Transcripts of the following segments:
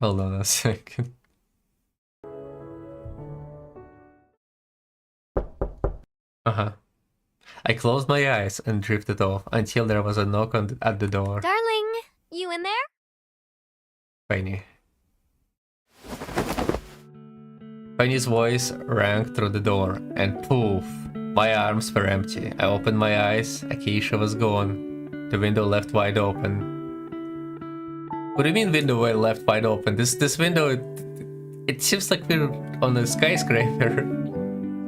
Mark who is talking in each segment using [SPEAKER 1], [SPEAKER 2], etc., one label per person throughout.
[SPEAKER 1] Hold on a second. Uh-huh. I closed my eyes and drifted off until there was a knock at the door.
[SPEAKER 2] Darling, you in there?
[SPEAKER 1] Penny. Penny's voice rang through the door, and poof, my arms were empty. I opened my eyes. Acacia was gone. The window left wide open. What do you mean window left wide open? This window, it seems like we're on a skyscraper.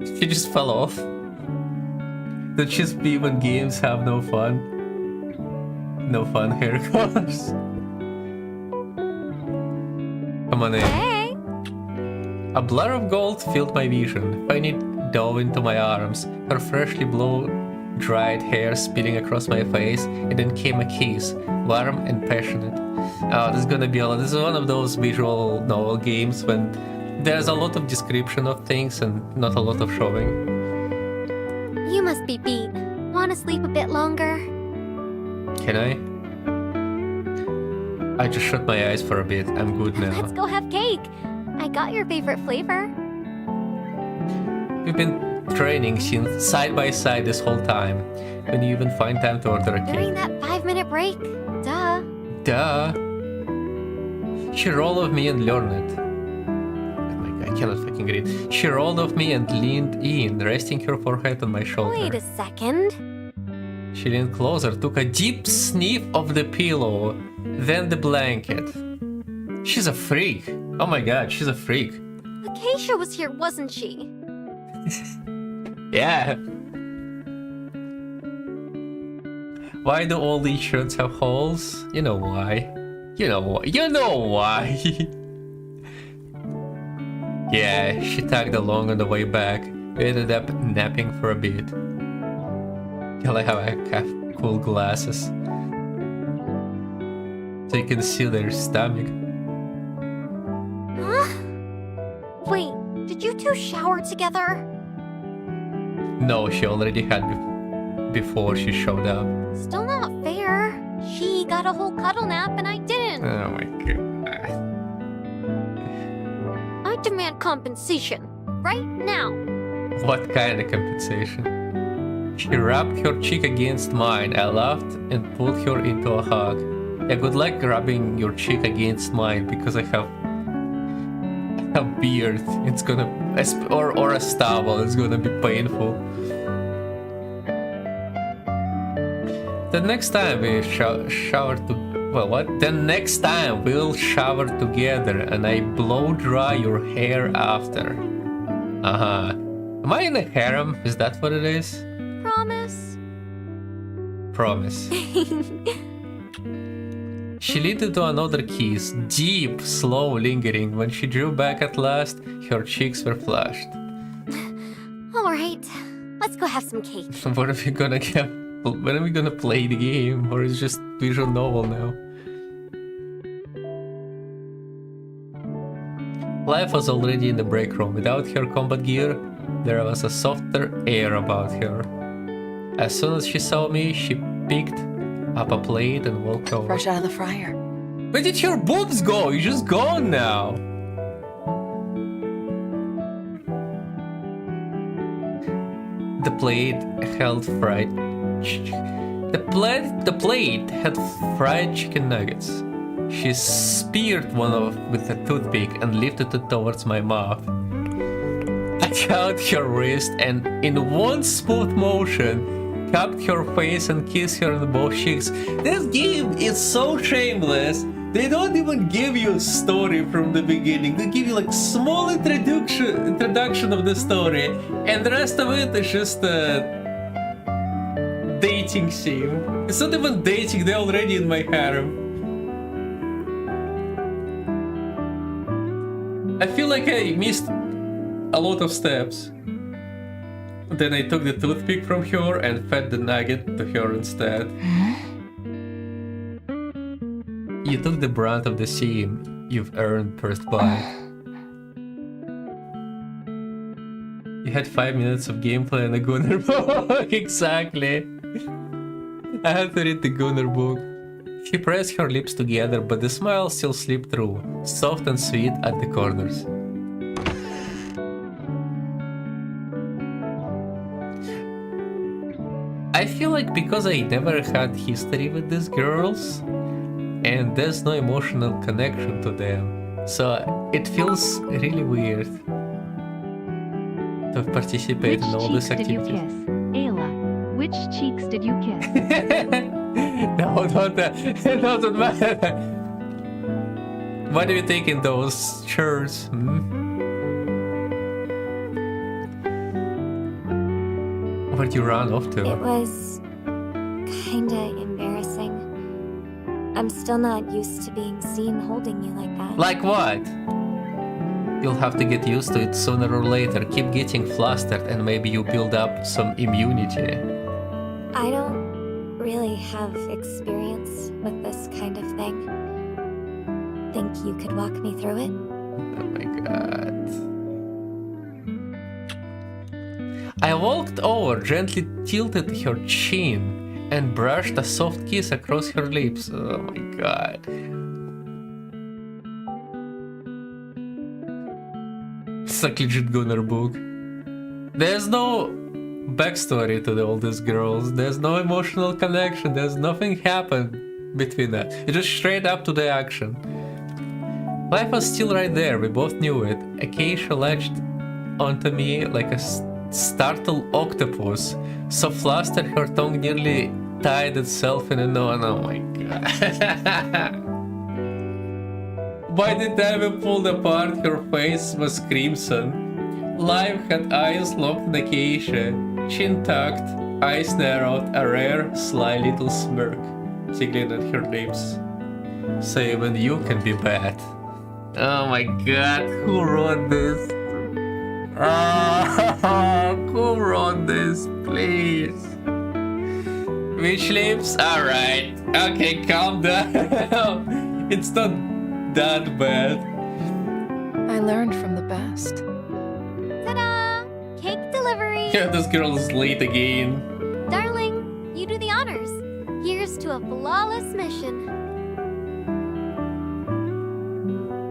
[SPEAKER 1] She just fell off. That just be when games have no fun. No fun here, course. Come on in.
[SPEAKER 2] Hey!
[SPEAKER 1] A blur of gold filled my vision. Penny dove into my arms, her freshly blow-dried hair spilling across my face, and then came a kiss, warm and passionate. Oh, this is gonna be a lot. This is one of those visual novel games when there's a lot of description of things and not a lot of showing.
[SPEAKER 2] You must be beat. Want to sleep a bit longer?
[SPEAKER 1] Can I? I just shut my eyes for a bit. I'm good now.
[SPEAKER 2] Let's go have cake. I got your favorite flavor.
[SPEAKER 1] We've been training since side by side this whole time. When you even find time to order a
[SPEAKER 2] During
[SPEAKER 1] cake.
[SPEAKER 2] that 5-minute break. Duh.
[SPEAKER 1] Duh. She rolled off me and learned it. Oh my god, I cannot fucking read. She rolled off me and leaned in, resting her forehead on my shoulder.
[SPEAKER 2] Wait a second.
[SPEAKER 1] She leaned closer, took a deep sniff of the pillow, then the blanket. She's a freak. Oh my god, she's a freak.
[SPEAKER 2] Acacia was here, wasn't she?
[SPEAKER 1] Yeah. Why do all these shirts have holes? You know why. You know why. You know why. Yeah, she tagged along on the way back. We ended up napping for a bit. Till I have cool glasses. So you can see their stomach.
[SPEAKER 2] Huh? Wait, did you two shower together?
[SPEAKER 1] No, she already had before she showed up.
[SPEAKER 2] Still not fair. She got a whole cuddle nap and I didn't.
[SPEAKER 1] Oh my god.
[SPEAKER 2] I demand compensation. Right now.
[SPEAKER 1] What kind of compensation? She rubbed her cheek against mine. I laughed and pulled her into a hug. Yeah, good luck rubbing your cheek against mine because I have a beard. It's gonna or a stubble. It's gonna be painful. The next time we shower to The next time we'll shower together and I blow dry your hair after. Am I in a harem? Is that what it is?
[SPEAKER 2] Promise?
[SPEAKER 1] Promise. She leaned into another kiss, deep, slow, lingering. When she drew back at last, her cheeks were flushed.
[SPEAKER 2] Alright, let's go have some cake.
[SPEAKER 1] What are we gonna get? When are we gonna play the game? Or is it just visual novel now? Life was already in the break room. Without her combat gear, there was a softer air about her. As soon as she saw me, she picked up a plate and walked over.
[SPEAKER 3] Fresh out of the fryer.
[SPEAKER 1] Where did your boobs go? You're just gone now. The plate held fried. The plate had fried chicken nuggets. She speared one with a toothpick and lifted it towards my mouth. I caught her wrist and, in one smooth motion, cupped her face and kissed her on both cheeks. This game is so shameless. They don't even give you a story from the beginning. They give you like small introduction of the story, and the rest of it is just a dating scene. It's not even dating. They're already in my harem. I feel like I missed a lot of steps. Then I took the toothpick from her and fed the nugget to her instead. You took the brunt of the scene. You've earned first bite. You had 5 minutes of gameplay and a Gunner book. Exactly. I had to read the Gunner book. She pressed her lips together, but the smile still slipped through, soft and sweet at the corners. I feel like because I never had history with these girls, and there's no emotional connection to them, so it feels really weird to participate in all these activities.
[SPEAKER 3] Which cheeks did you kiss? Ayla, which cheeks did you kiss?
[SPEAKER 1] No, don't, it doesn't matter. Why do you take in those shirts? Where'd you run off to?
[SPEAKER 2] It was kinda embarrassing. I'm still not used to being seen holding you like that.
[SPEAKER 1] Like what? You'll have to get used to it sooner or later. Keep getting flustered and maybe you build up some immunity.
[SPEAKER 2] I don't really have experience with this kind of thing. Think you could walk me through it?
[SPEAKER 1] Oh my god. I walked over, gently tilted her chin, and brushed a soft kiss across her lips. Oh my god. It's like legit Gunnar book. There's no backstory to all these girls. There's no emotional connection. There's nothing happened between that. It's just straight up to the action. Life was still right there. We both knew it. Acacia latched onto me like a startled octopus, so flustered her tongue nearly tied itself in a knot. Oh my god. By the time we pulled apart, her face was crimson. Live had eyes locked in Acacia, chin tucked, eyes narrowed, a rare, sly little smirk tickling at her lips. So even you can be bad. Oh my god, who wrote this? Who wrote this, please? Which lips? Alright. Okay, calm down. It's not that bad.
[SPEAKER 4] I learned from the best.
[SPEAKER 2] Ta-da! Cake delivery!
[SPEAKER 1] Yeah, this girl is late again.
[SPEAKER 2] Darling, you do the honors. Here's to a flawless mission.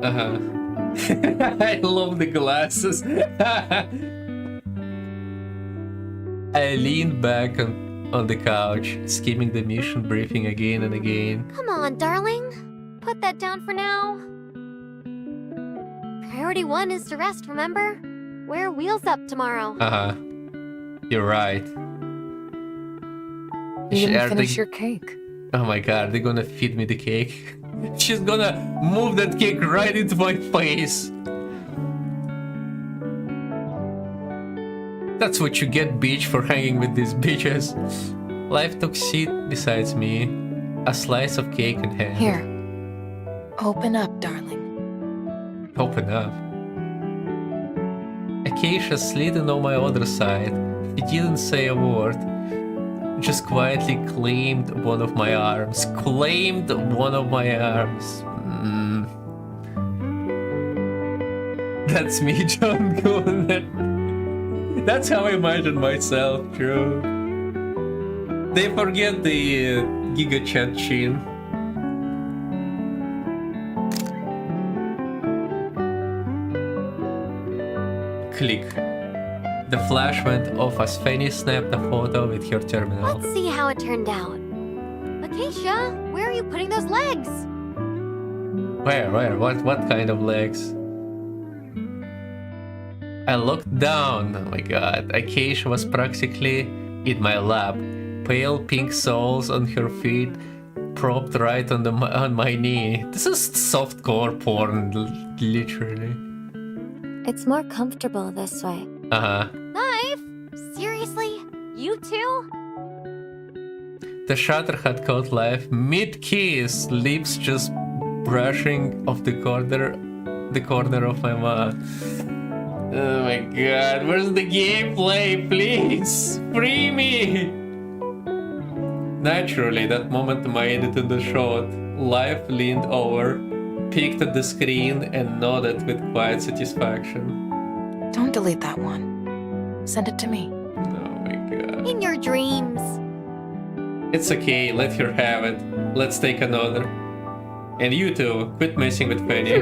[SPEAKER 1] Uh-huh. I love the glasses. I leaned back on the couch, skimming the mission briefing again and again.
[SPEAKER 2] Come on, darling. Put that down for now. Priority 1 is to rest, remember? We're wheels up tomorrow.
[SPEAKER 1] Uh-huh. You're right.
[SPEAKER 4] You
[SPEAKER 1] Are
[SPEAKER 4] didn't finish
[SPEAKER 1] they-
[SPEAKER 4] your cake.
[SPEAKER 1] Oh my god, they're gonna feed me the cake. She's gonna move that cake right into my face. That's what you get, bitch, for hanging with these bitches. Life took seat beside me, a slice of cake in hand.
[SPEAKER 4] Here. Open up, darling.
[SPEAKER 1] Open up. Acacia slid in on my other side. He didn't say a word. Just quietly claimed one of my arms. Claimed one of my arms. That's me, John Gunnar. That's how I imagine myself, true. They forget the Giga Chat chin. Click. The flash went off as Fanny snapped a photo with her terminal.
[SPEAKER 2] Let's see how it turned out. Acacia, where are you putting those legs?
[SPEAKER 1] Where? What kind of legs? I looked down. Oh my god. Acacia was practically in my lap. Pale pink soles on her feet, propped right on my knee. This is softcore porn, literally.
[SPEAKER 2] It's more comfortable this way.
[SPEAKER 1] Uh-huh.
[SPEAKER 2] Life? Seriously? You too?
[SPEAKER 1] The shutter had caught Life mid-kiss, lips just brushing off the corner of my mouth. Oh my god, where's the gameplay? Please, free me! Naturally, that moment made it in the shot. Life leaned over, peeked at the screen, and nodded with quiet satisfaction.
[SPEAKER 4] Don't delete that one. Send it to me.
[SPEAKER 1] Oh my god.
[SPEAKER 2] In your dreams.
[SPEAKER 1] It's okay, let her have it. Let's take another. And you too, quit messing with Fanny.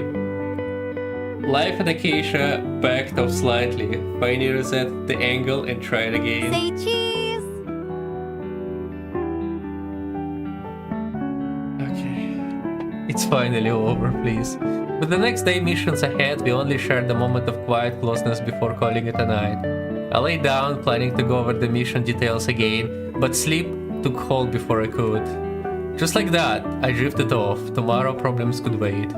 [SPEAKER 1] Life and Acacia backed off slightly. Fanny reset the angle and tried again.
[SPEAKER 2] Say cheese!
[SPEAKER 1] Okay. It's finally over, please. With the next day missions ahead, we only shared a moment of quiet closeness before calling it a night. I lay down, planning to go over the mission details again, but sleep took hold before I could. Just like that, I drifted off. Tomorrow problems could wait.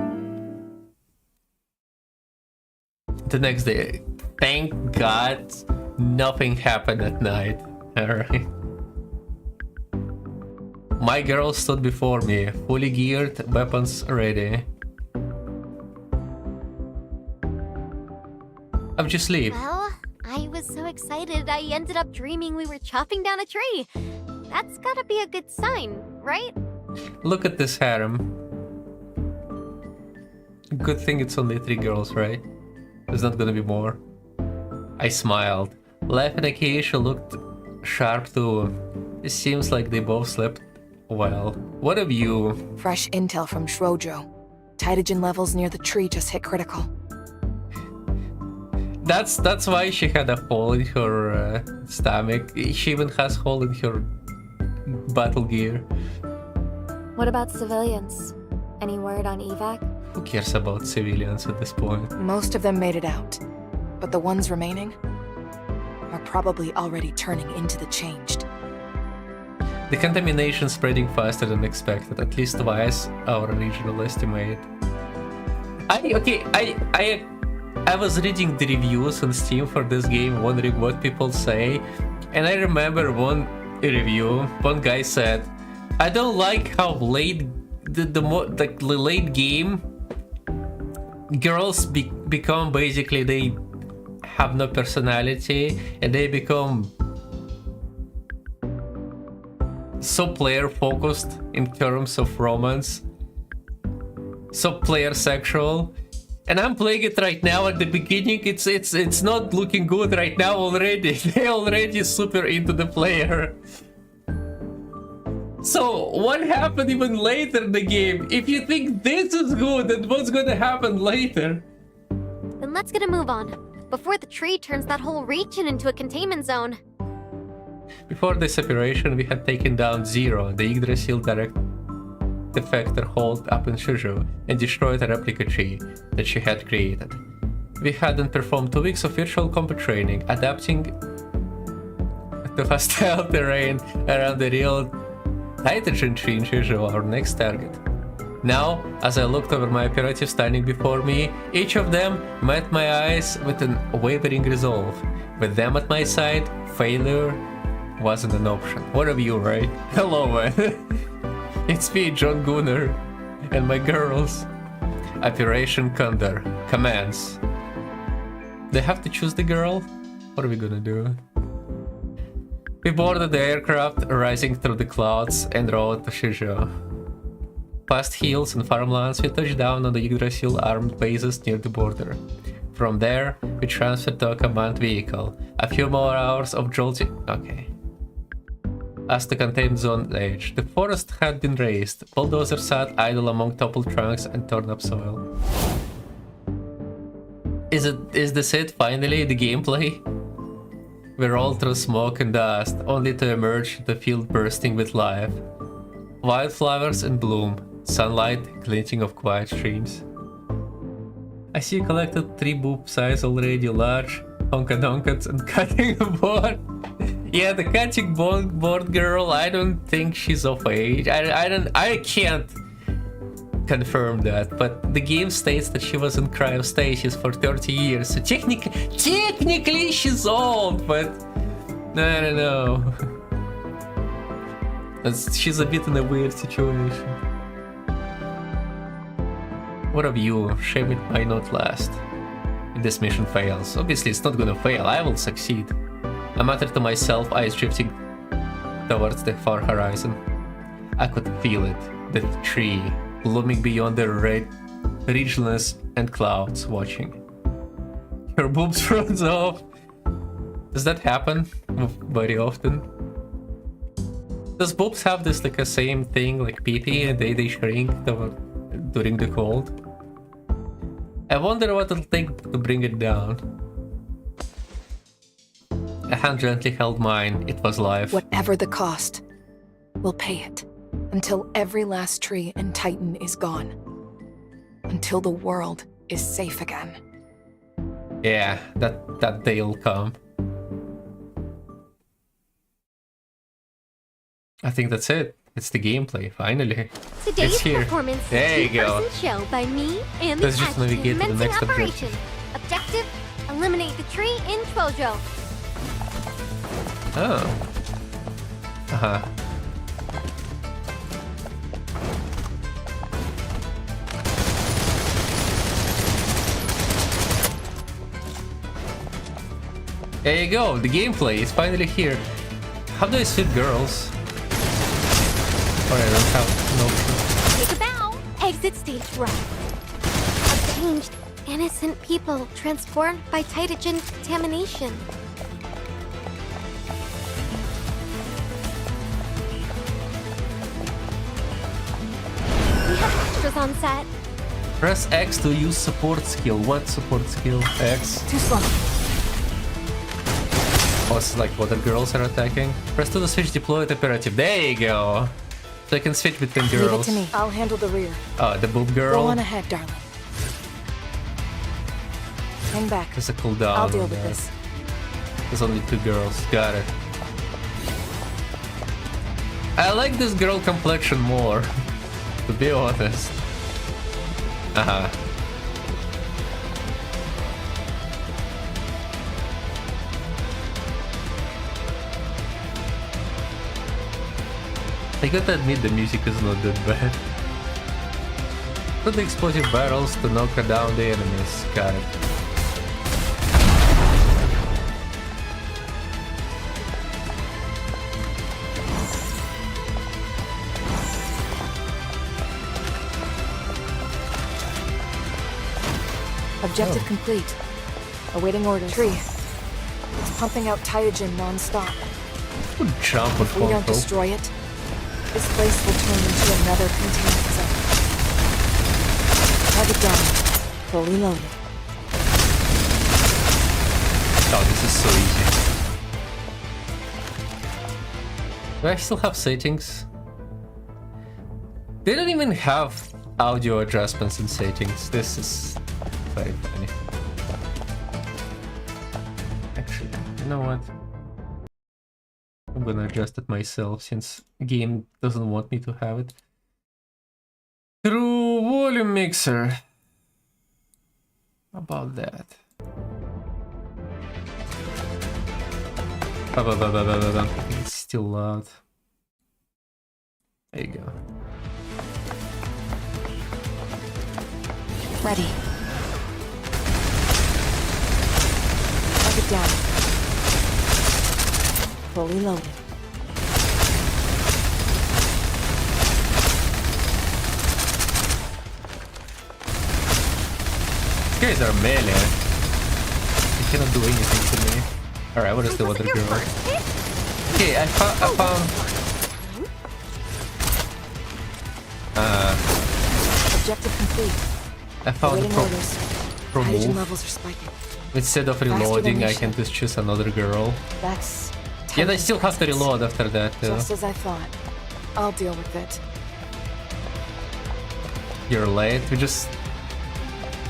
[SPEAKER 1] The next day, thank God, nothing happened at night. Alright. My girl stood before me, fully geared, weapons ready. How'd you sleep?
[SPEAKER 2] Well, I was so excited I ended up dreaming we were chopping down a tree. That's gotta be a good sign, right?
[SPEAKER 1] Look at this harem. Good thing it's only 3 girls, right? There's not gonna be more. I smiled. Life and Acacia looked sharp too. It seems like they both slept well. What of you?
[SPEAKER 4] Fresh intel from Shrodro. Titogen levels near the tree just hit critical.
[SPEAKER 1] That's why she had a hole in her stomach. She even has hole in her battle gear.
[SPEAKER 2] What about civilians? Any word on evac?
[SPEAKER 1] Who cares about civilians at this point?
[SPEAKER 4] Most of them made it out, but the ones remaining are probably already turning into the changed.
[SPEAKER 1] The contamination spreading faster than expected, at least twice our original estimate. I was reading the reviews on Steam for this game, wondering what people say, and I remember one review. One guy said, "I don't like how late the late game girls become basically they have no personality and they become so player focused in terms of romance, so player sexual." And I'm playing it right now. At the beginning, it's not looking good right now already. They're already super into the player. So what happened even later in the game? If you think this is good, then what's gonna happen later?
[SPEAKER 2] Then let's get a move on, before the tree turns that whole region into a containment zone.
[SPEAKER 1] Before the separation, we had taken down Zero, the Yggdrasil direct defector holed up in Shizhu, and destroyed a replica tree that she had created. We hadn't performed 2 weeks of virtual combat training, adapting to hostile terrain around the real Titogen tree in Shizhu, our next target. Now, as I looked over my operatives standing before me, each of them met my eyes with an wavering resolve. With them at my side, failure wasn't an option. What of you, right? Hello, man. It's me, John Gunnar, and my girls. Operation Condor. Commands. They have to choose the girl? What are we gonna do? We boarded the aircraft, rising through the clouds, and rode to Shizhu. Past hills and farmlands, we touched down on the Yggdrasil armed bases near the border. From there, we transferred to a command vehicle. A few more hours of jolting. Okay. As the contained zone edge, the forest had been razed. Bulldozers sat idle among toppled trunks and torn up soil. Is this it, finally, the gameplay? We rolled through smoke and dust, only to emerge the field bursting with life. Wildflowers in bloom, sunlight glinting of quiet streams. I see you collected 3 boob size already, large, honka-donkas and cutting board. Yeah, the cutting board girl, I don't think she's of age. I can't confirm that, but the game states that she was in cryostasis for 30 years, so technically she's old, but I don't know. She's a bit in a weird situation. What of you? Shame it might not last. If this mission fails. Obviously it's not gonna fail, I will succeed. I muttered to myself, eyes drifting towards the far horizon. I could feel it, the tree, looming beyond the red ridgeliness and clouds, watching. Her boobs froze off. Does that happen very often? Does boobs have this like a same thing like pee and they shrink during the cold? I wonder what it'll take to bring it down. A hand gently held mine. It was life.
[SPEAKER 4] Whatever the cost, we'll pay it. Until every last tree in Titan is gone. Until the world is safe again.
[SPEAKER 1] Yeah, that day'll come. I think that's it. It's the gameplay, finally.
[SPEAKER 5] Today's
[SPEAKER 1] It's here.
[SPEAKER 5] performance is
[SPEAKER 1] There
[SPEAKER 5] a
[SPEAKER 1] you go.
[SPEAKER 5] two-person show by me and the
[SPEAKER 1] Let's just
[SPEAKER 5] Action
[SPEAKER 1] navigate to the
[SPEAKER 5] commencing
[SPEAKER 1] next
[SPEAKER 5] operation. Objective: eliminate the tree in Chojo.
[SPEAKER 1] Oh. Uh-huh. There you go, the gameplay is finally here. How do I sweep girls? Or I don't have no clue.
[SPEAKER 5] Take a bow. Exit stage right.
[SPEAKER 2] Changed, innocent people transformed by Titagen contamination.
[SPEAKER 5] We have extras on set.
[SPEAKER 1] Press X to use support skill. What support skill? X.
[SPEAKER 4] Too slow.
[SPEAKER 1] Oh, it's like what the girls are attacking. Press to the switch deployed operative. There you go. So I can switch between
[SPEAKER 4] Leave it
[SPEAKER 1] girls.
[SPEAKER 4] to me. I'll handle the rear.
[SPEAKER 1] Oh, the boob girl.
[SPEAKER 4] Go on ahead, darling. Hang back.
[SPEAKER 1] There's a cooldown.
[SPEAKER 4] I'll deal
[SPEAKER 1] on
[SPEAKER 4] with
[SPEAKER 1] that.
[SPEAKER 4] this.
[SPEAKER 1] There's only 2 girls. Got it. I like this girl complexion more, to be honest. Uh-huh. I gotta admit the music is not that bad. Put the explosive barrels to knock down the enemies. Got it.
[SPEAKER 4] Objective
[SPEAKER 1] Oh.
[SPEAKER 4] complete. Awaiting orders. Tree. It's pumping out Titagen non-stop.
[SPEAKER 1] Good jump with
[SPEAKER 4] If we don't
[SPEAKER 1] control.
[SPEAKER 4] destroy it, this place will turn into another containment zone. Target down. Fully loaded.
[SPEAKER 1] Oh, this is so easy. Do I still have settings? They don't even have audio adjustments in settings. This is very funny. Actually, you know what? I'm gonna adjust it myself since game doesn't want me to have it. Through volume mixer. How about that? It's still loud. There you go.
[SPEAKER 4] Ready. Target down. Fully loaded.
[SPEAKER 1] These guys are melee. They cannot do anything to me. Alright, what is the other girl? Okay, I found...
[SPEAKER 4] Objective complete.
[SPEAKER 1] I found
[SPEAKER 4] Awaiting
[SPEAKER 1] the
[SPEAKER 4] orders.
[SPEAKER 1] pro
[SPEAKER 4] Hydrogen
[SPEAKER 1] move.
[SPEAKER 4] levels are spiking.
[SPEAKER 1] Instead of
[SPEAKER 4] than
[SPEAKER 1] reloading, I
[SPEAKER 4] we
[SPEAKER 1] can
[SPEAKER 4] should.
[SPEAKER 1] just choose another girl.
[SPEAKER 4] That's
[SPEAKER 1] Yeah, I
[SPEAKER 4] Titan's
[SPEAKER 1] still have to
[SPEAKER 4] tactics.
[SPEAKER 1] reload after that too.
[SPEAKER 4] Just as I thought. I'll deal with it.
[SPEAKER 1] You're late. We just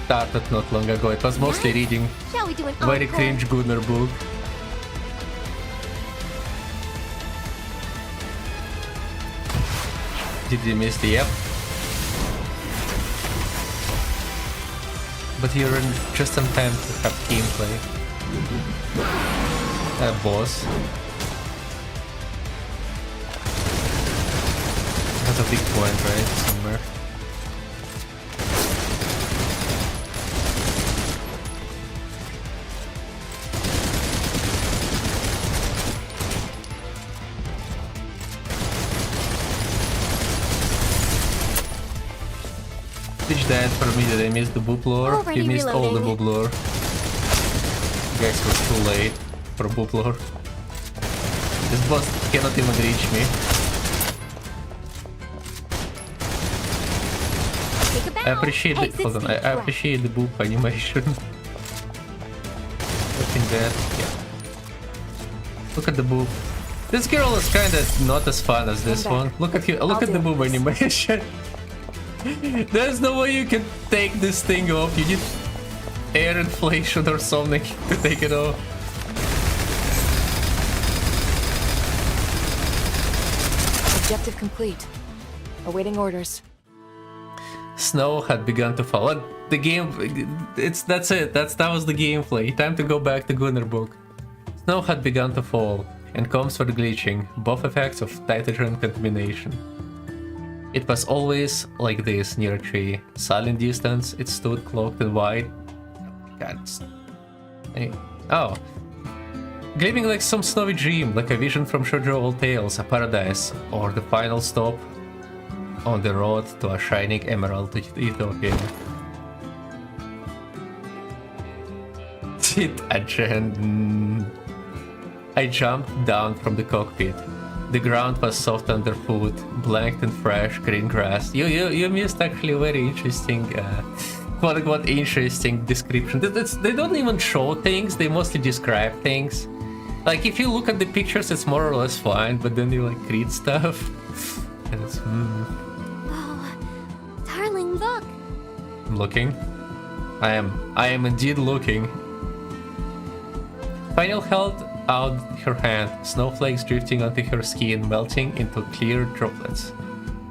[SPEAKER 1] started not long ago. It was mostly reading
[SPEAKER 5] Shall we do an
[SPEAKER 1] very
[SPEAKER 5] encore?
[SPEAKER 1] cringe Gunnar book. Did you miss the app? But you're just in time to have gameplay. Boss. Has a big point, right? Somewhere. Ditch that for me that I missed the boop lore.
[SPEAKER 5] Already
[SPEAKER 1] You missed all the
[SPEAKER 5] reloading.
[SPEAKER 1] boop lore. You guys were too late for boop lore. This boss cannot even reach me. I appreciate the
[SPEAKER 5] Exit
[SPEAKER 1] hold on. I
[SPEAKER 5] stage right.
[SPEAKER 1] appreciate the boob animation. Looking that, yeah. Look at the boob. This girl is kind of not as fun as this one. Look at you. Look at the boob animation. There's no way you can take this thing off. You need air inflation or something to take it off.
[SPEAKER 4] Objective complete. Awaiting orders.
[SPEAKER 1] Snow had begun to fall. And the game, that's it. That was the gameplay. Time to go back to Gunnerbook. Snow had begun to fall, and comms were glitching, both effects of nitrogen contamination. It was always like this near a tree. Silent distance, it stood cloaked in white. God. Oh. Gleaming like some snowy dream, like a vision from Shoujo Old Tales, a paradise, or the final stop on the road to a shining emerald to Ethiopia. I jumped down from the cockpit. The ground was soft underfoot, blank and fresh green grass. You missed actually a very interesting, what interesting description. They don't even show things, they mostly describe things. Like if you look at the pictures, it's more or less fine, but then you like read stuff, and it's
[SPEAKER 5] Oh, darling, look.
[SPEAKER 1] I'm looking. I am indeed looking. Final held out her hand, snowflakes drifting onto her skin, melting into clear droplets.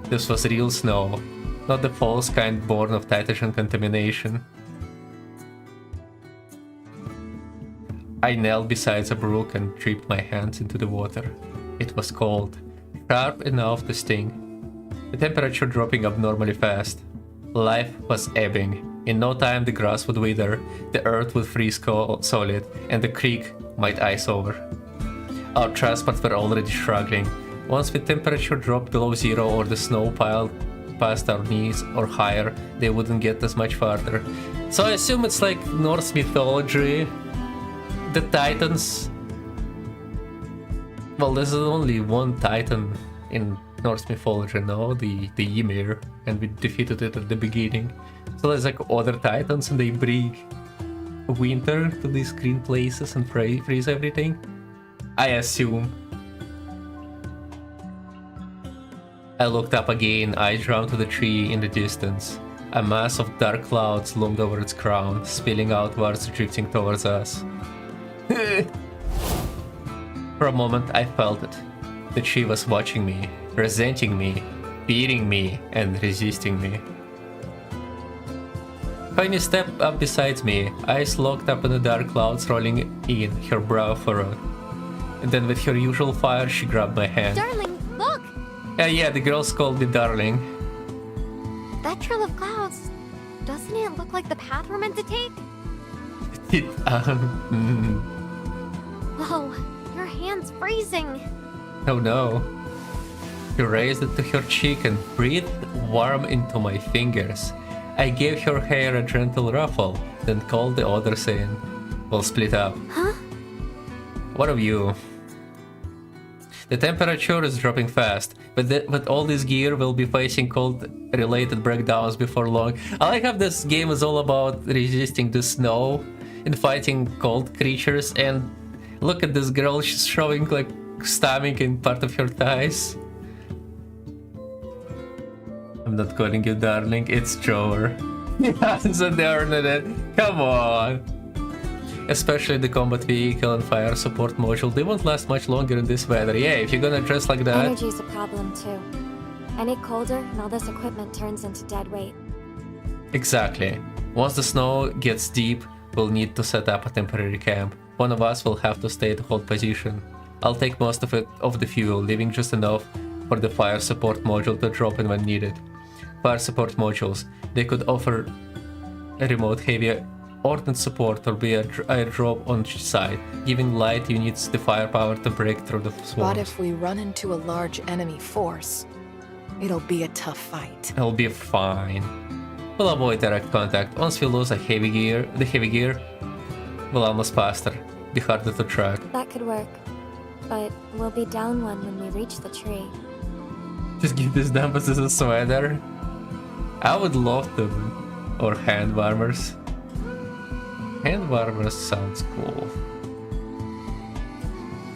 [SPEAKER 1] This was real snow, not the false kind born of nitrogen contamination. I knelt beside a brook and dipped my hands into the water. It was cold, sharp enough to sting. The temperature dropping abnormally fast. Life was ebbing. In no time the grass would wither, the earth would freeze solid, and the creek might ice over. Our transports were already struggling. Once the temperature dropped below zero or the snow piled past our knees or higher, they wouldn't get as much farther. So I assume it's like Norse mythology. The Titans... Well, there's only one Titan in Norse mythology, no? The Ymir, and we defeated it at the beginning. So there's like other Titans and they bring winter to these green places and freeze everything. I assume. I looked up again, eyes drawn to the tree in the distance. A mass of dark clouds loomed over its crown, spilling outwards, drifting towards us. For a moment I felt it. The tree was watching me, resenting me, beating me, and resisting me. Fanny stepped up beside me, eyes locked up in the dark clouds rolling in, her brow furrowed. And then with her usual fire, she grabbed my hand.
[SPEAKER 5] Darling, look.
[SPEAKER 1] Yeah, the girls called me darling.
[SPEAKER 5] That trail of clouds, doesn't it look like the path we're meant to take? Whoa, your hand's freezing.
[SPEAKER 1] Oh no. She raised it to her cheek and breathed warm into my fingers. I gave her hair a gentle ruffle, then called the others in. We'll split up.
[SPEAKER 5] Huh?
[SPEAKER 1] What of you? The temperature is dropping fast, but all this gear will be facing cold-related breakdowns before long. I like how this game is all about resisting the snow and fighting cold creatures, and look at this girl, she's showing like stomach in part of her thighs. I'm not calling you darling, it's Joer. Yeah, so come on. Especially the combat vehicle and fire support module, they won't last much longer in this weather. Yeah, if you're gonna dress like that.
[SPEAKER 2] Energy's a problem too. Any colder and all this equipment turns into dead weight.
[SPEAKER 1] Exactly. Once the snow gets deep, we'll need to set up a temporary camp. One of us will have to stay at hold position. I'll take most of the fuel, leaving just enough for the fire support module to drop in when needed. Fire support modules, they could offer a remote heavy ordnance support or be a drop on each side, giving light units the firepower to break through the swarms.
[SPEAKER 4] But if we run into a large enemy force, it'll be a tough fight.
[SPEAKER 1] It'll be fine. We'll avoid direct contact. Once we lose the heavy gear, we'll almost faster, be harder to track.
[SPEAKER 2] That could work. But we'll be down one when we reach the tree.
[SPEAKER 1] Just give this dumbass as a sweater. I would love to. Or hand warmers. Hand warmers sounds cool.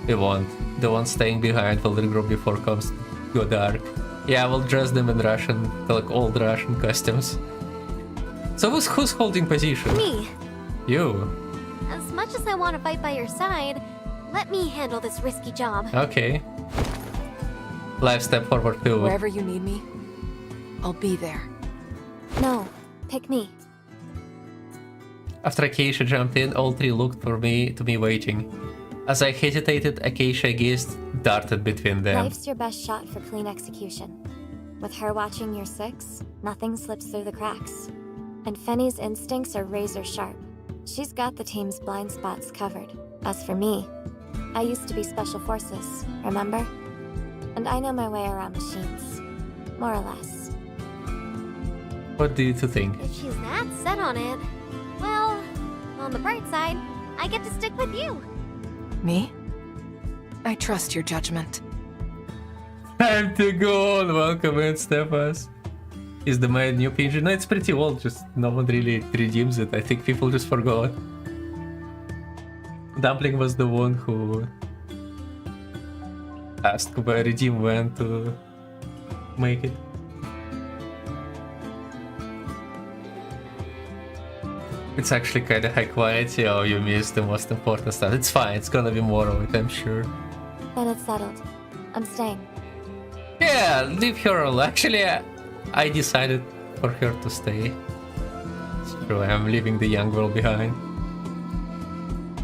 [SPEAKER 1] We won't. The one staying behind will regroup before comes go dark. Yeah, we'll dress them in Russian, like old Russian costumes. So who's holding position?
[SPEAKER 5] Me.
[SPEAKER 1] You.
[SPEAKER 5] As much as I want to fight by your side, let me handle this risky job.
[SPEAKER 1] Okay. Live step forward too.
[SPEAKER 4] Wherever you need me, I'll be there.
[SPEAKER 2] No, pick me.
[SPEAKER 1] After Acacia jumped in, all three looked to me waiting. As I hesitated, Acacia gazed darted between them.
[SPEAKER 2] Life's your best shot for clean execution. With her watching your six, nothing slips through the cracks. And Fenny's instincts are razor sharp. She's got the team's blind spots covered. As for me, I used to be Special Forces, remember? And I know my way around machines. More or less.
[SPEAKER 1] What do you two think?
[SPEAKER 5] If she's that set on it, well, on the bright side, I get to stick with you.
[SPEAKER 4] Me? I trust your judgment.
[SPEAKER 1] Time to go on. Welcome in, Stephas. Is the main new PG? No, it's pretty old, just no one really redeems it. I think people just forgot. Dumpling was the one who asked where redeem when to make it. It's actually kind of high quality. Oh, you missed the most important stuff. It's fine, it's gonna be more of it, I'm sure.
[SPEAKER 2] Then it's settled. I'm staying.
[SPEAKER 1] Yeah, leave her alone. Actually, I decided for her to stay. It's true, I'm leaving the young girl behind.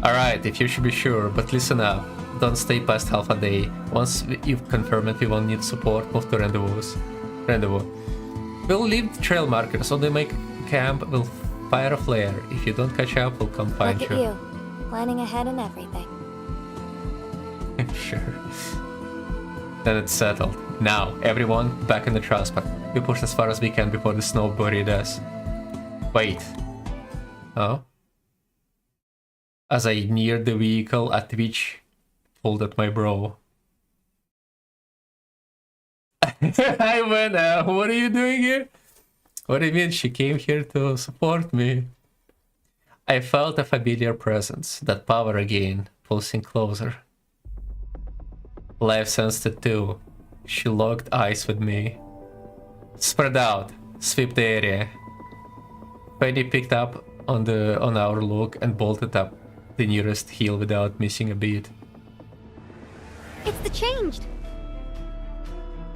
[SPEAKER 1] Alright, if you should be sure, but listen up. Don't stay past half a day. Once you've confirmed that we won't need support, move to rendezvous. We'll leave the trail markers. On the make camp, we'll fire a flare. If you don't catch up, we'll come find
[SPEAKER 2] Look at you. Planning ahead and everything.
[SPEAKER 1] Sure. Then it's settled. Now, everyone, back in the transport. We push as far as we can before the snow buried us. Wait. Oh? As I neared the vehicle, a twitch pulled at my brow. Hi, Wena. What are you doing here? What do you mean? She came here to support me. I felt a familiar presence, that power again, pulsing closer. Life sensed it too. She locked eyes with me. Spread out, sweep the area. Penny picked up on our look and bolted up the nearest hill without missing a beat.
[SPEAKER 5] It's the changed.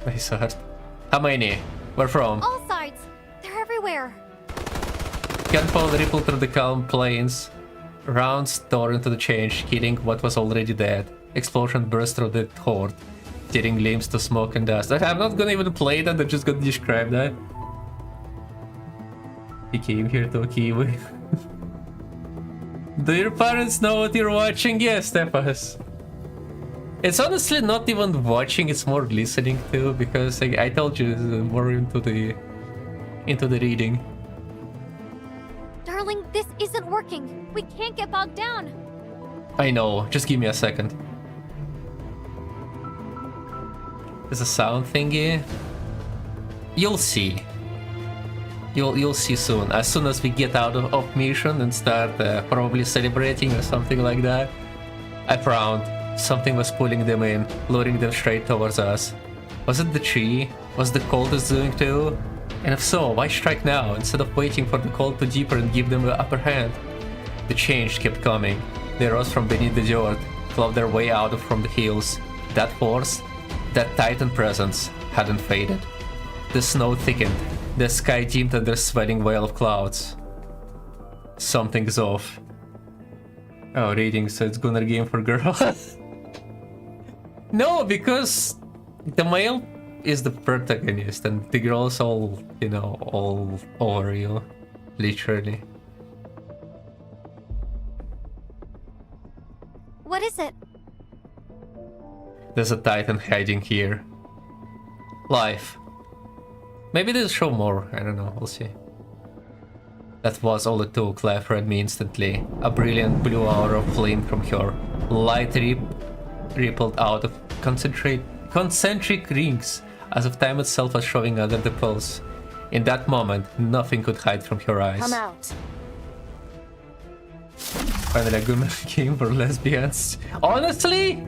[SPEAKER 1] Nice heart. How many? Where from?
[SPEAKER 5] All sides. They're everywhere.
[SPEAKER 1] Gunfire rippled through the calm plains. Rounds tore into the change, killing what was already dead. Explosion burst through the horde, tearing limbs to smoke and dust. I'm not gonna even play that, I'm just gonna describe that. He came here to Kiwi. Do your parents know what you're watching? Yes, Stephas. It's honestly not even watching, it's more listening to, because I told you, more into the reading.
[SPEAKER 5] Darling, this isn't working. We can't get bogged down.
[SPEAKER 1] I know, just give me a second. There's a sound thingy. You'll see. You'll see soon. As soon as we get out of mission and start probably celebrating or something like that. I frowned. Something was pulling them in, luring them straight towards us. Was it the tree? Was the coldest doing too? And if so, why strike now instead of waiting for the cold to deepen and give them the upper hand? The change kept coming. They rose from beneath the dirt, clawed their way out from the hills. That force, that titan presence, hadn't faded. The snow thickened. The sky dimmed under a swelling veil of clouds. Something's off. Oh, reading, so it's gonna game for girls. No, because the male is the protagonist and the girls all, you know, all over you. Literally.
[SPEAKER 5] What is it?
[SPEAKER 1] There's a titan hiding here. Life. Maybe they'll show more, I don't know, we'll see. That was all it took. Life read me instantly. A brilliant blue aura flamed from her. Light rippled out of concentric rings, as if time itself was showing under the pulse. In that moment, nothing could hide from her eyes.
[SPEAKER 4] Come out.
[SPEAKER 1] Finally, a good game for lesbians. Honestly,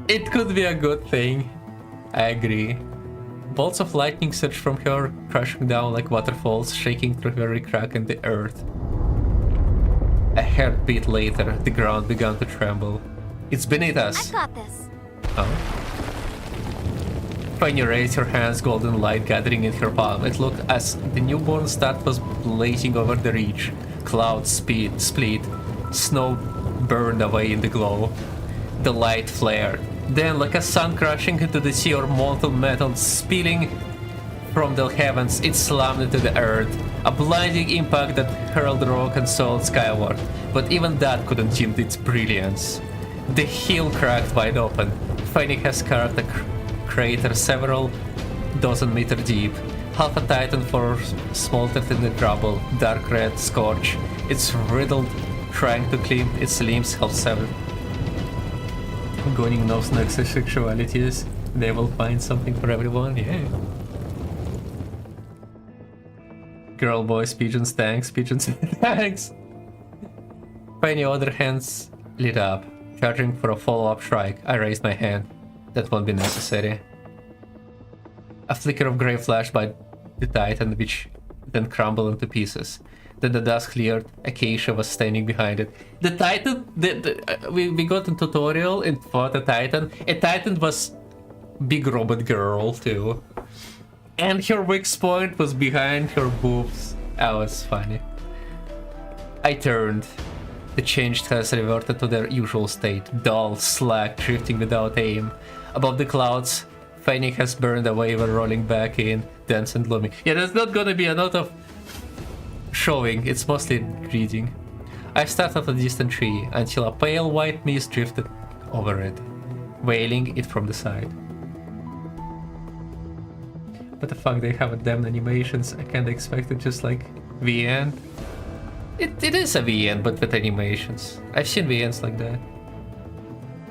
[SPEAKER 1] it could be a good thing. I agree. Bolts of lightning surged from her, crashing down like waterfalls, shaking through every crack in the earth. A heartbeat later, the ground began to tremble. It's beneath us.
[SPEAKER 5] I've got this.
[SPEAKER 1] Oh. Fanny raised her hands, golden light gathering in her palm. It looked as the newborn star was blazing over the reach. Clouds split, snow burned away in the glow. The light flared. Then, like a sun crashing into the sea or molten metal spilling from the heavens, it slammed into the earth. A blinding impact that hurled rock and soil skyward. But even that couldn't dim its brilliance. The hill cracked wide open. Fanny has carved a crater several dozen meters deep. Half a titan force smoldered in the rubble, dark red scorch. It's riddled, trying to clean its limbs half severed. Going knows no sexualities. They will find something for everyone, yeah. Girl, boys, pigeons, tanks, tanks. Fanny other hands lit up, charging for a follow-up strike. I raised my hand. That won't be necessary. A flicker of grey flashed by the titan, which then crumbled into pieces. Then the dust cleared. Acacia was standing behind it. The titan, we got a tutorial and fought a titan. A titan was big robot girl too. And her weak point was behind her boobs. That was funny. I turned. The changed has reverted to their usual state. Dull, slack, drifting without aim. Above the clouds, Fanny has burned away while rolling back in, dense and gloomy. Yeah, there's not gonna be a lot of showing, it's mostly reading. I stared at a distant tree until a pale white mist drifted over it, veiling it from the side. What the fuck, they have a damn animations, I can't expect it just like VN. It is a VN, but with animations. I've seen VNs like that.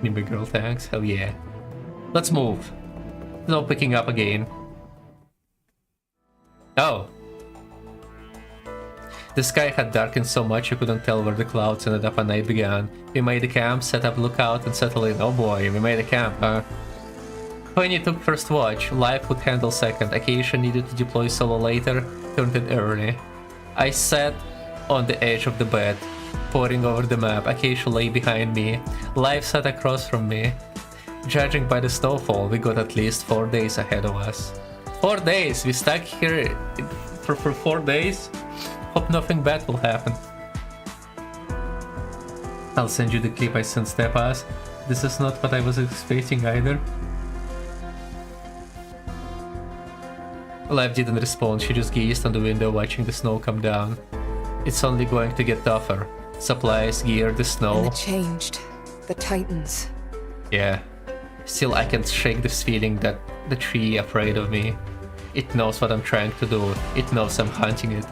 [SPEAKER 1] Nimby girl tanks, hell yeah. Let's move. No picking up again. Oh. The sky had darkened so much you couldn't tell where the clouds ended up and night began. We made a camp, set up lookout and settle in. Oh boy, we made a camp, huh? Fanny took first watch, Life would handle second. Acacia needed to deploy solo later, turned in early. I sat on the edge of the bed, poring over the map. Acacia lay behind me. Life sat across from me. Judging by the snowfall, we got at least 4 days ahead of us. 4 days! We stuck here for 4 days? Hope nothing bad will happen. I'll send you the clip I sent Stepas. This is not what I was expecting either. Life didn't respond, she just gazed on the window watching the snow come down. It's only going to get tougher. Supplies, gear, the snow.
[SPEAKER 4] And it changed. The Titans.
[SPEAKER 1] Yeah. Still, I can't shake this feeling that the tree afraid of me. It knows what I'm trying to do. It knows I'm hunting it.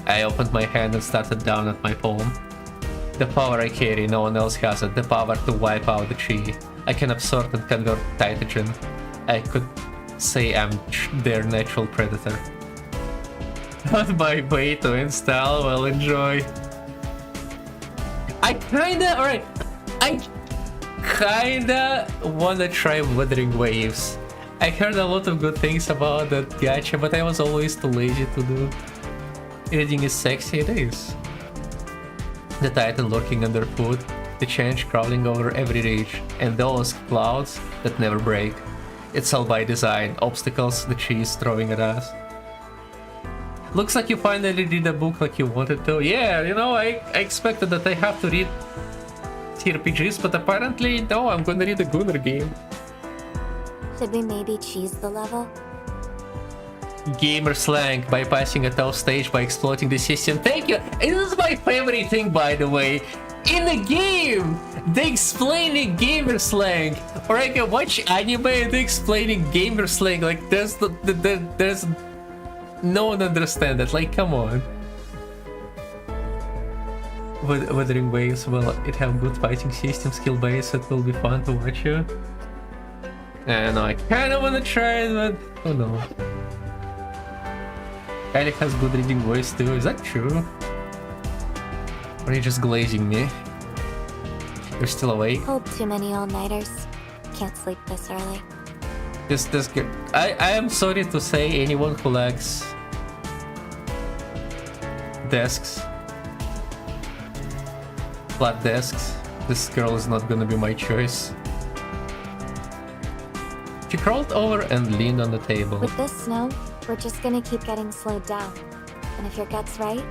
[SPEAKER 1] I opened my hand and started down at my palm. The power I carry, no one else has it. The power to wipe out the tree. I can absorb and convert Titagen. I could say I'm their natural predator. On my way to install, well, enjoy. I kinda wanna try Wuthering Waves. I heard a lot of good things about that gacha, but I was always too lazy to do. Reading is sexy, it is. The Titan lurking underfoot, the change crawling over every ridge, and those clouds that never break. It's all by design, obstacles the tree is throwing at us. Looks like you finally read a book like you wanted to. Yeah, you know, I expected that I have to read TRPGs, but apparently, no, I'm gonna read a Gunner game.
[SPEAKER 2] Should we maybe cheese the level?
[SPEAKER 1] Gamer slang, bypassing a tough stage by exploiting the system. Thank you! This is my favorite thing, by the way. In the game, they explaining gamer slang. Or I can watch anime and they explaining gamer slang. Like, there's no one understand that. Like, come on. Wuthering Waves, well, it have good fighting system, skill base. It will be fun to watch you. And I kind of want to try it, but oh no. Kylie has good reading voice too. Is that true? Or are you just glazing me? You're still awake?
[SPEAKER 2] Pulled too many all-nighters. Can't sleep this early.
[SPEAKER 1] This girl. I am sorry to say, anyone who likes desks, flat desks, this girl is not gonna be my choice. She crawled over and leaned on the table.
[SPEAKER 2] With this snow, we're just gonna keep getting slowed down. And if your gut's right,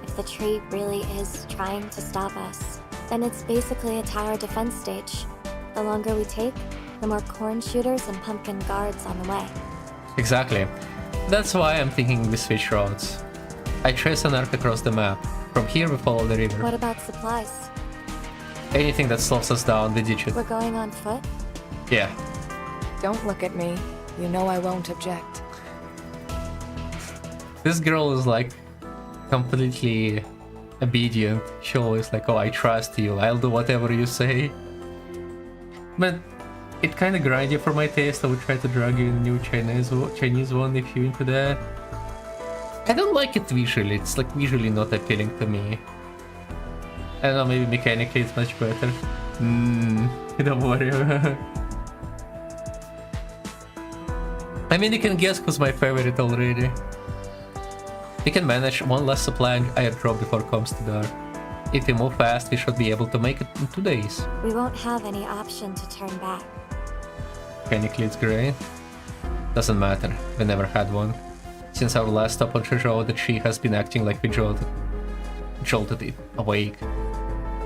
[SPEAKER 2] if the tree really is trying to stop us, then it's basically a tower defense stage. The longer we take, the more corn shooters and pumpkin guards on the way.
[SPEAKER 1] Exactly. That's why I'm thinking we switch roads. I trace an arc across the map. From here we follow the river.
[SPEAKER 2] What about supplies?
[SPEAKER 1] Anything that slows us down, we ditch it.
[SPEAKER 2] We're going on foot?
[SPEAKER 1] Yeah.
[SPEAKER 4] Don't look at me. You know I won't object.
[SPEAKER 1] This girl is like completely obedient. She always like, oh, I trust you. I'll do whatever you say. But it kind of grindy for my taste. I would try to drag you in a new Chinese one if you're into that. I don't like it visually. It's like visually not appealing to me. I don't know, maybe mechanically it's much better. Don't worry. I mean, you can guess who's my favorite already. We can manage one last supply airdrop before it comes to dark. If we move fast, we should be able to make it in 2 days.
[SPEAKER 2] We won't have any option to turn back.
[SPEAKER 1] Mechanically it's great. Doesn't matter, we never had one. Since our last stop on Shizhou, the tree has been acting like we jolted it awake.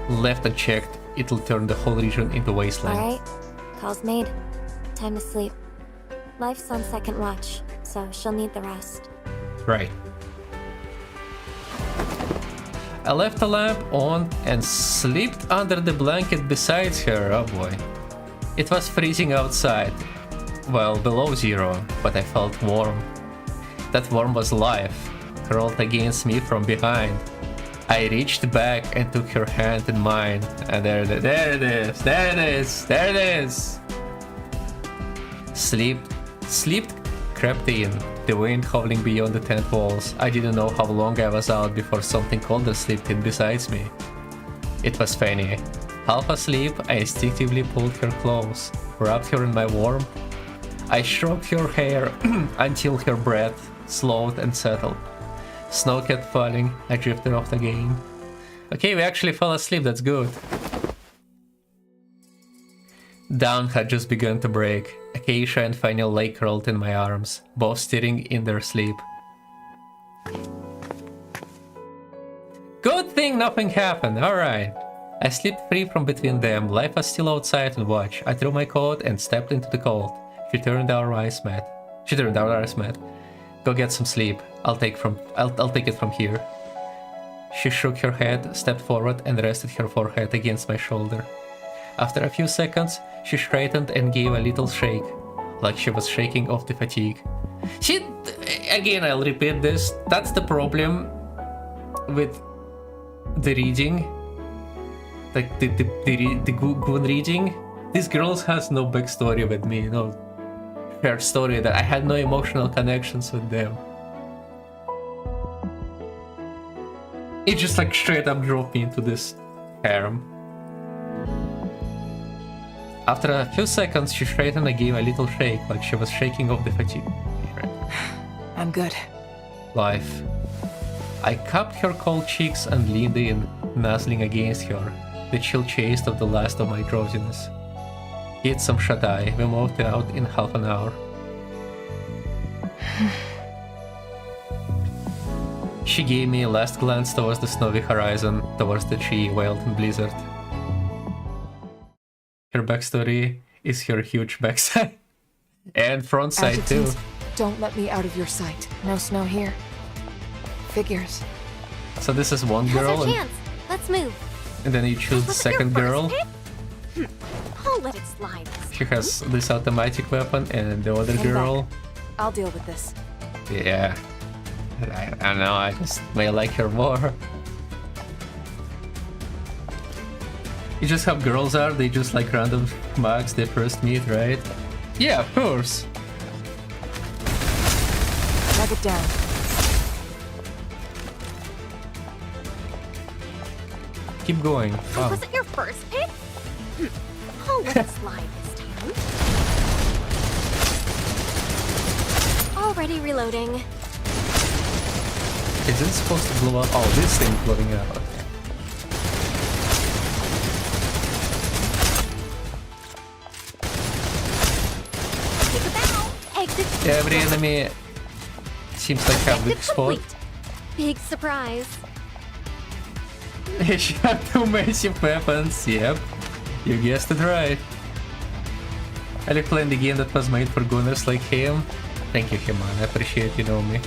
[SPEAKER 1] Left unchecked, it'll turn the whole region into wasteland.
[SPEAKER 2] Alright, call's made. Time to sleep. Life's on second watch, so she'll need the rest.
[SPEAKER 1] Right. I left the lamp on and slipped under the blanket beside her. Oh boy. It was freezing outside. Well, below zero, but I felt warm. That warmth was life, curled against me from behind. I reached back and took her hand in mine, and there it is. Sleep crept in, the wind howling beyond the tent walls. I didn't know how long I was out before something colder slipped in beside me. It was Fanny. Half asleep, I instinctively pulled her close, wrapped her in my warmth. I stroked her hair until her breath slowed and settled. Snow kept falling, I drifted off again. Okay, we actually fell asleep, that's good. Dawn had just begun to break. Acacia and Fanny lay curled in my arms, both stirring in their sleep. Good thing nothing happened, alright. I slipped free from between them. Life was still outside and watch. I threw my coat and stepped into the cold. She turned our eyes met. Go get some sleep. I'll take it from here. She shook her head, stepped forward, and rested her forehead against my shoulder. After a few seconds, she straightened and gave a little shake, like she was shaking off the fatigue. Again, I'll repeat this. That's the problem with the reading. Like the good reading. This girl has no backstory with me, no shared story, that I had no emotional connections with them. It just like straight up dropped me into this harem. After a few seconds, she straightened and gave a little shake, like she was shaking off the fatigue.
[SPEAKER 4] I'm good.
[SPEAKER 1] Life. I cupped her cold cheeks and leaned in, nuzzling against her, the chill chased of the last of my drowsiness. Eat some shut-eye. We moved out in half an hour. She gave me a last glance towards the snowy horizon, towards the tree veiled in blizzard. Her backstory is her huge backside. And front side too.
[SPEAKER 4] Adjutants, don't let me out of your sight. No snow here. Figures.
[SPEAKER 1] So this is one
[SPEAKER 5] Now's
[SPEAKER 1] girl,
[SPEAKER 5] our chance. Let's move.
[SPEAKER 1] and then you choose the
[SPEAKER 5] Was it your
[SPEAKER 1] second
[SPEAKER 5] first
[SPEAKER 1] girl.
[SPEAKER 5] pick? I'll let it slide.
[SPEAKER 1] She has this automatic weapon, and the other
[SPEAKER 4] Come
[SPEAKER 1] girl.
[SPEAKER 4] back. I'll deal with this.
[SPEAKER 1] Yeah. I don't know, I just may like her more. You just how girls are, they just like random mugs they first meet, right? Yeah, of course.
[SPEAKER 4] Drag it down.
[SPEAKER 1] keep going. Wow.
[SPEAKER 5] Was it your first pick? I'll let it slide this time. Already reloading.
[SPEAKER 1] Is it supposed to blow up? Oh, this thing's blowing up. Okay.
[SPEAKER 5] Take a bow. Exit.
[SPEAKER 1] Yeah, every enemy seems like a weak
[SPEAKER 5] Exit
[SPEAKER 1] spot.
[SPEAKER 5] complete. Big surprise.
[SPEAKER 1] She had two massive weapons. Yep, you guessed it right. I like playing the game that was made for gunners like him. Thank you, Himan. I appreciate you know me.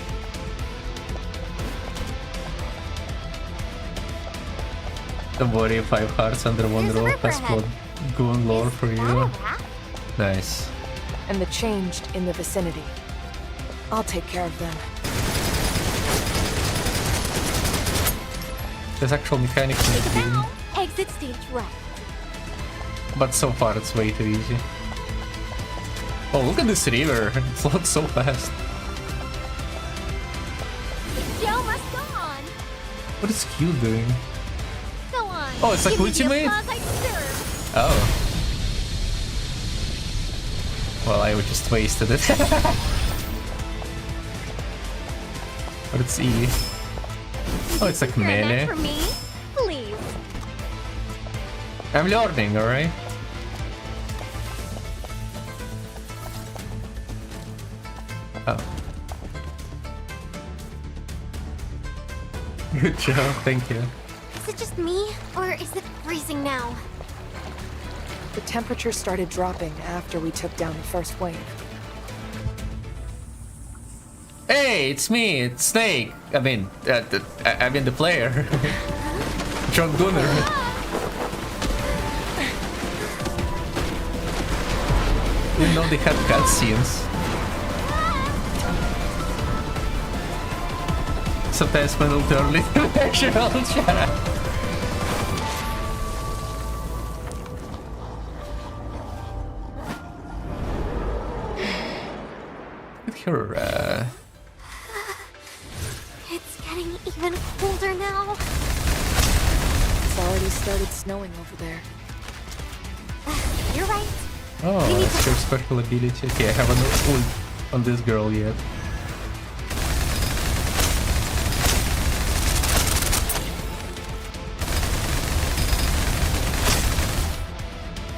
[SPEAKER 1] Don't worry, 5 hearts under one
[SPEAKER 5] There's a
[SPEAKER 1] rope
[SPEAKER 5] river
[SPEAKER 1] has
[SPEAKER 5] ahead.
[SPEAKER 1] blood gun lore for
[SPEAKER 5] Is
[SPEAKER 1] you.
[SPEAKER 5] that a rat?
[SPEAKER 1] Nice.
[SPEAKER 4] And the changed in the vicinity. I'll take care of them.
[SPEAKER 1] There's actual mechanics in
[SPEAKER 5] Take
[SPEAKER 1] the
[SPEAKER 5] a
[SPEAKER 1] game,
[SPEAKER 5] bow. Exit stage right.
[SPEAKER 1] but so far it's way too easy. Oh, look at this river. It floats so fast.
[SPEAKER 5] The show must go on.
[SPEAKER 1] What is Q doing?
[SPEAKER 5] Go on.
[SPEAKER 1] Oh, it's like
[SPEAKER 5] Give me the
[SPEAKER 1] ultimate?
[SPEAKER 5] applause I deserve.
[SPEAKER 1] Oh. Well, I would just wasted it. But it's E. Oh, it's like
[SPEAKER 5] You're a match
[SPEAKER 1] melee.
[SPEAKER 5] for me? Please.
[SPEAKER 1] I'm learning, alright? Oh. Good job, thank you.
[SPEAKER 5] Is it just me, or is it freezing now?
[SPEAKER 4] The temperature started dropping after we took down the first wave.
[SPEAKER 1] Hey, it's me, it's Snake. I mean the player. John Gunner. You know they had cutscenes. Sometimes when it'll turn actual shut up. Look at her,
[SPEAKER 5] It's getting even colder now.
[SPEAKER 4] It's already started snowing over there.
[SPEAKER 5] You're right.
[SPEAKER 1] oh,
[SPEAKER 5] We need
[SPEAKER 1] that's
[SPEAKER 5] to-
[SPEAKER 1] your special ability. Okay, I haven't ult on this girl yet.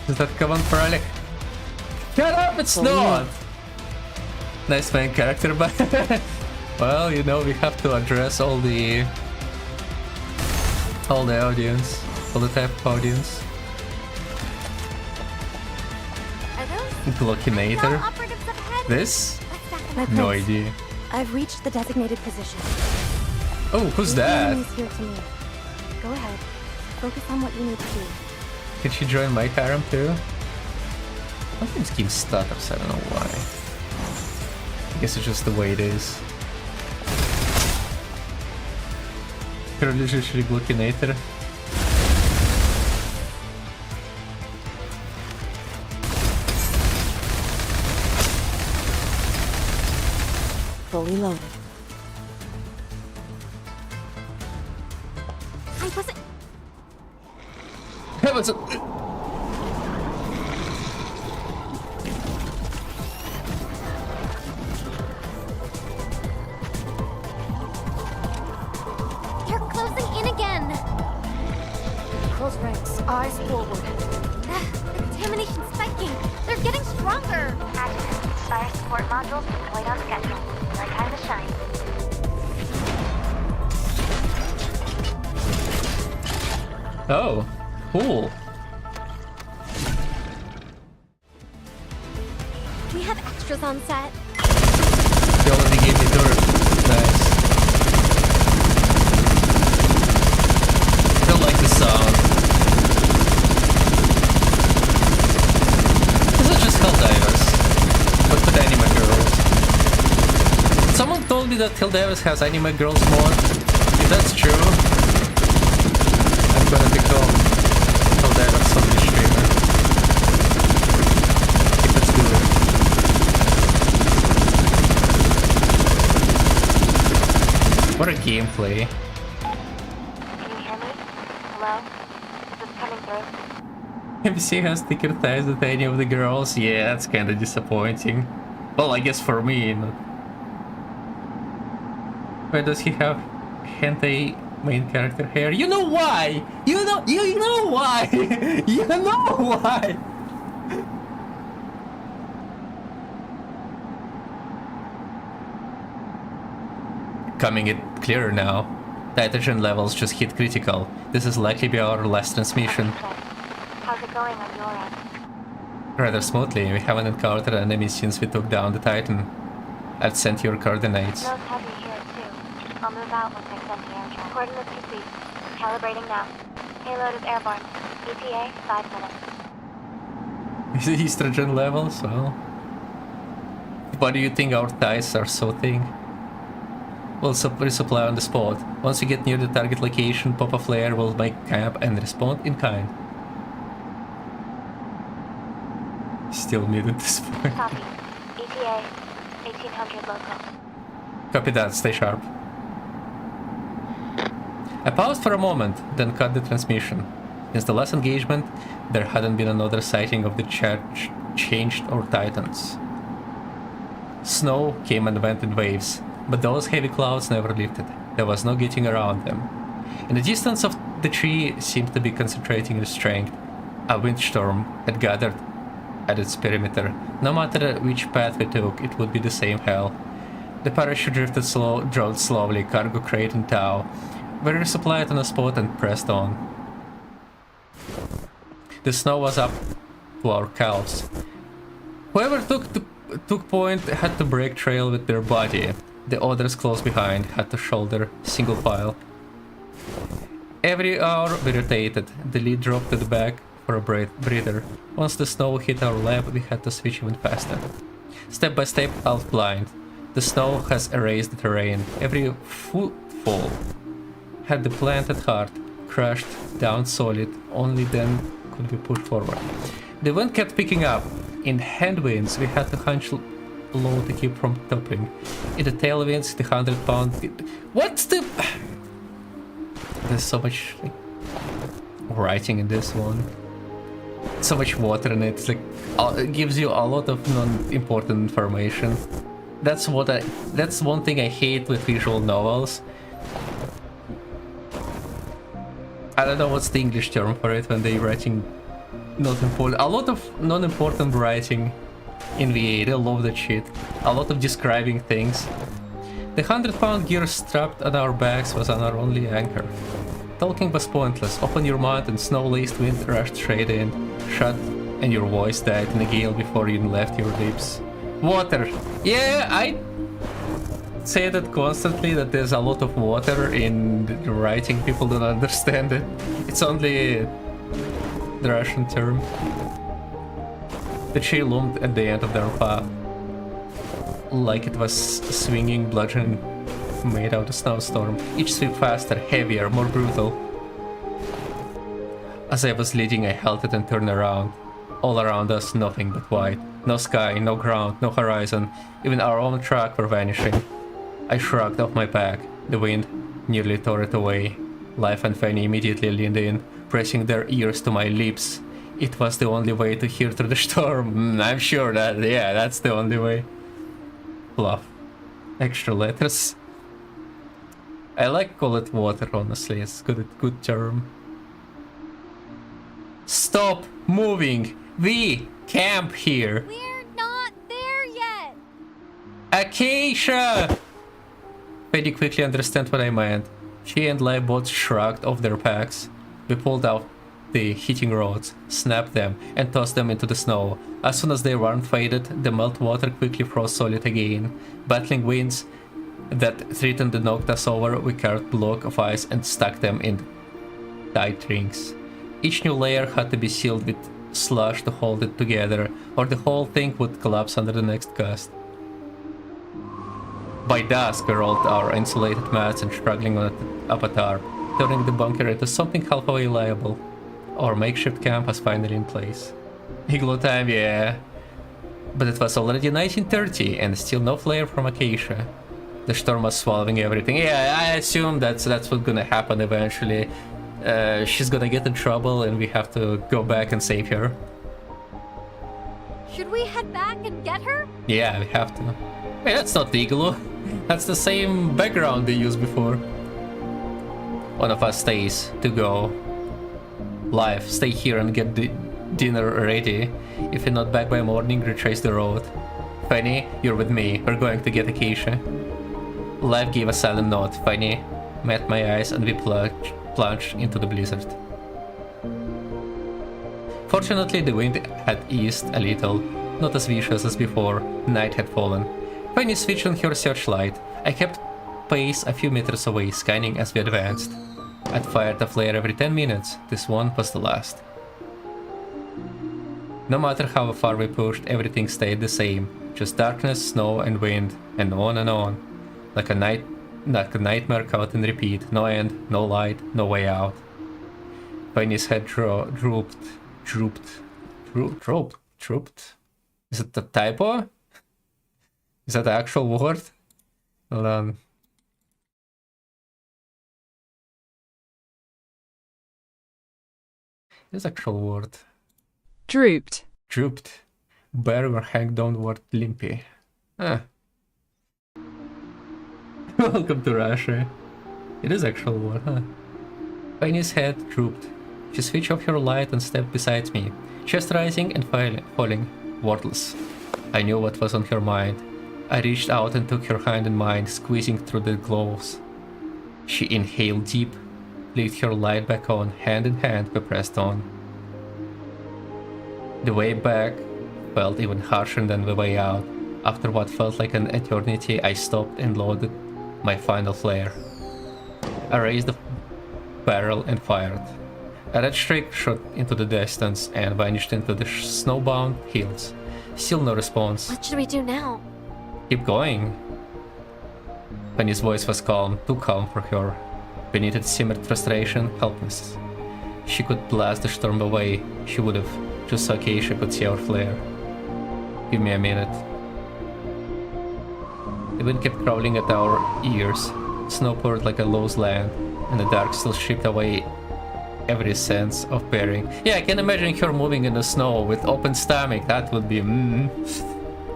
[SPEAKER 1] Is that Kavan Paralik? Shut up, it's not! Nice main character, but well, you know, we have to address all the audience, all the type of audience.
[SPEAKER 5] Are those
[SPEAKER 1] Glockinator.
[SPEAKER 5] operatives up ahead?
[SPEAKER 1] This?
[SPEAKER 5] Let's back them
[SPEAKER 2] My
[SPEAKER 5] up.
[SPEAKER 1] No
[SPEAKER 2] prince,
[SPEAKER 1] idea.
[SPEAKER 2] I've reached the designated position.
[SPEAKER 1] Oh, who's
[SPEAKER 2] The
[SPEAKER 1] that?
[SPEAKER 2] enemy's here to me. Go ahead. Focus on what you need to do.
[SPEAKER 1] Can she join my harem too? Sometimes game stutters, I don't know why. I guess it's just the way it is. Her usually Glockinator.
[SPEAKER 4] Fully loaded.
[SPEAKER 5] I wasn't.
[SPEAKER 1] That was a...
[SPEAKER 5] They're closing in again.
[SPEAKER 4] Close ranks. Eyes forward.
[SPEAKER 5] The contamination spiking. They're getting stronger.
[SPEAKER 6] Fire support modules deployed on schedule. My time to shine.
[SPEAKER 1] Oh, cool.
[SPEAKER 5] We have extras on set.
[SPEAKER 1] They already gave me dirt. Nice. I don't like the sound. These are just Helldivers, but with anime girls. Someone told me that Helldivers has anime girls mod. If that's true, I'm gonna become Helldivers Sunday streamer. Okay, let's do it. What a gameplay.
[SPEAKER 6] Can you hear me? Hello? through.
[SPEAKER 1] MC has thicker thighs than any of the girls. Yeah, that's kinda disappointing. Well, I guess for me, not... Why does he have hentai main character hair? You know why! You know why! You know why! Coming it clearer now. Nitrogen levels just hit critical. This is likely be our last transmission.
[SPEAKER 6] How's it going on your end?
[SPEAKER 1] Rather smoothly, we haven't encountered enemies since we took down the Titan. I've sent your coordinates.
[SPEAKER 6] Snow's heavy here too. I'll move out once I send the air track. Coordinates received. Calibrating now. Payload is airborne. ETA 5 minutes.
[SPEAKER 1] Is it estrogen levels? Well... Why do you think our ties are so thin? We'll resupply on the spot. Once we get near the target location, pop a flare, will make camp and respond in kind. Still mid at this point.
[SPEAKER 6] Copy. ETA 1800 local.
[SPEAKER 1] Copy that, stay sharp. I paused for a moment, then cut the transmission. Since the last engagement, there hadn't been another sighting of the changed or Titans. Snow came and went in waves, but those heavy clouds never lifted. There was no getting around them. In the distance of the tree seemed to be concentrating its strength. A windstorm had gathered at its perimeter. No matter which path we took, it would be the same hell. The parachute drove slowly, cargo crate and tow. We resupplied on a spot and pressed on. The snow was up to our calves. Whoever took point had to break trail with their body. The others close behind had to shoulder single file. Every hour we rotated. The lead dropped to the back for a breather. Once the snow hit our lap, we had to switch even faster. Step by step, half blind. The snow has erased the terrain. Every footfall had the planted heart crushed down solid. Only then could we push forward. The wind kept picking up. In headwinds, we had to hunch low to keep from toppling. In the tailwinds, the 100-pound... What's the... There's so much like, writing in this one. So much water in it. It's like it gives you a lot of non-important information. That's one thing I hate with visual novels. I don't know what's the English term for it when they're writing not important. A lot of non-important writing in VA. They love that shit. A lot of describing things. The 100-pound gear strapped on our backs was on our only anchor. Talking was pointless. Open your mouth and snow-laced wind rushed straight in. Shut, and your voice died in a gale before you left your lips. Water. Yeah, I say that constantly, that there's a lot of water in the writing. People don't understand it. It's only the Russian term. The tree loomed at the end of their path, like it was swinging bludgeon made out of snowstorm. Each sweep faster, heavier, more brutal. As I was leading, I halted and turned around. All around us, nothing but white. No sky, no ground, no horizon. Even our own track were vanishing. I shrugged off my back. The wind nearly tore it away. Life and Fanny immediately leaned in, pressing their ears to my lips. It was the only way to hear through the storm. I'm sure that, yeah, that's the only way. Fluff. Extra letters. I like call it water, honestly. It's good term. Stop moving. We camp here.
[SPEAKER 5] We're not there yet.
[SPEAKER 1] Acacia! Fanny quickly understood what I meant. She and Lai both shrugged off their packs. We pulled out the heating rods, snapped them, and tossed them into the snow. As soon as their warmth faded, the meltwater quickly froze solid again. Battling winds that threatened to knock us over, we carved a block of ice and stuck them in tight rings. Each new layer had to be sealed with slush to hold it together, or the whole thing would collapse under the next gust. By dusk, we rolled our insulated mats and struggling up a tarp, turning the bunker into something halfway liable. Our makeshift camp was finally in place. Igloo time, yeah. But it was already 1930 and still no flare from Acacia. The storm was swallowing everything. Yeah, I assume that's what's gonna happen eventually. she's gonna get in trouble and we have to go back and save her.
[SPEAKER 5] Should we head back and get her?
[SPEAKER 1] Yeah, we have to. Hey, that's not the igloo. That's the same background they used before. One of us stays to go. Live, stay here and get the dinner ready. If you're not back by morning, retrace the road. Fanny, you're with me. We're going to get Acacia. Live gave a silent nod. Fanny met my eyes and we plunged into the blizzard. Fortunately, the wind had eased a little, not as vicious as before. Night had fallen. Fanny switched on her searchlight. I kept pace a few meters away, scanning as we advanced. I'd fired a flare every 10 minutes. This one was the last. No matter how far we pushed, everything stayed the same. Just darkness, snow and wind, and on. Like a nightmare caught in repeat. No end, no light, no way out. Fanny's head drooped. Is it a typo? Is that the actual word? Hold on. It's actual word.
[SPEAKER 7] Drooped.
[SPEAKER 1] Drooped. Bare were hanged downward limpy. Ah. Welcome to Russia. It is actual word, huh? Fanny's head drooped. She switched off her light and stepped beside me, chest rising and falling, wordless. I knew what was on her mind. I reached out and took her hand in mine, squeezing through the gloves. She inhaled deep, flicked her light back on, hand in hand we pressed on. The way back felt even harsher than the way out. After what felt like an eternity, I stopped and loaded my final flare. I raised the barrel and fired. A red streak shot into the distance and vanished into the snowbound hills. Still no response.
[SPEAKER 5] What should we do now?
[SPEAKER 1] Keep going. Penny's voice was calm, too calm for her. Beneath it simmered frustration, helplessness. She could blast the storm away. She would have, just so Acacia could see our flare. Give me a minute. The wind kept crawling at our ears. Snow poured like a loose land, and the dark still stripped away every sense of bearing. Yeah, I can imagine her moving in the snow with open stomach. That would be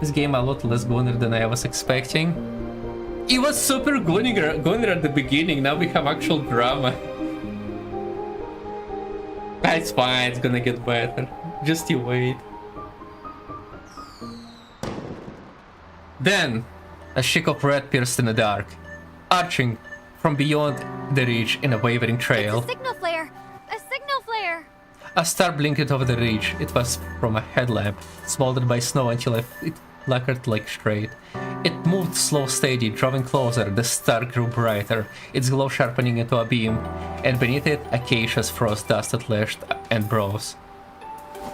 [SPEAKER 1] This game a lot less goner than I was expecting. It was super goner at the beginning. Now we have actual drama. It's fine, it's gonna get better. Just you wait. Then, a streak of red pierced in the dark, arching from beyond the ridge in a wavering trail.
[SPEAKER 5] It's a signal flare! A signal flare!
[SPEAKER 1] A star blinked over the ridge. It was from a headlamp, smoldered by snow until it flickered like straight. It moved slow, steady, drawing closer. The star grew brighter, its glow sharpening into a beam, and beneath it, Acacia's frost-dusted lash and brows.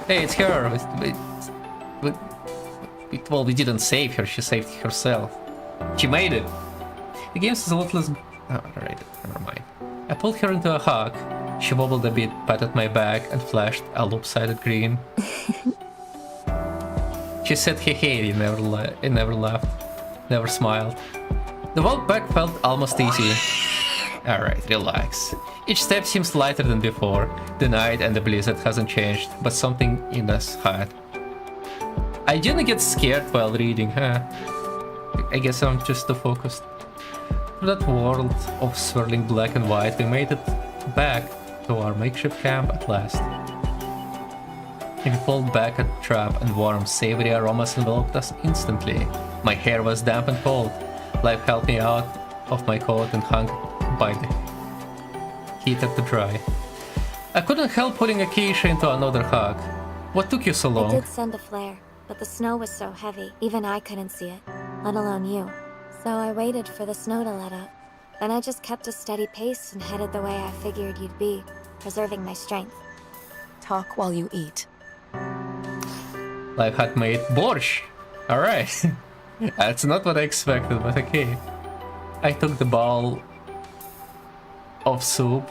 [SPEAKER 1] Hey, it's her! Well, we didn't save her, she saved herself. She made it! The game is a lot less... Oh, alright, never mind. I pulled her into a hug. She wobbled a bit, patted my back, and flashed a loop-sided grin. She said hey, and never laughed, never smiled. The walk back felt almost easy. Alright, relax. Each step seems lighter than before. The night and the blizzard hasn't changed, but something in us had. I didn't get scared while reading, huh? I guess I'm just too focused. Through that world of swirling black and white, we made it back to our makeshift camp at last. We pulled back a trap and warm, savory aromas enveloped us instantly. My hair was damp and cold. Life helped me out of my coat and hung by the heater to dry. I couldn't help putting Acacia into another hug. What took you so
[SPEAKER 2] I
[SPEAKER 1] long?
[SPEAKER 2] did send a flare, but the snow was so heavy, even I couldn't see it, let alone you. So I waited for the snow to let up. Then I just kept a steady pace and headed the way I figured you'd be, preserving my strength.
[SPEAKER 4] Talk while you eat.
[SPEAKER 1] Life had made borscht. Alright. That's not what I expected, but okay. I took the bowl of soup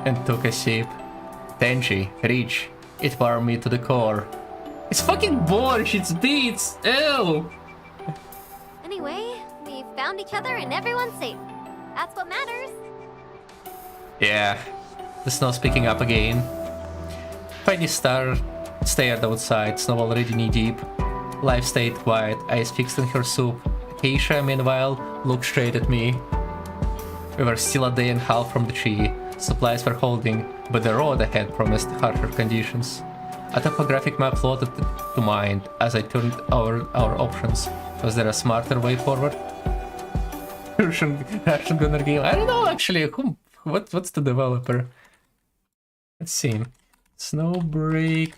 [SPEAKER 1] and took a sip. Tangy, rich. It warmed me to the core. It's fucking borscht, it's beets! Ew!
[SPEAKER 5] Anyway, we found each other and everyone's safe. That's what matters.
[SPEAKER 1] Yeah. The snow's picking up again. Penny stared outside, snow already knee-deep. Life stayed quiet, eyes fixed on her soup. Acacia, meanwhile, looked straight at me. We were still a day and a half from the tree. Supplies were holding, but the road ahead promised harsher conditions. A topographic map floated to mind as I turned over our options. Was there a smarter way forward? Russian gunner game. I don't know actually. What's the developer? Let's see. Snowbreak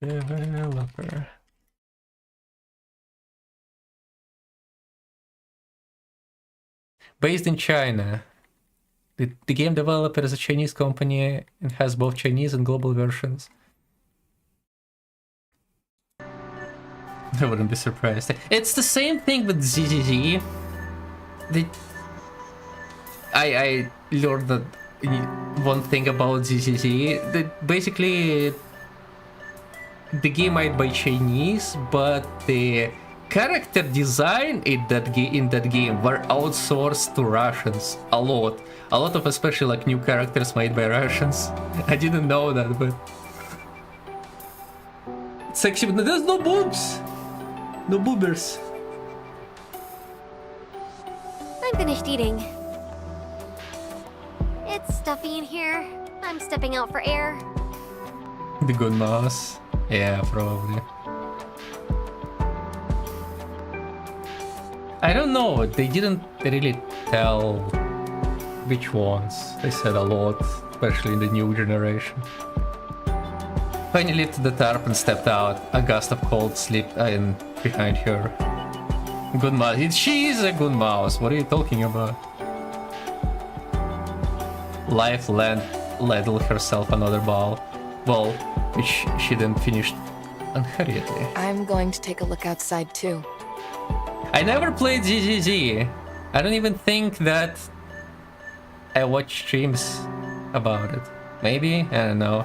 [SPEAKER 1] developer. Based in China. The game developer is a Chinese company and has both Chinese and global versions. I wouldn't be surprised. It's the same thing with ZZZ. I learned that one thing about ZZZ. That basically the game made by Chinese, but the character design in that game were outsourced to Russians a lot of especially like new characters made by Russians. I didn't know that, but it's actually there's no boobs, no boobers.
[SPEAKER 5] I'm finished eating. It's stuffy in here. I'm stepping out for air.
[SPEAKER 1] The good mouse, yeah, probably. I don't know, they didn't really tell which ones. They said a lot, especially in the new generation. Penny lifted the tarp and stepped out. A gust of cold slipped in behind her. Good mouse. She is a good mouse. What are you talking about? Life ladled herself another bowl, which she then finished unhurriedly.
[SPEAKER 4] I'm going to take a look outside too.
[SPEAKER 1] I never played ZZZ. I don't even think that I watch streams about it. Maybe? I don't know.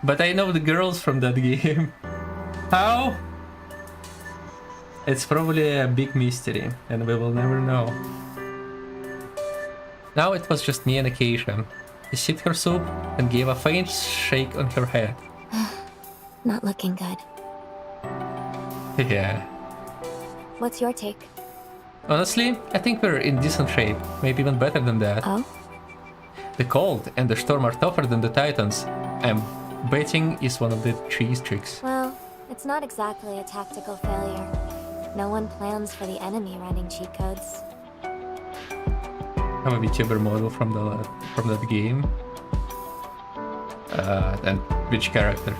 [SPEAKER 1] But I know the girls from that game. How? It's probably a big mystery, and we will never know. Now it was just me and Acacia. She sipped her soup and gave a faint shake on her head.
[SPEAKER 2] Not looking good.
[SPEAKER 1] Yeah.
[SPEAKER 2] What's your take?
[SPEAKER 1] Honestly, I think we're in decent shape. Maybe even better than that.
[SPEAKER 2] Oh?
[SPEAKER 1] The cold and the storm are tougher than the Titans. I'm betting is one of the tree's tricks.
[SPEAKER 2] Well, it's not exactly a tactical failure. No one plans for the enemy running cheat codes.
[SPEAKER 1] I'm a VTuber model from that game. And which character?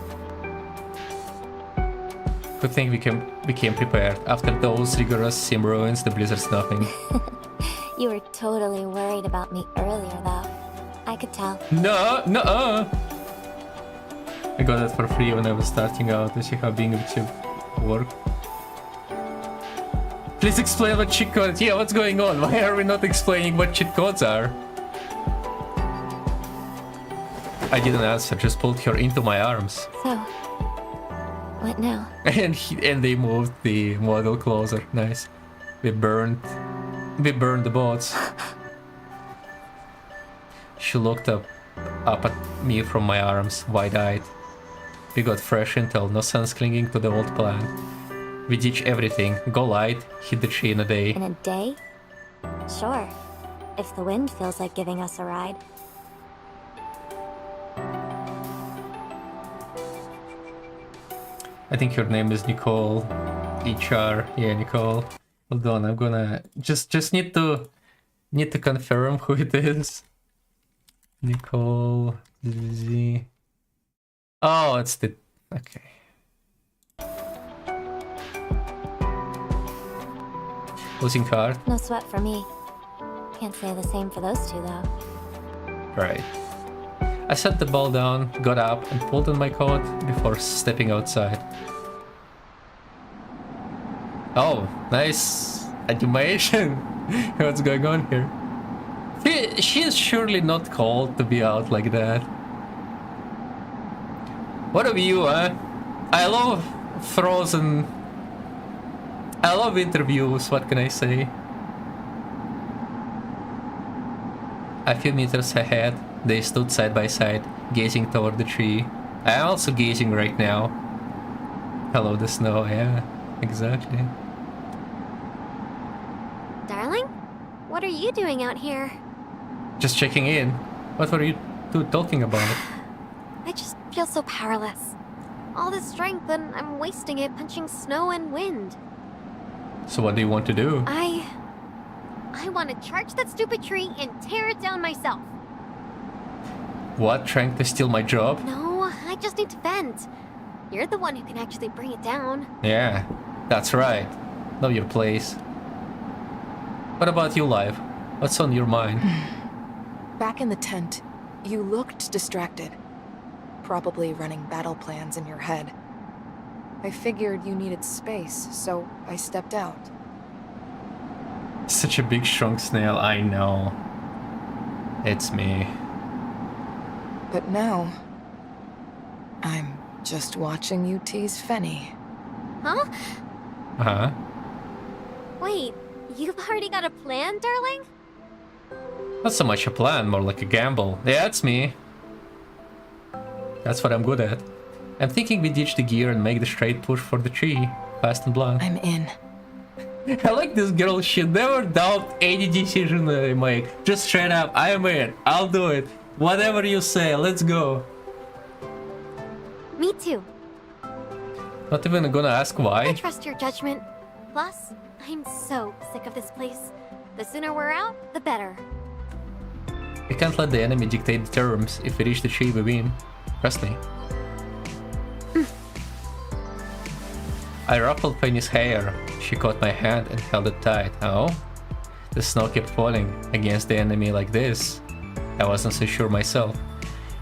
[SPEAKER 1] Good thing we became prepared. After those rigorous sim ruins, the blizzard's nothing.
[SPEAKER 2] You were totally worried about me earlier, though. I could tell.
[SPEAKER 1] No. I got it for free when I was starting out to see how being a VTuber worked. Please explain what cheat codes. Yeah, what's going on? Why are we not explaining what cheat codes are? I didn't answer, just pulled her into my arms.
[SPEAKER 2] So, what now?
[SPEAKER 1] And they moved the model closer. Nice. We burned the bots. She looked up at me from my arms, wide-eyed. We got fresh intel, no sense clinging to the old plan. We ditch everything, go light, hit the tree in a day.
[SPEAKER 2] In a day? Sure. If the wind feels like giving us a ride.
[SPEAKER 1] I think her name is Nicole. HR. Yeah, Nicole. Hold on, I'm gonna just need to confirm who it is. Nicole Z. Oh, it's the okay. Losing card.
[SPEAKER 2] No sweat for me. Can't say the same for those two, though.
[SPEAKER 1] Right. I set the ball down, got up, and pulled on my coat before stepping outside. Oh, nice animation! What's going on here? She is surely not called to be out like that. What of you, huh? I love Frozen. I love interviews, what can I say? A few meters ahead, They stood side by side, gazing toward the tree. I am also gazing right now. Hello, the snow. Yeah, exactly.
[SPEAKER 5] Darling? What are you doing out here?
[SPEAKER 1] Just checking in. What were you two talking about?
[SPEAKER 5] I just feel so powerless. All this strength and I'm wasting it punching snow and wind.
[SPEAKER 1] So what do you want to do?
[SPEAKER 5] I want to charge that stupid tree and tear it down myself.
[SPEAKER 1] What? Trying to steal my job?
[SPEAKER 5] No, I just need to vent. You're the one who can actually bring it down.
[SPEAKER 1] Yeah, that's right. Know your place. What about you, Live? What's on your mind?
[SPEAKER 4] Back in the tent, you looked distracted. Probably running battle plans in your head. I figured you needed space, so I stepped out.
[SPEAKER 1] Such a big strong snail, I know. It's me.
[SPEAKER 4] But now, I'm just watching you tease Fenny.
[SPEAKER 5] Huh?
[SPEAKER 1] Huh?
[SPEAKER 5] Wait, you've already got a plan, darling?
[SPEAKER 1] Not so much a plan, more like a gamble. Yeah, it's me. That's what I'm good at. I'm thinking we ditch the gear and make the straight push for the tree. Fast and blunt.
[SPEAKER 4] I'm in.
[SPEAKER 1] I like this girl, she never doubt any decision I make. Just straight up, I am in. I'll do it. Whatever you say, let's go.
[SPEAKER 5] Me too.
[SPEAKER 1] Not even gonna ask
[SPEAKER 5] I
[SPEAKER 1] why.
[SPEAKER 5] trust your judgment. Plus, I'm so sick of this place. The sooner we're out, the better.
[SPEAKER 1] We can't let the enemy dictate the terms. If we reach the tree, we win. Trust me. I ruffled Penny's hair. She caught my hand and held it tight. Oh? The snow kept falling against the enemy like this. I wasn't so sure myself.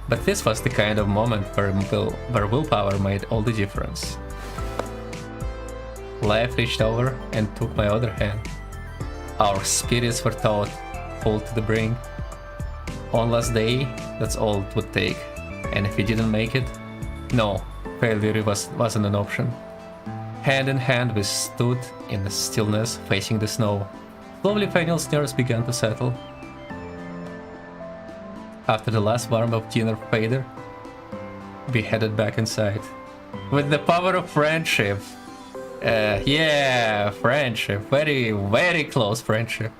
[SPEAKER 1] But this was the kind of moment where willpower made all the difference. Life reached over and took my other hand. Our spirits were taut, full to the brink. One last day, that's all it would take. And if we didn't make it, no, failure wasn't an option. Hand in hand, we stood in the stillness, facing the snow. Slowly, Fenel's nerves began to settle. After the last warmth of dinner faded, we headed back inside. With the power of friendship. Yeah, friendship. Very, very close friendship.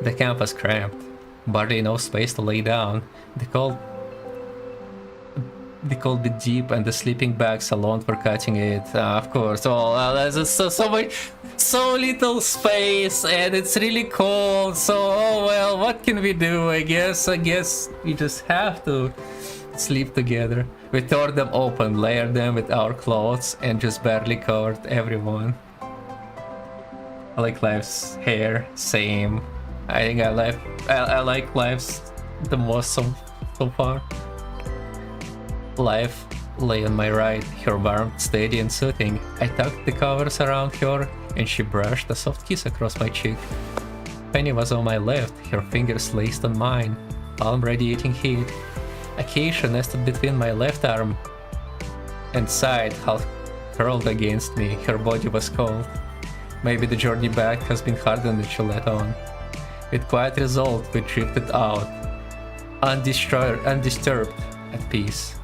[SPEAKER 1] The camp was cramped. Barely enough space to lay down. The cold bit deep and the sleeping bags alone for catching it. Of course. Oh, there's so little space and it's really cold. So, oh well, what can we do? I guess we just have to sleep together. We tore them open, layered them with our clothes, and just barely covered everyone. I like Life's hair, same. I think I like Life's the most so far. Life lay on my right, her warmth steady and soothing. I tucked the covers around her, and she brushed a soft kiss across my cheek. Penny was on my left, her fingers laced on mine, palm radiating heat. Acacia nested between my left arm and side, half curled against me. Her body was cold. Maybe the journey back has been harder than she let on. With quiet resolve, we drifted out, undisturbed, at peace.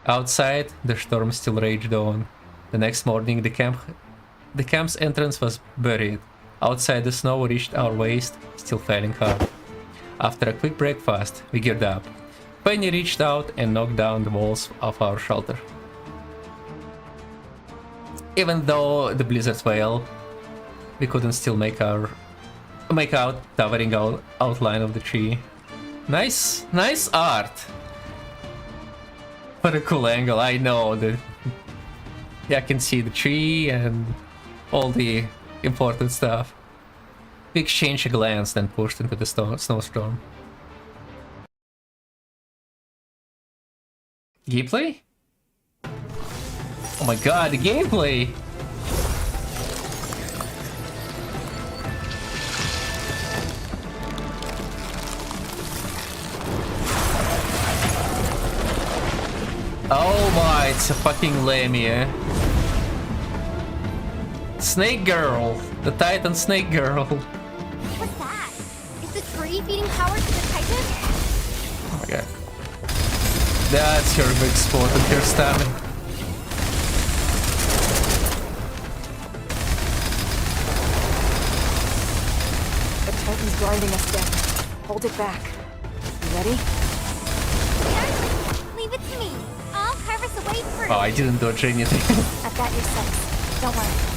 [SPEAKER 1] Outside, the storm still raged on. The next morning, the camp's entrance was buried. Outside, the snow reached our waist, still falling hard. After a quick breakfast, we geared up. Penny reached out and knocked down the walls of our shelter. Even though the blizzards wailed, we couldn't still make out towering outline of the tree. Nice art. What a cool angle. I know that. Yeah, I can see the tree and all the important stuff. We exchanged a glance, then pushed into the snowstorm. Gameplay? Oh my god, the gameplay! Oh my, it's a fucking Lamia. Snake Girl! The Titan Snake Girl.
[SPEAKER 5] What's that? Is the tree feeding power to the Titan?
[SPEAKER 1] Oh my god. That's your big spot and your stamina.
[SPEAKER 4] The Titan's grinding us down. Hold it back. You ready?
[SPEAKER 5] Yes. Leave it to me. I'll carve us away first.
[SPEAKER 1] Oh, I didn't dodge anything.
[SPEAKER 2] I've got your 6. Don't worry.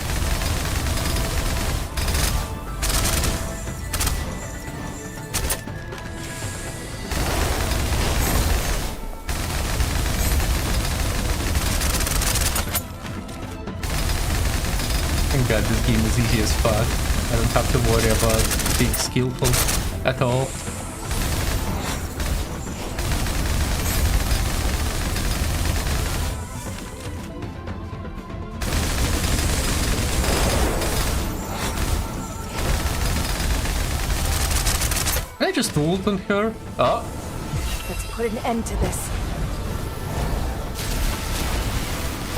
[SPEAKER 1] Thank god this game is easy as fuck. I don't have to worry about being skillful at all. Can I just ult on her? Oh,
[SPEAKER 4] Let's put an end to this.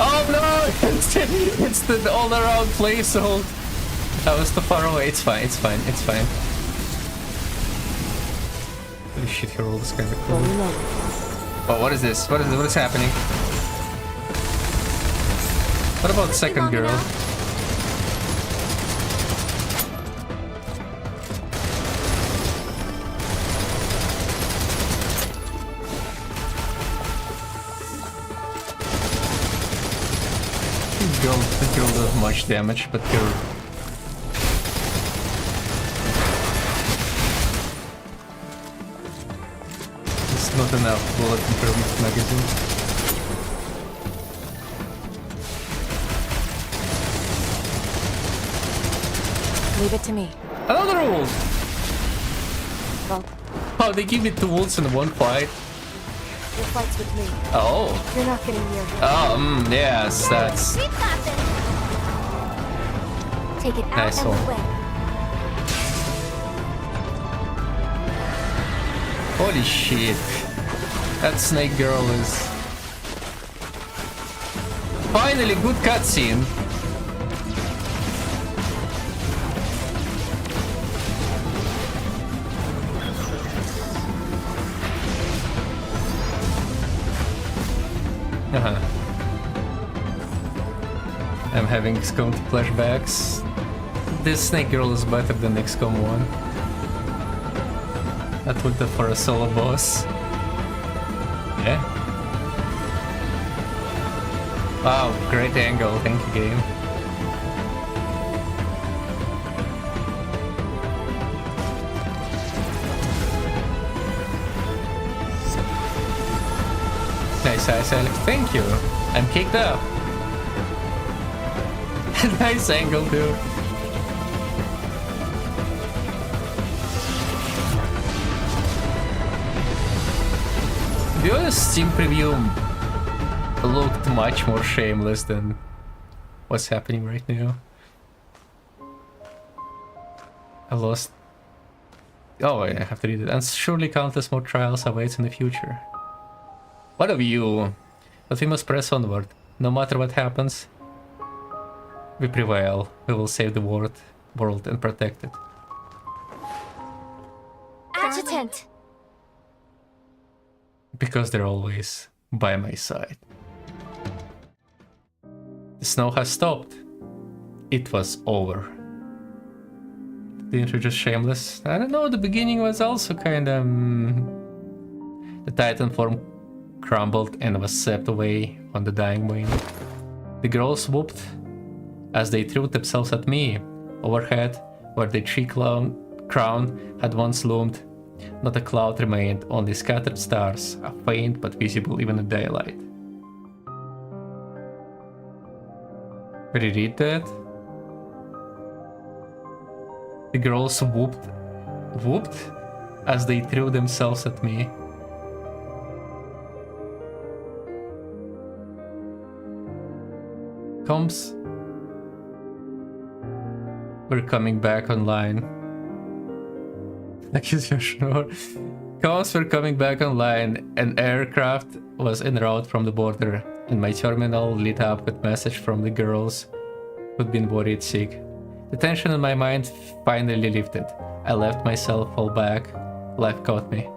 [SPEAKER 1] oh no! It's the all-around place ult. I was too far away. It's fine. It's fine. It's fine. Holy shit! Her ult is kind of cool. Oh, what is this? What is happening? What about the second girl? The girl does much damage, but her... It's not enough bullet in her magazine.
[SPEAKER 4] Leave it to me.
[SPEAKER 1] Another ult!
[SPEAKER 4] Well,
[SPEAKER 1] Oh, they give me 2 ults in one fight.
[SPEAKER 4] your fight's with me.
[SPEAKER 1] Oh.
[SPEAKER 4] You're not getting near him.
[SPEAKER 1] Oh, yes, that's...
[SPEAKER 5] Keep laughing.
[SPEAKER 2] Take it out
[SPEAKER 1] Nice
[SPEAKER 2] and
[SPEAKER 1] one.
[SPEAKER 2] away.
[SPEAKER 1] Holy shit. That snake girl is... Finally, good cutscene. I'm having XCOM flashbacks. This snake girl is better than XCOM 1. That would have for a solo boss. Yeah. Wow, great angle, thank you game. Nice, Alex, thank you. I'm kicked up. Nice angle, dude. To be honest, Steam preview looked much more shameless than what's happening right now. I lost... Oh, I have to read it. And surely countless more trials awaits in the future. What of you? But we must press onward. No matter what happens, we prevail. We will save the world and protect it.
[SPEAKER 2] Adjutant!
[SPEAKER 1] Because they're always by my side. The snow has stopped. It was over. The intro just shameless. I don't know, the beginning was also kinda... The Titan form crumbled and was swept away on the dying wind. The girls whooped as they threw themselves at me. Overhead, where the tree crown had once loomed, not a cloud remained, only scattered stars, a faint but visible even in daylight. Did you read that? The girls whooped as they threw themselves at me. Comms, we're coming back online. Comms were coming back online. An aircraft was en route from the border, and my terminal lit up with message from the girls who'd been worried sick. The tension in my mind finally lifted. I let myself fall back Life caught me.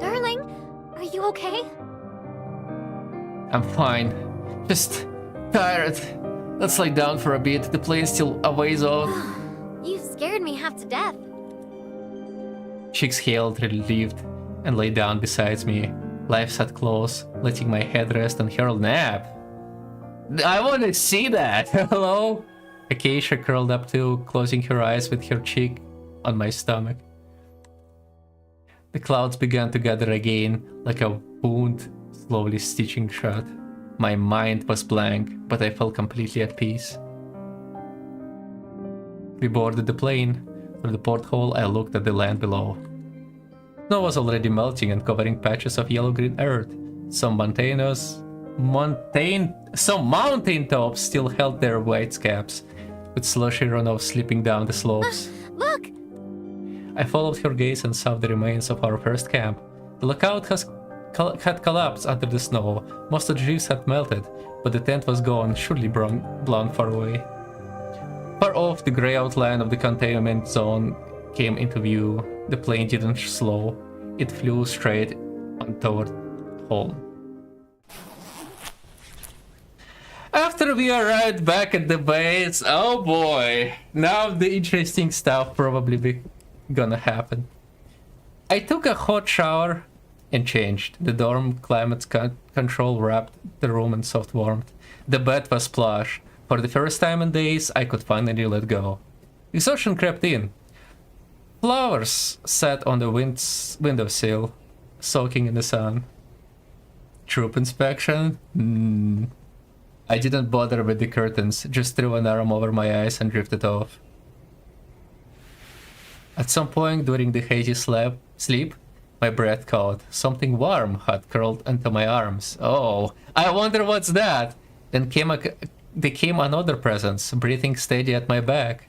[SPEAKER 5] Darling, are you okay?
[SPEAKER 1] I'm fine. Just tired. Let's lay down for a bit. The plane's still a ways off.
[SPEAKER 5] You scared me half to death.
[SPEAKER 1] She exhaled, relieved, and lay down beside me. Life sat close, letting my head rest on her nap. I want to see that! Hello? Acacia curled up too, closing her eyes with her cheek on my stomach. The clouds began to gather again, like a wound slowly stitching shut. My mind was blank, but I felt completely at peace. We boarded the plane. Through the porthole, I looked at the land below. Snow was already melting and covering patches of yellow-green earth. Some mountain tops still held their white caps, with slushy runoff slipping down the slopes.
[SPEAKER 5] Look!
[SPEAKER 1] I followed her gaze and saw the remains of our first camp. The lookout had collapsed under the snow. Most of the trees had melted, but the tent was gone, surely blown far away. Far off, the grey outline of the containment zone came into view. The plane didn't slow. It flew straight on toward home. After we arrived back at the base, oh boy, now the interesting stuff probably gonna happen. I took a hot shower and changed. The dorm climate control wrapped the room in soft warmth. The bed was plush. For the first time in days, I could finally let go. Exhaustion crept in. Flowers sat on the windowsill, soaking in the sun. Troop inspection? I didn't bother with the curtains, just threw an arm over my eyes and drifted off. At some point during the hazy sleep, my breath caught. Something warm had curled into my arms. Oh, I wonder what's that? Then came another presence, breathing steady at my back.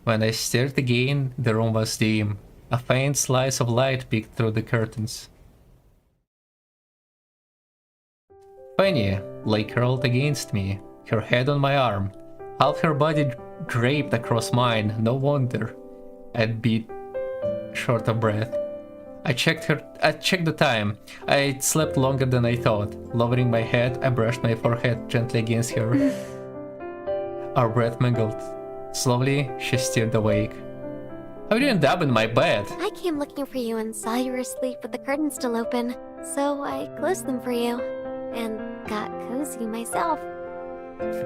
[SPEAKER 1] When I stared again, the room was dim. A faint slice of light peeked through the curtains. Fanny lay curled against me, her head on my arm, half her body draped across mine. No wonder I'd be short of breath. I checked the time. I slept longer than I thought. Lowering my head, I brushed my forehead gently against her. Our breath mingled. Slowly, she stirred awake. How did you end up in my bed?
[SPEAKER 5] I came looking for you and saw you were asleep with the curtains still open, so I closed them for you. And got cozy myself.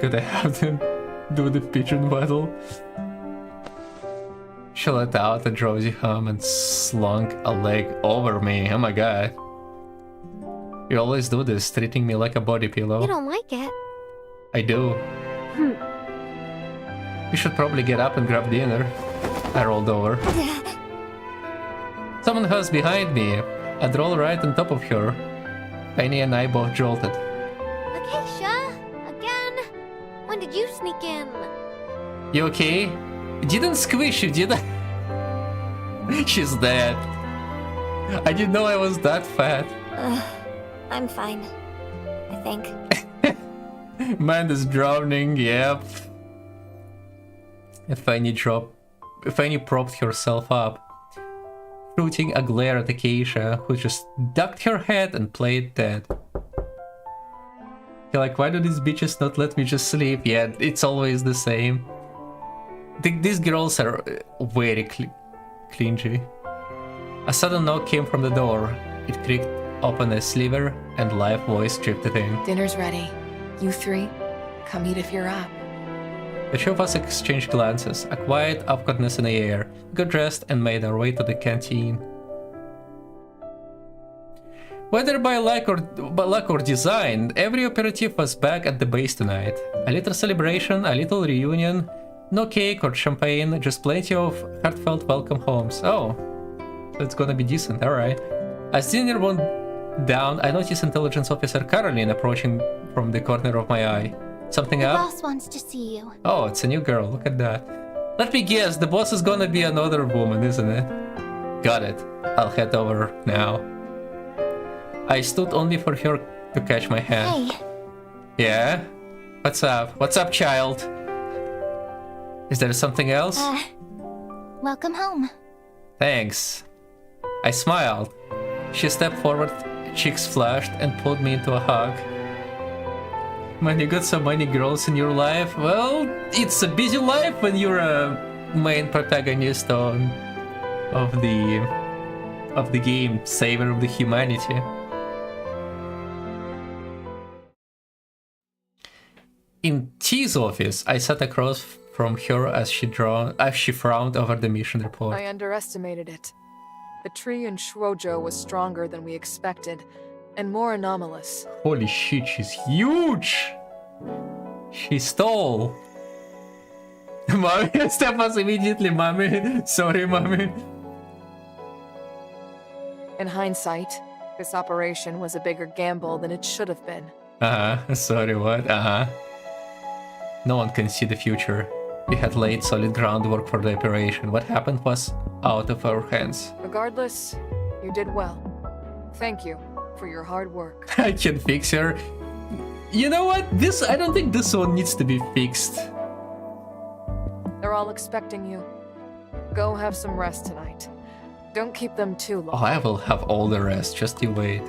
[SPEAKER 1] Could I have them do the pigeon waddle? She let out a drowsy hum and slung a leg over me. Oh my god. You always do this, treating me like a body pillow.
[SPEAKER 5] You don't like it.
[SPEAKER 1] I do. You should probably get up and grab dinner. I rolled over. Someone was behind me. I'd roll right on top of her. Penny and I both jolted.
[SPEAKER 5] Acacia! Again? When did you sneak in?
[SPEAKER 1] You okay? It didn't squish you, did I? She's dead. I didn't know I was that fat.
[SPEAKER 2] I'm fine. I think.
[SPEAKER 1] Man is drowning, yep. Fanny propped herself up, shooting a glare at Acacia, who just ducked her head and played dead. You're like, why do these bitches not let me just sleep? Yeah, it's always the same. These girls are very clingy. A sudden knock came from the door. It creaked open a sliver, and live voice drifted in.
[SPEAKER 4] Dinner's ready. You three, come eat if you're up.
[SPEAKER 1] The two of us exchanged glances, a quiet awkwardness in the air. We got dressed and made our way to the canteen. Whether by luck or design, every operative was back at the base tonight. A little celebration, a little reunion, no cake or champagne, just plenty of heartfelt welcome homes. Oh, so it's gonna be decent, alright. As dinner went down, I noticed Intelligence Officer Caroline approaching from the corner of my eye. Something up?
[SPEAKER 5] Boss wants to see you.
[SPEAKER 1] Oh, it's a new girl, look at that. Let me guess, the boss is gonna be another woman, isn't it? Got it. I'll head over now. I stood only for her to catch my hand.
[SPEAKER 5] Hey.
[SPEAKER 1] Yeah? What's up? What's up, child? Is there something else?
[SPEAKER 5] Welcome home.
[SPEAKER 1] Thanks. I smiled. She stepped forward, cheeks flushed, and pulled me into a hug. Man, you got so many girls in your life. Well, it's a busy life when you're a main protagonist of the game, savior of the humanity. In T's office, I sat across from her as she frowned over the mission report.
[SPEAKER 4] I underestimated it. The tree in Shuojo was stronger than we expected, and more anomalous.
[SPEAKER 1] Holy shit, she's huge! She's tall! Mommy, step us immediately, mommy. Sorry, mommy.
[SPEAKER 4] In hindsight, this operation was a bigger gamble than it should have been.
[SPEAKER 1] Sorry, what? No one can see the future. We had laid solid groundwork for the operation. What happened was out of our hands.
[SPEAKER 4] Regardless, you did well. Thank you for your hard work.
[SPEAKER 1] I can fix her. You know what? I don't think this one needs to be fixed.
[SPEAKER 4] They're all expecting you. Go have some rest tonight. Don't keep them too long.
[SPEAKER 1] Oh, I will have all the rest. Just you wait.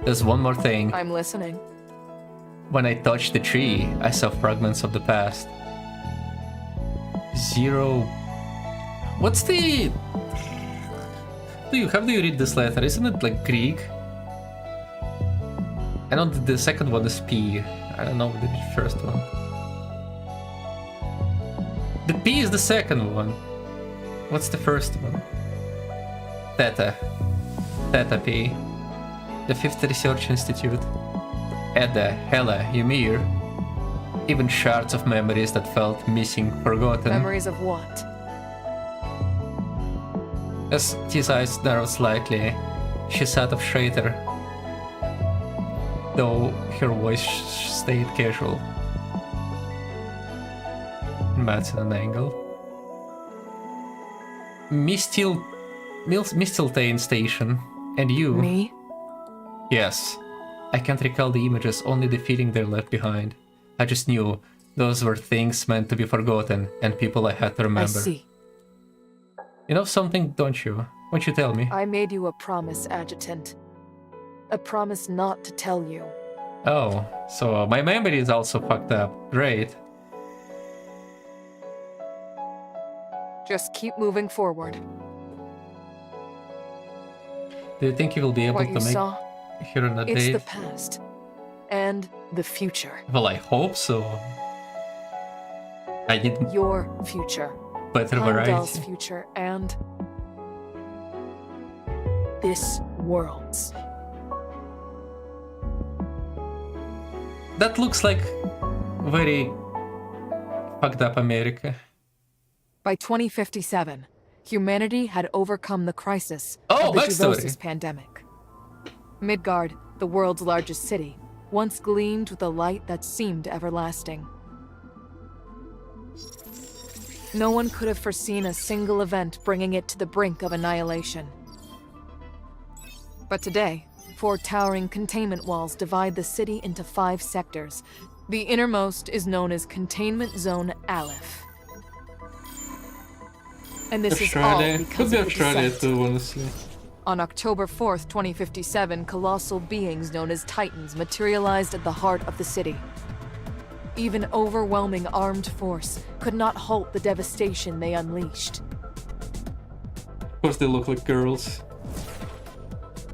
[SPEAKER 1] There's one more thing.
[SPEAKER 4] I'm listening.
[SPEAKER 1] When I touched the tree, I saw fragments of the past. Zero. What's the... How do you read this letter? Isn't it like Greek? I know the second one is P. I don't know the first one. The P is the second one. What's the first one? Theta. Theta P. The Fifth Research Institute. Edda, Hela, Ymir. Even shards of memories that felt missing, forgotten.
[SPEAKER 4] Memories of what?
[SPEAKER 1] As T's eyes narrowed slightly, she sat up straighter, though her voice stayed casual. Matt's at an angle. Mistletoe Station, and you.
[SPEAKER 4] Me?
[SPEAKER 1] Yes. I can't recall the images, only the feeling they left behind. I just knew those were things meant to be forgotten and people I had to remember.
[SPEAKER 4] I see.
[SPEAKER 1] You know something, don't you? Won't you tell me?
[SPEAKER 4] I made you a promise, Adjutant. A promise not to tell you.
[SPEAKER 1] Oh, so my memory is also fucked up. Great.
[SPEAKER 4] Just keep moving forward.
[SPEAKER 1] Do you think you will be able
[SPEAKER 4] What
[SPEAKER 1] to
[SPEAKER 4] you
[SPEAKER 1] make
[SPEAKER 4] saw,
[SPEAKER 1] here on a
[SPEAKER 4] it's
[SPEAKER 1] date?
[SPEAKER 4] the past. And the future.
[SPEAKER 1] Well, I hope so. I need
[SPEAKER 4] Your future.
[SPEAKER 1] better
[SPEAKER 4] Heimdall's
[SPEAKER 1] variety.
[SPEAKER 4] future and this world's.
[SPEAKER 1] That looks like very fucked up America.
[SPEAKER 4] By 2057, humanity had overcome the crisis
[SPEAKER 1] Oh,
[SPEAKER 4] of the
[SPEAKER 1] backstory.
[SPEAKER 4] Juvosis pandemic. Midgard, the world's largest city, once gleamed with a light that seemed everlasting. No one could have foreseen a single event bringing it to the brink of annihilation. But today, 4 towering containment walls divide the city into 5 sectors. The innermost is known as Containment Zone Aleph. And this is all because of the descent.
[SPEAKER 1] too, honestly.
[SPEAKER 4] On October 4th, 2057, colossal beings known as Titans materialized at the heart of the city. Even overwhelming armed force could not halt the devastation they unleashed.
[SPEAKER 1] Of course they look like girls.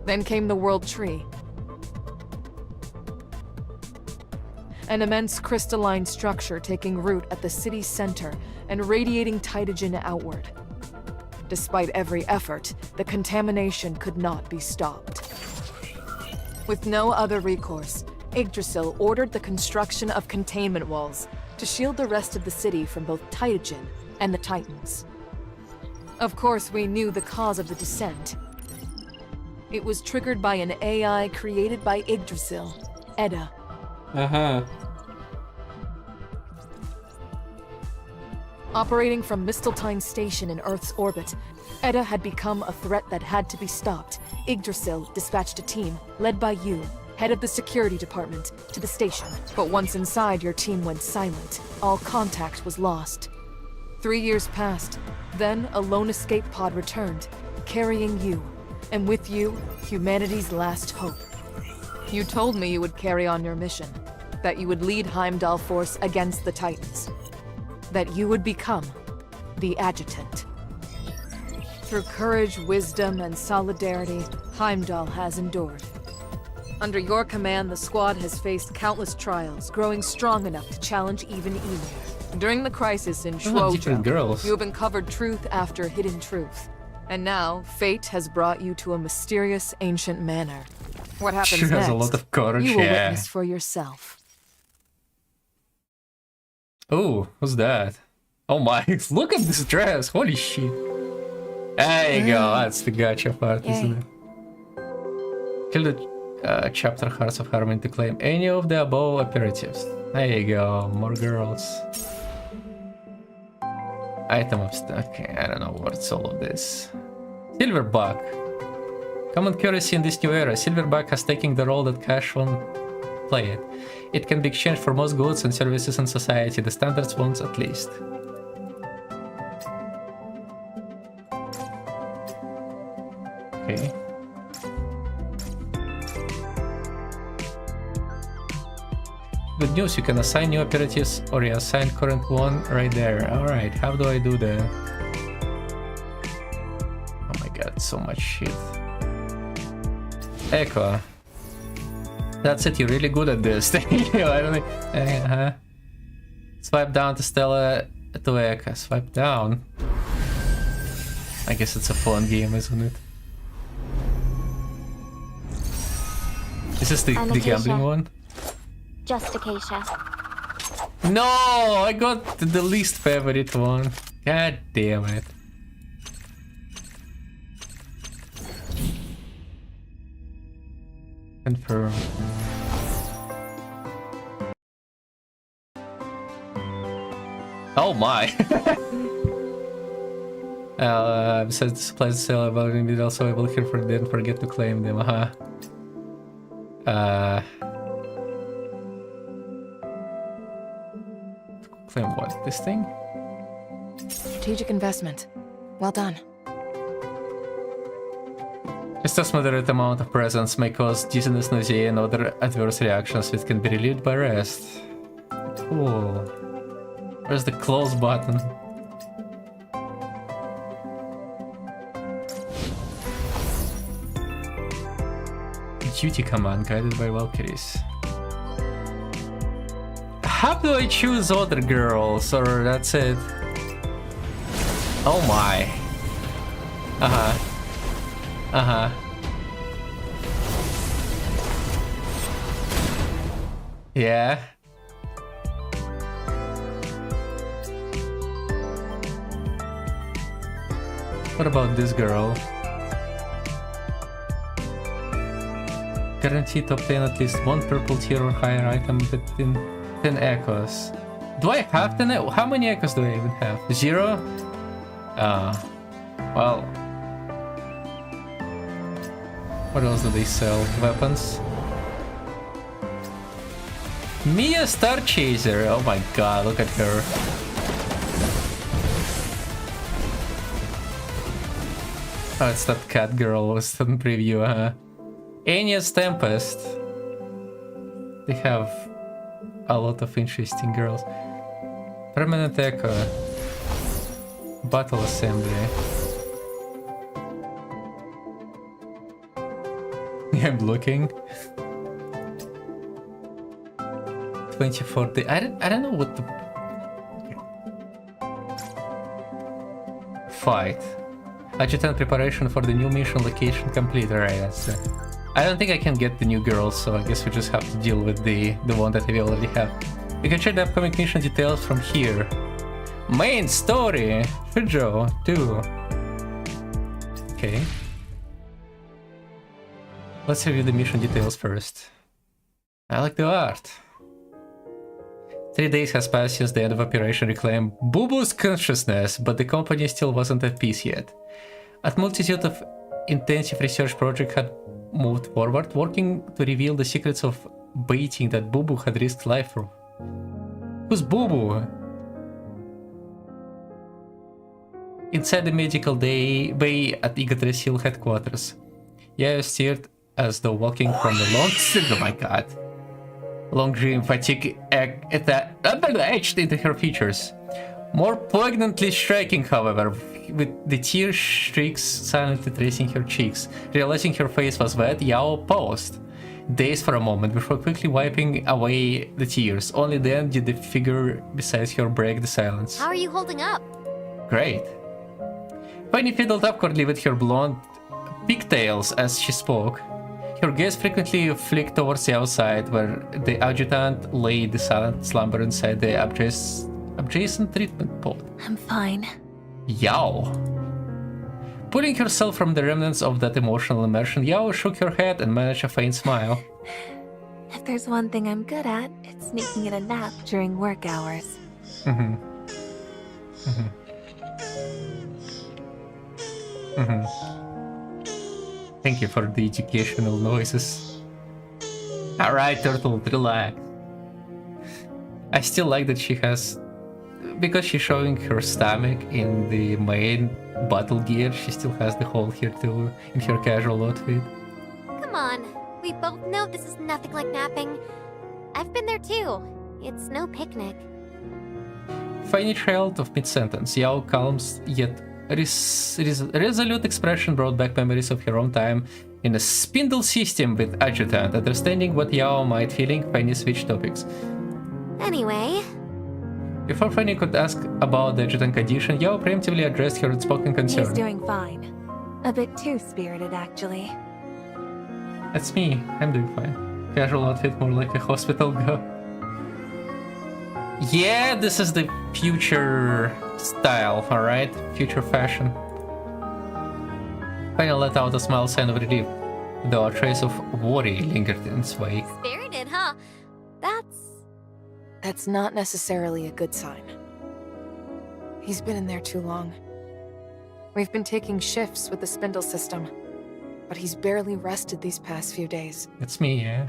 [SPEAKER 4] Then came the World Tree. An immense crystalline structure taking root at the city's center and radiating Titagen outward. Despite every effort, the contamination could not be stopped. With no other recourse, Yggdrasil ordered the construction of containment walls to shield the rest of the city from both Titagen and the Titans. Of course, we knew the cause of the descent. It was triggered by an AI created by Yggdrasil, Edda. Operating from Mistletoe Station in Earth's orbit, Edda had become a threat that had to be stopped. Yggdrasil dispatched a team, led by you, head of the security department, to the station. But once inside, your team went silent. All contact was lost. 3 years passed. Then, a lone escape pod returned, carrying you, and with you, humanity's last hope. You told me you would carry on your mission, that you would lead Heimdall force against the Titans, that you would become the Adjutant. Through courage, wisdom, and solidarity, Heimdall has endured. Under your command, the squad has faced countless trials, growing strong enough to challenge even Ymir. During the crisis in
[SPEAKER 1] different girls.
[SPEAKER 4] Shwojo, you have uncovered truth after hidden truth. And now, fate has brought you to a mysterious ancient manor. What happens
[SPEAKER 1] She
[SPEAKER 4] next,
[SPEAKER 1] has a lot of courage,
[SPEAKER 4] you will
[SPEAKER 1] yeah.
[SPEAKER 4] witness for yourself.
[SPEAKER 1] Oh, who's that? Oh my, look at this dress, holy shit. There you go, that's the gacha part, isn't it? Kill the chapter Hearts of Harmony to claim any of the above operatives. There you go, more girls. Item of stock. Okay, I don't know what's all of this. Silverback. Common currency in this new era. Silverback has taken the role that cash won't play it. It can be exchanged for most goods and services in society, the standards ones at least. Okay. Good news, you can assign new operatives or reassign current one right there. Alright, how do I do that? Oh my god, so much shit. Echo. That's it, you're really good at this. I don't think... Swipe down to Stella to Echo. Swipe down. I guess it's a fun game, isn't it? Is this the gambling one?
[SPEAKER 6] Just Acacia.
[SPEAKER 1] No, I got the least favorite one. God damn it. Confirm. Oh my. Besides the supplies sale, about it also able here for didn't forget to claim them. Claim what? This thing?
[SPEAKER 4] Strategic investment. Well done.
[SPEAKER 1] Just a moderate amount of presence may cause dizziness, nausea, and other adverse reactions which can be relieved by rest. Cool. Where's the close button? Duty command guided by Valkyries. How do I choose other girls, or that's it? Oh my. Yeah. What about this girl? Guaranteed to obtain at least one purple tier or higher item within 10 echoes. Do I have 10? How many echoes do I even have? 0? Well. What else do they sell? Weapons? Mia Star Chaser! Oh my god, look at her. Oh, it's that cat girl was in preview, huh? Anya's Tempest. They have a lot of interesting girls. Permanent Echo. Battle Assembly. I'm looking. 2040. I don't know what the fight. Adjutant preparation for the new mission location complete. Alright, that's it. I don't think I can get the new girls, so I guess we just have to deal with the one that we already have. You can check the upcoming mission details from here. Main story! Shoujo 2. Okay. Let's review the mission details first. I like the art. 3 days has passed since the end of Operation Reclaim Bubu's consciousness, but the company still wasn't at peace yet. A multitude of intensive research projects had moved forward, working to reveal the secrets of baiting that Bubu had risked life for. Who's Bubu? Inside the medical bay at Yggdrasil headquarters, Yao steered as though walking from the long... Oh my god. Long dream fatigue etched into her features. More poignantly striking, however, with the tear streaks silently tracing her cheeks. Realizing her face was wet, Yao paused, dazed for a moment before quickly wiping away the tears. Only then did the figure beside her break the silence.
[SPEAKER 5] How are you holding up?
[SPEAKER 1] Great. Fanny fiddled awkwardly with her blonde pigtails as she spoke. Her gaze frequently flicked towards the outside, where the adjutant lay in silent slumber inside the adjacent treatment pod.
[SPEAKER 8] I'm fine.
[SPEAKER 1] Yao. Pulling herself from the remnants of that emotional immersion, Yao shook her head and managed a faint smile.
[SPEAKER 8] If there's one thing I'm good at, it's sneaking in a nap during work hours.
[SPEAKER 1] Thank you for the educational noises. Alright, Turtle, relax. I still like that she has... Because she's showing her stomach in the main battle gear, she still has the hole here too, in her casual outfit.
[SPEAKER 5] Come on. We both know this is nothing like napping. I've been there too. It's no picnic.
[SPEAKER 1] Fanny trailed of mid-sentence. Yao calms yet resolute expression brought back memories of her own time in a spindle system with adjutant. Understanding what Yao might feeling, Fanny switched topics.
[SPEAKER 5] Anyway,
[SPEAKER 1] Before Fanny could ask about the adjutant condition, Yao preemptively addressed her unspoken concern.
[SPEAKER 8] He's doing fine. A bit too spirited, actually.
[SPEAKER 1] That's me. I'm doing fine. Casual outfit, more like a hospital girl. Yeah, this is the future style, alright? Future fashion. Fanny let out a smile, sign of relief, though a trace of worry lingered in its wake.
[SPEAKER 5] spirited, huh?
[SPEAKER 4] That's not necessarily a good sign. He's been in there too long. We've been taking shifts with the spindle system, but he's barely rested these past few days.
[SPEAKER 1] It's me, yeah.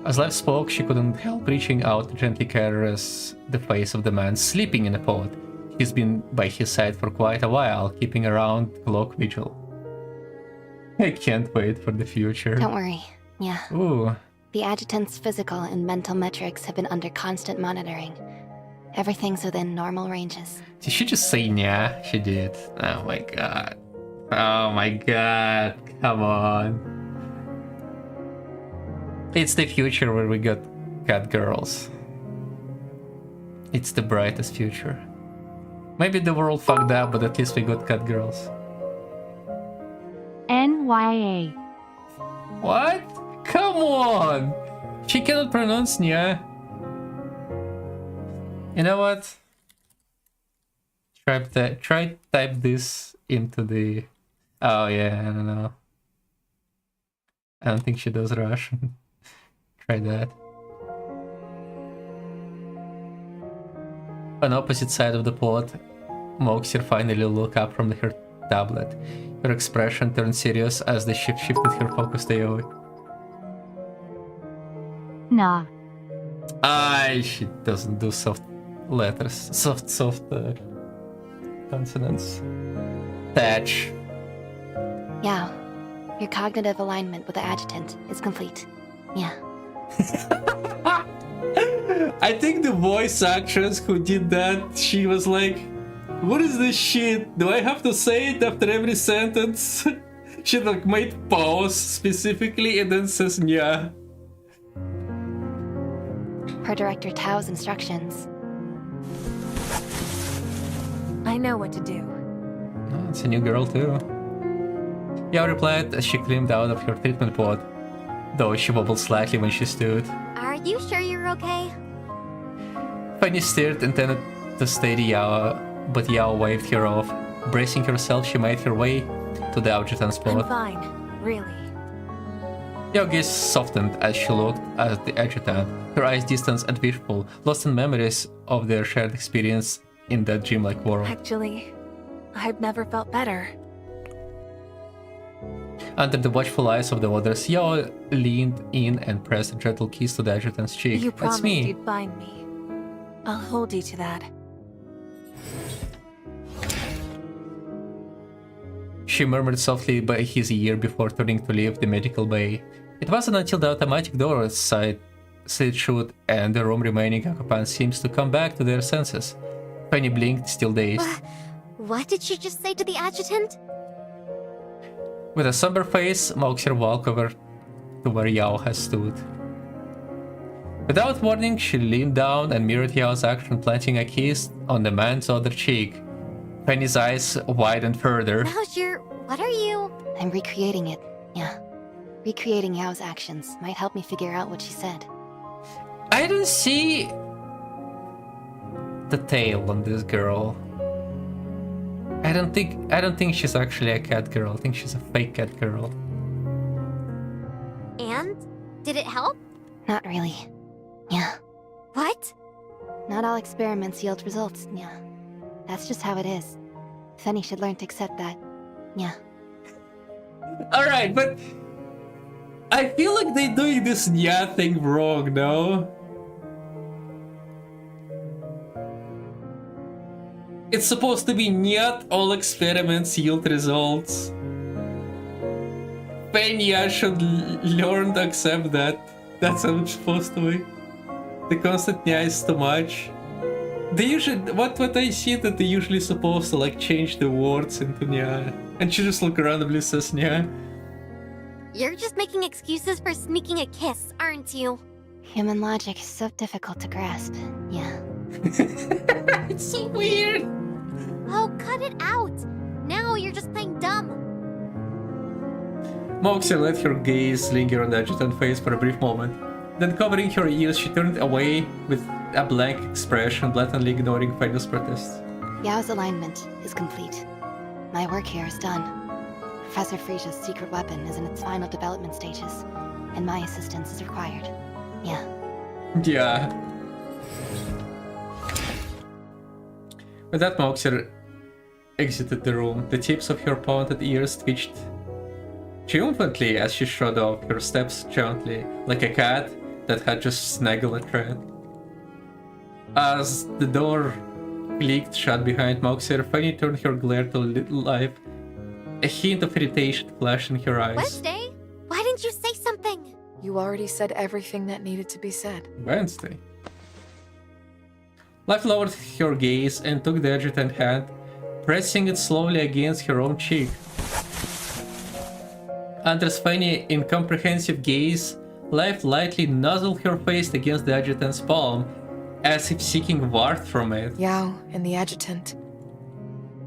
[SPEAKER 1] As Lev spoke, she couldn't help reaching out to gently caress the face of the man sleeping in a pod. He's been by his side for quite a while, keeping around clock vigil. I can't wait for the future.
[SPEAKER 9] Don't worry. Yeah.
[SPEAKER 1] Ooh.
[SPEAKER 9] The adjutant's physical and mental metrics have been under constant monitoring. Everything's within normal ranges.
[SPEAKER 1] Did she just say yeah? She did. Oh my god. Oh my god. Come on. It's the future where we got cat girls. It's the brightest future. Maybe the world fucked up, but at least we got cat girls.
[SPEAKER 3] NYA.
[SPEAKER 1] What? Come on! She cannot pronounce Nya. You know what? Try type this into the... Oh yeah, I don't know. I don't think she does Russian. Try that. On opposite side of the pod, Moxir finally looked up from her tablet. Her expression turned serious as the ship shifted her focus to Yoi.
[SPEAKER 3] Nah.
[SPEAKER 1] She doesn't do soft letters. Soft consonants. Thatch.
[SPEAKER 9] Yeah. Your cognitive alignment with the adjutant is complete. Yeah.
[SPEAKER 1] I think the voice actress who did that, she was like, what is this shit? Do I have to say it after every sentence? She like made pause specifically and then says yeah.
[SPEAKER 9] Per Director Tao's instructions.
[SPEAKER 8] I know what to do.
[SPEAKER 1] Oh, it's a new girl too. Yao replied as she climbed out of her treatment pod, though she wobbled slightly when she stood.
[SPEAKER 5] are you sure you're okay?
[SPEAKER 1] Fanny stared, intended to steady Yao, but Yao waved her off. Bracing herself, she made her way to the adjutant's
[SPEAKER 8] I'm
[SPEAKER 1] pod.
[SPEAKER 8] fine. Really.
[SPEAKER 1] Yao's gaze softened as she looked at the adjutant, her eyes distant and wishful, lost in memories of their shared experience in that dreamlike world.
[SPEAKER 8] Actually, I've never felt better.
[SPEAKER 1] Under the watchful eyes of the others, Yao leaned in and pressed a gentle kiss to the adjutant's cheek.
[SPEAKER 8] You
[SPEAKER 1] That's
[SPEAKER 8] promised
[SPEAKER 1] me.
[SPEAKER 8] you'd find me. I'll hold you to that.
[SPEAKER 1] She murmured softly by his ear before turning to leave the medical bay. It wasn't until the automatic door slid shut and the room remaining occupants seems to come back to their senses. Fanny blinked, still dazed.
[SPEAKER 5] What did she just say to the adjutant?
[SPEAKER 1] With a somber face, Moxer walked over to where Yao had stood. Without warning, she leaned down and mirrored Yao's action, planting a kiss on the man's other cheek. Fanny's eyes widened further.
[SPEAKER 5] What are you?
[SPEAKER 9] I'm recreating it, yeah. Recreating Yao's actions might help me figure out what she said.
[SPEAKER 1] I don't see the tail on this girl. I don't think she's actually a cat girl. I think she's a fake cat girl.
[SPEAKER 5] And? Did it help?
[SPEAKER 9] Not really. Yeah.
[SPEAKER 5] What?
[SPEAKER 9] Not all experiments yield results, yeah. That's just how it is. Fanny should learn to accept that. Yeah.
[SPEAKER 1] Alright, but I feel like they're doing this nya thing wrong, no? It's supposed to be not all experiments yield results. Fenya should learn to accept that. That's how it's supposed to be. The constant nya is too much. They usually, what I see that they usually supposed to like change the words into nya. And she just like randomly says nya.
[SPEAKER 5] You're just making excuses for sneaking a kiss, aren't you?
[SPEAKER 9] Human logic is so difficult to grasp, yeah.
[SPEAKER 1] It's so weird.
[SPEAKER 5] Oh, cut it out! Now you're just playing dumb.
[SPEAKER 1] Moxie let her gaze linger on the adjutant's face for a brief moment. Then, covering her ears, she turned away with a blank expression, blatantly ignoring Fanny's protests.
[SPEAKER 9] Yao's alignment is complete. My work here is done. Professor Frisia's secret weapon is in its final development stages, and my assistance is required. Yeah.
[SPEAKER 1] Yeah. With that, Moxie exited the room. The tips of her pointed ears twitched triumphantly as she showed off her steps gently, like a cat that had just snaggled a thread. As the door clicked shut behind Moxie, Fanny turned her glare to little life. A hint of irritation flashed in her eyes.
[SPEAKER 5] Wednesday? Why didn't you say something?
[SPEAKER 4] You already said everything that needed to be said.
[SPEAKER 1] Wednesday. Life lowered her gaze and took the adjutant's hand, pressing it slowly against her own cheek. Under Fanny's incomprehensive gaze, Life lightly nuzzled her face against the adjutant's palm, as if seeking warmth from it.
[SPEAKER 4] Yao and the adjutant.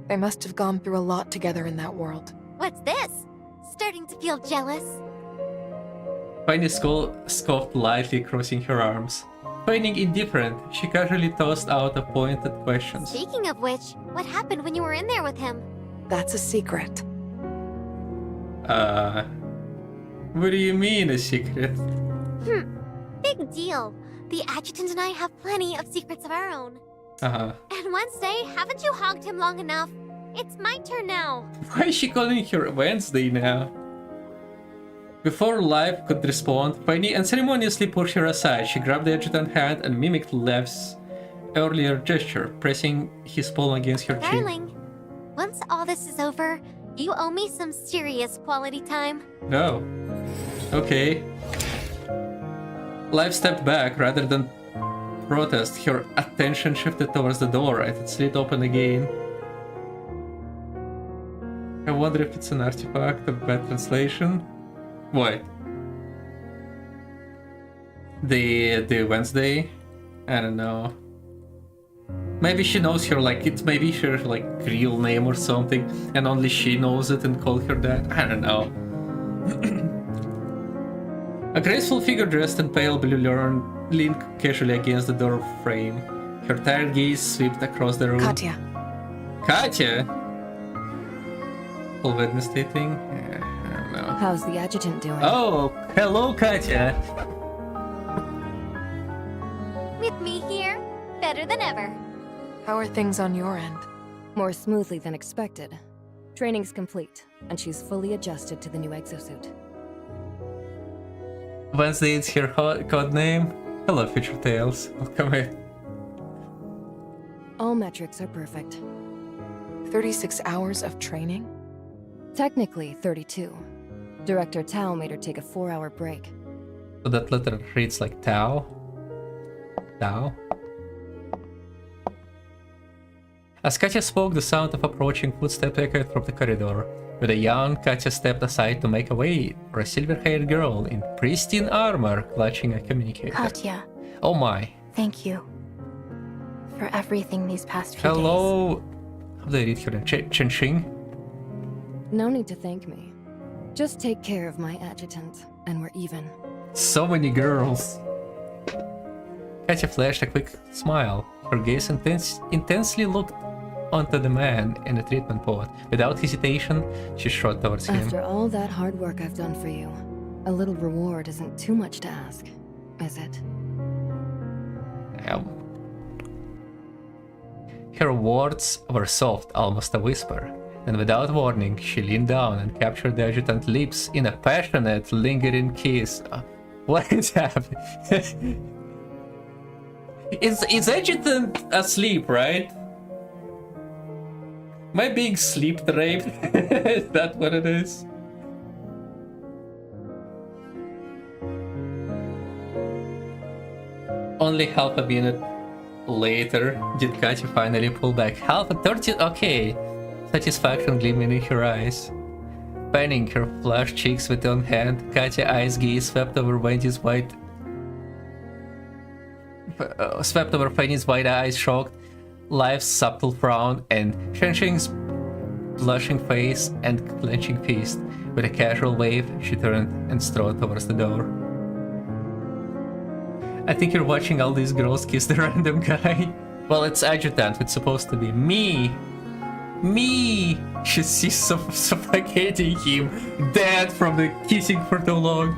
[SPEAKER 4] They must have gone through a lot together in that world.
[SPEAKER 5] What's this? Starting to feel jealous.
[SPEAKER 1] Fanny scoffed lightly, crossing her arms. Feigning indifferent, she casually tossed out a pointed question.
[SPEAKER 5] Speaking of which, what happened when you were in there with him?
[SPEAKER 4] That's a secret.
[SPEAKER 1] What do you mean, a secret?
[SPEAKER 5] Big deal. The adjutant and I have plenty of secrets of our own.
[SPEAKER 1] Uh-huh.
[SPEAKER 5] And Wednesday, haven't you hogged him long enough? It's my turn now.
[SPEAKER 1] Why is she calling her Wednesday now? Before Life could respond, Fanny unceremoniously pushed her aside. She grabbed the adjutant's hand and mimicked Life's earlier gesture, pressing his palm against her cheek.
[SPEAKER 5] Darling, once all this is over, you owe me some serious quality time.
[SPEAKER 1] No. Okay. Life stepped back rather than protest. Her attention shifted towards the door as it slid open again. I wonder if it's an artifact of bad translation. What? The Wednesday? I don't know. Maybe she knows her, like, it's maybe her, like, real name or something, and only she knows it and called her that. I don't know. A graceful figure dressed in pale blue leaned casually against the door frame. Her tired gaze swept across the room.
[SPEAKER 4] Katya.
[SPEAKER 1] Katya? Full Wednesday thing? I don't know.
[SPEAKER 8] How's the adjutant doing?
[SPEAKER 1] Oh, hello, Katya.
[SPEAKER 5] With me here, better than ever.
[SPEAKER 4] How are things on your end?
[SPEAKER 8] More smoothly than expected. Training's complete, and she's fully adjusted to the new exosuit.
[SPEAKER 1] Wednesday is her code name. Hello, Future Tales. Welcome in.
[SPEAKER 8] All metrics are perfect.
[SPEAKER 4] 36 hours of training?
[SPEAKER 10] Technically 32. Director Tao made her take a 4-hour break.
[SPEAKER 1] So that letter reads like Tao. Tao. As Katya spoke, the sound of approaching footsteps echoed from the corridor. With a yawn, Katya stepped aside to make a way for a silver-haired girl in pristine armor clutching a communicator.
[SPEAKER 8] Katya,
[SPEAKER 1] Oh my.
[SPEAKER 8] thank you for everything these past few days.
[SPEAKER 1] Hello. How do I read her name? Chenxing?
[SPEAKER 10] No need to thank me. Just take care of my adjutant, and we're even.
[SPEAKER 1] So many girls. Katya flashed a quick smile. Her gaze intensely looked onto the man in the treatment pod. Without hesitation, she strode towards him.
[SPEAKER 10] After all that hard work I've done for you, a little reward isn't too much to ask, is it?
[SPEAKER 1] Her words were soft, almost a whisper. And without warning, she leaned down and captured the adjutant's lips in a passionate, lingering kiss. What is happening? Is adjutant asleep, right? Am I being sleep raped? Is that what it is? Only half a minute later did Katya finally pull back. Half a 30. Okay. Satisfaction gleaming in her eyes. Fanning her flushed cheeks with one hand, Katya's eyes gaze swept over Wendy's white. Swept over Fanny's wide eyes, shocked, Life's subtle frown, and Shenxing's blushing face and clenching fist. With a casual wave, she turned and strode towards the door. I think you're watching all these girls kiss the random guy. Well, it's adjutant, it's supposed to be me. Me! She sees suffocating him, dead from the kissing for too long.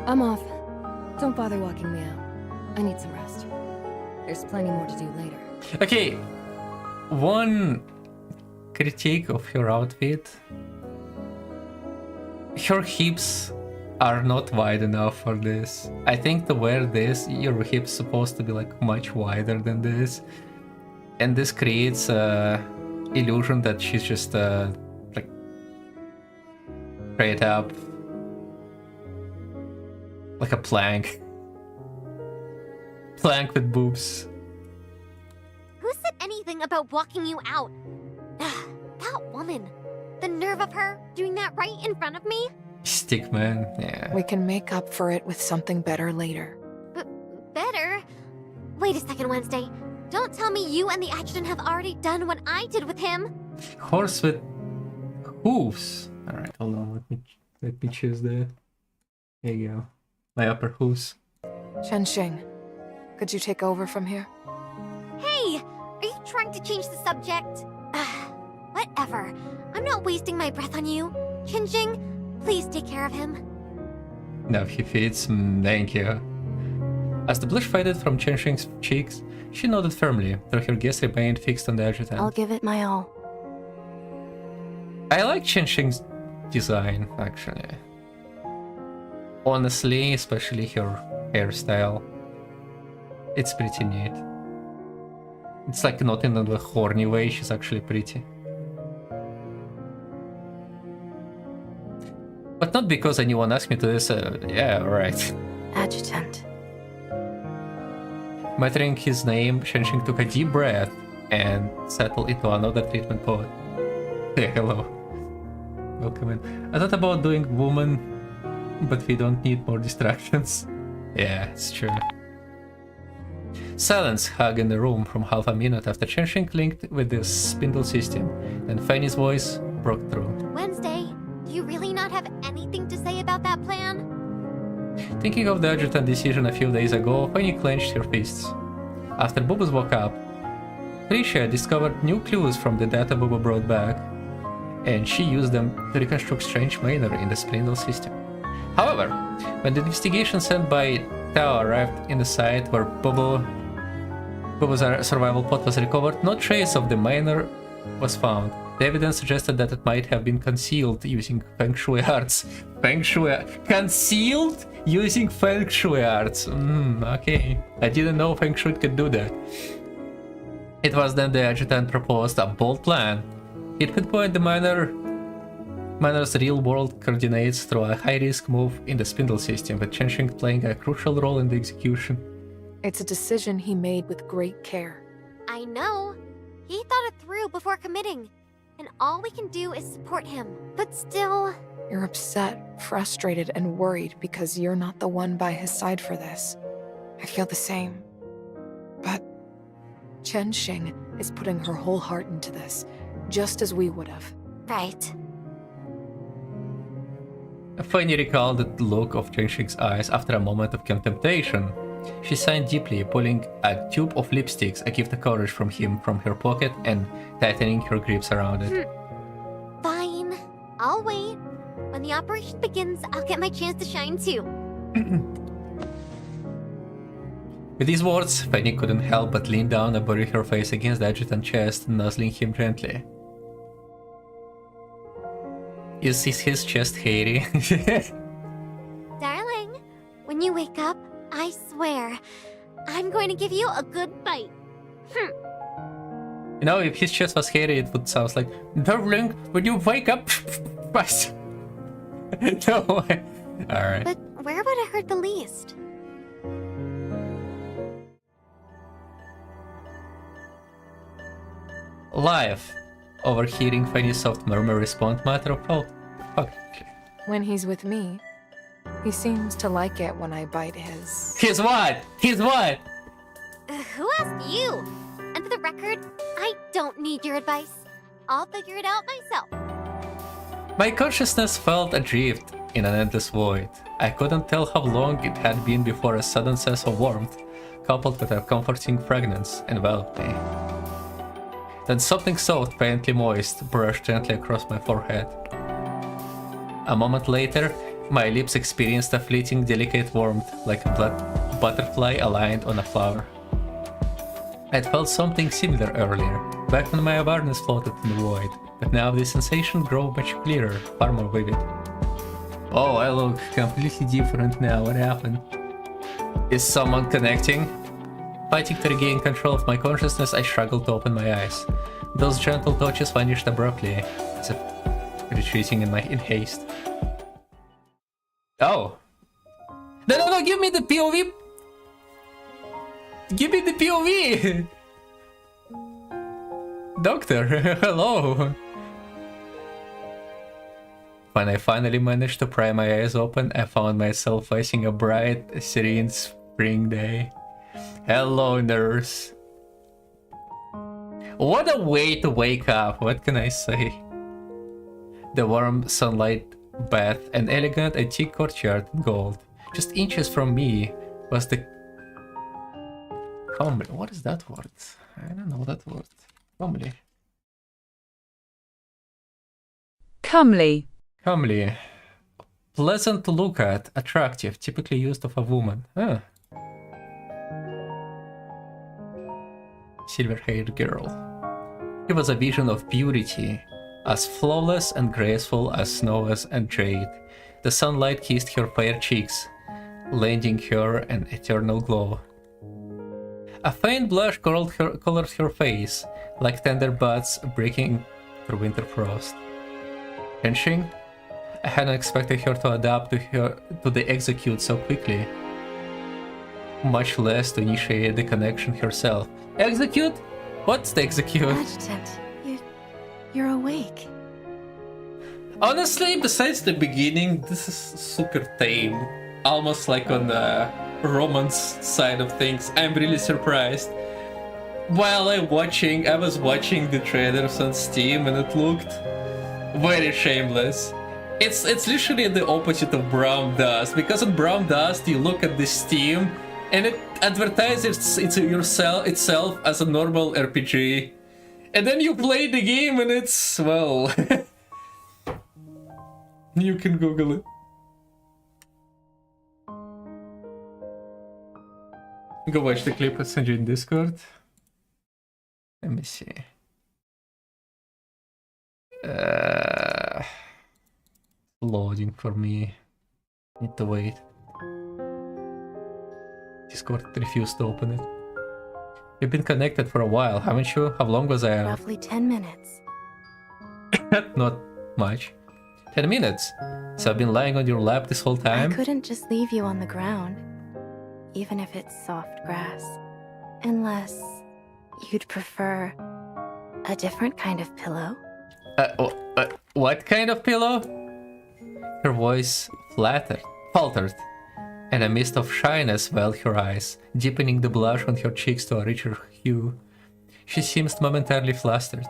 [SPEAKER 10] I'm off. Don't bother walking me out. I need some rest. There's plenty more to do later.
[SPEAKER 1] Okay, one critique of her outfit. Her hips are not wide enough for this. I think to wear this, your hips supposed to be like much wider than this. And this creates a illusion that she's just like straight up like a plank with boobs.
[SPEAKER 5] Who said anything about walking you out? That woman. The nerve of her doing that right in front of me?
[SPEAKER 1] Stickman, yeah.
[SPEAKER 4] We can make up for it with something better later.
[SPEAKER 5] Better? Wait a second, Wednesday. Don't tell me you and the adjutant have already done what I did with him.
[SPEAKER 1] Horse with hooves. All right, hold on. Let me choose the. There you go. My upper hooves.
[SPEAKER 4] Shenxing, could you take over from here?
[SPEAKER 5] Hey, are you trying to change the subject? Whatever. I'm not wasting my breath on you. Shenxing, please take care of him.
[SPEAKER 1] No, he fits. Thank you. As the blush faded from Shenxing's cheeks, she nodded firmly, though her gaze remained fixed on the adjutant.
[SPEAKER 8] I'll give it my all.
[SPEAKER 1] I like Shenxing's design, actually. Honestly, especially her hairstyle. It's pretty neat. It's like not in the horny way, she's actually pretty. But not because anyone asked me to this, yeah, right.
[SPEAKER 8] Adjutant.
[SPEAKER 1] Muttering his name, Shenxing took a deep breath and settled into another treatment pod. Hey, hello. Welcome in. I thought about doing woman, but we don't need more distractions. Yeah, it's true. Silence hung in the room from half a minute after Shenxing linked with the spindle system, and Fanny's voice broke through.
[SPEAKER 5] Wednesday, do you really not have anything to say about that plan?
[SPEAKER 1] Thinking of the adjutant decision a few days ago, Fanny clenched her fists. After Bubbles woke up, Tricia discovered new clues from the data Bubba brought back, and she used them to reconstruct strange manner in the spindle system. However, when the investigation sent by Tao arrived in the site where Bubba's survival pod was recovered, no trace of the miner was found. The evidence suggested that it might have been concealed using Feng Shui arts. Feng Shui... Concealed? Using Feng Shui arts. Okay. I didn't know Feng Shui could do that. It was then the adjutant proposed a bold plan He'd pinpoint the miner's real-world coordinates through a high-risk move in the spindle system, with Chenxing playing a crucial role in the execution.
[SPEAKER 4] It's a decision he made with great care.
[SPEAKER 5] I know. He thought it through before committing. And all we can do is support him. But still...
[SPEAKER 4] You're upset, frustrated, and worried because you're not the one by his side for this. I feel the same. But Chen Xing is putting her whole heart into this, just as we would have.
[SPEAKER 5] Right.
[SPEAKER 1] Fanny recalled the look of Chenxing's eyes after a moment of contemplation. She sighed deeply, pulling a tube of lipsticks, a gift of courage from her pocket, and tightening her grips around it.
[SPEAKER 5] Fine. I'll wait. When the operation begins, I'll get my chance to shine too.
[SPEAKER 1] With these words, Fanny couldn't help but lean down and bury her face against the adjutant's chest, nuzzling him gently. Is his chest hairy?
[SPEAKER 5] Darling, when you wake up, I swear, I'm going to give you a good bite.
[SPEAKER 1] You know, if his chest was hairy, it would sound like, darling, when you wake up... No way. Alright.
[SPEAKER 5] But where would it hurt the least?
[SPEAKER 1] Live. Overhearing Fanny's soft murmur respond matter of fact.
[SPEAKER 4] When he's with me, he seems to like it when I bite his...
[SPEAKER 1] His what? His what?
[SPEAKER 5] Who asked you? And for the record, I don't need your advice. I'll figure it out myself.
[SPEAKER 1] My consciousness felt adrift in an endless void. I couldn't tell how long it had been before a sudden sense of warmth, coupled with a comforting fragrance, enveloped me. Then something soft, faintly moist, brushed gently across my forehead. A moment later, my lips experienced a fleeting, delicate warmth, like a butterfly aligned on a flower. I'd felt something similar earlier, back when my awareness floated in the void, but now the sensation grew much clearer, far more vivid. Oh, I look completely different now. What happened? Is someone connecting? Fighting to regain control of my consciousness, I struggled to open my eyes. Those gentle touches vanished abruptly, as if retreating in haste. Oh! No, give me the POV! Give me the POV! Doctor, hello! When I finally managed to pry my eyes open, I found myself facing a bright, serene spring day. Hello, nurse. What a way to wake up, what can I say? The warm sunlight bathed an elegant antique courtyard in gold. Just inches from me was the... Comely. What is that word? I don't know that word. Comely.
[SPEAKER 7] Comely.
[SPEAKER 1] Comely. Pleasant to look at, attractive, typically used of a woman. Ah. Silver-haired girl. It was a vision of purity, as flawless and graceful as snow and jade. The sunlight kissed her fair cheeks, lending her an eternal glow. A faint blush colored her face, like tender buds breaking through winter frost. Chenxing? I hadn't expected her to adapt to the execute so quickly, much less to initiate the connection herself. Execute? What's the execute?
[SPEAKER 8] Adjutant, you're awake.
[SPEAKER 1] Honestly, besides the beginning, this is super tame. Almost like on the romance side of things. I'm really surprised. While I was watching the trailers on Steam and it looked very shameless. It's literally the opposite of Brown Dust, because on Brown Dust you look at the Steam and it advertises itself as a normal RPG. And then you play the game and it's, well... You can Google it. Go watch the clip, I'll send you in Discord. Let me see. Loading for me. Need to wait. Discord refused to open it. You've been connected for a while, haven't you? How long was I?
[SPEAKER 8] Roughly 10 minutes.
[SPEAKER 1] Not much. 10 minutes. So I've been lying on your lap this whole time?
[SPEAKER 8] I couldn't just leave you on the ground, even if it's soft grass. Unless you'd prefer a different kind of pillow.
[SPEAKER 1] What kind of pillow? Her voice faltered, and a mist of shyness veiled her eyes, deepening the blush on her cheeks to a richer hue. She seemed momentarily flustered.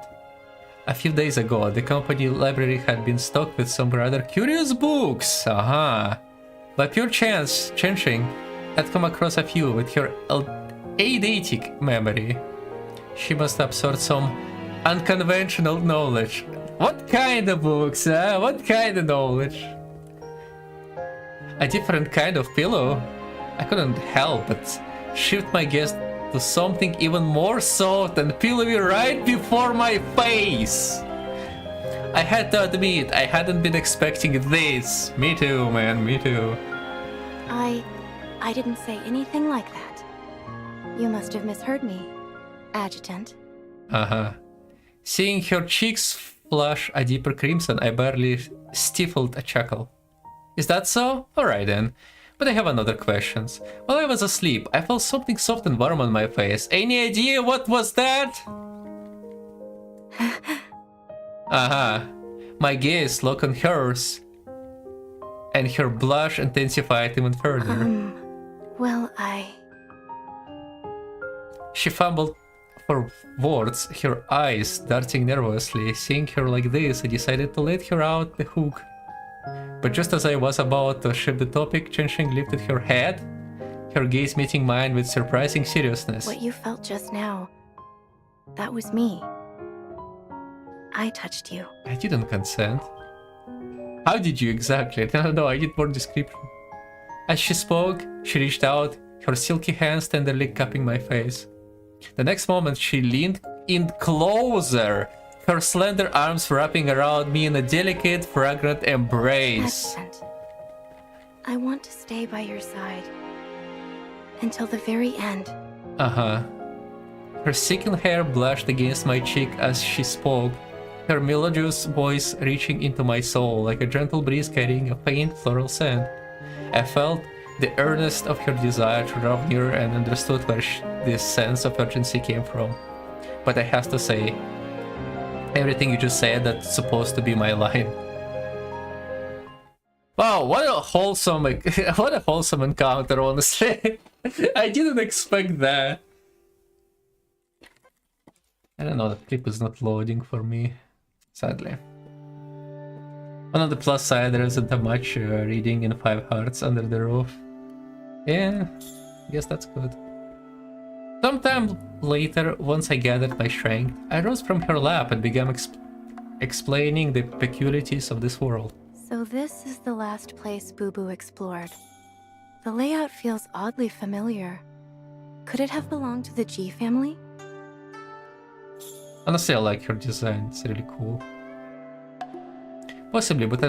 [SPEAKER 1] A few days ago, the company library had been stocked with some rather curious books. By pure chance, Chenxing had come across a few with her eidetic memory. She must have absorbed some unconventional knowledge. What kind of books, What kind of knowledge? A different kind of pillow? I couldn't help but shift my gaze to something even more soft and pillowy right before my face. I had to admit, I hadn't been expecting this. Me too, man, me too.
[SPEAKER 8] I didn't say anything like that. You must have misheard me, Adjutant.
[SPEAKER 1] Seeing her cheeks flush a deeper crimson, I barely stifled a chuckle. Is that so? Alright then. But I have another question. While I was asleep, I felt something soft and warm on my face. Any idea what was that? My gaze locked on hers, and her blush intensified even further. She fumbled for words, her eyes darting nervously. Seeing her like this, I decided to let her out the hook. But just as I was about to shift the topic, Chenxing lifted her head, her gaze meeting mine with surprising seriousness.
[SPEAKER 8] What you felt just now, that was me. I touched you.
[SPEAKER 1] I didn't consent. How did you exactly? No, I need more description. As she spoke, she reached out, her silky hands tenderly cupping my face. The next moment, she leaned in closer, her slender arms wrapping around me in a delicate, fragrant embrace.
[SPEAKER 8] Adjutant, I want to stay by your side until the very end.
[SPEAKER 1] Her silken hair blushed against my cheek as she spoke, her melodious voice reaching into my soul like a gentle breeze carrying a faint floral scent. I felt the earnest of her desire to draw near and understood where this sense of urgency came from. But I have to say, everything you just said, that's supposed to be my line. Wow, what a wholesome encounter, honestly. I didn't expect that. I don't know, the clip is not loading for me, sadly. On the plus side, there isn't that much reading in 5 hearts under the roof. Yeah, I guess that's good. Sometime later, once I gathered my strength, I rose from her lap and began explaining the peculiarities of this world.
[SPEAKER 8] So this is the last place Boo Boo explored. The layout feels oddly familiar. Could it have belonged to the G family?
[SPEAKER 1] Honestly, I like her design, it's really cool. Possibly, but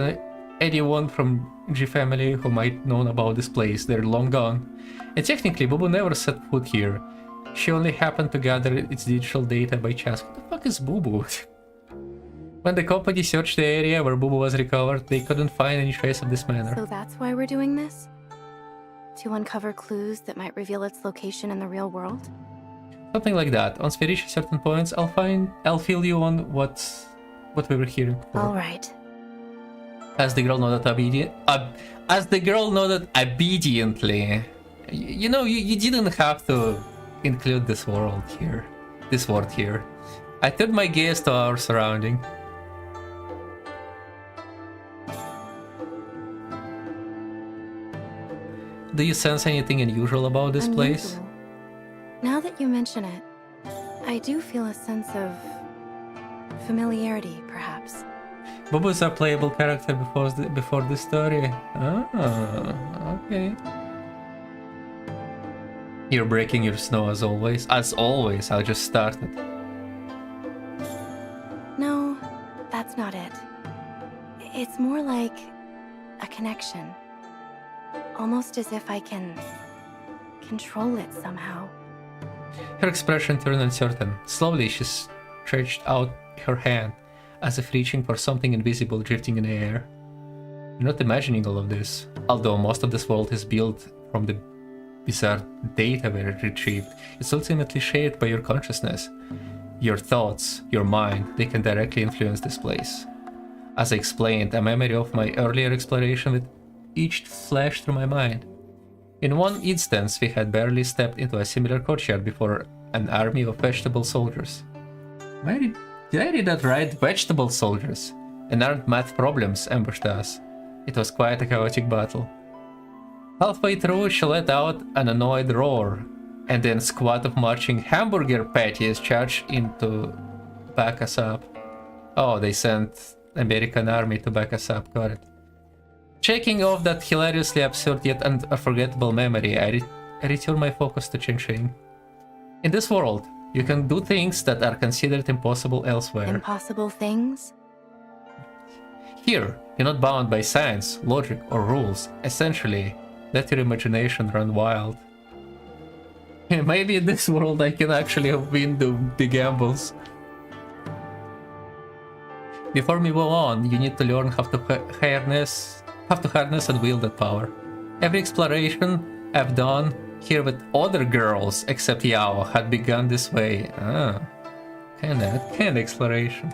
[SPEAKER 1] anyone from G family who might know about this place, they're long gone. And technically, Boo Boo never set foot here. She only happened to gather its digital data by chance. What the fuck is Boo Boo? When the company searched the area where Boo Boo was recovered, they couldn't find any trace of this manor.
[SPEAKER 8] So that's why we're doing this? To uncover clues that might reveal its location in the real world?
[SPEAKER 1] Something like that. Once we reach certain points, I'll fill you on what we were hearing for.
[SPEAKER 8] All right.
[SPEAKER 1] As the girl nodded obediently. You know, you didn't have to include this word here. I turned my gaze to our surrounding. Do you sense anything unusual about this place?
[SPEAKER 8] Now that you mention it, I do feel a sense of familiarity, perhaps.
[SPEAKER 1] Boo Boo's a playable character before this story. Ah, okay. You're breaking your snow as always. As always, I just started.
[SPEAKER 8] No, that's not it. It's more like a connection. Almost as if I can control it somehow.
[SPEAKER 1] Her expression turned uncertain. Slowly, she stretched out her hand, as if reaching for something invisible drifting in the air. You're not imagining all of this, although most of this world is built from the bizarre data where it retrieved. It's ultimately shaped by your consciousness. Your thoughts, your mind, they can directly influence this place. As I explained, a memory of my earlier exploration with each flashed through my mind. In one instance, we had barely stepped into a similar courtyard before an army of vegetable soldiers. Did I read that right? Vegetable soldiers. And aren't math problems ambushed us. It was quite a chaotic battle. Halfway through, she let out an annoyed roar, and then a squad of marching hamburger patties charged in to back us up. Oh, they sent American army to back us up, got it. Shaking off that hilariously absurd yet unforgettable memory, I return my focus to Qingqing. In this world, you can do things that are considered impossible elsewhere.
[SPEAKER 8] Impossible things?
[SPEAKER 1] Here, you're not bound by science, logic, or rules. Essentially, let your imagination run wild. Maybe in this world I can actually win the gambles. Before we move on, you need to learn how to harness and wield that power. Every exploration I've done here with other girls except Yao had begun this way. Kind of exploration.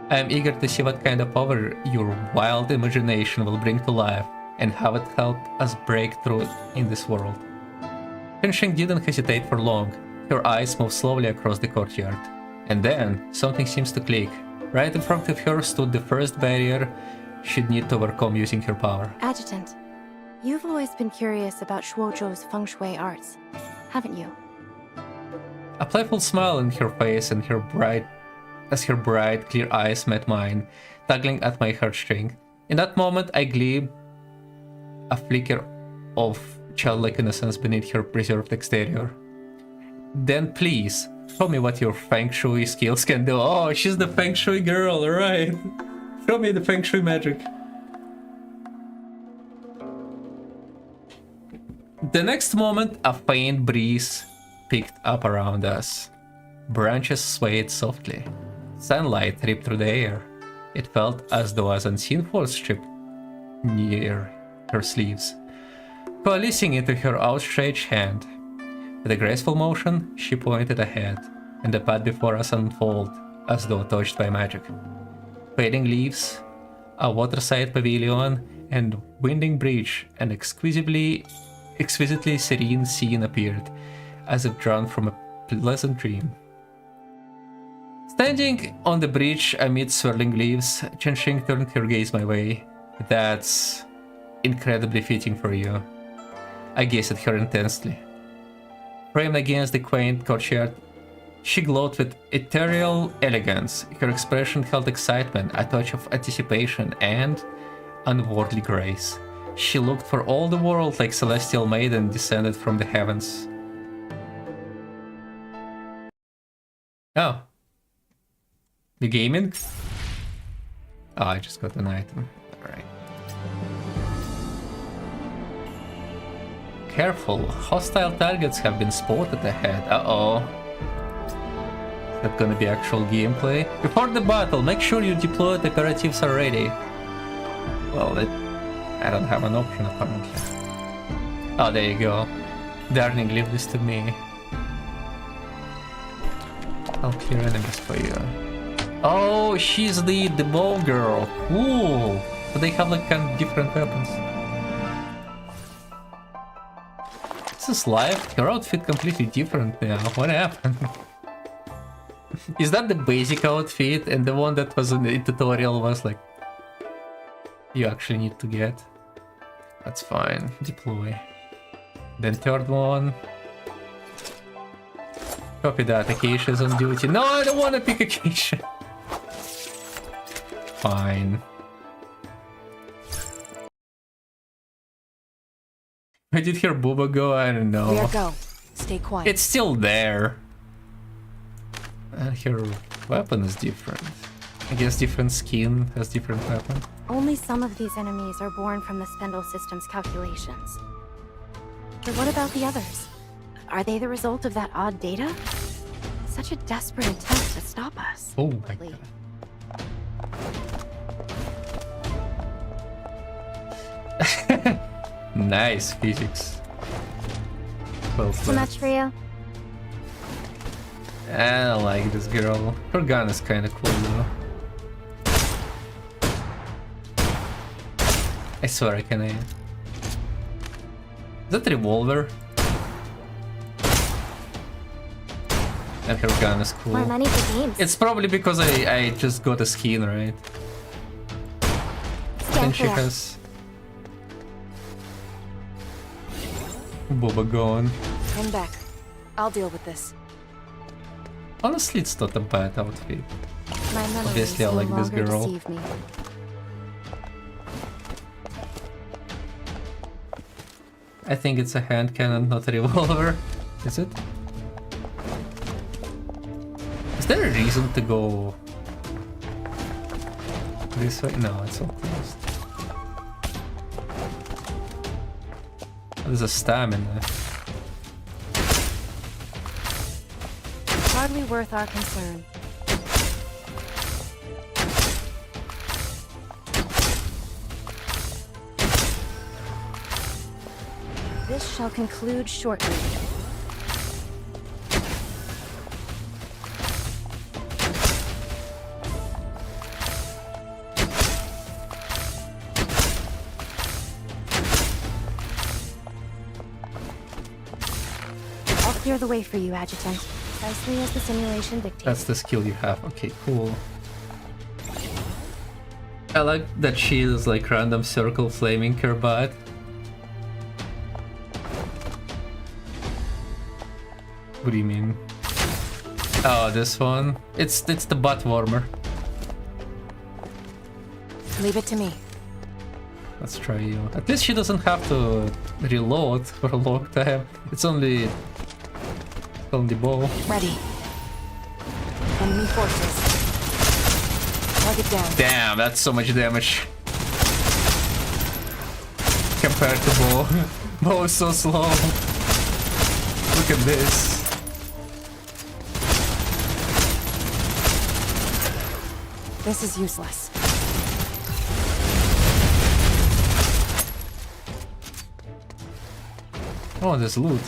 [SPEAKER 1] I am eager to see what kind of power your wild imagination will bring to life and how it helped us break through in this world. Qingqing didn't hesitate for long. Her eyes moved slowly across the courtyard. And then, something seems to click. Right in front of her stood the first barrier she'd need to overcome using her power.
[SPEAKER 8] Adjutant, you've always been curious about Shuozhou's feng shui arts, haven't you?
[SPEAKER 1] A playful smile on her face and her bright, clear eyes met mine, tugging at my heartstring. In that moment, I gleaned a flicker of childlike innocence beneath her preserved exterior. Then please, show me what your feng shui skills can do. Oh, she's the feng shui girl, right? Show me the feng shui magic. The next moment, a faint breeze picked up around us. Branches swayed softly. Sunlight ripped through the air. It felt as though an unseen force stripped near her sleeves, coalescing into her outstretched hand. With a graceful motion, she pointed ahead, and the path before us unfolded as though touched by magic. Fading leaves, a waterside pavilion, and winding bridge, an exquisitely serene scene appeared, as if drawn from a pleasant dream. Standing on the bridge amid swirling leaves, Qingqing turned her gaze my way. That's incredibly fitting for you. I gazed at her intensely. Framed against the quaint courtyard, she glowed with ethereal elegance. Her expression held excitement, a touch of anticipation, and unworldly grace. She looked for all the world like celestial maiden descended from the heavens. Oh. The gaming? Oh, I just got an item. Alright. Careful, hostile targets have been spotted ahead. Uh-oh. Is that gonna be actual gameplay? Before the battle, make sure your deployed operatives are ready. Well, I don't have an option apparently. Oh, there you go. Darling, leave this to me. I'll clear enemies for you. Oh, she's the bow girl. Cool. But they have like kind of different weapons. This is life. Her outfit completely different now. What happened? Is that the basic outfit? And the one that was in the tutorial was like you actually need to get? That's fine. Deploy. Then third one. Copy that. Acacia's on duty. No, I don't want to pick Acacia. Fine. Where did her booba go? I don't know.
[SPEAKER 4] Where go? Stay quiet.
[SPEAKER 1] It's still there. Her weapon is different. I guess different skin has different weapon.
[SPEAKER 8] Only some of these enemies are born from the Spindle system's calculations. But what about the others? Are they the result of that odd data? Such a desperate attempt to stop us.
[SPEAKER 1] Oh my god. Nice physics. Well
[SPEAKER 2] Too
[SPEAKER 1] played.
[SPEAKER 2] much for you?
[SPEAKER 1] I like this girl. Her gun is kinda cool though. I swear I can aim. Is that revolver? And her gun is cool.
[SPEAKER 2] More money for games.
[SPEAKER 1] It's probably because I just got a skin, right?
[SPEAKER 2] Stand
[SPEAKER 1] And she
[SPEAKER 2] clear.
[SPEAKER 1] has Boba gone.
[SPEAKER 4] Hang back. I'll deal with this.
[SPEAKER 1] Honestly, it's not a bad outfit.
[SPEAKER 2] My memories
[SPEAKER 1] Obviously, I
[SPEAKER 2] no
[SPEAKER 1] like this
[SPEAKER 2] longer
[SPEAKER 1] girl.
[SPEAKER 2] deceive me.
[SPEAKER 1] I think it's a hand cannon, not a revolver. Is it? Is there a reason to go this way? No, it's all closed. There's a stamina.
[SPEAKER 8] Hardly worth our concern. This shall conclude shortly. I'll clear the way for you, Adjutant. Precisely as the simulation dictates.
[SPEAKER 1] That's the skill you have. Okay, cool. I like that she is like random circle flaming her butt. What do you mean? Oh, this one? It's the butt warmer.
[SPEAKER 4] Leave it to me.
[SPEAKER 1] Let's try you. At least she doesn't have to reload for a long time. It's only the bow.
[SPEAKER 4] Ready. Enemy forces. Target down.
[SPEAKER 1] Damn, that's so much damage. Compared to bow. Bow is so slow. Look at this.
[SPEAKER 4] This is useless.
[SPEAKER 1] Oh, there's loot.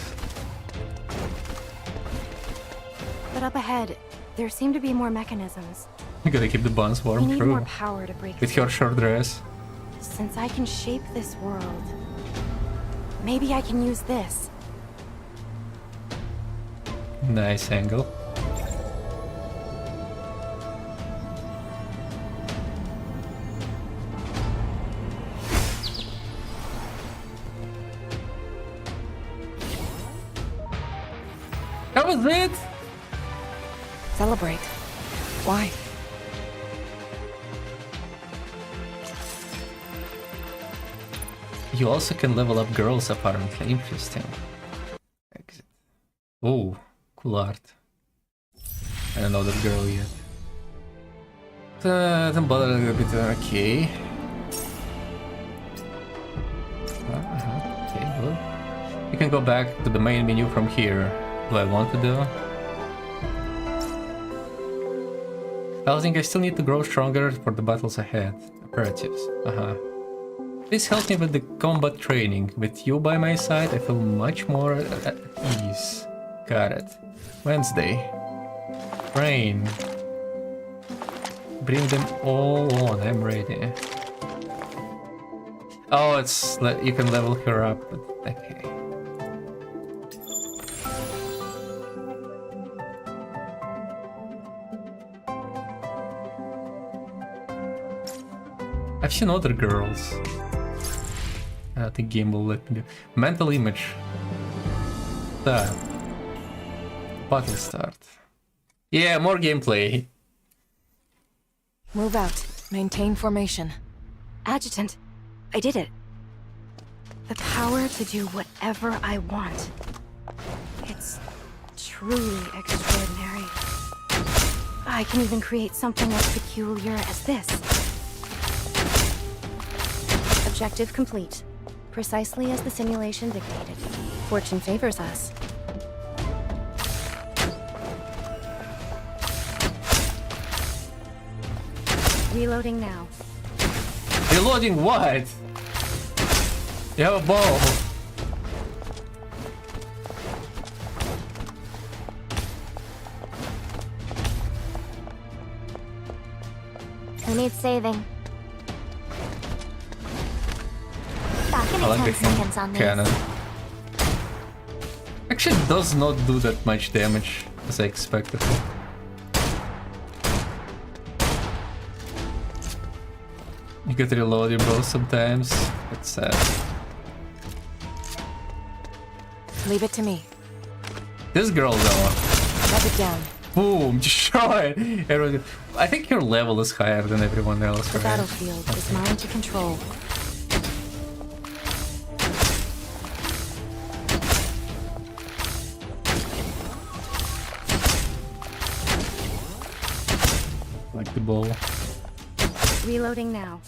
[SPEAKER 8] But up ahead, there seem to be more mechanisms.
[SPEAKER 1] You gotta keep the buns
[SPEAKER 8] We
[SPEAKER 1] warm
[SPEAKER 8] need
[SPEAKER 1] through.
[SPEAKER 8] more power to break
[SPEAKER 1] With
[SPEAKER 8] through.
[SPEAKER 1] your short dress.
[SPEAKER 8] Since I can shape this world, maybe I can use this.
[SPEAKER 1] Nice angle. That was it?
[SPEAKER 4] Celebrate. Why?
[SPEAKER 1] You also can level up girls apparently. Interesting. Exit. Oh, cool art. I don't know that girl yet. Don't bother a bit. Okay. Okay, well. You can go back to the main menu from here. Do I want to do? I think I still need to grow stronger for the battles ahead. Operatives. Please help me with the combat training. With you by my side, I feel much more at ease. Got it. Wednesday. Train. Bring them all on. I'm ready. Oh, it's you can level her up. But okay. I've seen other girls. I think game will let me do. Mental image. That. Battle start. Yeah, more gameplay.
[SPEAKER 4] Move out. Maintain formation.
[SPEAKER 8] Adjutant, I did it. The power to do whatever I want. It's truly extraordinary. I can even create something as peculiar as this. Objective complete. Precisely as the simulation dictated. Fortune favors us. Reloading now.
[SPEAKER 1] Reloading what? You have a bow.
[SPEAKER 2] Who needs saving?
[SPEAKER 5] Back in
[SPEAKER 1] I like the
[SPEAKER 5] 10 seconds on these.
[SPEAKER 1] cannon. Actually, it does not do that much damage as I expected. You get to reload your bow sometimes. It's sad.
[SPEAKER 4] Leave it to me.
[SPEAKER 1] This girl though.
[SPEAKER 4] Shut it down.
[SPEAKER 1] Boom! Destroy! Everyone. I think your level is higher than everyone else,
[SPEAKER 8] The
[SPEAKER 1] right?
[SPEAKER 8] battlefield is mine to control.
[SPEAKER 1] Like the ball.
[SPEAKER 8] Reloading now.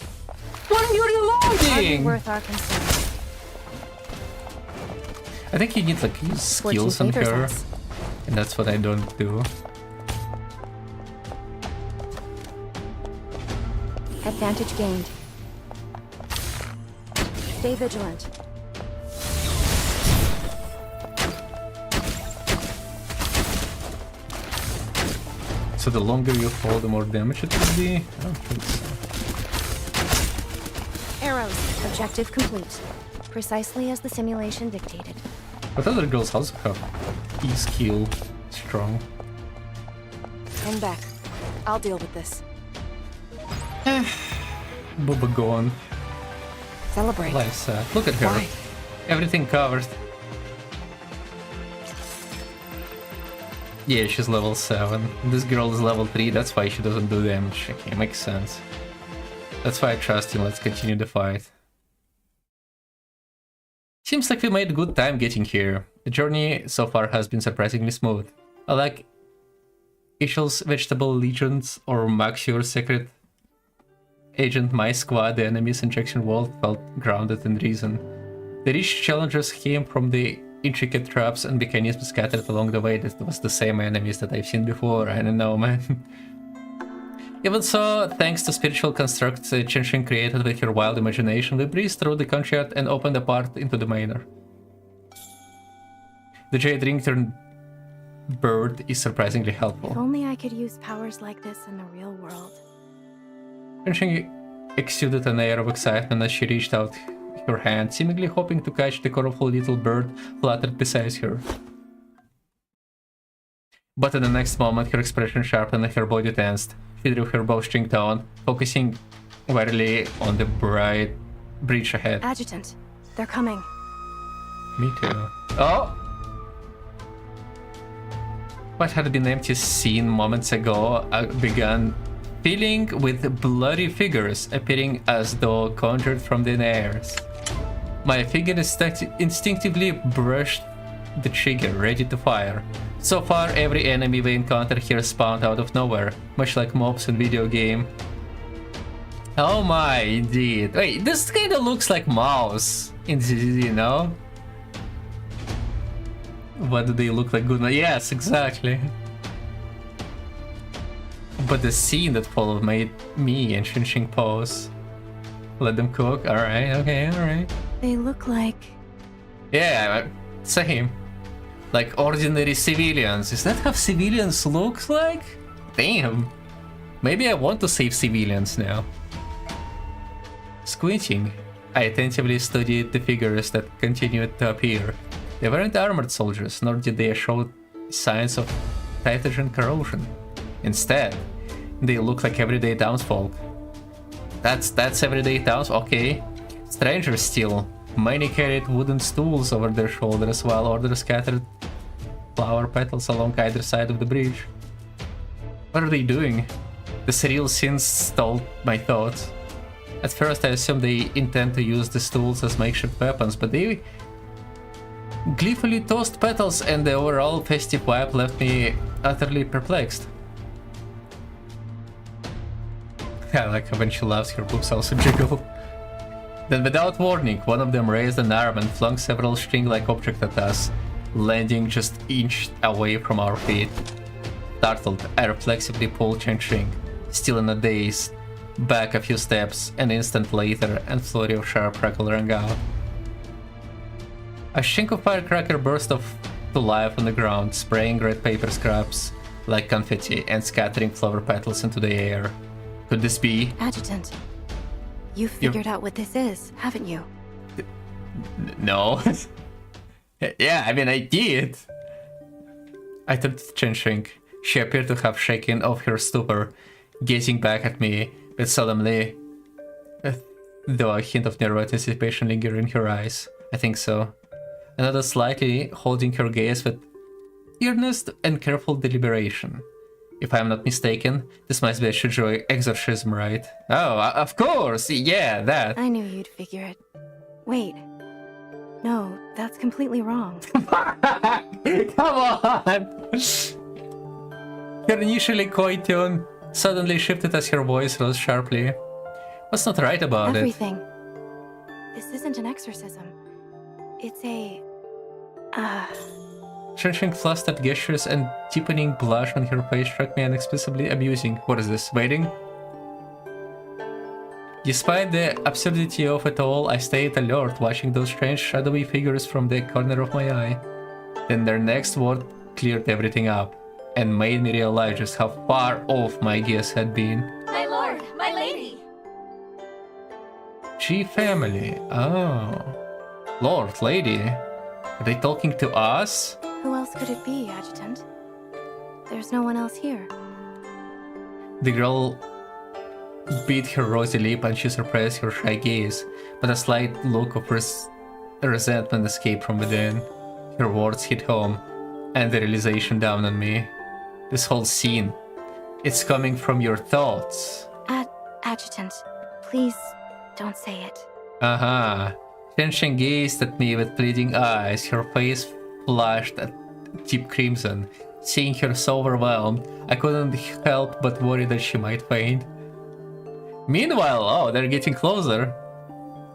[SPEAKER 1] What are you
[SPEAKER 8] Hardly
[SPEAKER 1] reloading?
[SPEAKER 8] worth our concern.
[SPEAKER 1] I think you need like use
[SPEAKER 8] Fortune
[SPEAKER 1] skills on
[SPEAKER 8] favors
[SPEAKER 1] her,
[SPEAKER 8] us.
[SPEAKER 1] and that's what I don't do.
[SPEAKER 8] Advantage gained. Stay vigilant.
[SPEAKER 1] So the longer you hold, the more damage it will be. I don't think so.
[SPEAKER 8] Arrows. Objective complete. Precisely as the simulation dictated.
[SPEAKER 1] But other girls also have E-skill strong.
[SPEAKER 4] Hang back. I'll deal with this.
[SPEAKER 1] Bubba gone.
[SPEAKER 4] Celebrate.
[SPEAKER 1] Life's sad. Look at her.
[SPEAKER 4] Why?
[SPEAKER 1] Everything covered. Yeah, she's level 7. This girl is level 3, that's why she doesn't do damage. Okay, makes sense. That's why I trust him. Let's continue the fight. Seems like we made good time getting here. The journey so far has been surprisingly smooth. I like Ishel's Vegetable Legions or Maxior's Secret Agent My Squad, the enemy's injection world felt grounded in reason. The rich challenges came from the intricate traps and mechanisms scattered along the way. That was the same enemies that I've seen before, I don't know, man. Even so, thanks to spiritual constructs Qinshin created with her wild imagination, we breezed through the courtyard and opened a path into the manor. The jade ring-turned bird is surprisingly helpful.
[SPEAKER 8] If only I could use powers like this in the real world.
[SPEAKER 1] Qinshin exuded an air of excitement as she reached out her hand, seemingly hoping to catch the colorful little bird fluttered beside her. But in the next moment, her expression sharpened and her body tensed. She drew her bowstring down, focusing warily on the bright breach ahead.
[SPEAKER 8] Adjutant, they're coming.
[SPEAKER 1] Me too. Oh! What had been empty scene moments ago began filling with blurry figures appearing as though conjured from the airs. My finger instinctively brushed the trigger, ready to fire. So far, every enemy we encounter here spawned out of nowhere, much like mobs in video game. Oh my, indeed. Wait, this kinda looks like mouse in ZZ, you know? What do they look like? Good? Yes, exactly. But the scene that followed made me and Qinshin pause. Let them cook. Alright, okay, alright.
[SPEAKER 8] They look like...
[SPEAKER 1] Yeah, same. Like ordinary civilians. Is that how civilians look like? Damn. Maybe I want to save civilians now. Squinting, I attentively studied the figures that continued to appear. They weren't armored soldiers, nor did they show signs of pathogen corrosion. Instead, they look like everyday townsfolk. That's everyday townsfolk, okay. Strangers still. Many carried wooden stools over their shoulders while others scattered flower petals along either side of the bridge. What are they doing? The surreal scenes stole my thoughts. At first I assumed they intend to use the stools as makeshift weapons, but they gleefully tossed petals and the overall festive vibe left me utterly perplexed. I like how when she laughs her boobs also jiggle. Then without warning, one of them raised an arm and flung several string-like objects at us, landing just inch away from our feet. Startled, I reflexively pulled Qinshin, still in a daze, back a few steps. An instant later, and flurry of sharp crackle rang out. A chink of firecracker burst to life on the ground, spraying red paper scraps like confetti and scattering flower petals into the air. Could this be?
[SPEAKER 8] Adjutant, you've figured out what this is, haven't you?
[SPEAKER 1] No. Yeah, I mean, I did. I turned to Chenshing. She appeared to have shaken off her stupor, gazing back at me with solemnly, though a hint of nervous anticipation lingered in her eyes. I think so. Another slightly, holding her gaze with earnest and careful deliberation. If I'm not mistaken, this must be a Shujo exorcism, right? Oh, of course! Yeah, that!
[SPEAKER 8] I knew you'd figure it. Wait. No, that's completely wrong.
[SPEAKER 1] Come on! Her initially coy tone suddenly shifted as her voice rose sharply. What's not right about
[SPEAKER 8] Everything. This isn't an exorcism. It's a...
[SPEAKER 1] Changing flustered gestures and deepening blush on her face struck me inexplicably amusing. What is this, waiting? Despite the absurdity of it all, I stayed alert, watching those strange shadowy figures from the corner of my eye. Then their next word cleared everything up, and made me realize just how far off my guess had been.
[SPEAKER 5] My lord, my lady!
[SPEAKER 1] G family. Oh. Lord, lady. Are they talking to us?
[SPEAKER 8] Who else could it be, Adjutant? There's no one else here.
[SPEAKER 1] The girl bit her rosy lip and she suppressed her shy gaze, but a slight look of resentment escaped from within. Her words hit home, and the realization dawned on me. This whole scene, it's coming from your thoughts.
[SPEAKER 8] Adjutant, please don't say it.
[SPEAKER 1] Uh-huh. Tenshin gazed at me with pleading eyes, her face flushed at deep crimson. Seeing her so overwhelmed, I couldn't help but worry that she might faint. Meanwhile, oh, they're getting closer.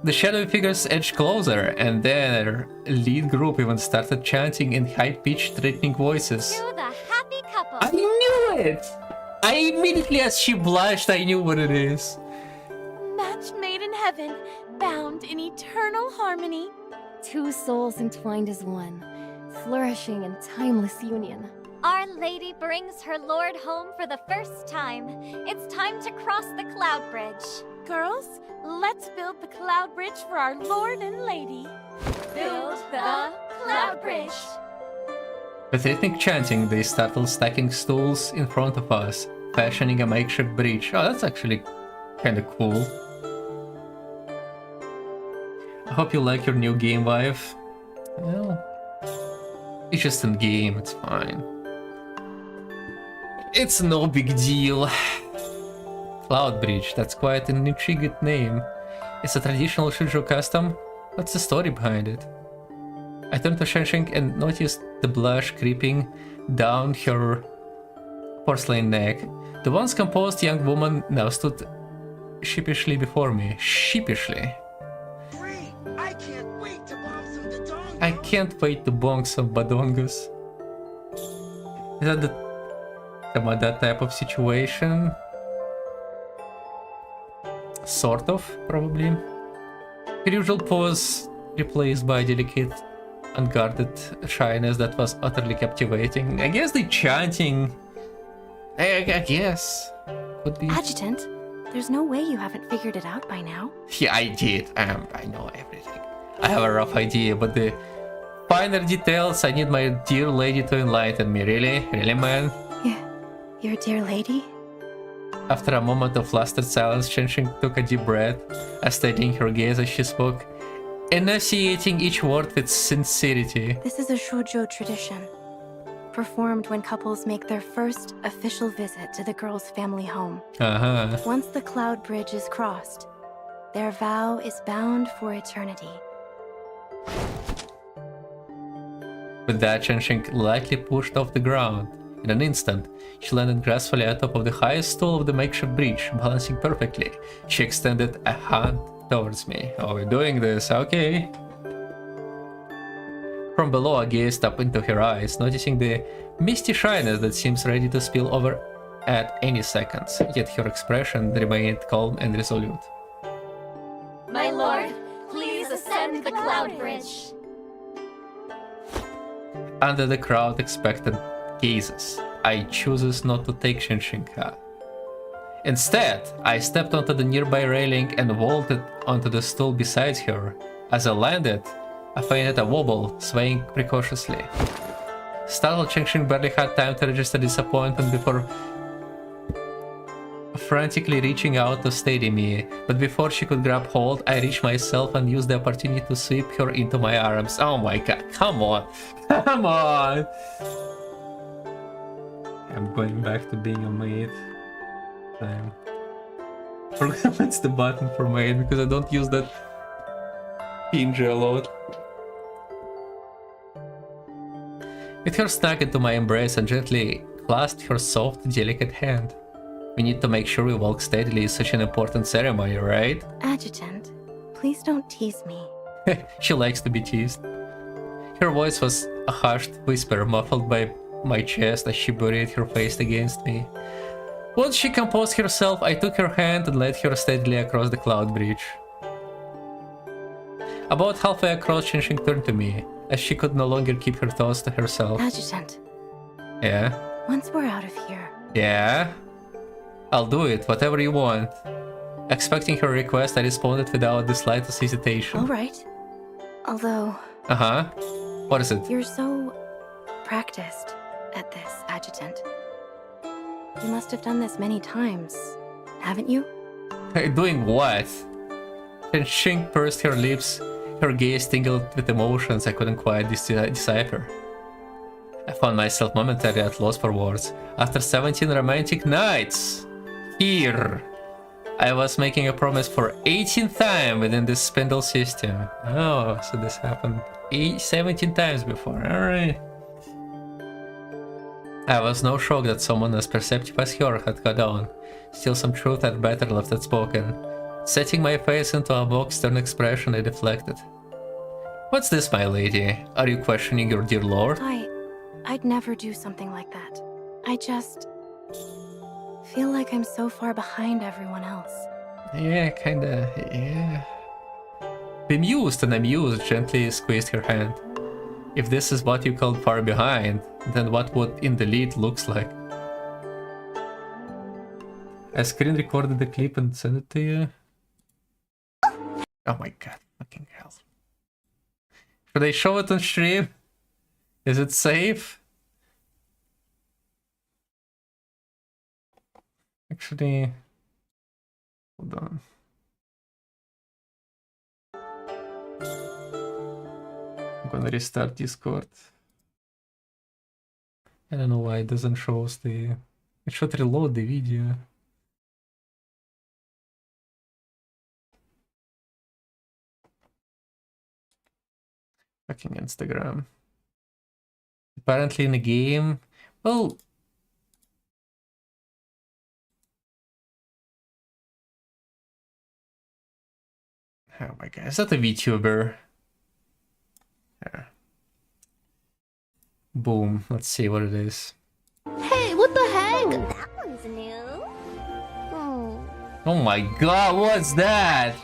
[SPEAKER 1] The shadowy figures edged closer, and their lead group even started chanting in high-pitched, threatening voices.
[SPEAKER 5] To the happy couple!
[SPEAKER 1] I knew it! I immediately, as she blushed, I knew what it is.
[SPEAKER 11] Match made in heaven, bound in eternal harmony.
[SPEAKER 10] Two souls entwined as one, flourishing in timeless union.
[SPEAKER 5] Our Lady brings her lord home for the first time. It's time to cross the cloud bridge.
[SPEAKER 11] Girls, let's build the cloud bridge for our lord and lady.
[SPEAKER 5] Build the cloud bridge.
[SPEAKER 1] With rhythmic chanting, they started stacking stools in front of us, fashioning a makeshift bridge. Oh, that's actually kinda cool. I hope you like your new game, wife. Well, it's just a game, it's fine. It's no big deal. Cloud Bridge, that's quite an intriguing name. It's a traditional Shujo custom. What's the story behind it? I turned to Shenshing and noticed the blush creeping down her porcelain neck. The once composed young woman now stood sheepishly before me. Sheepishly.
[SPEAKER 12] Great! I can't wait to bomb some dodongas!
[SPEAKER 1] I can't wait to bonk some badongas. Is that that type of situation? Sort of, probably. Her usual pose replaced by a delicate, unguarded shyness that was utterly captivating. I guess the chanting... I guess... could be...
[SPEAKER 8] Adjutant, there's no way you haven't figured it out by now.
[SPEAKER 1] Yeah, I did. I know everything. I have a rough idea, but the finer details, I need my dear lady to enlighten me. Really? Really, man?
[SPEAKER 8] Yeah, your dear lady?
[SPEAKER 1] After a moment of flustered silence, Shenshing took a deep breath, steadying her gaze as she spoke, enunciating each word with sincerity.
[SPEAKER 8] This is a shoujo tradition, performed when couples make their first official visit to the girl's family home.
[SPEAKER 1] Uh-huh.
[SPEAKER 8] Once the cloud bridge is crossed, their vow is bound for eternity.
[SPEAKER 1] With that, Shenshing lightly pushed off the ground. In an instant, she landed gracefully atop of the highest stool of the makeshift bridge, balancing perfectly. She extended a hand towards me. Oh, we're doing this, okay. From below, I gazed up into her eyes, noticing the misty shyness that seems ready to spill over at any second, yet her expression remained calm and resolute.
[SPEAKER 5] My lord, please ascend the cloud bridge.
[SPEAKER 1] under the crowd expectant gazes, I chooses not to take Shinshinka. Instead, I stepped onto the nearby railing and vaulted onto the stool beside her. As I landed, I fainted a wobble, swaying precautiously. Startled, Chengxing barely had time to register disappointment before frantically reaching out to steady me, but before she could grab hold, I reached myself and used the opportunity to sweep her into my arms. Oh my god, come on! Come on! I'm going back to being a maid. I forgot what's the button for maid because I don't use that pinja a lot. With her snug into my embrace and gently clasped her soft, delicate hand. We need to make sure we walk steadily. It's such an important ceremony, right?
[SPEAKER 8] Adjutant, please don't tease me.
[SPEAKER 1] She likes to be teased. Her voice was a hushed whisper muffled by my chest as she buried her face against me. Once she composed herself, I took her hand and led her steadily across the cloud bridge. About halfway across, Xinxing turned to me, as she could no longer keep her thoughts to herself.
[SPEAKER 8] Adjutant.
[SPEAKER 1] Yeah?
[SPEAKER 8] Once we're out of here.
[SPEAKER 1] Yeah? I'll do it, whatever you want. Expecting her request, I responded without the slightest hesitation.
[SPEAKER 8] Alright. Although...
[SPEAKER 1] Uh-huh. What is it?
[SPEAKER 8] You're so... practiced at this, Adjutant. You must have done this many times, haven't you?
[SPEAKER 1] Hey, doing what? And Xing pursed her lips, her gaze tingled with emotions I couldn't quite decipher. I found myself momentarily at loss for words. After 17 romantic nights, here, I was making a promise for 18th time within this spindle system. Oh, so this happened 17 times before, alright. I was no shock that someone as perceptive as her had got on. Still some truth I'd better left unspoken. Setting my face into a mock stern expression, I deflected. What's this, my lady? Are you questioning your dear lord?
[SPEAKER 8] I'd never do something like that. I just... feel like I'm so far behind everyone else.
[SPEAKER 1] Yeah, kinda, yeah. Bemused and amused, gently squeezed her hand. If this is what you call far behind, then what would in the lead looks like? I screen recorded the clip and sent it to you. Oh my god, fucking hell. Should I show it on stream? Is it safe? Actually, hold on. I'm gonna restart Discord. I don't know why it doesn't show us the... It should reload the video. Fucking Instagram. Apparently in the game... Well... Oh my god, is that a VTuber? Yeah. Boom, let's see what it is.
[SPEAKER 5] Hey, what the heck? That one's new.
[SPEAKER 1] Oh my god, what's that?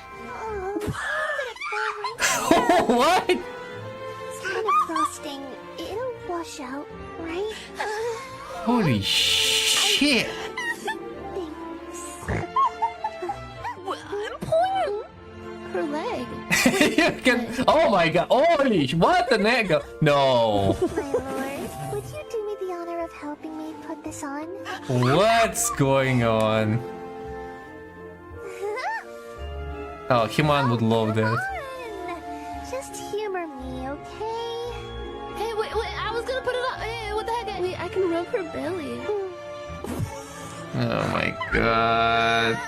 [SPEAKER 1] What?
[SPEAKER 5] It's kind of frosting. It'll wash out, right?
[SPEAKER 1] Holy shit!
[SPEAKER 5] Her leg.
[SPEAKER 1] You can... Oh my god, holy... What the nigga? No.
[SPEAKER 5] My lord, would you do me the honor of helping me put this on?
[SPEAKER 1] What's going on? Oh, Himan would love that.
[SPEAKER 5] Just humor me, okay?
[SPEAKER 11] Hey, wait, I was gonna put it on. Hey, what the heck? Wait, I can rub her belly.
[SPEAKER 1] Oh my god.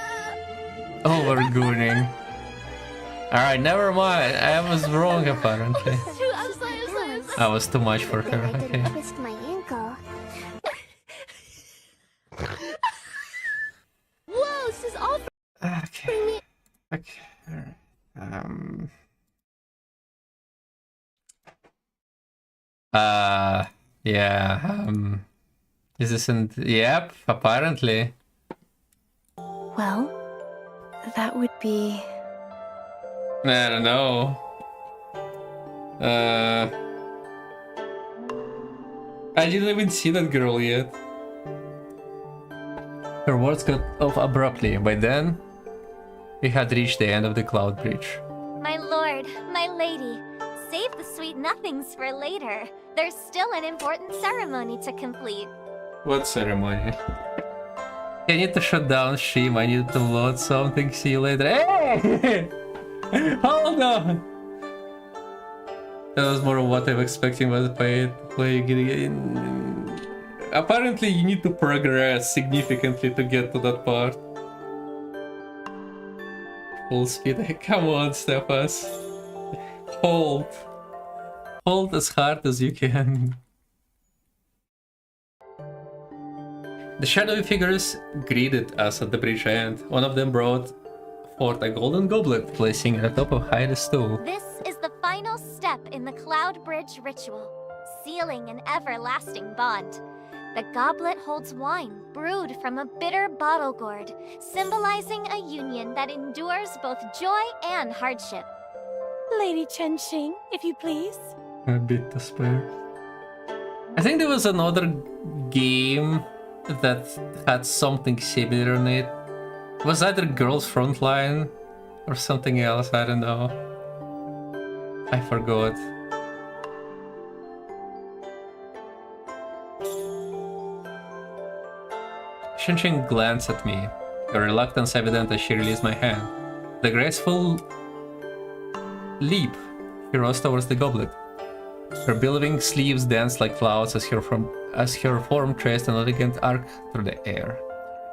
[SPEAKER 1] Overgooning. Alright, never mind. I was wrong apparently.
[SPEAKER 11] I'm sorry.
[SPEAKER 1] I was too much for her. Okay.
[SPEAKER 5] Twist my ankle.
[SPEAKER 11] Whoa, this is all
[SPEAKER 1] Okay. Okay. Alright. Yeah. Is this in? Yep. Apparently.
[SPEAKER 8] Well, that would be...
[SPEAKER 1] I don't know. I didn't even see that girl yet. Her words cut off abruptly. By then, we had reached the end of the cloud bridge.
[SPEAKER 5] My lord, my lady, save the sweet nothings for later. There's still an important ceremony to complete.
[SPEAKER 1] What ceremony? I need to shut down stream. I need to load something. See you later. Hey! Hold on! That was more of what I'm expecting was playing again. Apparently, you need to progress significantly to get to that part. Full speed. Come on, Stephas. Hold. Hold as hard as you can. The shadowy figures greeted us at the bridge end. One of them brought forth a golden goblet, placing it atop of highest stool.
[SPEAKER 5] This is the final step in the Cloud Bridge ritual, sealing an everlasting bond. The goblet holds wine brewed from a bitter bottle gourd, symbolizing a union that endures both joy and hardship.
[SPEAKER 11] Lady Chenxing, if you please.
[SPEAKER 1] A bit to spare. I think there was another game that had something similar in it. It was either Girls Frontline or something else, I don't know. I forgot. Chenxing glanced at me, her reluctance evident as she released my hand. The graceful leap, she rose towards the goblet. Her billowing sleeves danced like clouds as her form traced an elegant arc through the air.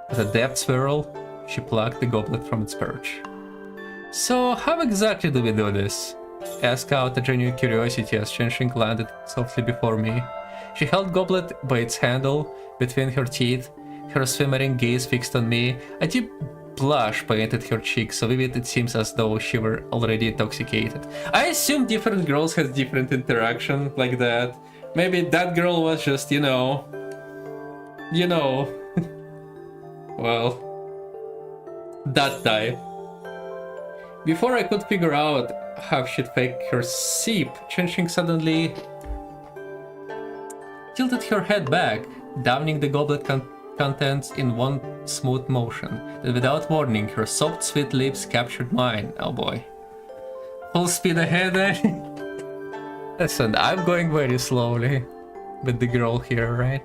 [SPEAKER 1] With a deft swirl, she plucked the goblet from its perch. So, how exactly do we do this? Asked out a genuine curiosity as Chenxing landed softly before me. She held goblet by its handle between her teeth, her swimmering gaze fixed on me. A deep blush painted her cheeks, so vivid it seems as though she were already intoxicated. I assume different girls have different interaction like that. Maybe that girl was just, you know, well, that type. Before I could figure out how she'd fake her sip, Chenxing suddenly tilted her head back, downing the goblet contents in one smooth motion. Then without warning, her soft, sweet lips captured mine. Oh boy. Full speed ahead, eh? Listen, I'm going very slowly with the girl here, right?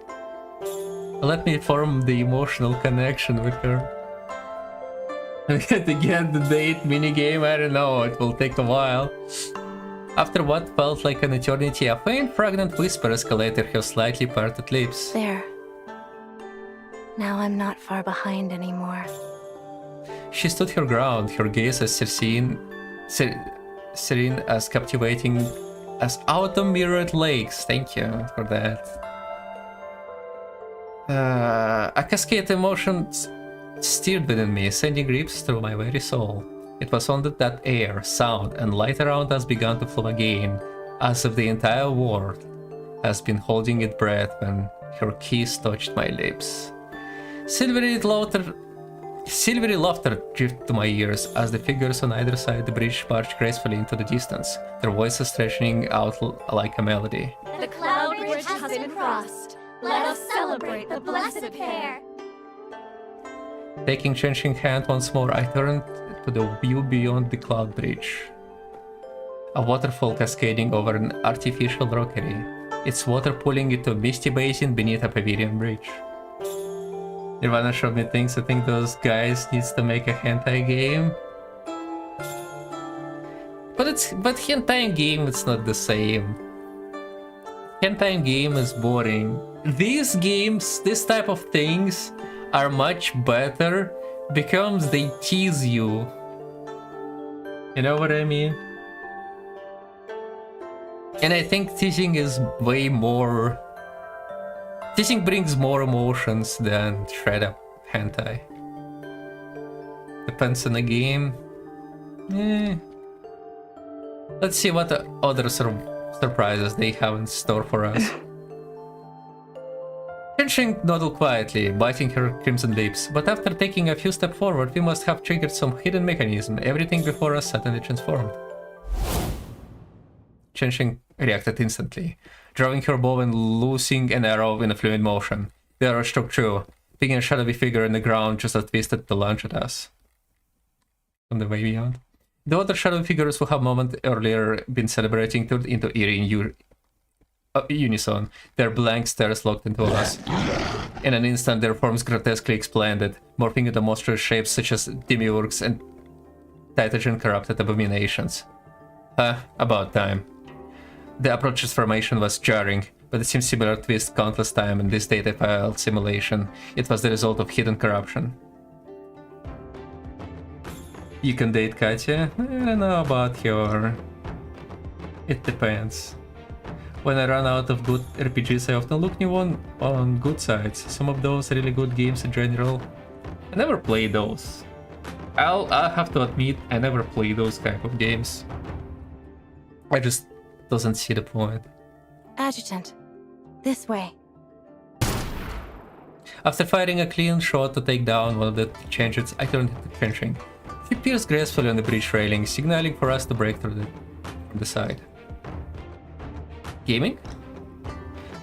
[SPEAKER 1] Let me form the emotional connection with her. To get the date minigame, I don't know, it will take a while. After what felt like an eternity, a faint, fragrant whisper escalated her slightly parted lips.
[SPEAKER 8] There. Now I'm not far behind anymore.
[SPEAKER 1] She stood her ground, her gaze as serene as captivating as autumn-mirrored lakes. Thank you for that. A cascade of emotions stirred within me, sending rips through my very soul. It was on that air, sound, and light around us began to flow again, as if the entire world has been holding its breath when her kiss touched my lips. Silvery laughter drifted to my ears as the figures on either side of the bridge marched gracefully into the distance, their voices stretching out like a melody.
[SPEAKER 5] The cloud bridge has been crossed. Let us celebrate the blessed pair.
[SPEAKER 1] Taking Chenxing's hand once more, I turned to the view beyond the cloud bridge. A waterfall cascading over an artificial rockery, its water pooling into a misty basin beneath a pavilion bridge. Nirvana showed me things. I think those guys needs to make a hentai game. But hentai game, it's not the same. Hentai game is boring. These games, this type of things, are much better because they tease you. You know what I mean? And I think teasing is way more... Teasing brings more emotions than straight up hentai. Depends on the game. Let's see what other surprises they have in store for us. Chenxing nodded quietly, biting her crimson lips, but after taking a few steps forward, we must have triggered some hidden mechanism. Everything before us suddenly transformed. Chenxing reacted instantly. drawing her bow and loosing an arrow in a fluid motion. The arrow struck true, picking a shadowy figure in the ground just as twisted to lunge at us. On the way beyond. The other shadowy figures who have a moment earlier been celebrating turned into eerie in unison, their blank stares locked into us. In an instant, their forms grotesquely expanded, morphing into monstrous shapes such as demiurges and Titagen-corrupted abominations. About time. The approach's formation was jarring, but it seemed similar to this countless time in this data file simulation. It was the result of hidden corruption. You can date Katya? I don't know about her. It depends. When I run out of good RPGs, I often look new on good sites. Some of those are really good games in general. I never play those. I'll have to admit, I never play those type of games. I just doesn't see the point.
[SPEAKER 8] Adjutant, this way.
[SPEAKER 1] After firing a clean shot to take down one of the changes, I turned into trenching. She pierced gracefully on the bridge railing, signaling for us to break through from the side. Gaming?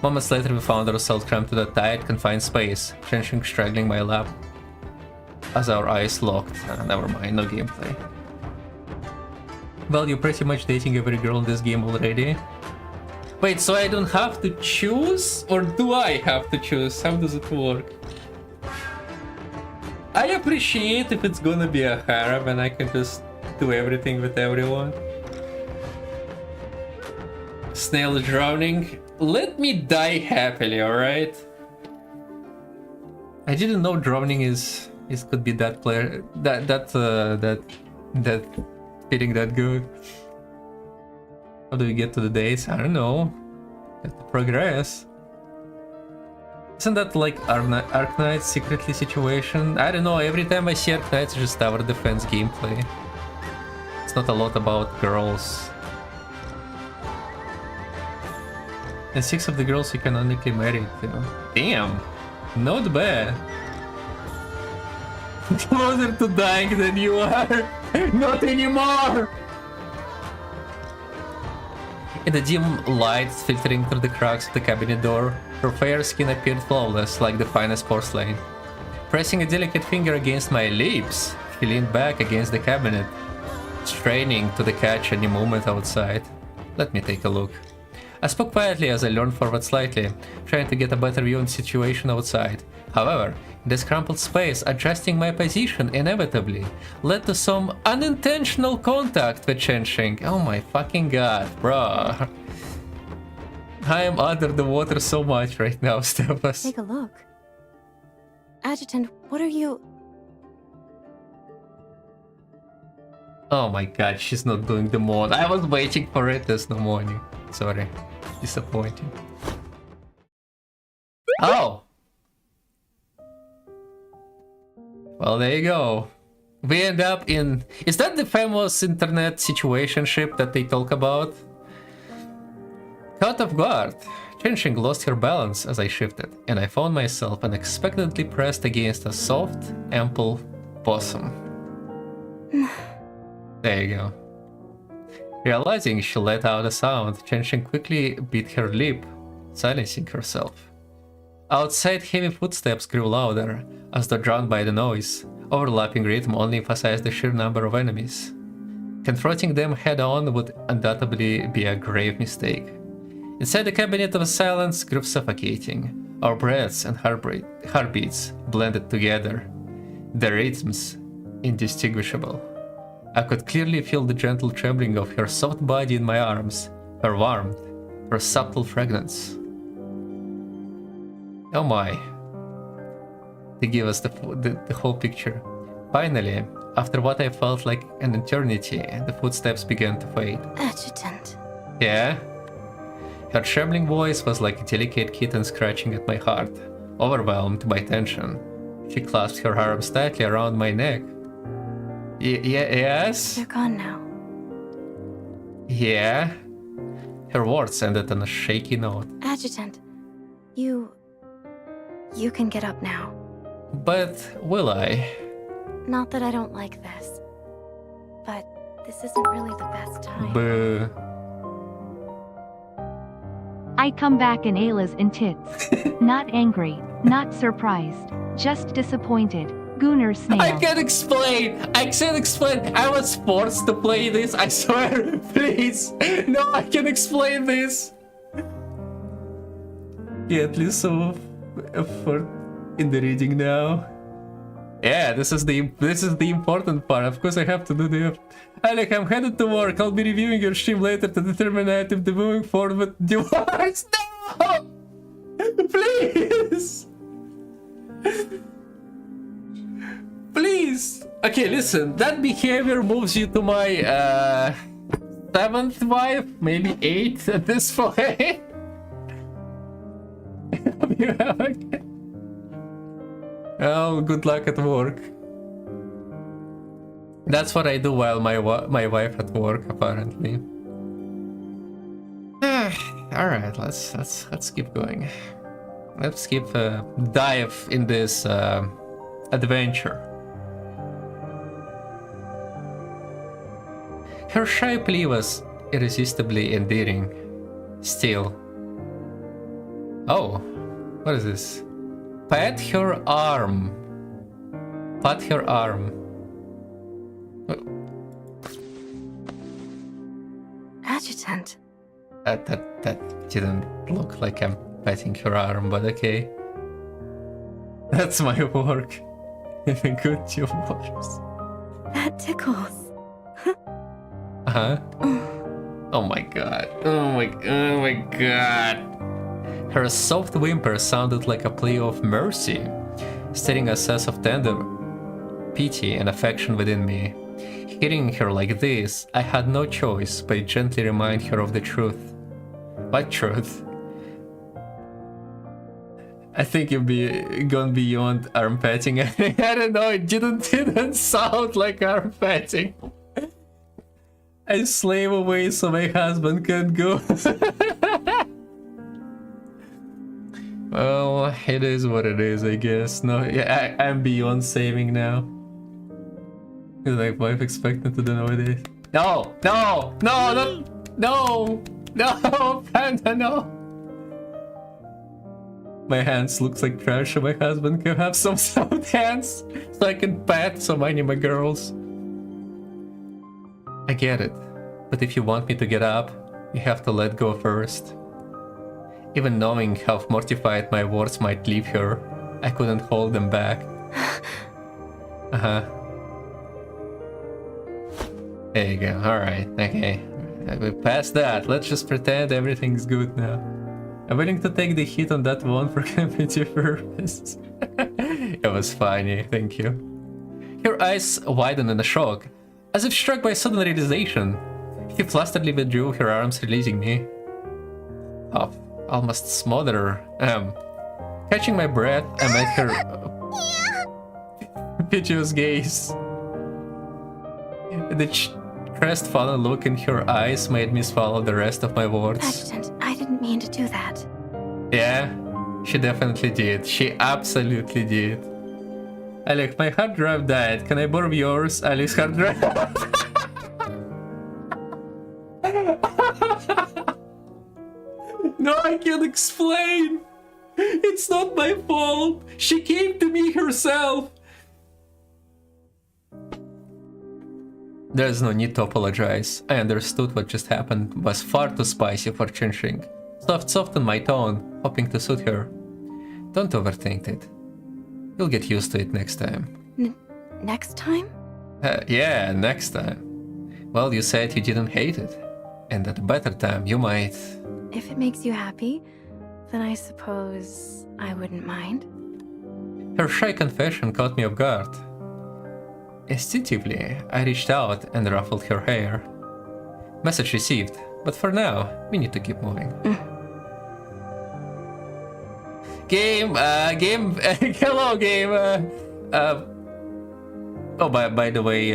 [SPEAKER 1] Moments later, we found ourselves cramped to that tight, confined space, trenching straggling my lap as our eyes locked. Never mind, no gameplay. Well, you're pretty much dating every girl in this game already. Wait, so I don't have to choose? Or do I have to choose? How does it work? I appreciate if it's gonna be a harem and I can just do everything with everyone. Snail drowning. Let me die happily, alright? I didn't know drowning could be that player that feeling that good. How do we get to the days? I don't know. Have to progress. Isn't that like Arknights secretly situation? I don't know, every time I see Arknights it's just tower defense gameplay. It's not a lot about girls. And 6 of the girls you can only get married to. Damn! Not bad. Closer to dying than you are! Not anymore! In the dim light filtering through the cracks of the cabinet door, her fair skin appeared flawless, like the finest porcelain. Pressing a delicate finger against my lips, she leaned back against the cabinet, straining to catch any movement outside. Let me take a look. I spoke quietly as I leaned forward slightly, trying to get a better view on the situation outside. However, in this crumpled space, adjusting my position inevitably led to some unintentional contact with Chenxing. Oh my fucking god, bruh. I am under the water so much right now, Stephas.
[SPEAKER 8] Take a look. Adjutant, what are you...
[SPEAKER 1] Oh my god, she's not doing the mod. I was waiting for it, there's no morning. Sorry. Disappointing. Oh! Well, there you go. We end up in... Is that the famous internet situationship that they talk about? Caught off guard. Chenxing lost her balance as I shifted, and I found myself unexpectedly pressed against a soft, ample possum. There you go. Realizing she let out a sound, Chenxing quickly bit her lip, silencing herself. Outside, heavy footsteps grew louder, as though drowned by the noise. Overlapping rhythm only emphasized the sheer number of enemies. Confronting them head-on would undoubtedly be a grave mistake. Inside the cabinet of silence grew suffocating. Our breaths and heartbeats blended together, the rhythms indistinguishable. I could clearly feel the gentle trembling of her soft body in my arms, her warmth, her subtle fragrance. Oh my. They give us the whole picture. Finally, after what I felt like an eternity, the footsteps began to fade.
[SPEAKER 8] Adjutant.
[SPEAKER 1] Yeah? Her trembling voice was like a delicate kitten scratching at my heart. Overwhelmed by tension, she clasped her arms tightly around my neck. Yes?
[SPEAKER 8] They're gone now.
[SPEAKER 1] Yeah? Her words ended on a shaky note.
[SPEAKER 8] Adjutant, you can get up now.
[SPEAKER 1] But will I?
[SPEAKER 8] Not that I don't like this, but this isn't really the best time.
[SPEAKER 1] Boo.
[SPEAKER 3] I come back and Ayla's in tits. Not angry, not surprised, just disappointed. Gunnar snail.
[SPEAKER 1] I can't explain. I can't explain. I was forced to play this. I swear. Please. No, I can explain this. Yeah, at least some effort in the reading now. Yeah, this is the important part. Of course, I have to do the. Alec, I'm headed to work. I'll be reviewing your stream later to determine if the moving forward with divorce. No, please, please. Okay, listen. That behavior moves you to my 7th wife, maybe 8th at this point. Okay. Oh, good luck at work. That's what I do while my wife at work, apparently. All right, let's keep going. Let's keep dive in this adventure. Her shy plea was irresistibly endearing. Still. Oh, what is this? Pat her arm. Pat her arm.
[SPEAKER 8] Adjutant.
[SPEAKER 1] That didn't look like I'm patting her arm, but okay. That's my work. In a good divorce.
[SPEAKER 8] That tickles.
[SPEAKER 1] Uh-huh. Oh my god. Oh my god. Her soft whimper sounded like a plea of mercy, stirring a sense of tender pity and affection within me. Hearing her like this, I had no choice but gently remind her of the truth. What truth? I think you've gone beyond arm patting. I don't know, it didn't sound like arm patting. I slave away so my husband can go. Well, it is what it is, I guess. No, yeah, I'm beyond saving now. Is my wife expecting to know this? No, no, no, no, no, no, Panda, no. My hands looks like trash, so my husband can have some soft hands, so I can pat some anime girls. I get it, but if you want me to get up, you have to let go first. Even knowing how mortified my words might leave her, I couldn't hold them back. Uh-huh. There you go, alright, okay. We passed that, let's just pretend everything's good now. I'm willing to take the hit on that one for comedy purposes. It was funny, thank you. Her eyes widened in a shock, as if struck by sudden realization. She flusteredly withdrew her arms, releasing me. Oh, almost smothered her. Catching my breath, I met her piteous gaze. The crestfallen look in her eyes made me swallow the rest of my words.
[SPEAKER 8] Adjutant, I didn't mean to do that.
[SPEAKER 1] Yeah, she definitely did. She absolutely did. Alex, my hard drive died. Can I borrow yours, Alex hard drive? No, I can't explain. It's not my fault. She came to me herself. There's no need to apologize. I understood what just happened was far too spicy for chinching. So I've softened my tone, hoping to suit her. Don't overthink it. You'll get used to it next time.
[SPEAKER 8] Next time?
[SPEAKER 1] Yeah, next time. Well, you said you didn't hate it. And at a better time, you might...
[SPEAKER 8] If it makes you happy, then I suppose I wouldn't mind.
[SPEAKER 1] Her shy confession caught me off guard. Instinctively, I reached out and ruffled her hair. Message received, but for now, we need to keep moving. Game, hello game, oh, by the way,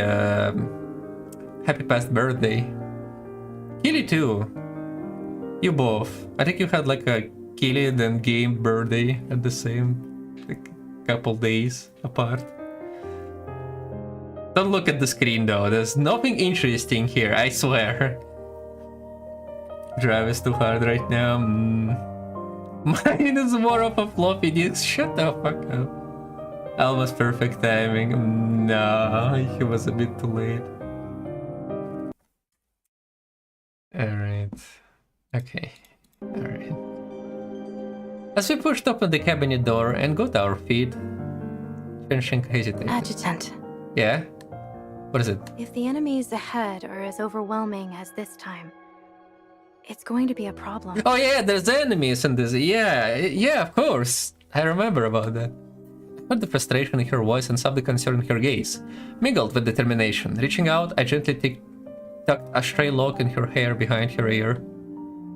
[SPEAKER 1] happy past birthday. Killy too. You both. I think you had like a Killy and game birthday at the same, like, couple days apart. Don't look at the screen though, there's nothing interesting here, I swear. Drive is too hard right now. Mine is more of a floppy disk. Shut the fuck up. Almost perfect timing. No, he was a bit too late. Alright. Okay. Alright. As we pushed open the cabinet door and got our feet, Chen hesitated.
[SPEAKER 8] Adjutant.
[SPEAKER 1] Yeah? What is it?
[SPEAKER 8] If the enemy is ahead or as overwhelming as this time, it's going to be a problem.
[SPEAKER 1] Oh yeah, there's enemies in this. Yeah, of course. I remember about that. I heard the frustration in her voice and saw the concern in her gaze. Mingled with determination. Reaching out, I gently tucked a stray lock in her hair behind her ear.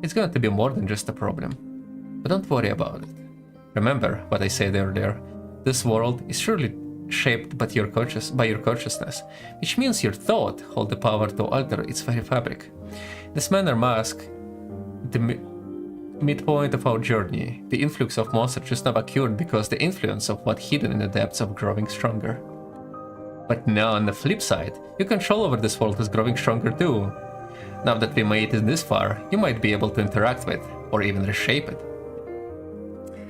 [SPEAKER 1] It's going to be more than just a problem. But don't worry about it. Remember what I said earlier. This world is surely shaped by your consciousness, which means your thought hold the power to alter its very fabric. This manner masks the midpoint of our journey. The influx of monsters just now occurred because the influence of what hidden in the depths of growing stronger. But now on the flip side, your control over this world is growing stronger too. Now that we made it this far, you might be able to interact with, or even reshape it.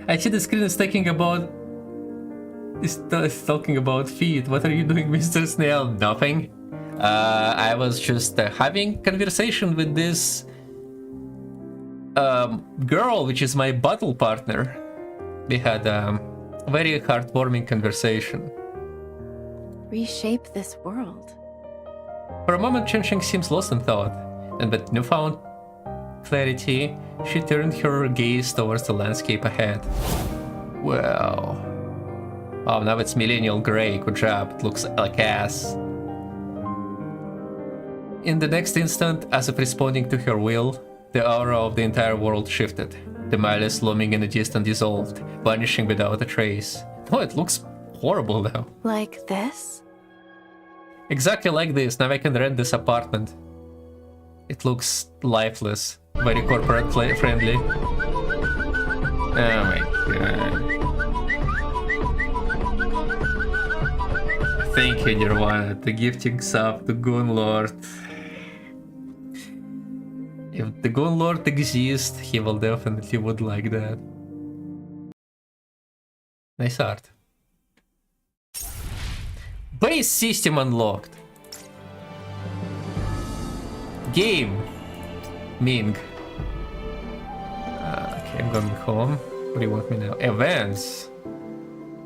[SPEAKER 1] I see the screen is talking about feet. What are you doing, Mr. Snail? Nothing. I was just having conversation with this girl, which is my battle partner. We had a very heartwarming conversation.
[SPEAKER 8] Reshape this world.
[SPEAKER 1] For a moment, Chen Sheng seems lost in thought, and with newfound clarity, she turned her gaze towards the landscape ahead. Well... Oh, now it's millennial gray. Good job. It looks like ass. In the next instant, as if responding to her will, the aura of the entire world shifted. The malice looming in the distance dissolved, vanishing without a trace. Oh, it looks horrible now.
[SPEAKER 8] Like this?
[SPEAKER 1] Exactly like this. Now I can rent this apartment. It looks lifeless. Very corporate friendly. Oh my god. Thank you, Nirvana, the gifting sub to Goon Lord. If the Goon Lord exists, he will definitely would like that. Nice art. Base system unlocked. Game. Ming. Okay, I'm going home. What do you want me now? Events.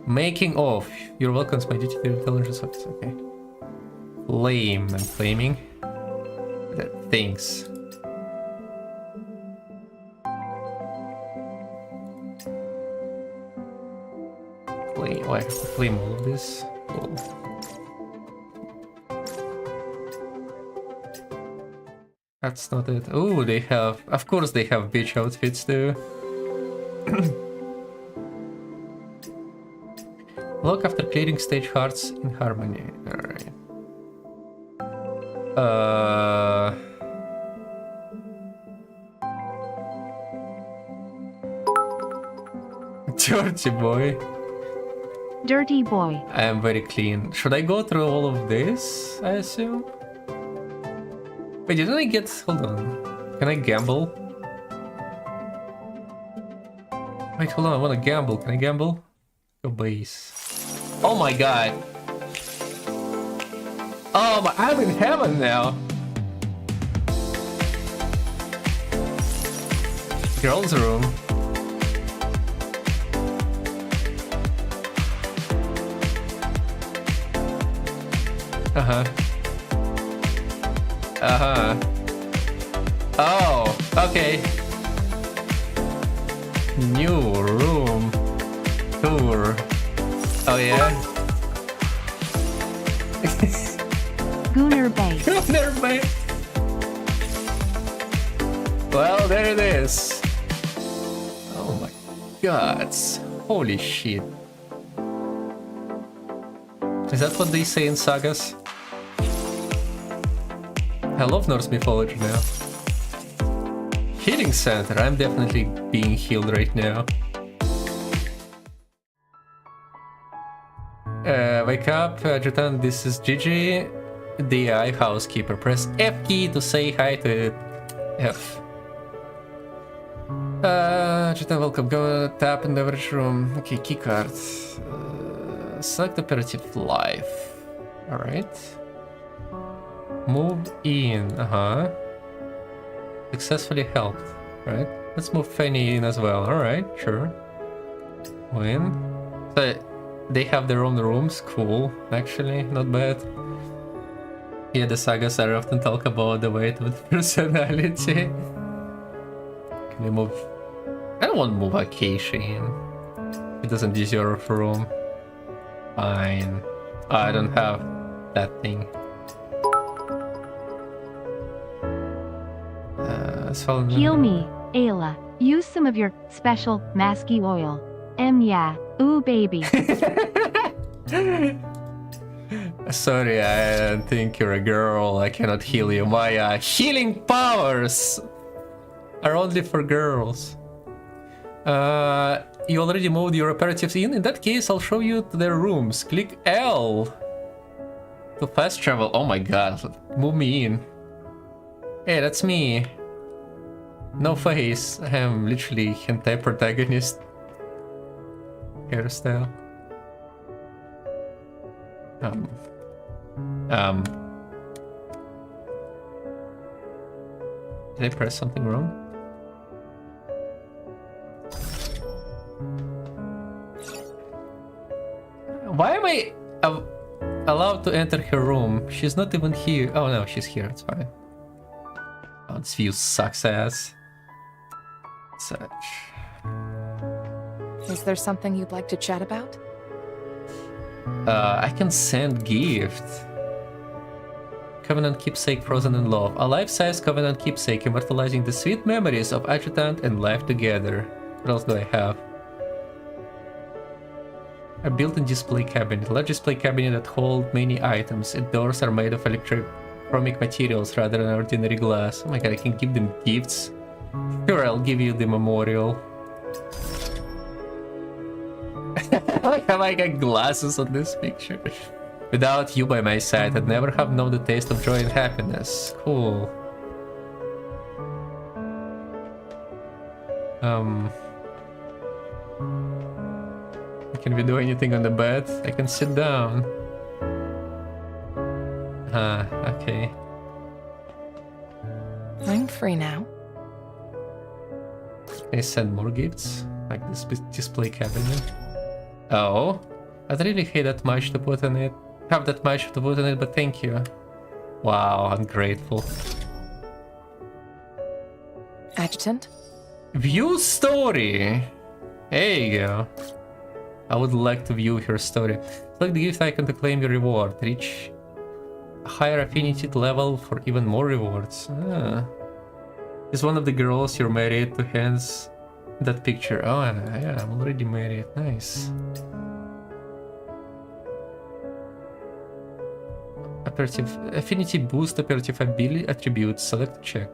[SPEAKER 1] Making of. You're welcome to my digital intelligence office. Okay. Flame. I'm flaming. Things. Flame. Oh, I have to flame all of this. Cool. That's not it. Oh, they have... Of course they have beach outfits too. Look after clearing stage hearts in harmony. Alright. Dirty boy.
[SPEAKER 3] Dirty boy.
[SPEAKER 1] I am very clean. Should I go through all of this, I assume? Wait, didn't I get... Hold on. Can I gamble? Wait, hold on. I want to gamble. Can I gamble? Go base. Oh my god. Oh, my, I'm in heaven now. Girls' room. Uh-huh. Uh-huh. Oh, okay. New room. Tour. Oh yeah?
[SPEAKER 3] Gooner Bay.
[SPEAKER 1] Gooner Bay. Well, there it is. Oh my gods. Holy shit. Is that what they say in sagas? I love Norse mythology now. Healing center. I'm definitely being healed right now. Wake up, Adjutant. This is Gigi, DI housekeeper. Press F key to say hi to it. F. Adjutant, welcome. Go tap in the average room. Okay, keycard. Select operative life. Alright. Move in. Successfully helped. Right. Let's move Fanny in as well. Alright, sure. Win. So they have their own rooms. Cool. Actually, not bad. Yeah, the sagas are often talk about the weight of the personality. Can we move? I don't want to move Acacia in. It doesn't deserve room. Fine. Oh, I don't have that thing.
[SPEAKER 3] Heal me, Ayla. Use some of your special masky oil. Yeah. Ooh, baby.
[SPEAKER 1] Sorry, I don't think you're a girl. I cannot heal you. My healing powers are only for girls. You already moved your operatives in? In that case, I'll show you to their rooms. Click L to fast travel. Oh my god, move me in. Hey, that's me. No face. I am literally hentai protagonist hairstyle. Did I press something wrong? Why am I allowed to enter her room? She's not even here. Oh no, she's here. It's fine. Oh, this view sucks ass. Such.
[SPEAKER 4] Is there something you'd like to chat about?
[SPEAKER 1] I can send gift. Covenant keepsake frozen in love. A life-size Covenant keepsake immortalizing the sweet memories of Adjutant and life together. What else do I have? A built-in display cabinet. A large display cabinet that holds many items. Its doors are made of electrochromic materials rather than ordinary glass. Oh my god, I can give them gifts. Sure, I'll give you the memorial. I got glasses on this picture. Without you by my side, I'd never have known the taste of joy and happiness. Cool. Can we do anything on the bed? I can sit down. Okay.
[SPEAKER 4] I'm free now.
[SPEAKER 1] Can I send more gifts? Like this display cabinet? Oh, I'd really hate that much to put in it. Have that much to put in it, but thank you. Wow, ungrateful.
[SPEAKER 4] Adjutant?
[SPEAKER 1] View story! There you go. I would like to view her story. Select the gift icon to claim your reward. Reach a higher affinity level for even more rewards. Is one of the girls you're married to hands that picture? Oh yeah, I'm already married. Nice. Operative affinity boost operative ability attributes. Select check.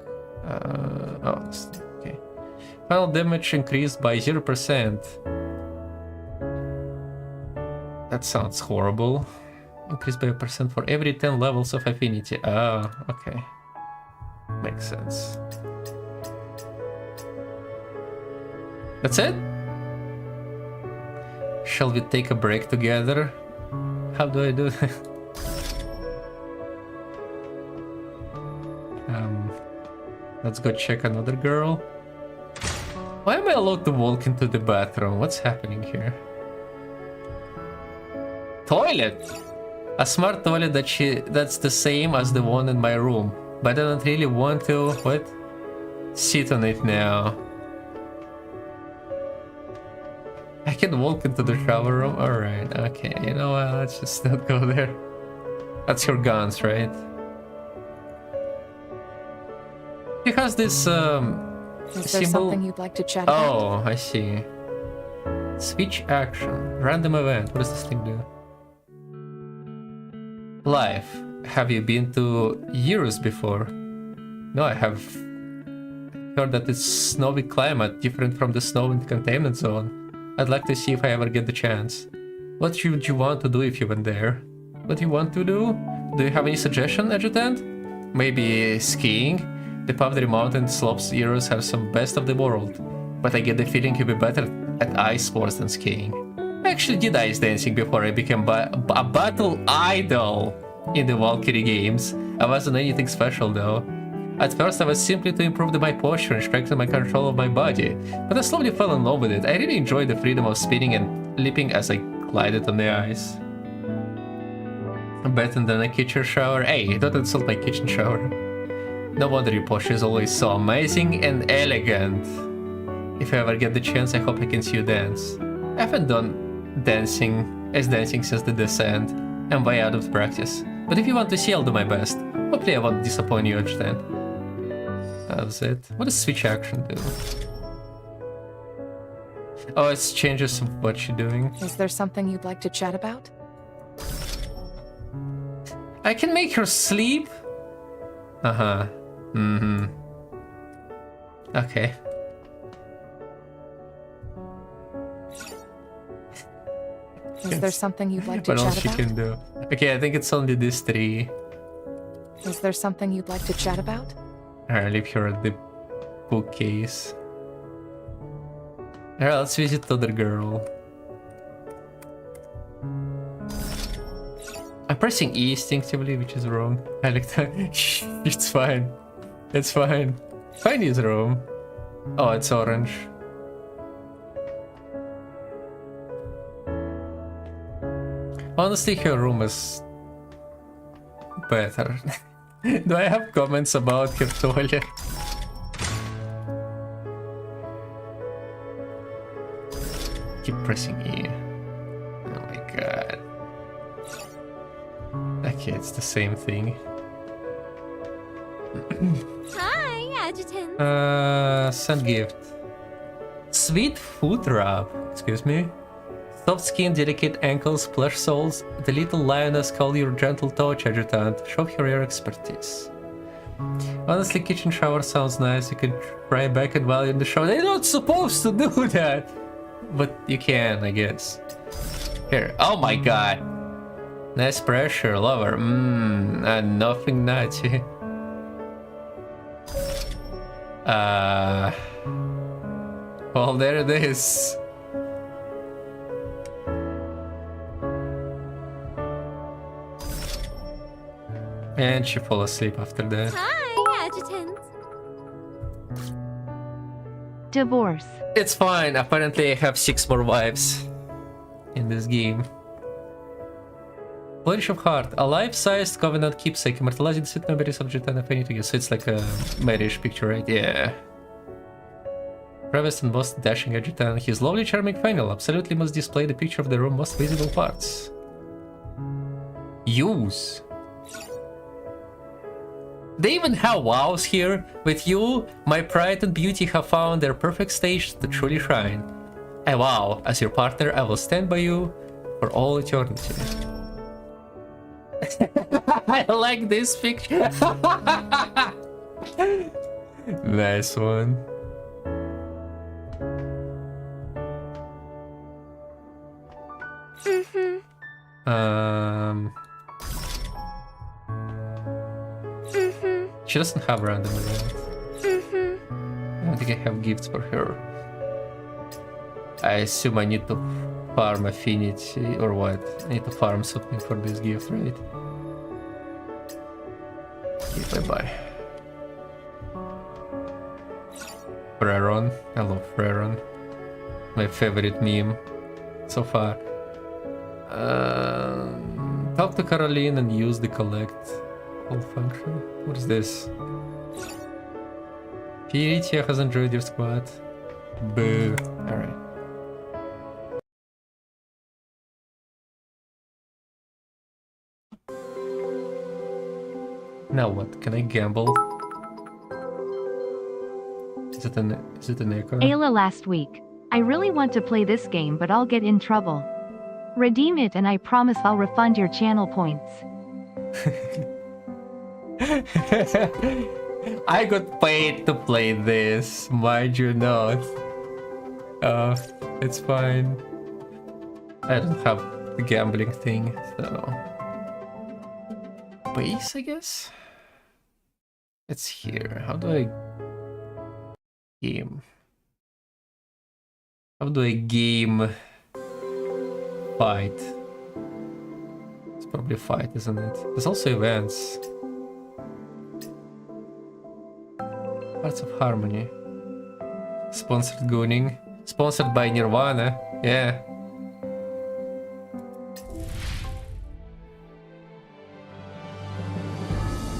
[SPEAKER 1] Okay. Final damage increased by 0%. That sounds horrible. Increased by a percent for every 10 levels of affinity. Ah, okay. Makes sense. That's it? Shall we take a break together? How do I do that? Let's go check another girl. Why am I allowed to walk into the bathroom? What's happening here? Toilet! A smart toilet that's the same as the one in my room. But I don't really want to... What? Sit on it now. I can walk into the shower room? Alright, okay. You know what? Let's just not go there. That's your guns, right? He has this,
[SPEAKER 4] Is there something you'd like to chat about?
[SPEAKER 1] Oh, I see. Switch action. Random event. What does this thing do? Life. Have you been to Eurus before? No, I have heard that it's snowy climate, different from the snow in the containment zone. I'd like to see if I ever get the chance. What would you want to do if you went there? What do you want to do? Do you have any suggestion, Adjutant? Maybe skiing? The Pavdri mountain slopes Eurus have some best of the world. but I get the feeling you'll be better at ice sports than skiing. I actually did ice dancing before I became a battle idol in the Valkyrie games. I wasn't anything special though. At first I was simply to improve my posture and strengthen my control of my body, but I slowly fell in love with it. I really enjoyed the freedom of spinning and leaping as I glided on the ice. Better than a kitchen shower. Hey, don't insult my kitchen shower. No wonder your posture is always so amazing and elegant. If I ever get the chance, I hope I can see you dance. I haven't done dancing since the descent. I'm way out of practice. But if you want to see, I'll do my best. Hopefully I won't disappoint you each time. That's it. What does switch action do? Oh, it's changes of what you're doing.
[SPEAKER 4] Is there something you'd like to chat about?
[SPEAKER 1] I can make her sleep? Uh-huh. Mm-hmm. Okay.
[SPEAKER 4] Is there something you'd like to
[SPEAKER 1] What
[SPEAKER 4] chat
[SPEAKER 1] else she
[SPEAKER 4] about?
[SPEAKER 1] can do? Okay, I think it's only these three.
[SPEAKER 4] Is there something you'd like to chat about?
[SPEAKER 1] Alright, leave her at the bookcase. Alright, let's visit the other girl. I'm pressing E instinctively, which is wrong. I like that. It's fine. It's fine. Fine is wrong. Oh, it's orange. Honestly, her room is better. Do I have comments about her toilet? Keep pressing E. Oh my god. Okay, it's the same thing.
[SPEAKER 5] Hi, Adjutant.
[SPEAKER 1] Send gift. Sweet foot rub. Excuse me. Soft skin, delicate ankles, plush soles. The little lioness call your gentle touch, Adjutant. Show her your expertise. Honestly, kitchen shower sounds nice. You could try back and while you're in the shower. They're not supposed to do that. But you can, I guess. Here. Oh my god. Nice pressure, lover. And nothing nutty. Well, there it is. And she fall asleep after that.
[SPEAKER 5] Hi, Adjutant.
[SPEAKER 3] Divorce.
[SPEAKER 1] It's fine. Apparently I have 6 more wives in this game. Flourish of Heart. A life-sized covenant keepsake immortalizing the sweet memories of Jitan and Fanny together. So it's like a marriage picture, right? Yeah. Bravest and most dashing Jitan. His lovely charming final absolutely must display the picture of the room's most visible parts. Use. They even have wows here. With you, my pride and beauty have found their perfect stage to truly shine. I vow, as your partner, I will stand by you for all eternity. I like this picture. Nice one. She doesn't have random event. I don't think I have gifts for her. I assume I need to farm affinity or what? I need to farm something for this gift, right? Okay, bye-bye. Freron. I love Freron. My favorite meme so far. Talk to Caroline and use the collect all function. What is this? Piritia has enjoyed your squad. Boo. Alright. Now what? Can I gamble? Is it an echo?
[SPEAKER 3] Ayla last week. I really want to play this game, but I'll get in trouble. Redeem it and I promise I'll refund your channel points.
[SPEAKER 1] I got paid to play this, mind you not. It's fine. I don't have the gambling thing, so... Base, I guess? It's here. How do I... Game. How do I game fight? It's probably fight, isn't it? There's also events. Parts of Harmony. Sponsored Gooning. Sponsored by Nirvana. Yeah.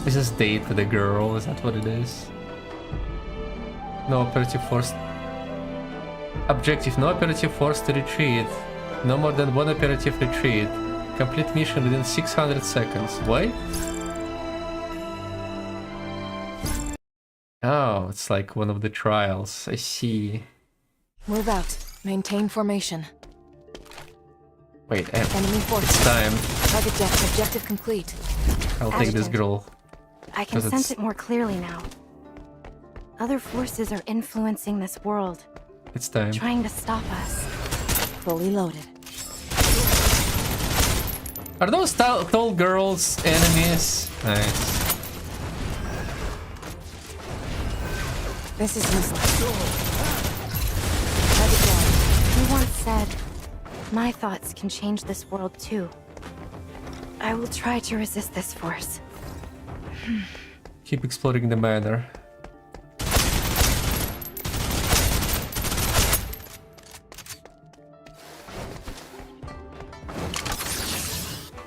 [SPEAKER 1] Is this date with a girl? Is that what it is? No operative force. Objective: no operative force to retreat. No more than one operative retreat. Complete mission within 600 seconds. What? Oh, it's like one of the trials. I see.
[SPEAKER 4] Move out. Maintain formation.
[SPEAKER 1] Wait,
[SPEAKER 4] Enemy force.
[SPEAKER 1] it's time.
[SPEAKER 4] Target deck. Objective complete.
[SPEAKER 1] I'll take this girl.
[SPEAKER 8] I can
[SPEAKER 1] 'Cause
[SPEAKER 8] sense
[SPEAKER 1] it's-
[SPEAKER 8] it more clearly now. Other forces are influencing this world,
[SPEAKER 1] It's time.
[SPEAKER 8] trying to stop us.
[SPEAKER 4] Fully loaded.
[SPEAKER 1] Are those tall girls enemies? Nice.
[SPEAKER 4] This is useless. Target down.
[SPEAKER 8] You once said, my thoughts can change this world too. I will try to resist this force.
[SPEAKER 1] Keep exploring the manor.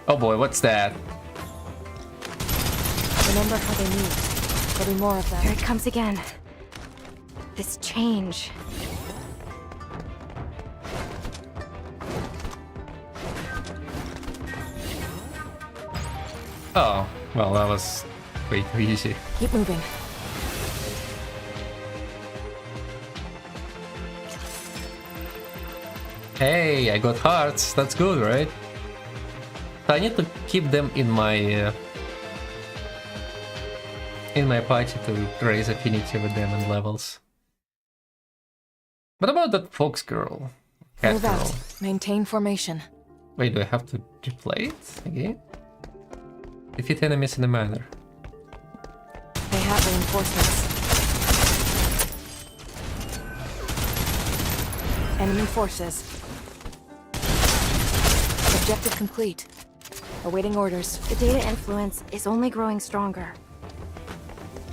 [SPEAKER 1] Oh boy, what's that?
[SPEAKER 4] Remember how they move. There'll be more of
[SPEAKER 8] Here
[SPEAKER 4] that.
[SPEAKER 8] it comes again. This change.
[SPEAKER 1] Oh, well, that was way too easy.
[SPEAKER 4] Keep moving.
[SPEAKER 1] Hey, I got hearts. That's good, right? I need to keep them in my party to raise affinity with them and levels. What about that fox girl? Cat
[SPEAKER 4] Move
[SPEAKER 1] girl.
[SPEAKER 4] out. Maintain formation.
[SPEAKER 1] Wait, do I have to replay it again? Defeat enemies in a manner.
[SPEAKER 4] They have reinforcements. Enemy forces. Objective complete. Awaiting orders.
[SPEAKER 8] The data influence is only growing stronger.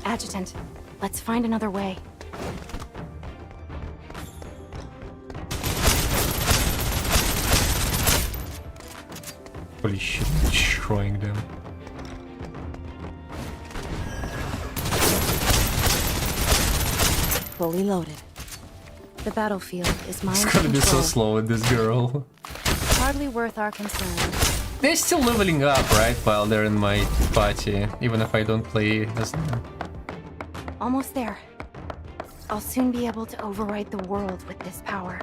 [SPEAKER 8] Adjutant, let's find another way.
[SPEAKER 1] Holy shit, destroying them.
[SPEAKER 4] Fully loaded.
[SPEAKER 8] The battlefield is mine
[SPEAKER 1] It's
[SPEAKER 8] to
[SPEAKER 1] gonna be so
[SPEAKER 8] control.
[SPEAKER 1] slow with this girl.
[SPEAKER 8] Hardly worth our concern.
[SPEAKER 1] They're still leveling up, right? While they're in my party, even if I don't play as them.
[SPEAKER 8] Almost there. I'll soon be able to override the world with this power.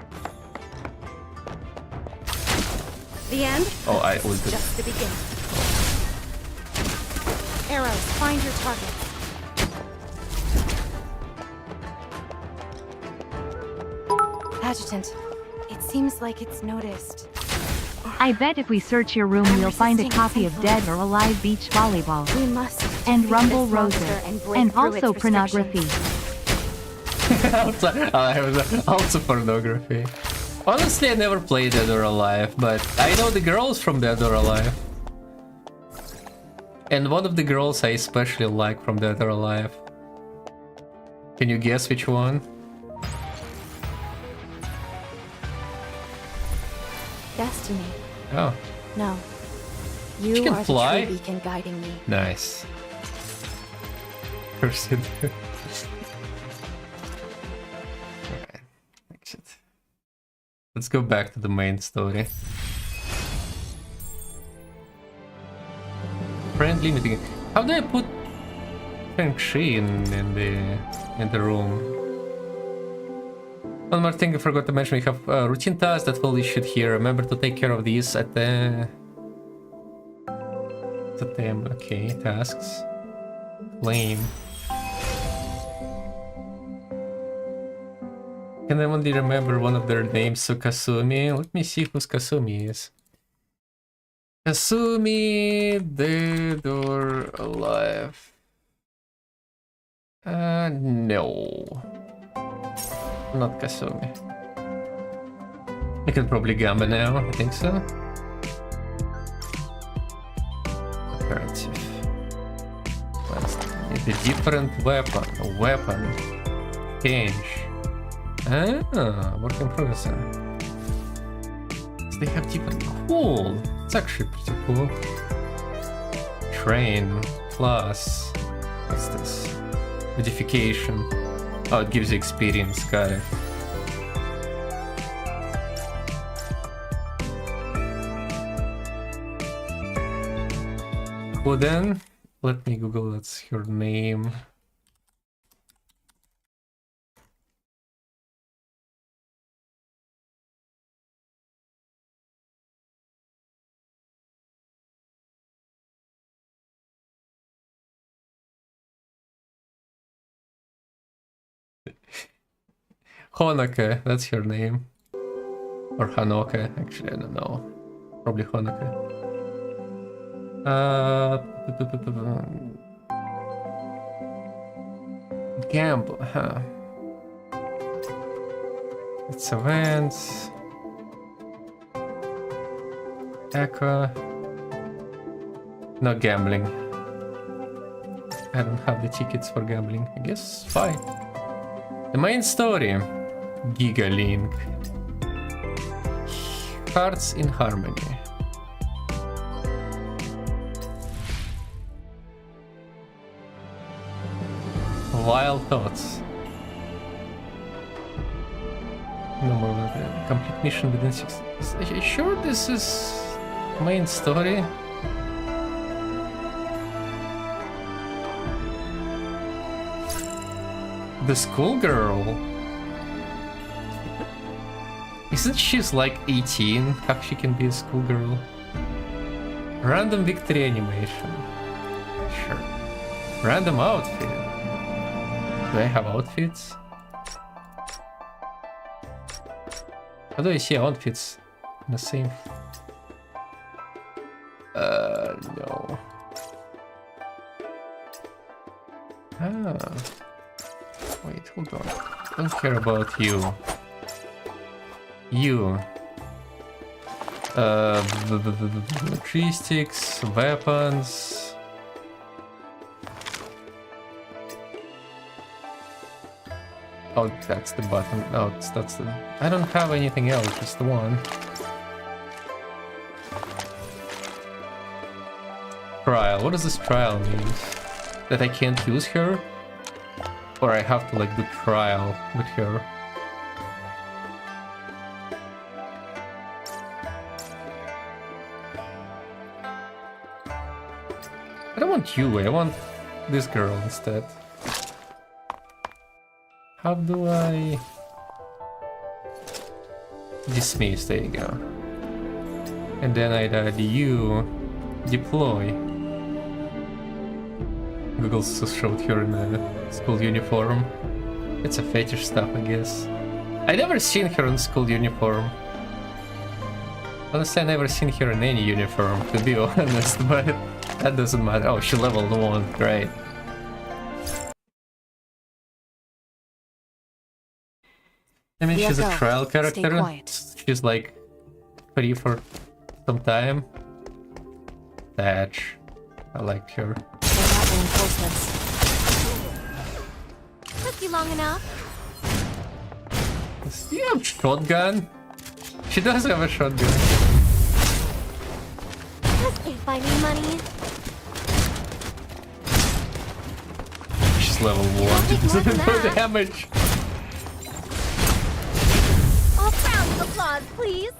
[SPEAKER 8] The end?
[SPEAKER 1] Oh, I ulted.
[SPEAKER 8] Just the beginning. Arrows, find your target. Adjutant, it seems like it's noticed.
[SPEAKER 3] I bet if we search your room we'll find a copy of Dead or Alive Beach Volleyball.
[SPEAKER 8] We must
[SPEAKER 3] And
[SPEAKER 8] defeat
[SPEAKER 3] Rumble
[SPEAKER 8] this monster
[SPEAKER 3] Roses.
[SPEAKER 8] and break
[SPEAKER 3] And
[SPEAKER 8] through
[SPEAKER 3] also
[SPEAKER 8] its
[SPEAKER 3] pornography.
[SPEAKER 1] Also pornography. Honestly, I never played Dead or Alive, but I know the girls from Dead or Alive. And one of the girls I especially like from Dead or Alive. Can you guess which one?
[SPEAKER 8] Destiny.
[SPEAKER 1] Oh,
[SPEAKER 8] No.
[SPEAKER 1] She
[SPEAKER 8] You
[SPEAKER 1] can
[SPEAKER 8] are
[SPEAKER 1] fly?
[SPEAKER 8] the true beacon guiding me.
[SPEAKER 1] nice. Cursed. Alright, exit. Let's go back to the main story. Friendly meeting. How do I put Feng Shi in the room? One more thing I forgot to mention, we have routine tasks that will issued here. Remember to take care of these at the them. Okay, tasks. Claim. Can I only remember one of their names, so Kasumi. Let me see who's Kasumi is. Kasumi, dead or alive? No. Not Kasumi. I can probably gamble now, I think so. Operative. It's a different weapon. Change. Ah, work in progress. So they have different. Cool. It's actually pretty cool. Train. Class. What's this? Modification. Oh, it gives you experience. Got it. Well then, let me Google that's her name. Honoka, that's her name. Or Hanoka, actually, I don't know. Probably Honoka. Gamble, huh? It's events. Echo. No gambling. I don't have the tickets for gambling. I guess fine. The main story. Gigalink. Hearts in Harmony. Wild Thoughts. No more complete mission within 6. Are you sure this is main story? The schoolgirl. Isn't she like 18? How she can be a schoolgirl? Random victory animation. Sure. Random outfit. Do I have outfits? How do I see outfits in the same? No. Ah. Wait, hold on. Don't care about you. You. Logistics, weapons. Oh, that's the button. Oh, that's the... I don't have anything else, just the one. Trial. What does this trial mean? That I can't use her? Or I have to like do trial with her? I don't want you, I want this girl instead. How do I... Dismiss, there you go. And then I'd add you... Deploy. Google showed her in a school uniform. It's a fetish stuff, I guess. I never seen her in school uniform. Honestly, I never seen her in any uniform, to be honest, but that doesn't matter. Oh, she leveled 1, great. I mean, she's a trial character. She's like free for some time. Thatch. I liked her.
[SPEAKER 5] Took you long enough.
[SPEAKER 1] Do you have shotgun? She does have a shotgun.
[SPEAKER 5] This ain't buy me money.
[SPEAKER 1] She's level 1. She doesn't do damage.
[SPEAKER 5] All round of applause, please.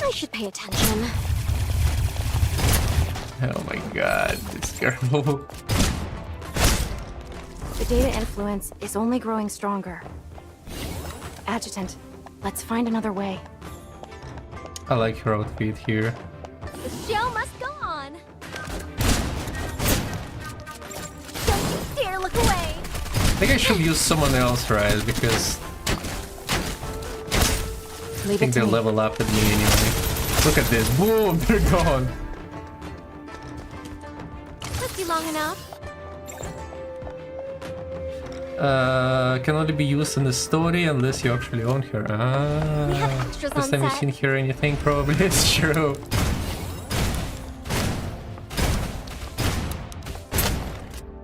[SPEAKER 5] I should pay attention.
[SPEAKER 1] Oh my god, this girl.
[SPEAKER 8] The data influence is only growing stronger. Adjutant, let's find another way.
[SPEAKER 1] I like her outfit here.
[SPEAKER 5] The show must go on. Don't you dare look away.
[SPEAKER 1] I think I should use someone else, right? Because I think they level up at me anyway. Look at this. Boom, they're gone.
[SPEAKER 5] Took you long enough.
[SPEAKER 1] Can only be used in the story unless you actually own her.
[SPEAKER 5] We have extras
[SPEAKER 1] First
[SPEAKER 5] on
[SPEAKER 1] time you've
[SPEAKER 5] set.
[SPEAKER 1] seen her anything, probably. It's true.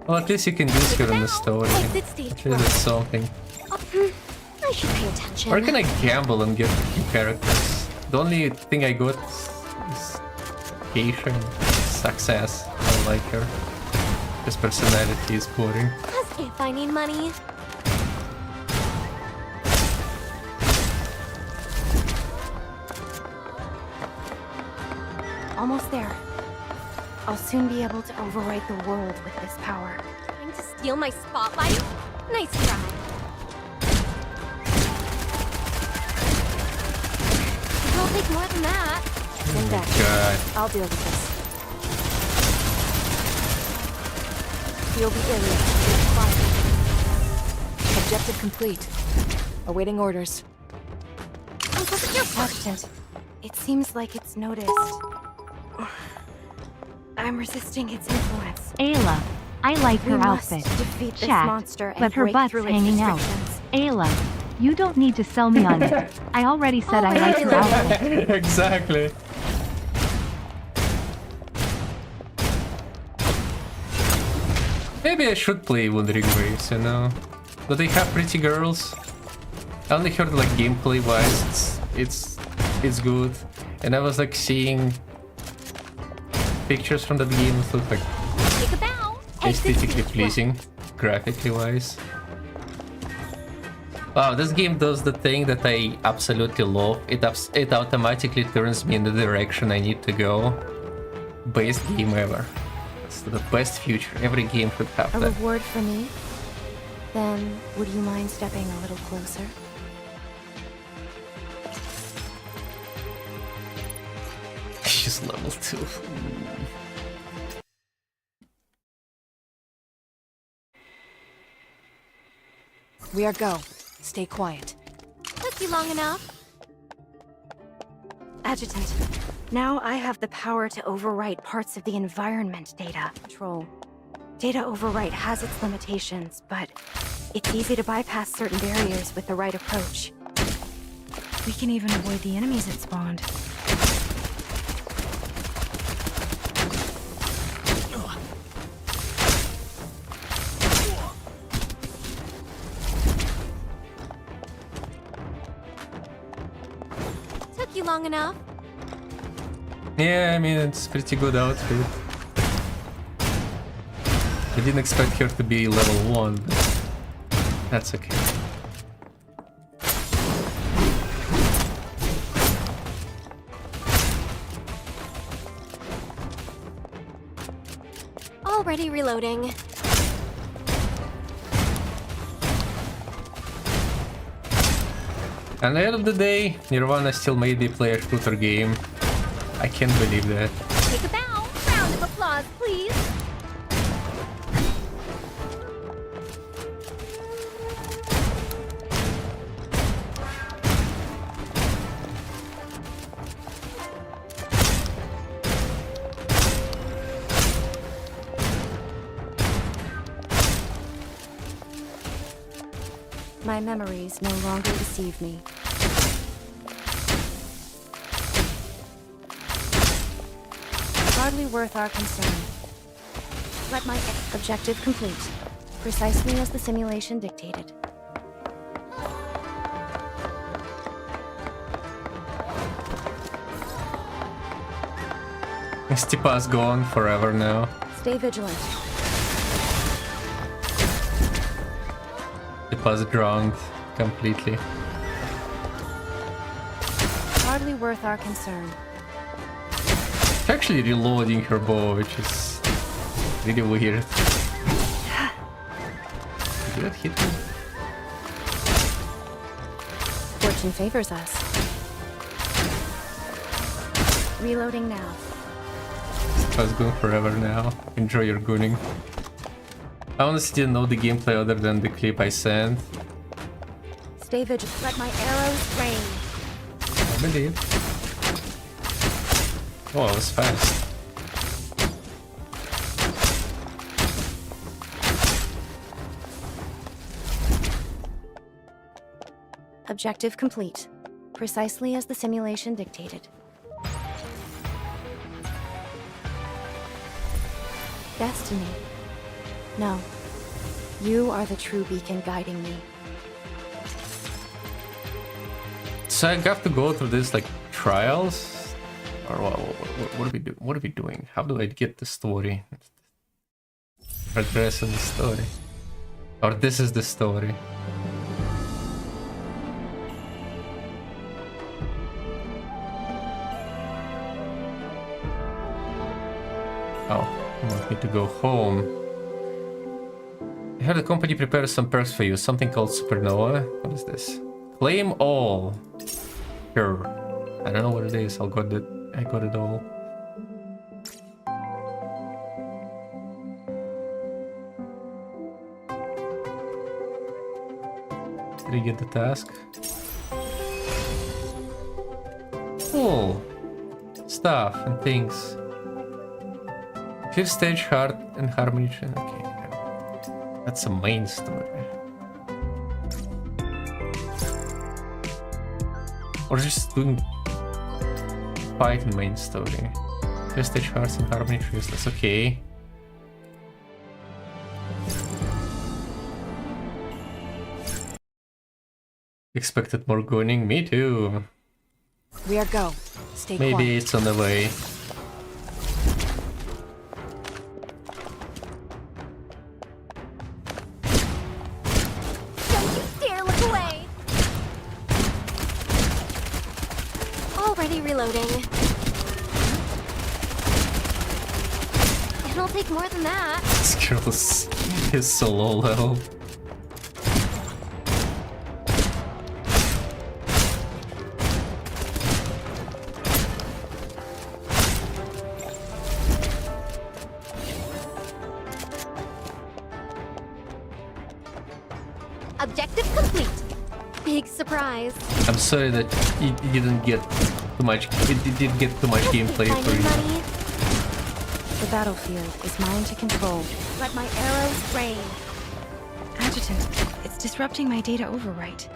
[SPEAKER 1] Well, at least you can use her in the story.
[SPEAKER 5] Exit stage
[SPEAKER 1] At least it's something.
[SPEAKER 5] I should pay attention.
[SPEAKER 1] Or can I gamble and get a few characters? The only thing I got is Geisha and success. I like her. His personality is boring.
[SPEAKER 5] As if I need money.
[SPEAKER 8] Almost there. I'll soon be able to overwrite the world with this power.
[SPEAKER 5] Trying to steal my spotlight? Nice try. It will take more than that.
[SPEAKER 4] Stand back.
[SPEAKER 1] God.
[SPEAKER 4] I'll deal with this. Feel the area. Quiet. Objective complete. Awaiting orders.
[SPEAKER 5] Oh, wasn't your fault.
[SPEAKER 8] Adjutant, it seems like it's noticed. I'm resisting its influence.
[SPEAKER 3] Ayla, I like her
[SPEAKER 8] We must
[SPEAKER 3] outfit.
[SPEAKER 8] defeat this
[SPEAKER 3] Chat,
[SPEAKER 8] monster and
[SPEAKER 3] but her
[SPEAKER 8] break
[SPEAKER 3] butt's
[SPEAKER 8] through its
[SPEAKER 3] hanging out.
[SPEAKER 8] restrictions.
[SPEAKER 3] Ayla, you don't need to sell me on it. I already said I like her outfit.
[SPEAKER 1] Exactly. Maybe I should play Wandering Waves, you know? Do they have pretty girls? I only heard like gameplay wise it's good. And I was like seeing pictures from that game that look like
[SPEAKER 5] Take a bow.
[SPEAKER 1] aesthetically pleasing, graphically wise. Wow, this game does the thing that I absolutely love. It automatically turns me in the direction I need to go. Best game ever. It's the best future. Every game should have
[SPEAKER 8] A
[SPEAKER 1] that.
[SPEAKER 8] reward for me? Then, would you mind stepping a little closer?
[SPEAKER 1] She's level 2.
[SPEAKER 4] We are go. Stay quiet.
[SPEAKER 5] Took you long enough.
[SPEAKER 8] Adjutant, now I have the power to overwrite parts of the environment data. Control. Data overwrite has its limitations, but it's easy to bypass certain barriers with the right approach. We can even avoid the enemies it spawned.
[SPEAKER 5] Took you long enough.
[SPEAKER 1] Yeah, I mean, it's pretty good outfit. I didn't expect her to be level 1, but that's okay.
[SPEAKER 5] Already reloading.
[SPEAKER 1] At the end of the day, Nirvana still made me play a shooter game. I can't believe that.
[SPEAKER 5] Take a bow. Round of applause, please.
[SPEAKER 8] My memories no longer deceive me. Hardly worth our concern. Let my objective complete, precisely as the simulation dictated.
[SPEAKER 1] Stipa's gone forever now.
[SPEAKER 8] Stay vigilant.
[SPEAKER 1] Stipa's drowned completely.
[SPEAKER 8] Hardly worth our concern.
[SPEAKER 1] She's actually reloading her bow, which is really weird. Did that hit me?
[SPEAKER 8] Fortune favors us. Reloading now.
[SPEAKER 1] Stipa's gone forever now. Enjoy your gooning. I honestly didn't know the gameplay other than the clip I sent.
[SPEAKER 8] Stay vigilant. Let my arrows rain.
[SPEAKER 1] I believe. Oh, it was fast.
[SPEAKER 8] Objective complete. Precisely as the simulation dictated. Destiny. No. You are the true beacon guiding me.
[SPEAKER 1] So I have to go through this like trials, or what are we do? What are we doing? How do I get the story? Progress in the story, or this is the story. Oh, you want me to go home? I heard the company prepares some perks for you. Something called Supernova. What is this? Claim all. Sure. I don't know what it is. I got it all. Did I get the task? Cool. Stuff and things. Fifth stage, heart and harmony. Okay. That's a main story. Or just doing fight in main story. Fifth stage, hearts and harmony trees. That's okay. Expected more gunning. Me too.
[SPEAKER 4] We are go. Stay
[SPEAKER 1] Maybe
[SPEAKER 4] quiet.
[SPEAKER 1] it's on the way.
[SPEAKER 5] Don't you dare look away! Already reloading. It'll take more than that.
[SPEAKER 1] This girl is so low level.
[SPEAKER 5] Objective complete. Big surprise.
[SPEAKER 1] I'm sorry that it didn't get too much. It didn't get too much gameplay for
[SPEAKER 5] Finding
[SPEAKER 1] you.
[SPEAKER 5] money.
[SPEAKER 8] The battlefield is mine to control.
[SPEAKER 5] Let my arrows rain.
[SPEAKER 8] Adjutant, it's disrupting my data overwrite.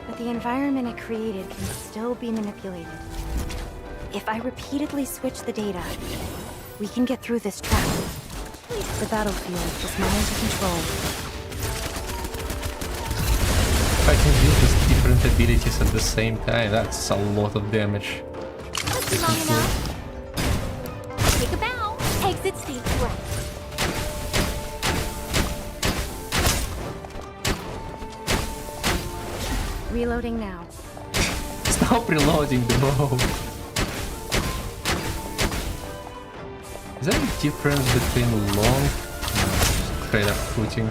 [SPEAKER 8] But the environment it created can still be manipulated. If I repeatedly switch the data, we can get through this trap. The battlefield is mine to control.
[SPEAKER 1] I can use these different abilities at the same time. That's a lot of damage.
[SPEAKER 5] Took you long enough. Take a bow. Exit stage left.
[SPEAKER 8] Reloading now.
[SPEAKER 1] Stop reloading the bow. Is there a difference between long and straight up shooting?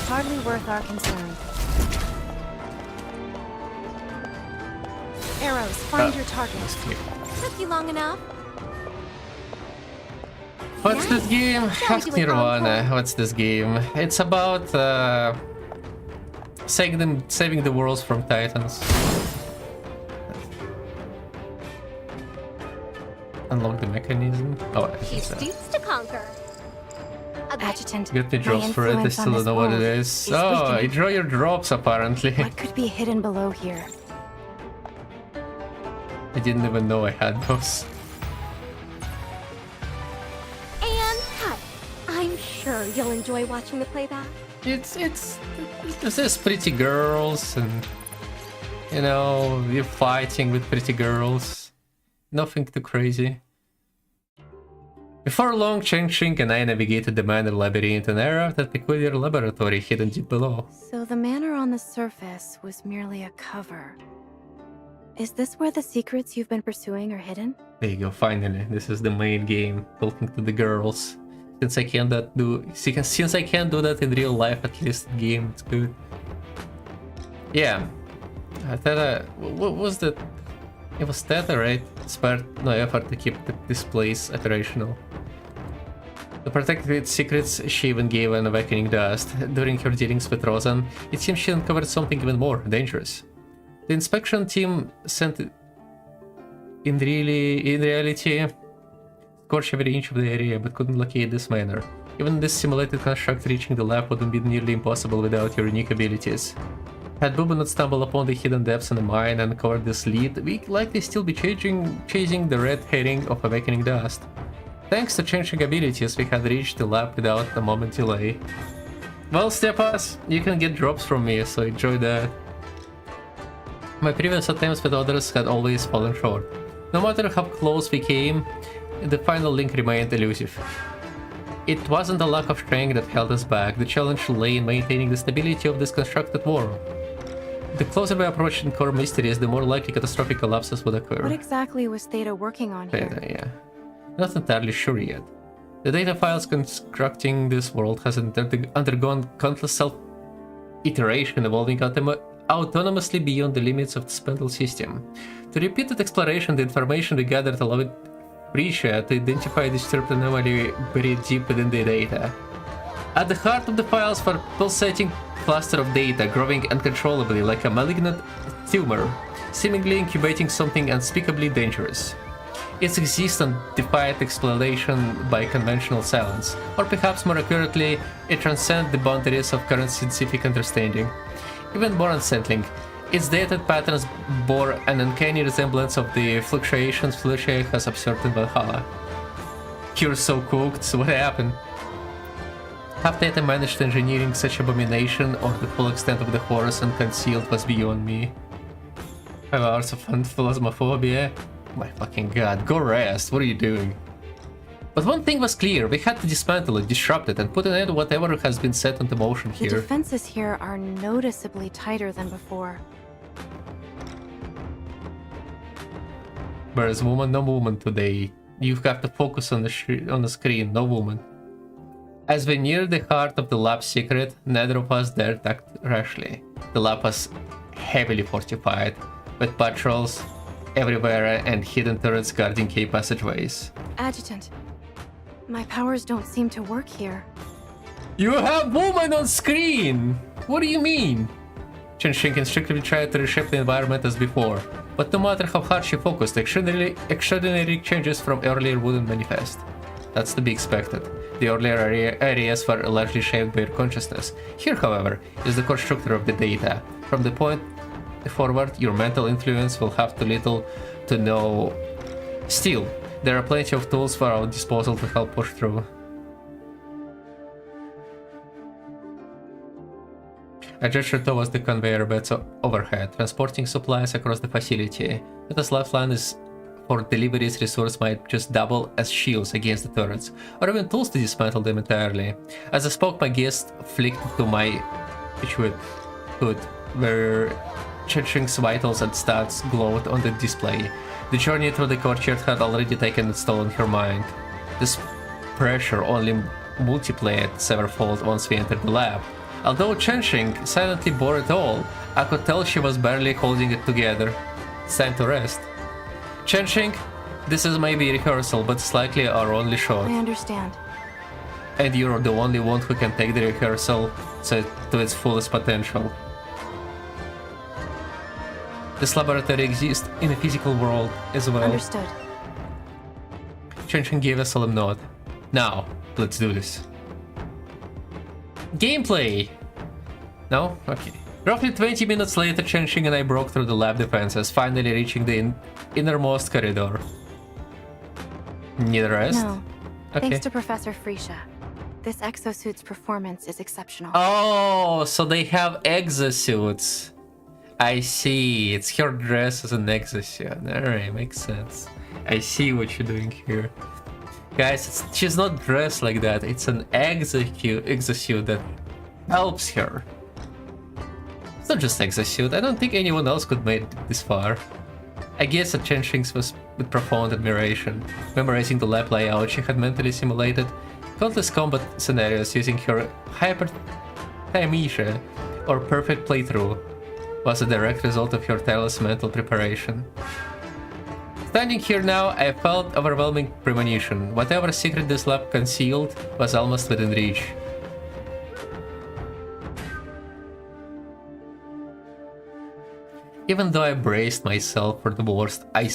[SPEAKER 8] Hardly worth our concern. Arrows, find your target.
[SPEAKER 5] Took you long enough.
[SPEAKER 1] What's this game?
[SPEAKER 5] Shall we
[SPEAKER 1] Ask
[SPEAKER 5] do an
[SPEAKER 1] Nirvana.
[SPEAKER 5] encore?
[SPEAKER 1] What's this game? It's about saving the world from titans. Unlock the mechanism. Oh, I
[SPEAKER 5] She
[SPEAKER 1] think so.
[SPEAKER 5] stoops to conquer.
[SPEAKER 8] Adjutant,
[SPEAKER 1] Get me
[SPEAKER 8] my
[SPEAKER 1] drops for it. I
[SPEAKER 8] influence
[SPEAKER 1] still
[SPEAKER 8] on
[SPEAKER 1] don't
[SPEAKER 8] this
[SPEAKER 1] know what it
[SPEAKER 8] world
[SPEAKER 1] is. Oh,
[SPEAKER 8] weakening.
[SPEAKER 1] you draw your drops apparently.
[SPEAKER 8] What could be hidden below here?
[SPEAKER 1] I didn't even know I had those.
[SPEAKER 5] And cut. I'm sure you'll enjoy watching the playback.
[SPEAKER 1] It's there's pretty girls and you know you're fighting with pretty girls. Nothing too crazy. Before long, Cheng Ching and I navigated the manor labyrinth and arrived at the peculiar laboratory hidden deep below.
[SPEAKER 8] So the manor on the surface was merely a cover. Is this where the secrets you've been pursuing are hidden?
[SPEAKER 1] There you go, finally. This is the main game, talking to the girls. Since I can't since I can't do that in real life, at least in game, it's good. Yeah. What was that? It was Theta, right? Spared no effort to keep this place operational. To protect its secrets, she even gave an awakening dust. During her dealings with Rosen, it seems she uncovered something even more dangerous. The inspection team sent in reality scorched every inch of the area, but couldn't locate this manor. Even this simulated construct reaching the lab would have been nearly impossible without your unique abilities. Had Bubu not stumbled upon the hidden depths in the mine and covered this lead, we'd likely still be chasing the red herring of awakening dust. Thanks to changing abilities, we had reached the lab without a moment delay. Well, Stepas, you can get drops from me, so enjoy that. My previous attempts with others had always fallen short. No matter how close we came, the final link remained elusive. It wasn't a lack of strength that held us back, the challenge lay in maintaining the stability of this constructed world. The closer we approached in core mysteries, the more likely catastrophic collapses would occur.
[SPEAKER 8] What exactly was Theta working on here?
[SPEAKER 1] Theta, yeah. Not entirely sure yet. The data files constructing this world has undergone countless self-iteration, evolving autonomously beyond the limits of the Spindle system. To repeated exploration, the information we gathered allowed Prisha to identify a disturbed anomaly buried deep within the data. At the heart of the files were a pulsating cluster of data, growing uncontrollably like a malignant tumor, seemingly incubating something unspeakably dangerous. Its existence defied explanation by conventional science, or perhaps more accurately, it transcended the boundaries of current scientific understanding. Even more unsettling, its data patterns bore an uncanny resemblance of the fluctuations Felicia has observed in Valhalla. You're so cooked, so what happened? How Theta managed engineering such abomination, or the full extent of the horrors unconcealed, was beyond me. 5 hours of phasmophobia? My fucking god, go rest, what are you doing? But one thing was clear, we had to dismantle it, disrupt it, and put an end to whatever has been set into motion here.
[SPEAKER 8] The defenses here are noticeably tighter than before.
[SPEAKER 1] Whereas woman, no movement today. You have to focus on the screen, no woman. As we neared the heart of the lab's secret, neither of us dared act rashly. The lab was heavily fortified, with patrols everywhere and hidden turrets guarding key passageways.
[SPEAKER 8] Adjutant, my powers don't seem to work here.
[SPEAKER 1] You have woman on screen! What do you mean? Chen Xing instinctively tried to reshape the environment as before, but no matter how hard she focused, extraordinary changes from earlier wouldn't manifest. That's to be expected. The earlier areas were largely shaped by your consciousness. Here, however, is the core structure of the data. From the point forward, your mental influence will have too little to no. Still, there are plenty of tools for our disposal to help push through. I gestured towards the conveyor belts overhead, transporting supplies across the facility. This lifeline is for deliveries resource might just double as shields against the turrets, or even tools to dismantle them entirely. As I spoke, my gaze flicked to my hood, where Chen Xing's vitals and stats glowed on the display. The journey through the courtyard had already taken its toll on her mind. This pressure only multiplied severalfold once we entered the lab. Although Chen Xing silently bore it all, I could tell she was barely holding it together. It's time to rest. Chen Xing, this is maybe rehearsal, but it's likely our only shot.
[SPEAKER 8] I understand.
[SPEAKER 1] And you're the only one who can take the rehearsal to its fullest potential. This laboratory exists in the physical world as well.
[SPEAKER 8] Understood.
[SPEAKER 1] Chen Xing gave a solemn nod. Now, let's do this. Gameplay! No? Okay. Roughly 20 minutes later, Chen Xing and I broke through the lab defenses, finally reaching the innermost corridor. Need a rest?
[SPEAKER 8] No.
[SPEAKER 1] Okay.
[SPEAKER 8] Thanks to Professor Frisha. This exosuit's performance is exceptional.
[SPEAKER 1] Oh, so they have exosuits. I see. It's her dress as an exosuit. Alright, makes sense. I see what you're doing here. Guys, she's not dressed like that. It's an exosuit that helps her. It's not just exosuit. I don't think anyone else could make it this far. I guess at Chen Xing's was with profound admiration. Memorizing the lab layout, she had mentally simulated countless combat scenarios using her hyperthymesia, or perfect playthrough was a direct result of your tireless mental preparation. Standing here now, I felt overwhelming premonition. Whatever secret this lab concealed was almost within reach. Even though I braced myself for the worst, the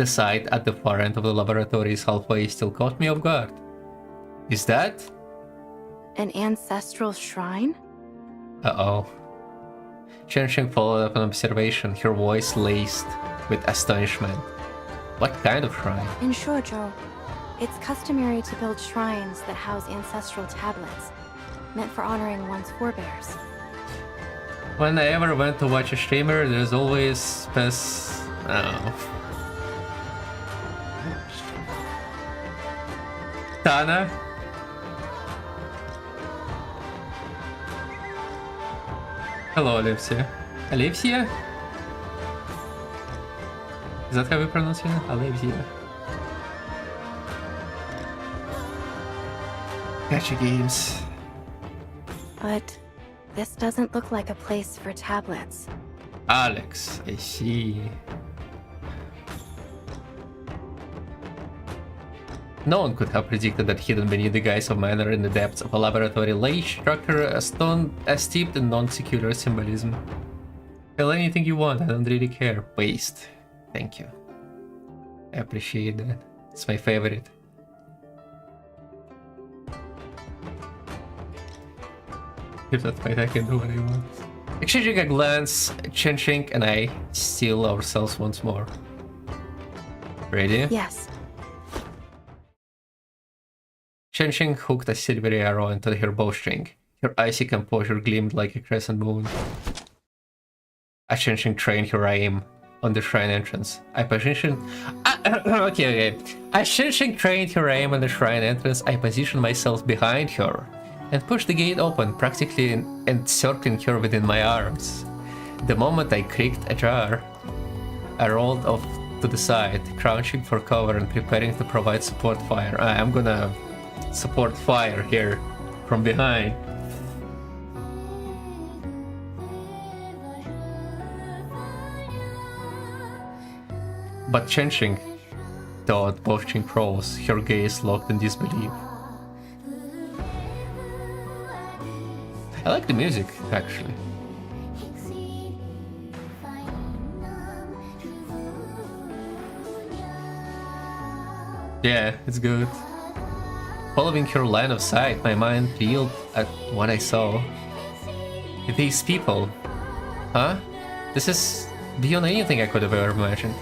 [SPEAKER 1] sight at the far end of the laboratory's halfway still caught me off guard. Is that?
[SPEAKER 8] An ancestral shrine?
[SPEAKER 1] Uh-oh. Chen followed up an observation, her voice laced with astonishment. What kind of shrine?
[SPEAKER 8] In Shoujo, it's customary to build shrines that house ancestral tablets, meant for honoring one's forebears.
[SPEAKER 1] When I ever went to watch a streamer, there's always oh. Tana? Hello, Alexia. Alexia? Is that how we pronounce it? Alexia. Gotcha games.
[SPEAKER 8] But this doesn't look like a place for tablets.
[SPEAKER 1] Alex, I see. No one could have predicted that hidden beneath the guise of manner in the depths of a laboratory lay structure a stone steeped in non-secular symbolism. Tell anything you want, I don't really care. Waste. Thank you. I appreciate that. It's my favorite. If that's right, I can do what I want. Exchanging a glance, Chen and I steal ourselves once more. Ready?
[SPEAKER 8] Yes.
[SPEAKER 1] Chen hooked a silvery arrow into her bowstring. Her icy composure gleamed like a crescent moon. As Chen trained her aim on the shrine entrance, I positioned... okay. As Chen trained her aim on the shrine entrance, I positioned myself behind her and pushed the gate open, practically encircling her within my arms. The moment I creaked ajar, I rolled off to the side, crouching for cover and preparing to provide support fire. I'm gonna support fire here from behind. But Chen thought bowstring froze, her gaze locked in disbelief. I like the music, actually. Yeah, it's good. Following her line of sight, my mind reeled at what I saw. These people. Huh? This is beyond anything I could have ever imagined.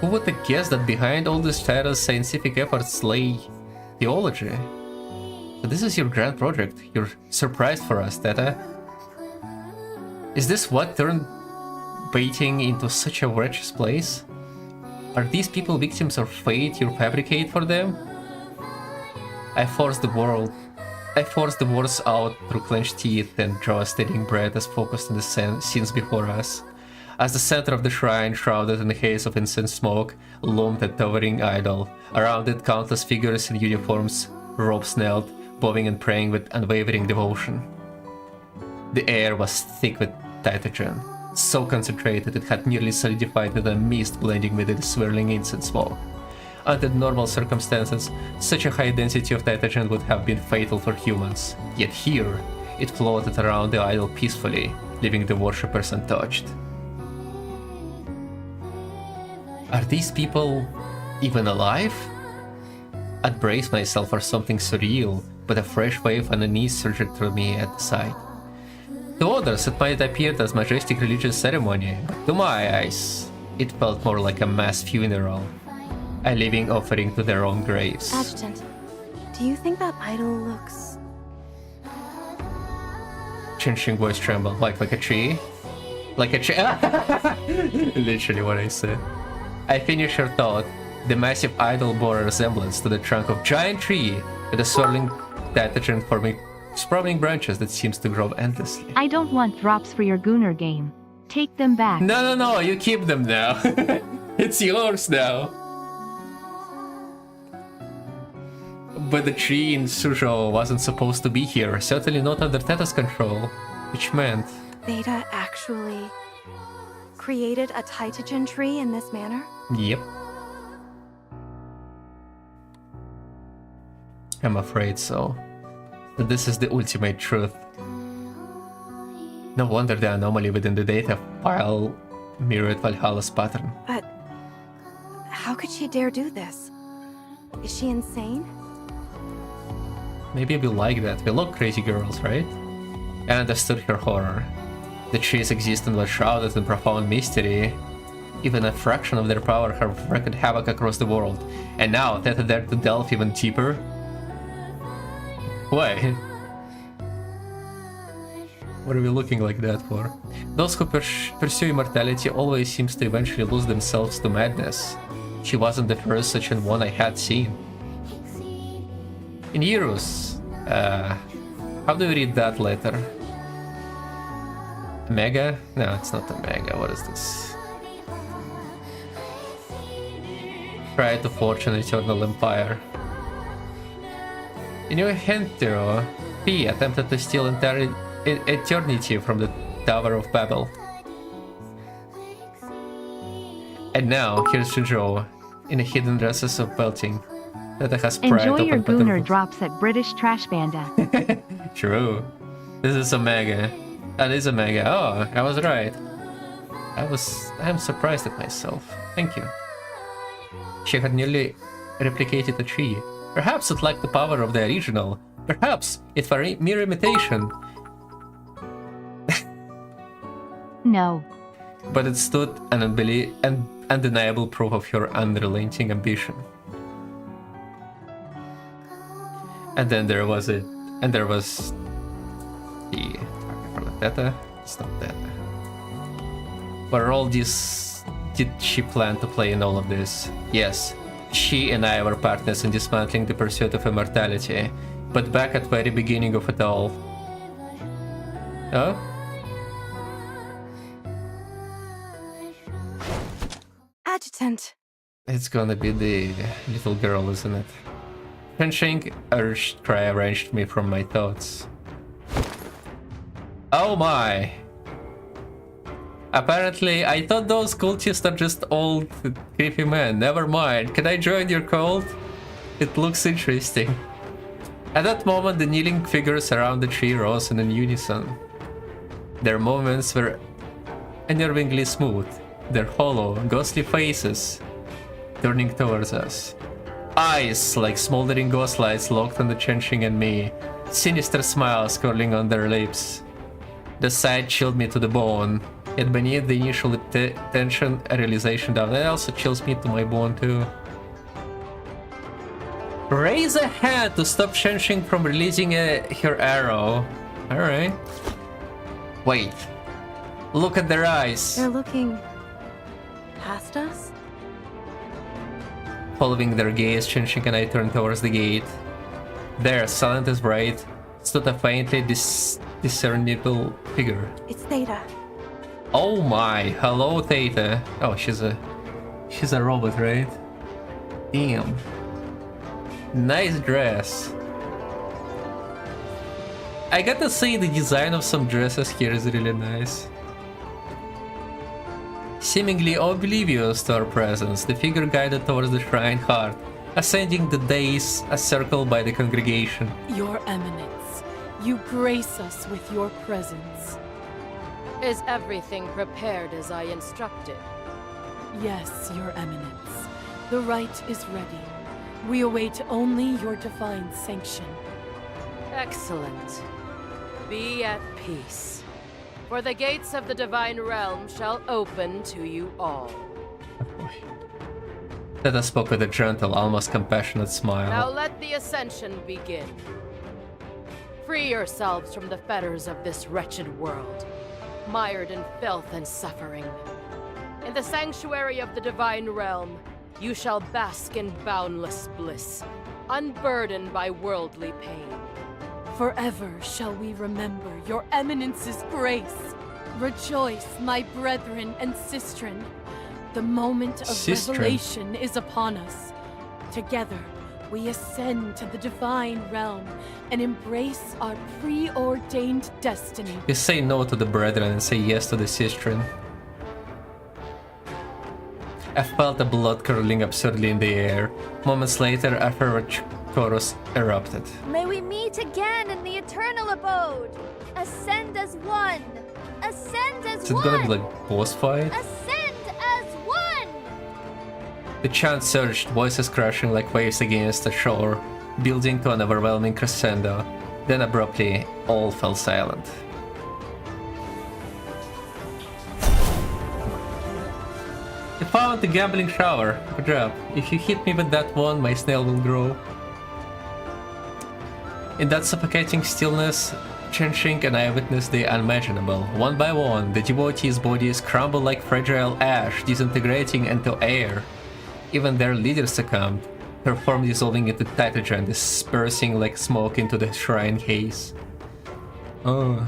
[SPEAKER 1] Who would have guessed that behind all these tireless scientific efforts lay theology? But this is your grand project. You're surprised for us, Teta. Is this what turned baiting into such a wretched place? Are these people victims of fate you fabricate for them? I forced the words out through clenched teeth and draw a steadying breath as focused on the scenes before us. As the center of the shrine, shrouded in a haze of incense smoke, loomed a towering idol. Around it, countless figures in uniforms, robes knelt, bowing and praying with unwavering devotion. The air was thick with titagen, so concentrated it had nearly solidified with a mist blending with the swirling incense smoke. Under normal circumstances, such a high density of titagen would have been fatal for humans, yet here, it floated around the idol peacefully, leaving the worshippers untouched. Are these people even alive? I'd braced myself for something surreal, but a fresh wave of unease surged through me at the sight. To others, it might appear as majestic religious ceremony, but to my eyes, it felt more like a mass funeral, a living offering to their own graves.
[SPEAKER 8] Adjutant, do you think that idol looks...
[SPEAKER 1] Chinching voice trembled, like a tree? Like a tree? Literally what I said. I finished her thought. The massive idol bore a resemblance to the trunk of a giant tree with a swirling titagen forming sprouting branches that seems to grow endlessly.
[SPEAKER 3] I don't want drops for your Gooner game. Take them back.
[SPEAKER 1] No, you keep them now. It's yours now. But the tree in Suzhou wasn't supposed to be here, certainly not under Theta's control, which meant...
[SPEAKER 8] Theta actually created a Titagen tree in this manner?
[SPEAKER 1] Yep. I'm afraid so. But this is the ultimate truth. No wonder the anomaly within the data file mirrored Valhalla's pattern.
[SPEAKER 8] But how could she dare do this? Is she insane?
[SPEAKER 1] Maybe we like that. We love crazy girls, right? I understood her horror. The tree's existence was shrouded in profound mystery. Even a fraction of their power have wreaked havoc across the world. And now, Theta dared to delve even deeper? Why? What are we looking like that for? Those who pursue immortality always seems to eventually lose themselves to madness. She wasn't the first such an one I had seen. In Eurus, how do we read that letter? Mega? No, it's not a mega. What is this? Try to forge an eternal empire. In your hero, P attempted to steal entire eternity from the Tower of Babel. And now, here's Shujo, in the hidden recesses of belting. That has pride.
[SPEAKER 3] Enjoy your Gooner drops at British Trash Banda.
[SPEAKER 1] True. This is a mega. That is a mega. Oh, I was right. I'm surprised at myself. Thank you. She had nearly replicated a tree. Perhaps it lacked the power of the original. Perhaps it were a mere imitation.
[SPEAKER 3] No.
[SPEAKER 1] But it stood an undeniable proof of her unrelenting ambition. And then there was the Theta. It's not Theta. What role did she plan to play in all of this? Yes, she and I were partners in dismantling the pursuit of immortality, but back at the very beginning of it all. Oh?
[SPEAKER 8] Adjutant.
[SPEAKER 1] It's gonna be the little girl, isn't it? Frenching urged cry wrenched me from my thoughts. Oh my! Apparently, I thought those cultists are just old, creepy men. Never mind. Can I join your cult? It looks interesting. At that moment, the kneeling figures around the tree rose in unison. Their movements were unnervingly smooth, their hollow, ghostly faces turning towards us. Eyes like smoldering ghost lights locked on the Chenching and me, sinister smiles curling on their lips. The sight chilled me to the bone, yet beneath the initial tension, a realization that it also chills me to my bone too. Raise a hand to stop Chenching from releasing her arrow. Alright. Wait. Look at their eyes.
[SPEAKER 8] They're looking past us?
[SPEAKER 1] Following their gaze, Chenching and I turned towards the gate. There, silent as bright, stood a faintly discernible figure.
[SPEAKER 8] It's Theta.
[SPEAKER 1] Oh my, hello Theta. Oh, she's a robot, right? Damn. Nice dress. I gotta say the design of some dresses here is really nice. Seemingly oblivious to our presence, the figure guided towards the shrine heart, ascending the dais, a circle by the congregation.
[SPEAKER 11] Your Eminence, you grace us with your presence.
[SPEAKER 13] Is everything prepared as I instructed?
[SPEAKER 11] Yes, Your Eminence. The rite is ready. We await only your divine sanction.
[SPEAKER 13] Excellent. Be at peace. For the gates of the divine realm shall open to you all.
[SPEAKER 1] Theta spoke with a gentle, almost compassionate smile.
[SPEAKER 13] Now let the ascension begin. Free yourselves from the fetters of this wretched world, mired in filth and suffering. In the sanctuary of the divine realm, you shall bask in boundless bliss, unburdened by worldly pain.
[SPEAKER 11] Forever shall we remember your Eminence's grace. Rejoice, my brethren and sistren. The moment of revelation is upon us. Together, we ascend to the divine realm and embrace our preordained destiny.
[SPEAKER 1] You say no to the brethren and say yes to the sistren. I felt the blood curdling absurdly in the air. Moments later, a fervent chorus erupted.
[SPEAKER 5] May we meet again in the eternal abode. Ascend as one. Ascend as
[SPEAKER 1] Is it
[SPEAKER 5] one.
[SPEAKER 1] gonna be like boss fight?
[SPEAKER 5] Ascend as one.
[SPEAKER 1] The chant surged, voices crashing like waves against the shore, building to an overwhelming crescendo. Then abruptly, all fell silent. You found the gambling shower. Good job. If you hit me with that one, my snail will grow. In that suffocating stillness, Chen and I witnessed the unimaginable. One by one, the devotees' bodies crumbled like fragile ash, disintegrating into air. Even their leader succumbed, her form dissolving into titagen, dispersing like smoke into the shrine haze. Oh.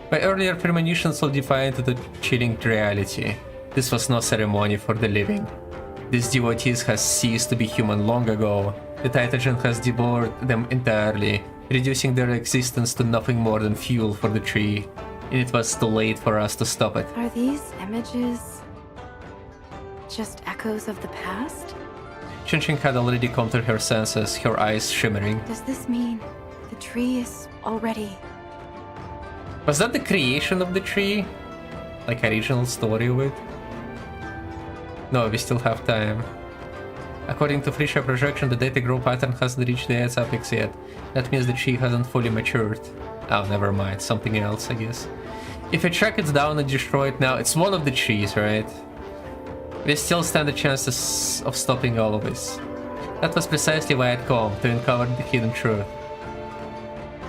[SPEAKER 1] My earlier premonitions all defiant to the chilling reality. This was no ceremony for the living. These devotees has ceased to be human long ago. The titagen has devoured them entirely, reducing their existence to nothing more than fuel for the tree. And it was too late for us to stop it.
[SPEAKER 8] Are these images just echoes of the past?
[SPEAKER 1] Chen had already come to her senses, her eyes shimmering.
[SPEAKER 8] Does this mean the tree is already...
[SPEAKER 1] Was that the creation of the tree? Like original story of it? No, we still have time. According to Frisha projection, the data grow pattern hasn't reached its apex yet. That means the tree hasn't fully matured. Oh, never mind. Something else, I guess. If we track it down and destroy it now, it's one of the trees, right? We still stand a chance of stopping all of this. That was precisely why I'd come, to uncover the hidden truth.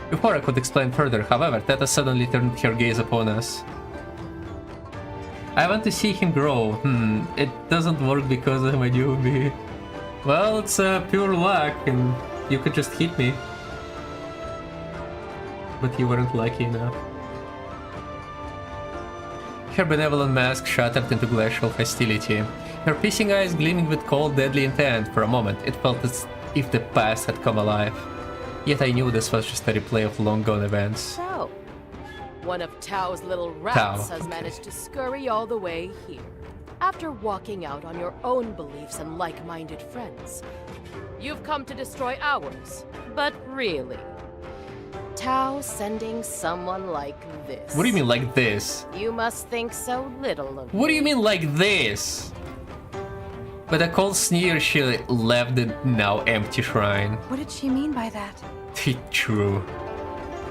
[SPEAKER 1] Before I could explain further, however, Teta suddenly turned her gaze upon us. I want to see him grow. It doesn't work because I'm a newbie. Well, it's pure luck, and you could just hit me. But you weren't lucky enough. Her benevolent mask shattered into glacial hostility. Her piercing eyes gleaming with cold, deadly intent. For a moment, it felt as if the past had come alive. Yet I knew this was just a replay of long-gone events.
[SPEAKER 13] So, one of Tao's little rats has managed to scurry all the way here. After walking out on your own beliefs and like-minded friends, you've come to destroy ours. But really, Tao sending someone like this.
[SPEAKER 1] What do you mean like this?
[SPEAKER 13] You must think so little of
[SPEAKER 1] What do you mean like this? With a cold sneer, she left the now empty shrine.
[SPEAKER 8] What did she mean by that?
[SPEAKER 1] True.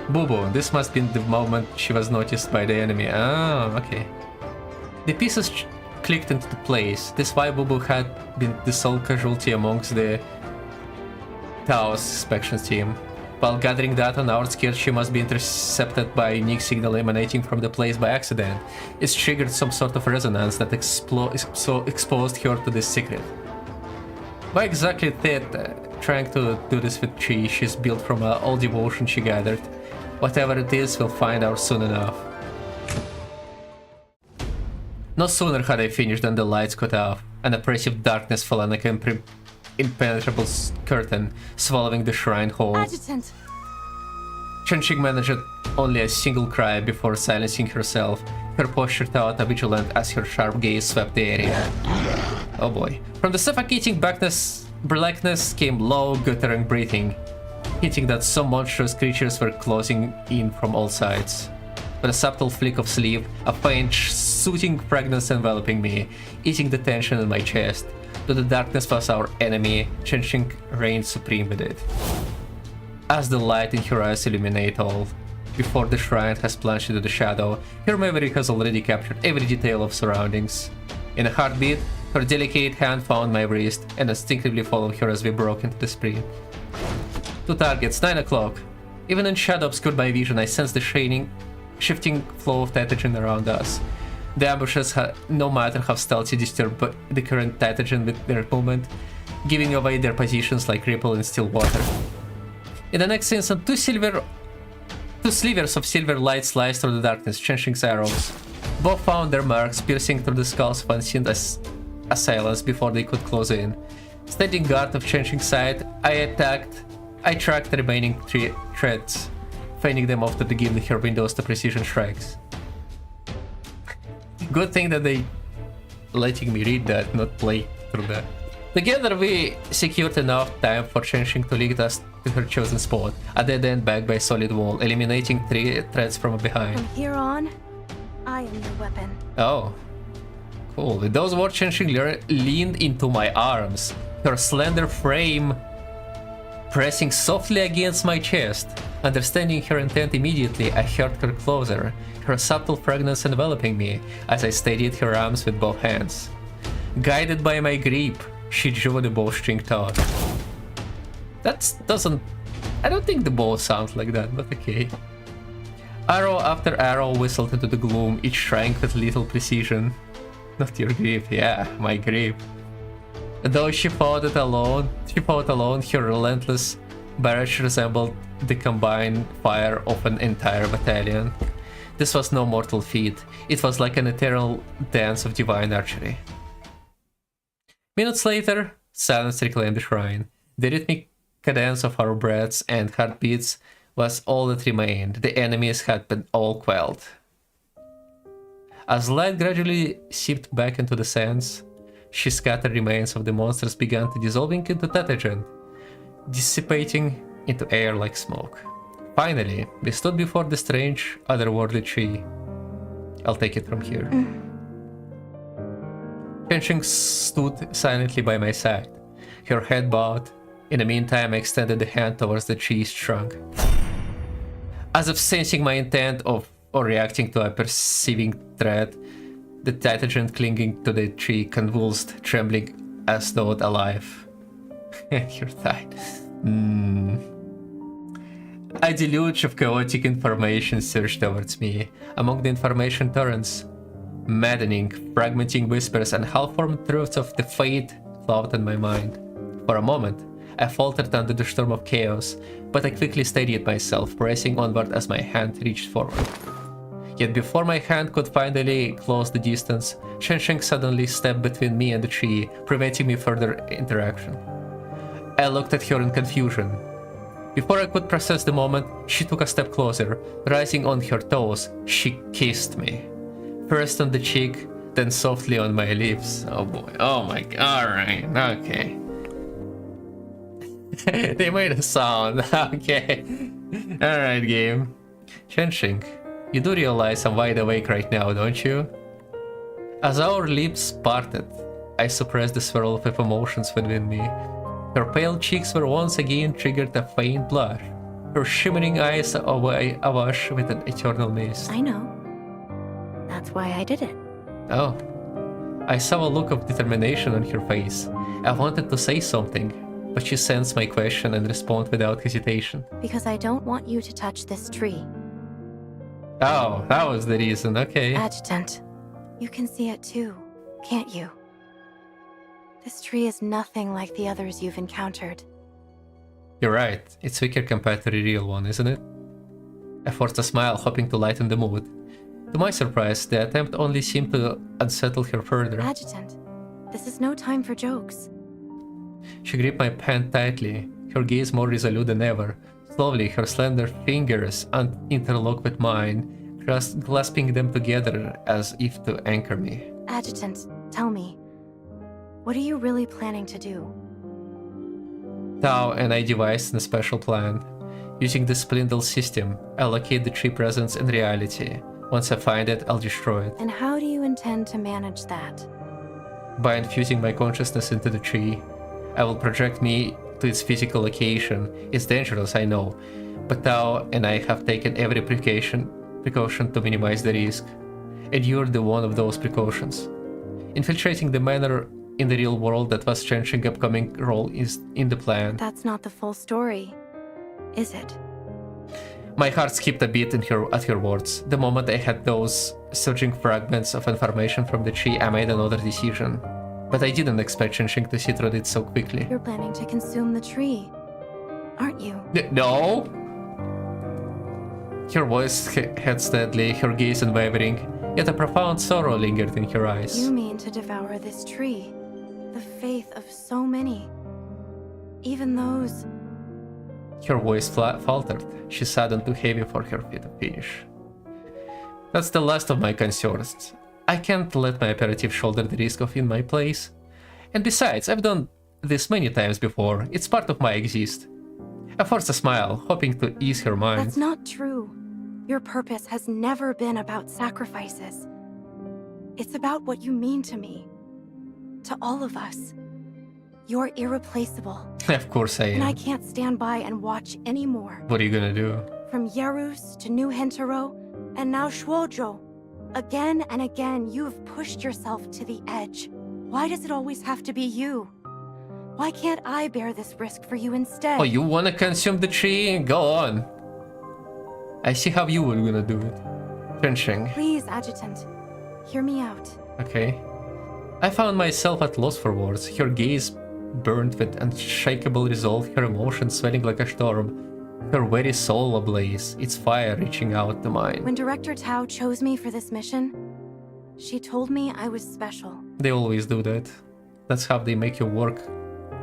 [SPEAKER 1] Boo-boo, this must be the moment she was noticed by the enemy. Ah, okay. The pieces clicked into place. This why Boo-boo had been the sole casualty amongst the Tao's inspection team. While gathering data on our skills, she must be intercepted by a unique signal emanating from the place by accident. It's triggered some sort of resonance that exposed her to this secret. Why exactly that? Trying to do this with tree she's built from all devotion she gathered. Whatever it is, we'll find out soon enough. No sooner had I finished than the lights cut off. An oppressive darkness fell like an impenetrable curtain, swallowing the shrine whole.
[SPEAKER 8] Adjutant!
[SPEAKER 1] Chen managed only a single cry before silencing herself, her posture taut and vigilant as her sharp gaze swept the area. Oh boy. From the suffocating blackness came low, guttering breathing, hinting that some monstrous creatures were closing in from all sides. With a subtle flick of sleep, a faint, soothing fragrance enveloping me, easing the tension in my chest. Though the darkness was our enemy, Chen reigned supreme with it. As the light in her eyes illuminate all, before the shrine has plunged into the shadow, her memory has already captured every detail of surroundings. In a heartbeat, her delicate hand found my wrist and instinctively followed her as we broke into the sprint. 2 targets, 9 o'clock. Even in shadow obscured by vision, I sensed the shifting flow of titagen around us. The ambushes, no matter how stealthy, disturb the current titagen with their movement, giving away their positions like ripple in still water. In the next instant, two slivers of silver light sliced through the darkness, changing arrows. Both found their marks, piercing through the skulls of unseen assailants before they could close in. Standing guard of changing side, I tracked the remaining 3 threads, fending them off to give her windows to precision strikes. Good thing that they letting me read that, not play through that. Together we secured enough time for Chenxing to lead us to her chosen spot, a dead end backed by a solid wall, eliminating 3 threats from behind.
[SPEAKER 8] From here on, I am your weapon.
[SPEAKER 1] Oh, cool. With those words, Chenxing leaned into my arms, her slender frame pressing softly against my chest. Understanding her intent immediately, I heard her closer, her subtle fragrance enveloping me as I steadied her arms with both hands. Guided by my grip, she drew the bowstring taut. That doesn't... I don't think the bow sounds like that, but okay. Arrow after arrow whistled into the gloom, each trying with little precision. Not your grip, yeah, my grip. Though she fought alone, her relentless barrage resembled the combined fire of an entire battalion. This was no mortal feat, it was like an eternal dance of divine archery. Minutes later, silence reclaimed the shrine. The rhythmic cadence of our breaths and heartbeats was all that remained. The enemies had been all quelled. As light gradually seeped back into the sands, she scattered remains of the monsters began to dissolving into Tatagen, dissipating into air like smoke. Finally, we stood before the strange, otherworldly tree. I'll take it from here. Chenxing stood silently by my side, her head bowed. In the meantime, I extended the hand towards the tree's trunk. As if sensing my intent or reacting to a perceiving threat, the Titagen clinging to the tree convulsed, trembling as though alive. You're tied. A deluge of chaotic information surged towards me. Among the information torrents, maddening, fragmenting whispers and half-formed truths of the fate floated in my mind. For a moment, I faltered under the storm of chaos, but I quickly steadied myself, pressing onward as my hand reached forward. Yet before my hand could finally close the distance, Chenxing suddenly stepped between me and the tree, preventing me further interaction. I looked at her in confusion. Before I could process the moment, she took a step closer. Rising on her toes, she kissed me. First on the cheek, then softly on my lips. Oh boy, oh my god, alright, okay. They made a sound, okay. Alright, game. Chenxing, you do realize I'm wide awake right now, don't you? As our lips parted, I suppressed the swirl of emotions within me. Her pale cheeks were once again triggered a faint blush, her shimmering eyes awash with an eternal mist.
[SPEAKER 8] I know. That's why I did it.
[SPEAKER 1] Oh. I saw a look of determination on her face. I wanted to say something, but she sensed my question and responded without hesitation.
[SPEAKER 8] Because I don't want you to touch this tree.
[SPEAKER 1] Oh, that was the reason, okay.
[SPEAKER 8] Adjutant, you can see it too, can't you? This tree is nothing like the others you've encountered.
[SPEAKER 1] You're right, it's weaker compared to the real one, isn't it? I forced a smile, hoping to lighten the mood. To my surprise, the attempt only seemed to unsettle her further.
[SPEAKER 8] Adjutant, this is no time for jokes.
[SPEAKER 1] She gripped my hand tightly, her gaze more resolute than ever. Slowly, her slender fingers interlocked with mine, clasping them together as if to anchor me.
[SPEAKER 8] Adjutant, tell me, what are you really planning to do?
[SPEAKER 1] Tao and I devised a special plan. Using the Splindle system, I'll locate the tree presence in reality. Once I find it, I'll destroy it.
[SPEAKER 8] And how do you intend to manage that?
[SPEAKER 1] By infusing my consciousness into the tree, I will project me to its physical location. It's dangerous, I know, but Tao and I have taken every precaution to minimize the risk. And you're the one of those precautions. Infiltrating the manor in the real world that was Chenxing's upcoming role is in the plan.
[SPEAKER 8] That's not the full story, is it?
[SPEAKER 1] My heart skipped a beat at her words. The moment I had those surging fragments of information from the tree, I made another decision. But I didn't expect Chenxing to see through it so quickly.
[SPEAKER 8] You're planning to consume the tree, aren't you?
[SPEAKER 1] No! Her voice had steadily, her gaze unwavering, yet a profound sorrow lingered in her eyes.
[SPEAKER 8] You mean to devour this tree? The faith of so many. Even those...
[SPEAKER 1] Her voice faltered. She sat too heavy for her feet to finish. That's the last of my concerns. I can't let my operative shoulder the risk of in my place. And besides, I've done this many times before. It's part of my exist. I forced a smile, hoping to ease her mind.
[SPEAKER 8] That's not true. Your purpose has never been about sacrifices. It's about what you mean to me. To all of us. You're irreplaceable.
[SPEAKER 1] Of course I am.
[SPEAKER 8] And I can't stand by and watch anymore.
[SPEAKER 1] What are you gonna do?
[SPEAKER 8] From Yarus to New Hentaro, and now Shuojo. Again and again, you have pushed yourself to the edge. Why does it always have to be you? Why can't I bear this risk for you instead?
[SPEAKER 1] Oh, you wanna consume the tree? Go on. I see how you were gonna do it. Frenching.
[SPEAKER 8] Please, Adjutant. Hear me out.
[SPEAKER 1] Okay. I found myself at loss for words. Her gaze burned with unshakable resolve, her emotions swelling like a storm. Her very soul ablaze, its fire reaching out to mine.
[SPEAKER 8] When Director Tao chose me for this mission, she told me I was special.
[SPEAKER 1] They always do that. That's how they make you work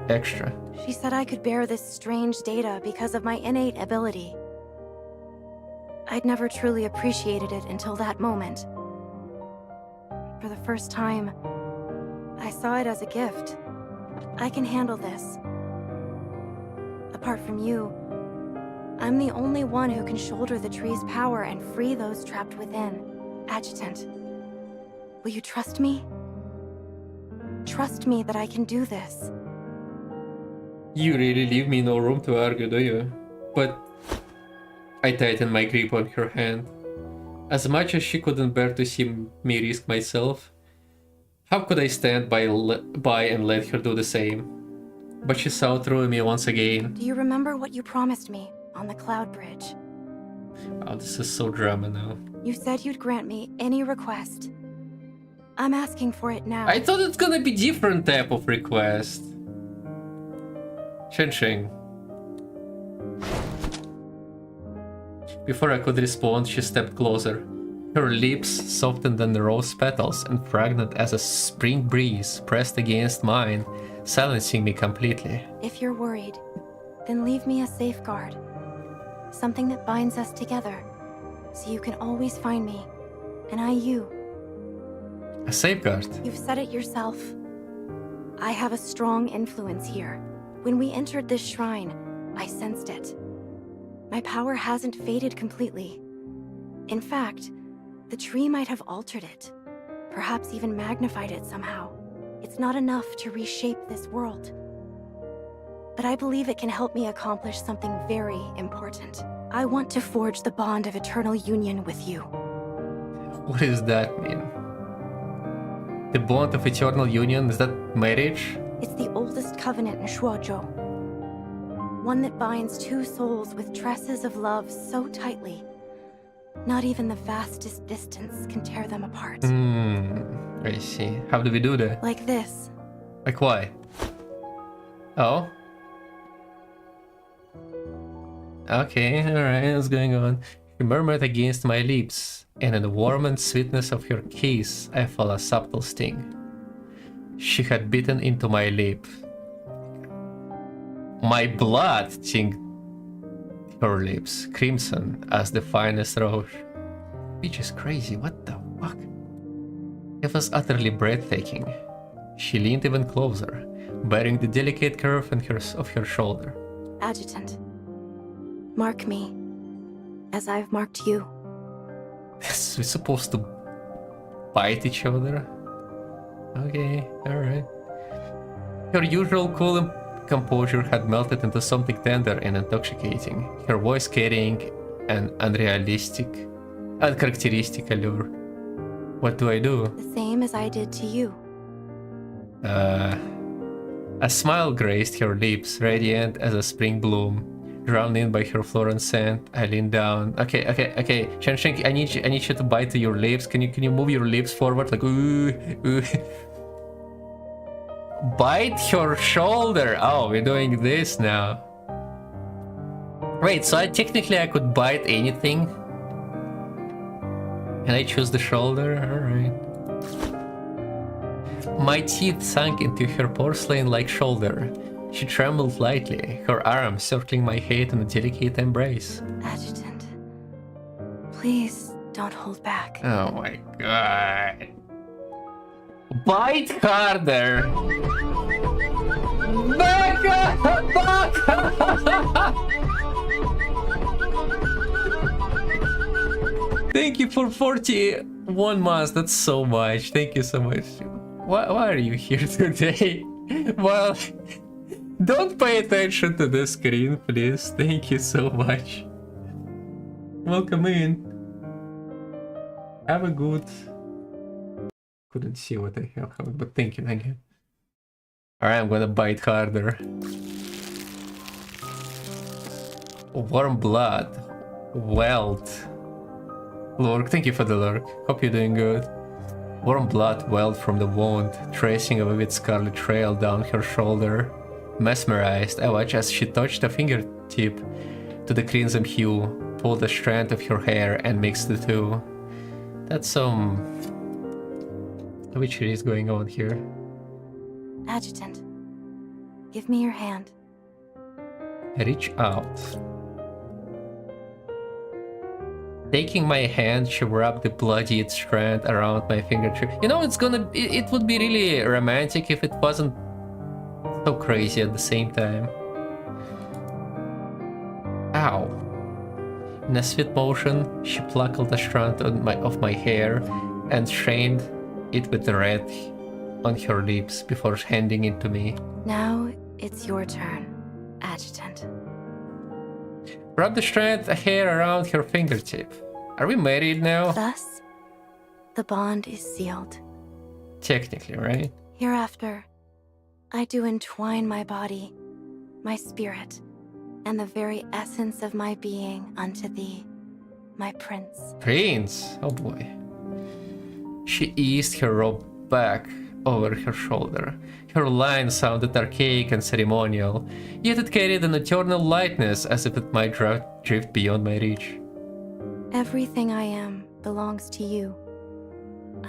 [SPEAKER 1] extra.
[SPEAKER 8] She said I could bear this strange data because of my innate ability. I'd never truly appreciated it until that moment. For the first time, I saw it as a gift. I can handle this. Apart from you, I'm the only one who can shoulder the tree's power and free those trapped within. Adjutant, will you trust me? Trust me that I can do this.
[SPEAKER 1] You really leave me no room to argue, do you? But I tightened my grip on her hand. As much as she couldn't bear to see me risk myself, how could I stand by and let her do the same? But she saw through me once again.
[SPEAKER 8] Do you remember what you promised me on the Cloud Bridge?
[SPEAKER 1] Oh, this is so drama now.
[SPEAKER 8] You said you'd grant me any request. I'm asking for it now.
[SPEAKER 1] I thought it's gonna be different type of request. Sheng. Before I could respond, she stepped closer. Her lips, softened than the rose petals and fragrant as a spring breeze, pressed against mine, silencing me completely.
[SPEAKER 8] If you're worried, then leave me a safeguard. Something that binds us together, so you can always find me, and I you.
[SPEAKER 1] A safeguard?
[SPEAKER 8] You've said it yourself. I have a strong influence here. When we entered this shrine, I sensed it. My power hasn't faded completely. In fact, the tree might have altered it, perhaps even magnified it somehow. It's not enough to reshape this world. But I believe it can help me accomplish something very important. I want to forge the bond of eternal union with you.
[SPEAKER 1] What does that mean? The bond of eternal union, is that marriage?
[SPEAKER 8] It's the oldest covenant in Shuojo. One that binds two souls with tresses of love so tightly, not even the vastest distance can tear them apart.
[SPEAKER 1] I see. How do we do that?
[SPEAKER 8] Like this.
[SPEAKER 1] Like why? Oh? Okay, alright, what's going on? She murmured against my lips, and in the warm and sweetness of her kiss, I felt a subtle sting. She had bitten into my lip. My blood tinged her lips, crimson as the finest rose. Which is crazy, what the fuck? It was utterly breathtaking. She leaned even closer, bearing the delicate curve of her shoulder.
[SPEAKER 8] Adjutant, mark me, as I've marked you.
[SPEAKER 1] We're supposed to bite each other? Okay, alright. Her usual cool composure had melted into something tender and intoxicating, her voice carrying an uncharacteristic allure. What do I do?
[SPEAKER 8] The same as I did to you.
[SPEAKER 1] A smile graced her lips, radiant as a spring bloom. Drowned in by her floral scent, I leaned down. Okay. Sheng, I need you to bite to your lips. Can you move your lips forward? Like ooh. Bite her shoulder. Oh, we're doing this now. Wait, so technically I could bite anything? And I choose the shoulder? Alright. My teeth sank into her porcelain-like shoulder. She trembled lightly, her arm circling my head in a delicate embrace.
[SPEAKER 8] Adjutant, please don't hold back.
[SPEAKER 1] Oh my god. Bite harder! Back up! Back up! Thank you for 41 months, that's so much. Thank you so much. Why are you here today? Well, don't pay attention to the screen, please. Thank you so much. Welcome in. Have a good... Couldn't see what I have, but thank you, thank you. Alright, I'm gonna bite harder. Warm blood. Weld. Lurk, thank you for the lurk. Hope you're doing good. Warm blood welled from the wound, tracing a vivid scarlet trail down her shoulder. Mesmerized, I watched as she touched a fingertip to the crimson hue, pulled a strand of her hair and mixed the two. That's some witchery is going on here.
[SPEAKER 8] Adjutant, give me your hand.
[SPEAKER 1] I reach out. Taking my hand, she wrapped the bloodied strand around my fingertip. You know, it would be really romantic if it wasn't so crazy at the same time. Ow. In a swift motion, she plucked a strand of my hair and strained it with the red on her lips before handing it to me.
[SPEAKER 8] Now it's your turn, Adjutant.
[SPEAKER 1] Wrap the strand of hair around her fingertip. Are we married now?
[SPEAKER 8] Thus, the bond is sealed.
[SPEAKER 1] Technically, right?
[SPEAKER 8] Hereafter, I do entwine my body, my spirit, and the very essence of my being unto thee, my prince.
[SPEAKER 1] Prince? Oh boy. She eased her robe back over her shoulder. Her line sounded archaic and ceremonial, yet it carried an eternal lightness as if it might drift beyond my reach.
[SPEAKER 8] Everything I am belongs to you.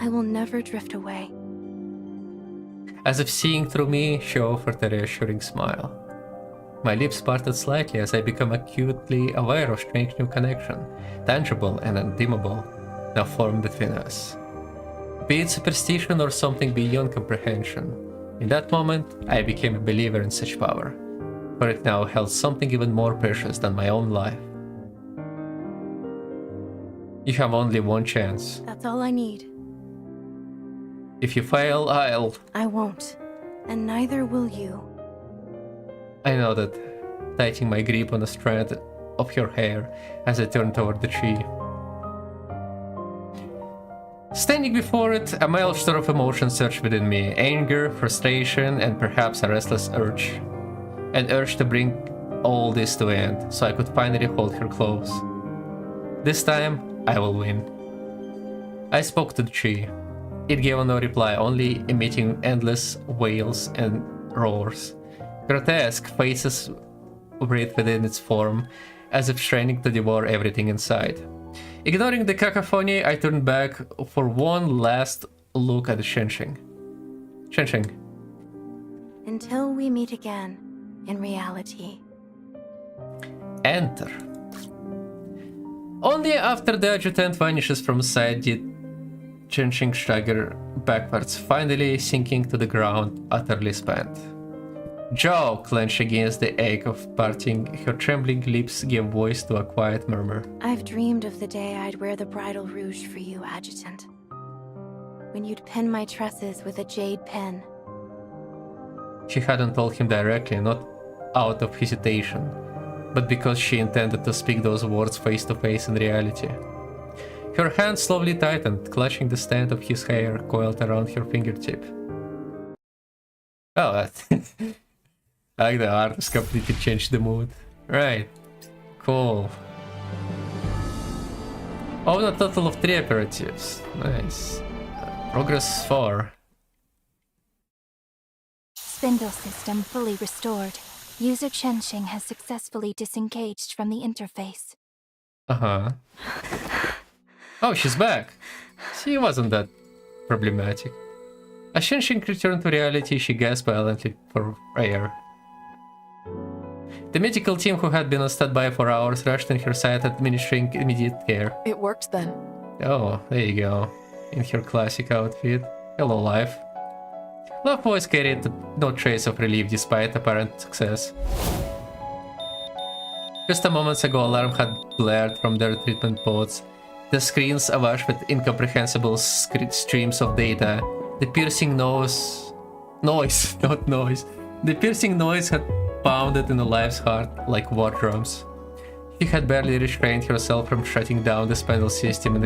[SPEAKER 8] I will never drift away.
[SPEAKER 1] As if seeing through me, she offered a reassuring smile. My lips parted slightly as I became acutely aware of strange new connection, tangible and undimmable, now formed between us. Be it superstition or something beyond comprehension, in that moment I became a believer in such power, for it now held something even more precious than my own life. You have only one chance.
[SPEAKER 8] That's all I need.
[SPEAKER 1] If you fail, I'll...
[SPEAKER 8] I won't, and neither will you.
[SPEAKER 1] I know that, tightening my grip on a strand of her hair as I turned toward the tree. Standing before it, a maelstrom of emotions surged within me. Anger, frustration, and perhaps a restless urge. An urge to bring all this to an end, so I could finally hold her close. This time, I will win. I spoke to the tree. It gave no reply, only emitting endless wails and roars. Grotesque faces writhed within its form, as if straining to devour everything inside. Ignoring the cacophony, I turned back for one last look at the Shenshing. Shenshing.
[SPEAKER 8] Until we meet again, in reality.
[SPEAKER 1] Enter. Only after the adjutant vanishes from sight did Shenshing stagger backwards, finally sinking to the ground, utterly spent. Jaw clenched against the ache of parting, her trembling lips gave voice to a quiet murmur.
[SPEAKER 8] I've dreamed of the day I'd wear the bridal rouge for you, Adjutant. When you'd pin my tresses with a jade pen.
[SPEAKER 1] She hadn't told him directly, not out of hesitation, but because she intended to speak those words face to face in reality. Her hand slowly tightened, clutching the strand of his hair coiled around her fingertip. Oh, I like the art has completely changed the mood. Right. Cool. Own a total of 3 operatives. Nice. Progress 4.
[SPEAKER 2] Spindle system fully restored. User Chenshing has successfully disengaged from the interface.
[SPEAKER 1] Uh-huh. Oh, she's back. She wasn't that problematic. As Shenshing returned to reality, she gasped violently for air. The medical team, who had been on standby for hours, rushed in her side, administering immediate care.
[SPEAKER 4] It worked then.
[SPEAKER 1] Oh, there you go. In her classic outfit. Hello, life. Love voice carried no trace of relief despite apparent success. Just a moment ago, alarm had blared from their treatment pods. The screens awash with incomprehensible streams of data. The piercing noise, not noise. The piercing noise had pounded in the life's heart like war drums. She had barely restrained herself from shutting down the spinal system and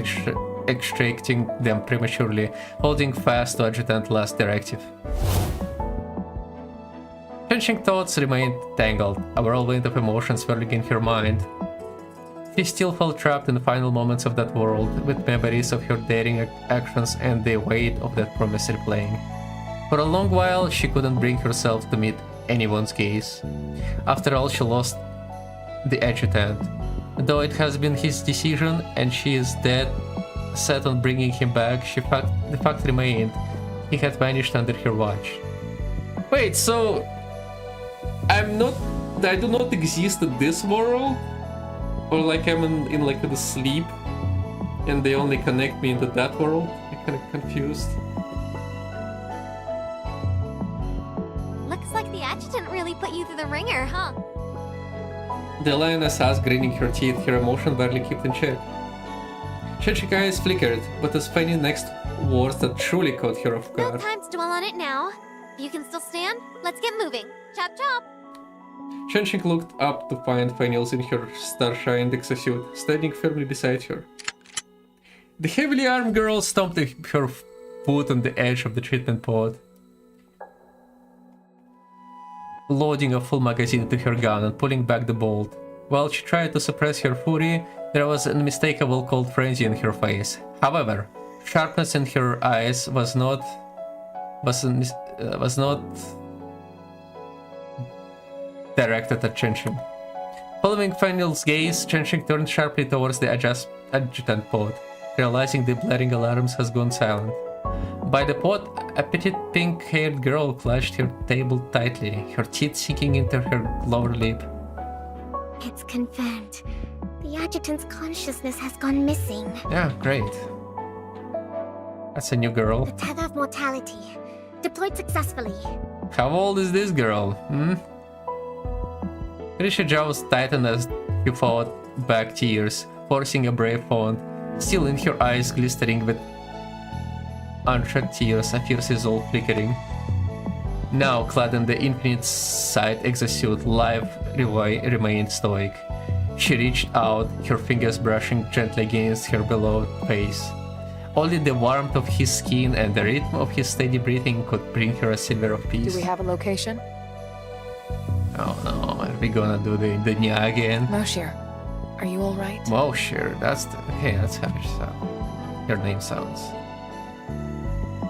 [SPEAKER 1] extracting them prematurely, holding fast to Adjutant's last directive. Changing thoughts remained tangled, a whirlwind of emotions swirling in her mind. She still felt trapped in the final moments of that world, with memories of her daring actions and the weight of that promise replaying. For a long while, she couldn't bring herself to meet anyone's gaze. After all, she lost the adjutant. Though it has been his decision and she is dead set on bringing him back, the fact remained. He had vanished under her watch. Wait, so I do not exist in this world? Or like I'm in like the sleep and they only connect me into that world? I'm kind of confused.
[SPEAKER 5] Looks like the adjutant really put you through the ringer, huh?
[SPEAKER 1] The lioness asked, gritting her teeth, her emotion barely kept in check. Chechik's eyes flickered, but as Fanny's next words that truly caught her off
[SPEAKER 5] No
[SPEAKER 1] guard.
[SPEAKER 5] time to dwell on it now. If you can still stand, let's get moving. Chop chop!
[SPEAKER 1] Chechik looked up to find Fanny in her star-shined exosuit, standing firmly beside her. The heavily armed girl stomped her foot on the edge of the treatment pod, loading a full magazine into her gun and pulling back the bolt. While she tried to suppress her fury, there was an unmistakable cold frenzy in her face. However, sharpness in her eyes was not directed at Chengqing. Following Fanny's gaze, Chengqing turned sharply towards the adjutant pod, realizing the blaring alarms has gone silent. By the pod, a petite pink-haired girl clutched her table tightly, her teeth sinking into her lower lip.
[SPEAKER 5] It's confirmed. The adjutant's consciousness has gone missing.
[SPEAKER 1] Yeah, great. That's a new girl.
[SPEAKER 5] The tether of mortality. Deployed successfully.
[SPEAKER 1] How old is this girl, Risha jaws tightened as she fought back tears, forcing a brave fawn, still in her eyes glistening with unshed tears, a fierce resolve flickering. Now, clad in the infinite sight exosuit, life remained stoic. She reached out, her fingers brushing gently against her beloved face. Only the warmth of his skin and the rhythm of his steady breathing could bring her a silver of peace.
[SPEAKER 4] Do we have a location?
[SPEAKER 1] Oh no, are we gonna do the Nya again?
[SPEAKER 4] Moshir, are you alright?
[SPEAKER 1] Moshir, that's how she sounds. Her name sounds.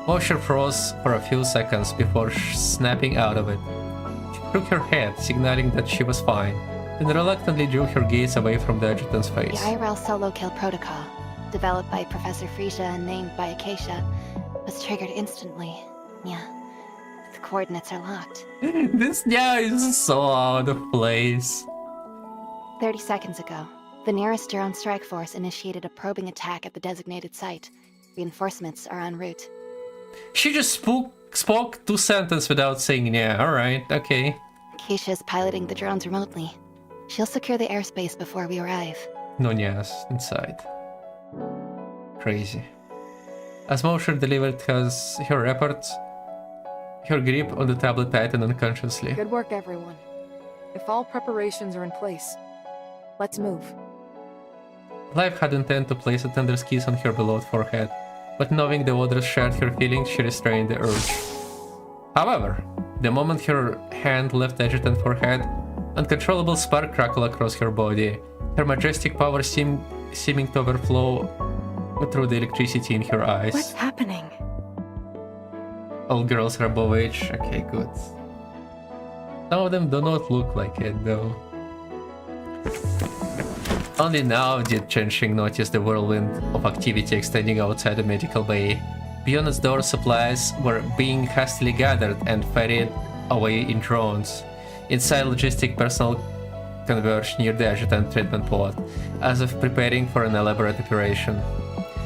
[SPEAKER 1] Moshir froze for a few seconds before snapping out of it. She shook her head, signaling that she was fine, then reluctantly drew her gaze away from the adjutant's face.
[SPEAKER 9] The IRL solo kill protocol, developed by Professor Frisia and named by Acacia, was triggered instantly. Yeah. The coordinates are locked.
[SPEAKER 1] This Nya is so out of place.
[SPEAKER 9] 30 seconds ago, the nearest drone strike force initiated a probing attack at the designated site. Reinforcements are en route.
[SPEAKER 1] She just spoke 2 sentences without saying yeah, alright, okay.
[SPEAKER 9] Acacia is piloting the drones remotely. She'll secure the airspace before we arrive.
[SPEAKER 1] No Nyas inside. Crazy. As Moshir delivered her report, her grip on the tablet tightened unconsciously.
[SPEAKER 4] Good work, everyone. If all preparations are in place, let's move.
[SPEAKER 1] Life had intended to place a tender kiss on her beloved forehead, but knowing the others shared her feelings, she restrained the urge. However, the moment her hand left the adjutant's forehead, uncontrollable spark crackled across her body, her majestic power seeming to overflow through the electricity in her eyes.
[SPEAKER 8] What's happening?
[SPEAKER 1] All girls are above age. Okay, good. Some of them do not look like it, though. Only now did Chengqing notice the whirlwind of activity extending outside the medical bay. Beyond its door, supplies were being hastily gathered and ferried away in drones. Inside, logistic personnel converged near the adjutant treatment pod, as if preparing for an elaborate operation.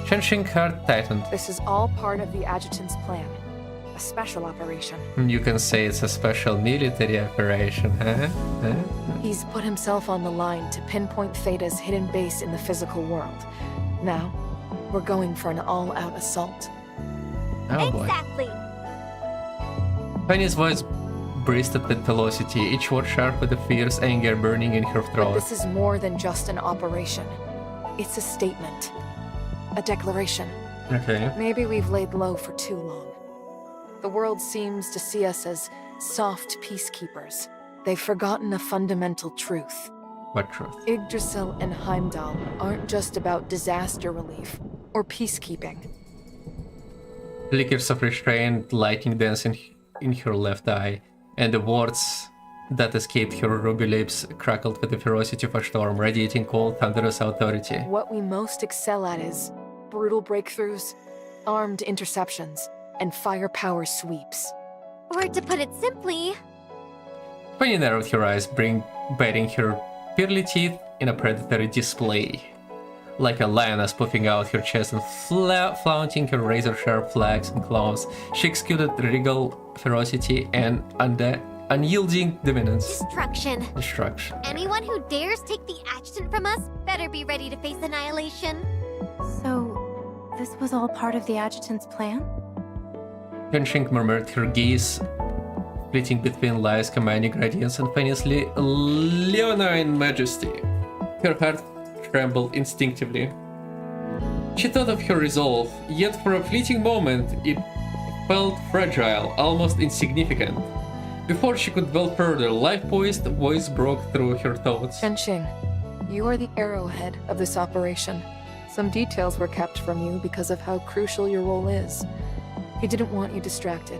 [SPEAKER 1] Chengqing's heart tightened.
[SPEAKER 4] This is all part of the adjutant's plan. A special operation.
[SPEAKER 1] You can say it's a special military operation, huh?
[SPEAKER 4] He's put himself on the line to pinpoint Theta's hidden base in the physical world. Now, we're going for an all-out assault.
[SPEAKER 1] Oh boy.
[SPEAKER 5] Exactly.
[SPEAKER 1] Penny's voice breathed with velocity, each word sharp with a fierce anger burning in her
[SPEAKER 4] But
[SPEAKER 1] throat.
[SPEAKER 4] this is more than just an operation. It's a statement. A declaration.
[SPEAKER 1] Okay.
[SPEAKER 4] Maybe we've laid low for too long. The world seems to see us as soft peacekeepers. They've forgotten a fundamental truth.
[SPEAKER 1] What truth?
[SPEAKER 4] Yggdrasil and Heimdall aren't just about disaster relief or peacekeeping.
[SPEAKER 1] Flickers of restraint, lightning dancing in her left eye, and the words that escaped her ruby lips crackled with the ferocity of a storm, radiating cold, thunderous authority.
[SPEAKER 4] What we most excel at is brutal breakthroughs, armed interceptions, and firepower sweeps.
[SPEAKER 5] Or to put it simply,
[SPEAKER 1] Penny narrowed her eyes, baring her pearly teeth in a predatory display. Like a lioness puffing out her chest and flaunting her razor-sharp flags and claws, she executed regal ferocity and unyielding dominance.
[SPEAKER 5] destruction.
[SPEAKER 1] Destruction.
[SPEAKER 5] Anyone who dares take the adjutant from us better be ready to face annihilation.
[SPEAKER 8] So, this was all part of the adjutant's plan?
[SPEAKER 1] Kenshin murmured, her gaze splitting between lies, commanding radiance, and Penny's leonine majesty. Her heart trembled instinctively. She thought of her resolve, yet for a fleeting moment it felt fragile, almost insignificant. Before she could dwell further, life-poised voice broke through her thoughts.
[SPEAKER 4] Kenshin, you are the arrowhead of this operation. Some details were kept from you because of how crucial your role is. He didn't want you distracted,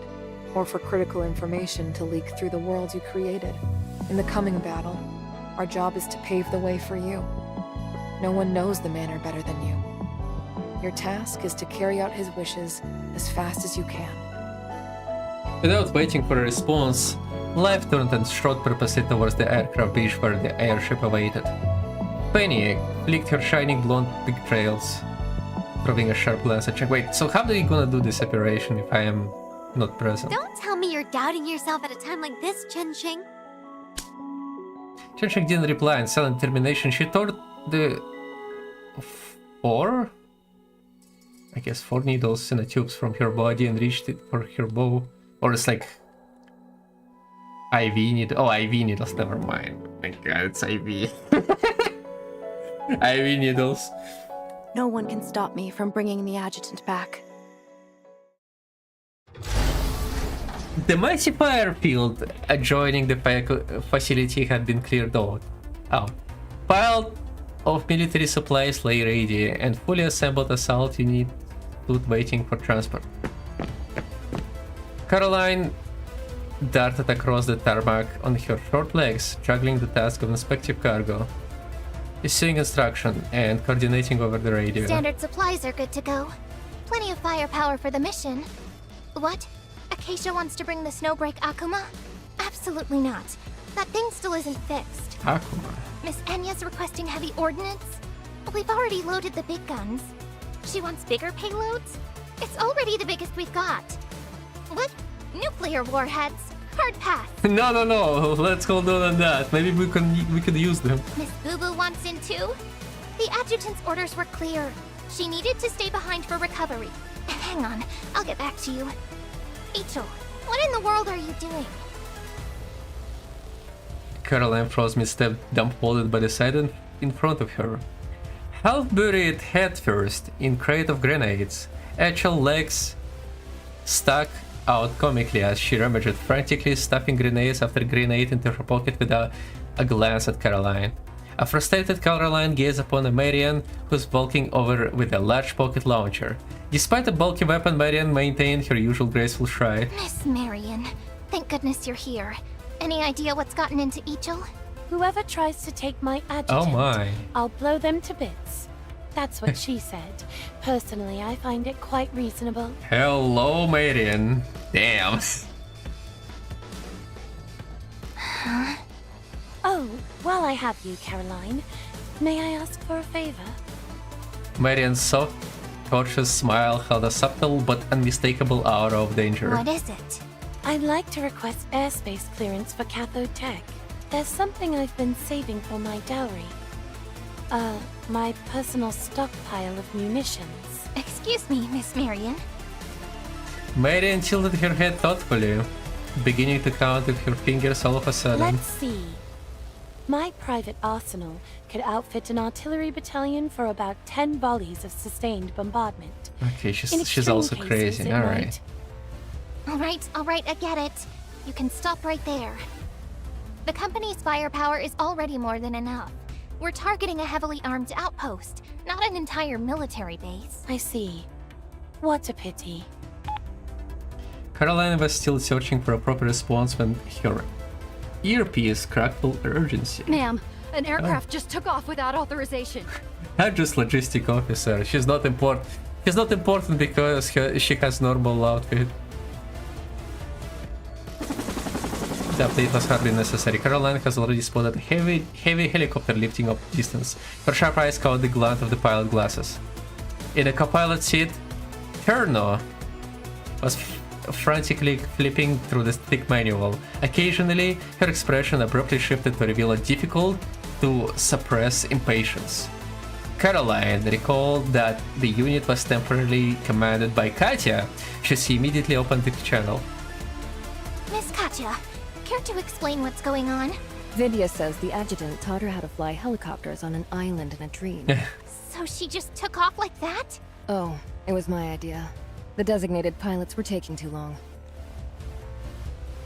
[SPEAKER 4] or for critical information to leak through the world you created. In the coming battle, our job is to pave the way for you. No one knows the manor better than you. Your task is to carry out his wishes as fast as you can.
[SPEAKER 1] Without waiting for a response, Life turned and strode purposely towards the aircraft beach where the airship awaited. Penny flicked her shining blonde pigtails, throwing a sharp glance at Cheng. Wait, so how are you gonna do this operation if I am not present?
[SPEAKER 5] Don't tell me you're doubting yourself at a time like this, Chen-Shing.
[SPEAKER 1] Chen didn't reply in silent determination. She tore the four needles in the tubes from her body and reached it for her bow. Or it's like IV needles. Oh, IV needles, never mind. My god, it's IV. IV needles.
[SPEAKER 8] No one can stop me from bringing the adjutant back.
[SPEAKER 1] The mighty fire field adjoining the facility had been cleared out. Pile of military supplies lay ready, and fully assembled assault unit stood waiting for transport. Caroline darted across the tarmac on her short legs, juggling the task of inspecting cargo, issuing instruction, and coordinating over the radio.
[SPEAKER 5] Standard supplies are good to go. Plenty of firepower for the mission. What? Acacia wants to bring the Snowbreak Akuma? Absolutely not. That thing still isn't fixed.
[SPEAKER 1] Akuma.
[SPEAKER 5] Miss Enya's requesting heavy ordnance? We've already loaded the big guns. She wants bigger payloads? It's already the biggest we've got. What? Nuclear warheads? Hard pass.
[SPEAKER 1] No, let's hold on that. Maybe we could use them.
[SPEAKER 5] Miss Boo Boo wants in too? The adjutant's orders were clear. She needed to stay behind for recovery. Hang on, I'll get back to you. Ichil, what in the world are you doing?
[SPEAKER 1] Caroline froze mid-step, dumbfounded by the sight in front of her. Half buried headfirst in crate of grenades, actual legs stuck out comically as she rummaged, frantically stuffing grenades after grenade into her pocket without a glance at Caroline. A frustrated Caroline gazed upon a Marian who's walking over with a large pocket launcher. Despite the bulky weapon, Marian maintained her usual graceful stride.
[SPEAKER 5] Miss Marian, thank goodness you're here. Any idea what's gotten into Ichil?
[SPEAKER 11] Whoever tries to take my adjutant,
[SPEAKER 1] Oh my.
[SPEAKER 11] I'll blow them to bits. That's what she said. Personally, I find it quite reasonable.
[SPEAKER 1] Hello, Marian. Damn.
[SPEAKER 11] Oh, while I have you, Caroline, may I ask for a favor?
[SPEAKER 1] Marian's soft cautious smile held a subtle but unmistakable aura of danger.
[SPEAKER 5] What is it?
[SPEAKER 11] I'd like to request airspace clearance for cathode tech. There's something I've been saving for my dowry. My personal stockpile of munitions.
[SPEAKER 5] Excuse me, Miss Marion.
[SPEAKER 1] Marion tilted her head thoughtfully, beginning to count with her fingers all of a sudden.
[SPEAKER 11] Let's see. My private arsenal could outfit an artillery battalion for about 10 volleys of sustained bombardment.
[SPEAKER 1] Okay, she's also crazy. Alright.
[SPEAKER 5] Alright, I get it. You can stop right there. The company's firepower is already more than enough. We're targeting a heavily armed outpost, not an entire military base.
[SPEAKER 11] I see. What a pity.
[SPEAKER 1] Caroline was still searching for a proper response when her earpiece cracked with urgency.
[SPEAKER 8] Ma'am, an aircraft just took off without authorization.
[SPEAKER 1] Not just logistic officer. She's not important. She's not important because she has normal outfit. The update was hardly necessary. Caroline has already spotted a heavy helicopter lifting up distance. Her sharp eyes caught the glint of the pilot glasses. In a co-pilot seat, Terno was frantically flipping through the thick manual. Occasionally, her expression abruptly shifted to reveal a difficult to suppress impatience. Caroline recalled that the unit was temporarily commanded by Katya. She immediately opened the channel.
[SPEAKER 5] Miss Katya, care to explain what's going on?
[SPEAKER 10] Vidya says the adjutant taught her how to fly helicopters on an island in a dream.
[SPEAKER 5] So she just took off like that?
[SPEAKER 10] Oh, it was my idea. The designated pilots were taking too long.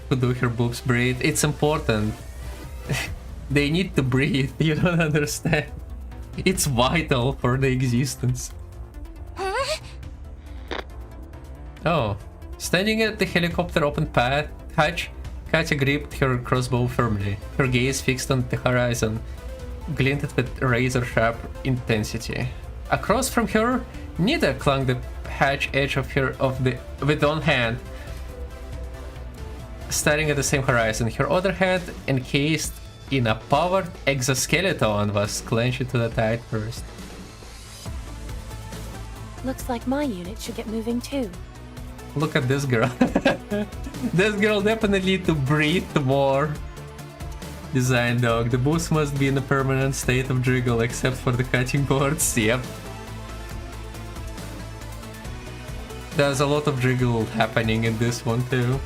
[SPEAKER 1] To do her boobs breathe? It's important. They need to breathe. You don't understand. It's vital for the existence.
[SPEAKER 5] Huh?
[SPEAKER 1] Oh. Standing at the helicopter open hatch, Katya gripped her crossbow firmly. Her gaze fixed on the horizon, glinted with razor-sharp intensity. Across from her, Nita clung the hatch edge with one hand, staring at the same horizon. Her other hand, encased in a powered exoskeleton, was clenched to the tight burst.
[SPEAKER 11] Looks like my unit should get moving too.
[SPEAKER 1] Look at this girl. This girl definitely need to breathe more. Design dog. The boost must be in a permanent state of jiggle except for the cutting boards. Yep. There's a lot of jiggle happening in this one too.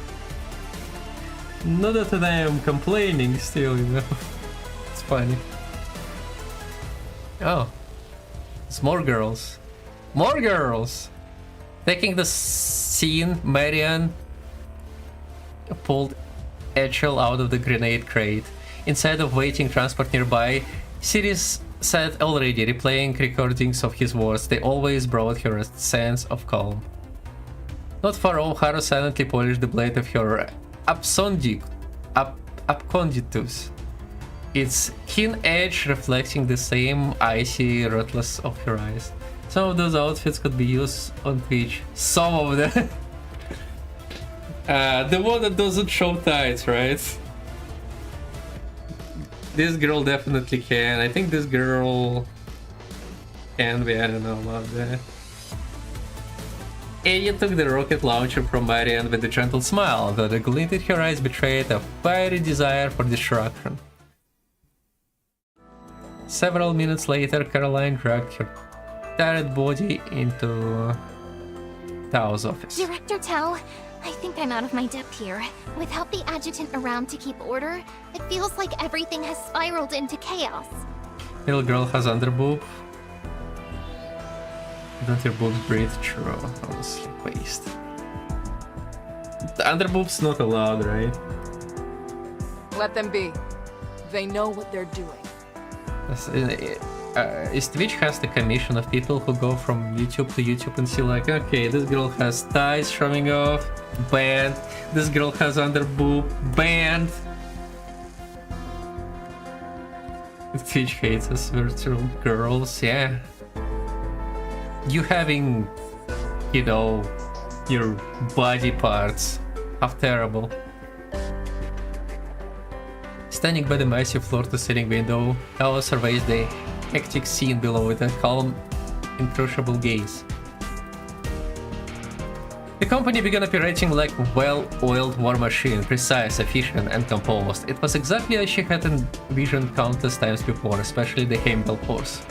[SPEAKER 1] Not that I am complaining still, you know. It's funny. Oh. It's more girls. More girls! Taking the scene, Marian pulled Echel out of the grenade crate. Instead of waiting transport nearby, Sirius sat already replaying recordings of his words. They always brought her a sense of calm. Not far off, Haru silently polished the blade of her Apconditus, its keen edge reflecting the same icy ruthless of her eyes. Some of those outfits could be used on Twitch. Some of them. The one that doesn't show tights, right? This girl definitely can. I think this girl can be, I don't know about that. Anya took the rocket launcher from Marian with a gentle smile, though the glint in her eyes betrayed a fiery desire for destruction. Several minutes later, Caroline dragged her tired body into Tao's office.
[SPEAKER 5] Director Tao, I think I'm out of my depth here. Without the adjutant around to keep order, it feels like everything has spiraled into chaos.
[SPEAKER 1] Little girl has underboob. Don't your boobs breathe? True. Honestly, waste. The underboob's not allowed, right?
[SPEAKER 4] Let them be. They know what they're doing.
[SPEAKER 1] Twitch has the commission of people who go from YouTube to YouTube and see like, okay, this girl has thighs showing off, banned. This girl has underboob, banned. Twitch hates us virtual girls, yeah. You having, you know, your body parts. How terrible. Standing by the massive floor-to-ceiling window, Tao surveys the hectic scene below with a calm, incredible gaze. The company began operating like a well-oiled war machine, precise, efficient, and composed. It was exactly as she had envisioned countless times before, especially the Heimdall Force.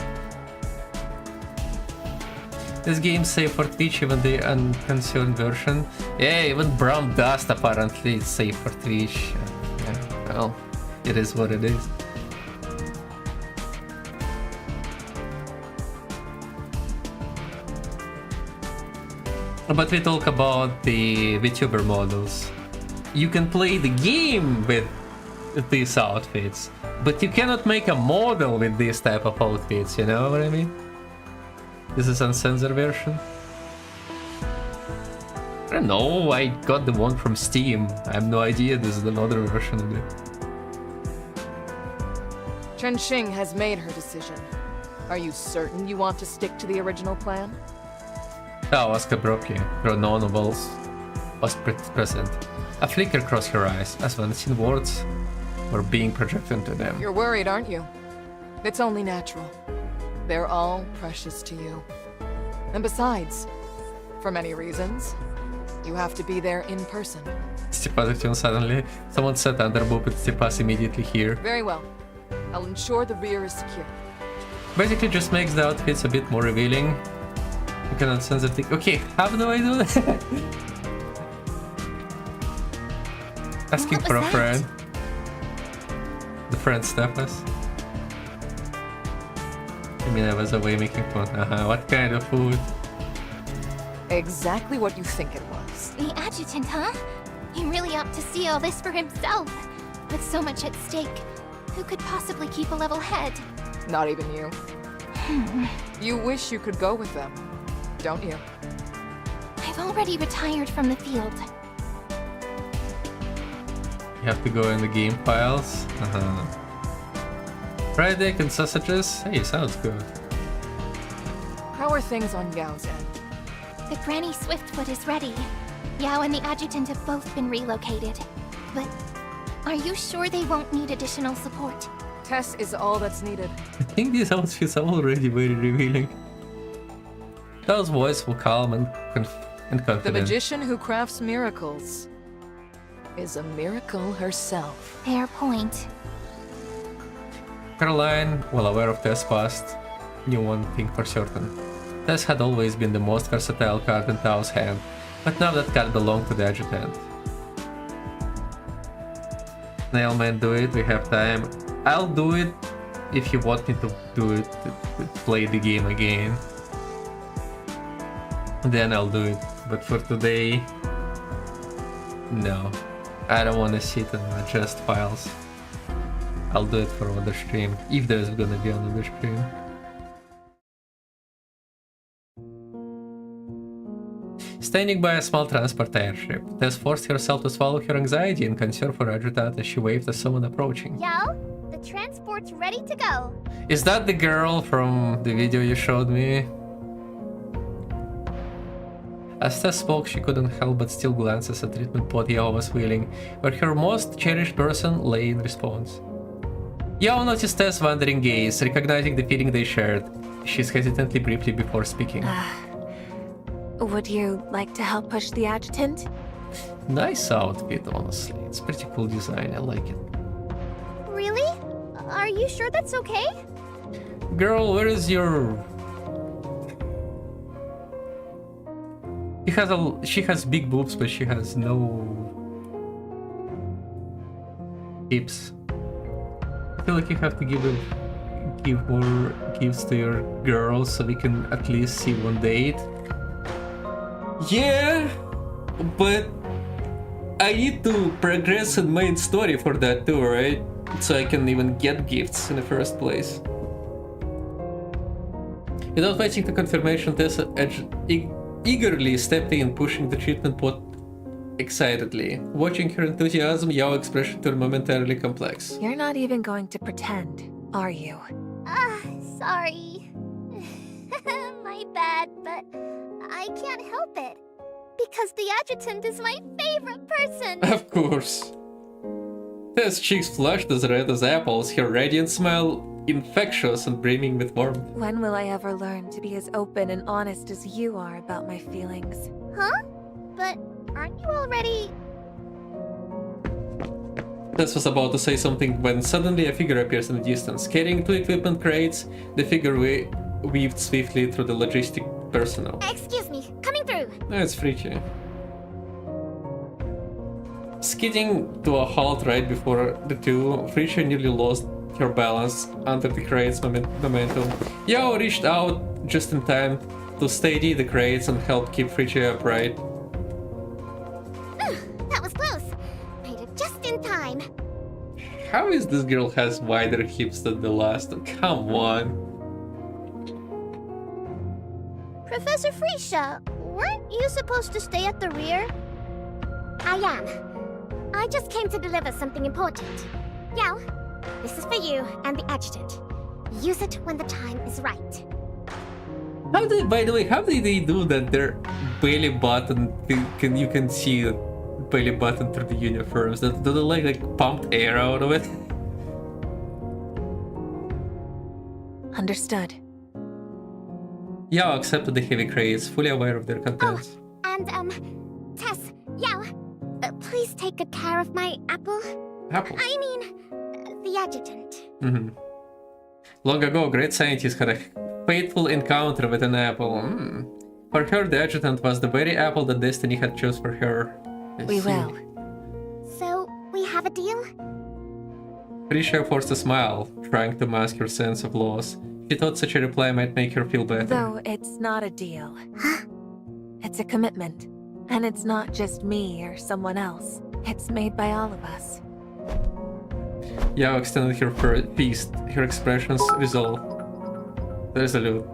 [SPEAKER 1] This game's safe for Twitch, even the unconcerned version. Yeah, even Brown Dust apparently is safe for Twitch. Yeah, well, it is what it is. But we talk about the VTuber models. You can play the game with these outfits, but you cannot make a model with this type of outfits, you know what I mean? This is uncensored version. I don't know, I got the one from Steam. I have no idea this is another version of it.
[SPEAKER 4] Chen Xing has made her decision. Are you certain you want to stick to the original plan?
[SPEAKER 1] Oscar Brocky, her non-nobles, was present. A flicker crossed her eyes as unseen words were being projected into them.
[SPEAKER 4] You're worried, aren't you? It's only natural. They're all precious to you. And besides, for many reasons, you have to be there in person.
[SPEAKER 1] Stepa's suddenly. Someone said underboob, but Stepa's immediately here.
[SPEAKER 4] Very well. I'll ensure the rear is secure.
[SPEAKER 1] Basically just makes the outfits a bit more revealing. You cannot censor the... Okay, how do I do that? Asking for a friend. The friend Stepas. I mean, I was away making fun. What kind of food?
[SPEAKER 4] Exactly what you think it was.
[SPEAKER 5] The adjutant, huh? He really opted to see all this for himself. With so much at stake, who could possibly keep a level head?
[SPEAKER 4] Not even you. You wish you could go with them, don't you?
[SPEAKER 5] I've already retired from the field.
[SPEAKER 1] You have to go in the game files. Fried egg and sausages? Hey, sounds good.
[SPEAKER 4] How are things on Yao's end?
[SPEAKER 5] The Granny Swiftfoot is ready. Yao and the adjutant have both been relocated. But are you sure they won't need additional support?
[SPEAKER 4] Tess is all that's needed.
[SPEAKER 1] I think these outfits are already very revealing. Yao's voice will calm and confident.
[SPEAKER 4] The magician who crafts miracles is a miracle herself.
[SPEAKER 5] Fair point.
[SPEAKER 1] Caroline, well aware of Tess' past, knew one thing for certain. Tess had always been the most versatile card in Tao's hand, but now that card belonged to the adjutant. Nailman, do it, we have time. I'll do it if you want me to do it, to play the game again. Then I'll do it, but for today, no. I don't want to sit and adjust files. I'll do it for another stream, if there's gonna be another stream. Standing by a small transport airship, Tess forced herself to swallow her anxiety and concern for Adjutant as she waved at someone approaching.
[SPEAKER 5] Yao, the transport's ready to go.
[SPEAKER 1] Is that the girl from the video you showed me? As Tess spoke, she couldn't help but steal glances at the treatment pod Yao was wheeling, where her most cherished person lay in response. Yao noticed Tess' wandering gaze, recognizing the feeling they shared. She's hesitantly briefly before speaking.
[SPEAKER 14] Would you like to help push the adjutant?
[SPEAKER 1] Nice outfit, honestly. It's pretty cool design, I like it.
[SPEAKER 5] Really? Are you sure that's okay?
[SPEAKER 1] Girl, where is your... She has big boobs, but she has no... hips. I feel like you have to give more gifts to your girls so we can at least see one date. Yeah, but I need to progress in main story for that too, right? So I can even get gifts in the first place. Without waiting for confirmation, Tessa eagerly stepped in, pushing the treatment pot excitedly. Watching her enthusiasm, Yao's expression turned momentarily complex.
[SPEAKER 14] You're not even going to pretend, are you?
[SPEAKER 5] Sorry. My bad, but I can't help it. Because the adjutant is my favorite person.
[SPEAKER 1] Of course. Tess' cheeks flushed as red as apples, her radiant smile infectious and brimming with warmth.
[SPEAKER 14] When will I ever learn to be as open and honest as you are about my feelings?
[SPEAKER 5] Huh? but aren't you already...
[SPEAKER 1] Tess was about to say something when suddenly a figure appears in the distance. Carrying 2 equipment crates, the figure weaved swiftly through the logistic personnel.
[SPEAKER 5] Excuse me, coming through.
[SPEAKER 1] It's freaky. Skidding to a halt right before the two, Fricia nearly lost her balance under the crate's momentum. Yao reached out just in time to steady the crates and help keep Fricia upright.
[SPEAKER 5] That was close. Made it just in time.
[SPEAKER 1] How is this girl has wider hips than the last? Come on.
[SPEAKER 5] Professor Fricia, weren't you supposed to stay at the rear? I am. I just came to deliver something important. Yao, this is for you and the adjutant. Use it when the time is right.
[SPEAKER 1] How did, by the way, how did they do that? Their belly button, you can see the belly button through the uniforms. Do they like pumped air out of it?
[SPEAKER 10] Understood.
[SPEAKER 1] Yao accepted the heavy crates, fully aware of their contents.
[SPEAKER 5] And, Tess, Yao, please take good care of my apple.
[SPEAKER 1] Apple?
[SPEAKER 5] I mean, the adjutant.
[SPEAKER 1] Long ago, great scientists had a fateful encounter with an apple. For her, the adjutant was the very apple that destiny had chose for her.
[SPEAKER 10] We will.
[SPEAKER 5] So, we have a deal?
[SPEAKER 1] Fricia forced a smile, trying to mask her sense of loss. She thought such a reply might make her feel better.
[SPEAKER 10] Though it's not a deal. It's a commitment. And it's not just me or someone else. It's made by all of us.
[SPEAKER 1] Yao extended her fist, her expressions resolved. Resolute.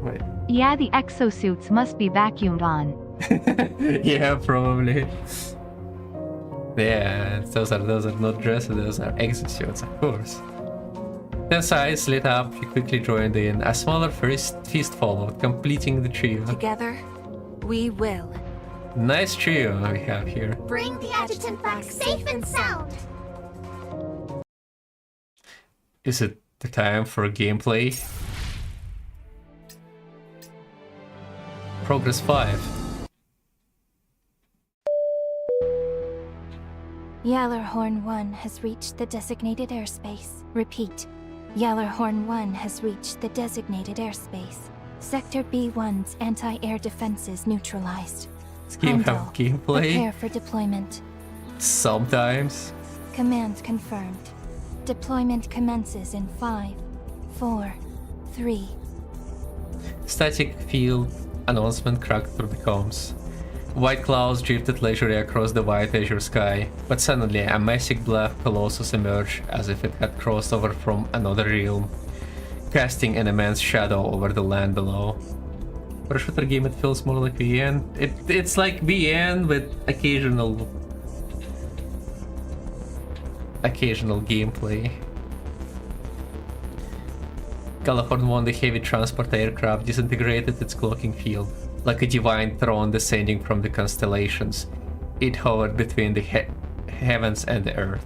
[SPEAKER 1] Wait.
[SPEAKER 3] Yeah, the exosuits must be vacuumed on.
[SPEAKER 1] Yeah, probably. Yeah, those are not dresses, those are exosuits, of course. Tess' eyes lit up, she quickly joined in. A smaller fist followed, completing the trio.
[SPEAKER 10] Together, we will.
[SPEAKER 1] Nice trio we have here.
[SPEAKER 5] Bring the adjutant back safe and sound.
[SPEAKER 1] Is it the time for gameplay? Progress 5.
[SPEAKER 2] Yallarhorn 1 has reached the designated airspace. Repeat. Yallarhorn 1 has reached the designated airspace. Sector B1's anti-air defenses neutralized.
[SPEAKER 1] This game have gameplay?
[SPEAKER 2] Prepare for deployment.
[SPEAKER 1] Sometimes.
[SPEAKER 2] Command confirmed. Deployment commences in 5, 4, 3.
[SPEAKER 1] Static field announcement cracked through the comms. White clouds drifted leisurely across the white azure sky, but suddenly a massive black colossus emerged as if it had crossed over from another realm, casting an immense shadow over the land below. For a shooter game, it feels more like VN. It's like VN with occasional gameplay. Gjallarhorn 1, the heavy transport aircraft, disintegrated its cloaking field. Like a divine throne descending from the constellations, it hovered between the heavens and the earth.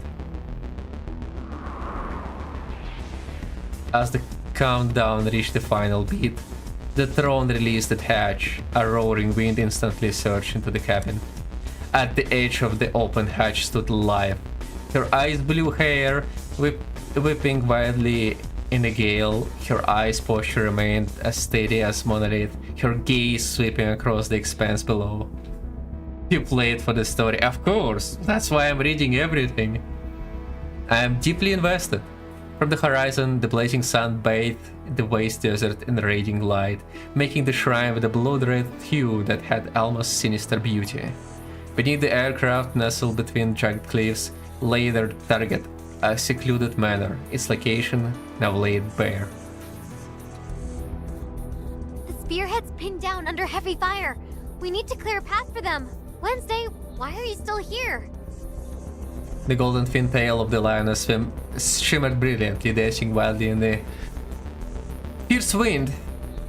[SPEAKER 1] As the countdown reached the final beat, the throne released the hatch. A roaring wind instantly surged into the cabin. At the edge of the open hatch stood Life, her ice blue hair whipping wildly in a gale. Her eyes posture remained as steady as monolith, her gaze sweeping across the expanse below. You played for the story, of course, that's why I'm reading everything. I am deeply invested. From the horizon, the blazing sun bathed the waste desert in radiant light, making the shrine with a blood-red hue that had almost sinister beauty. Beneath the aircraft, nestled between jagged cliffs, lay their target, a secluded manor, its location now laid bare.
[SPEAKER 5] The spearhead's pinned down under heavy fire. We need to clear a path for them. Wednesday, why are you still here?
[SPEAKER 1] The golden fin tail of the lioness shimmered brilliantly, dashing wildly in the fierce wind.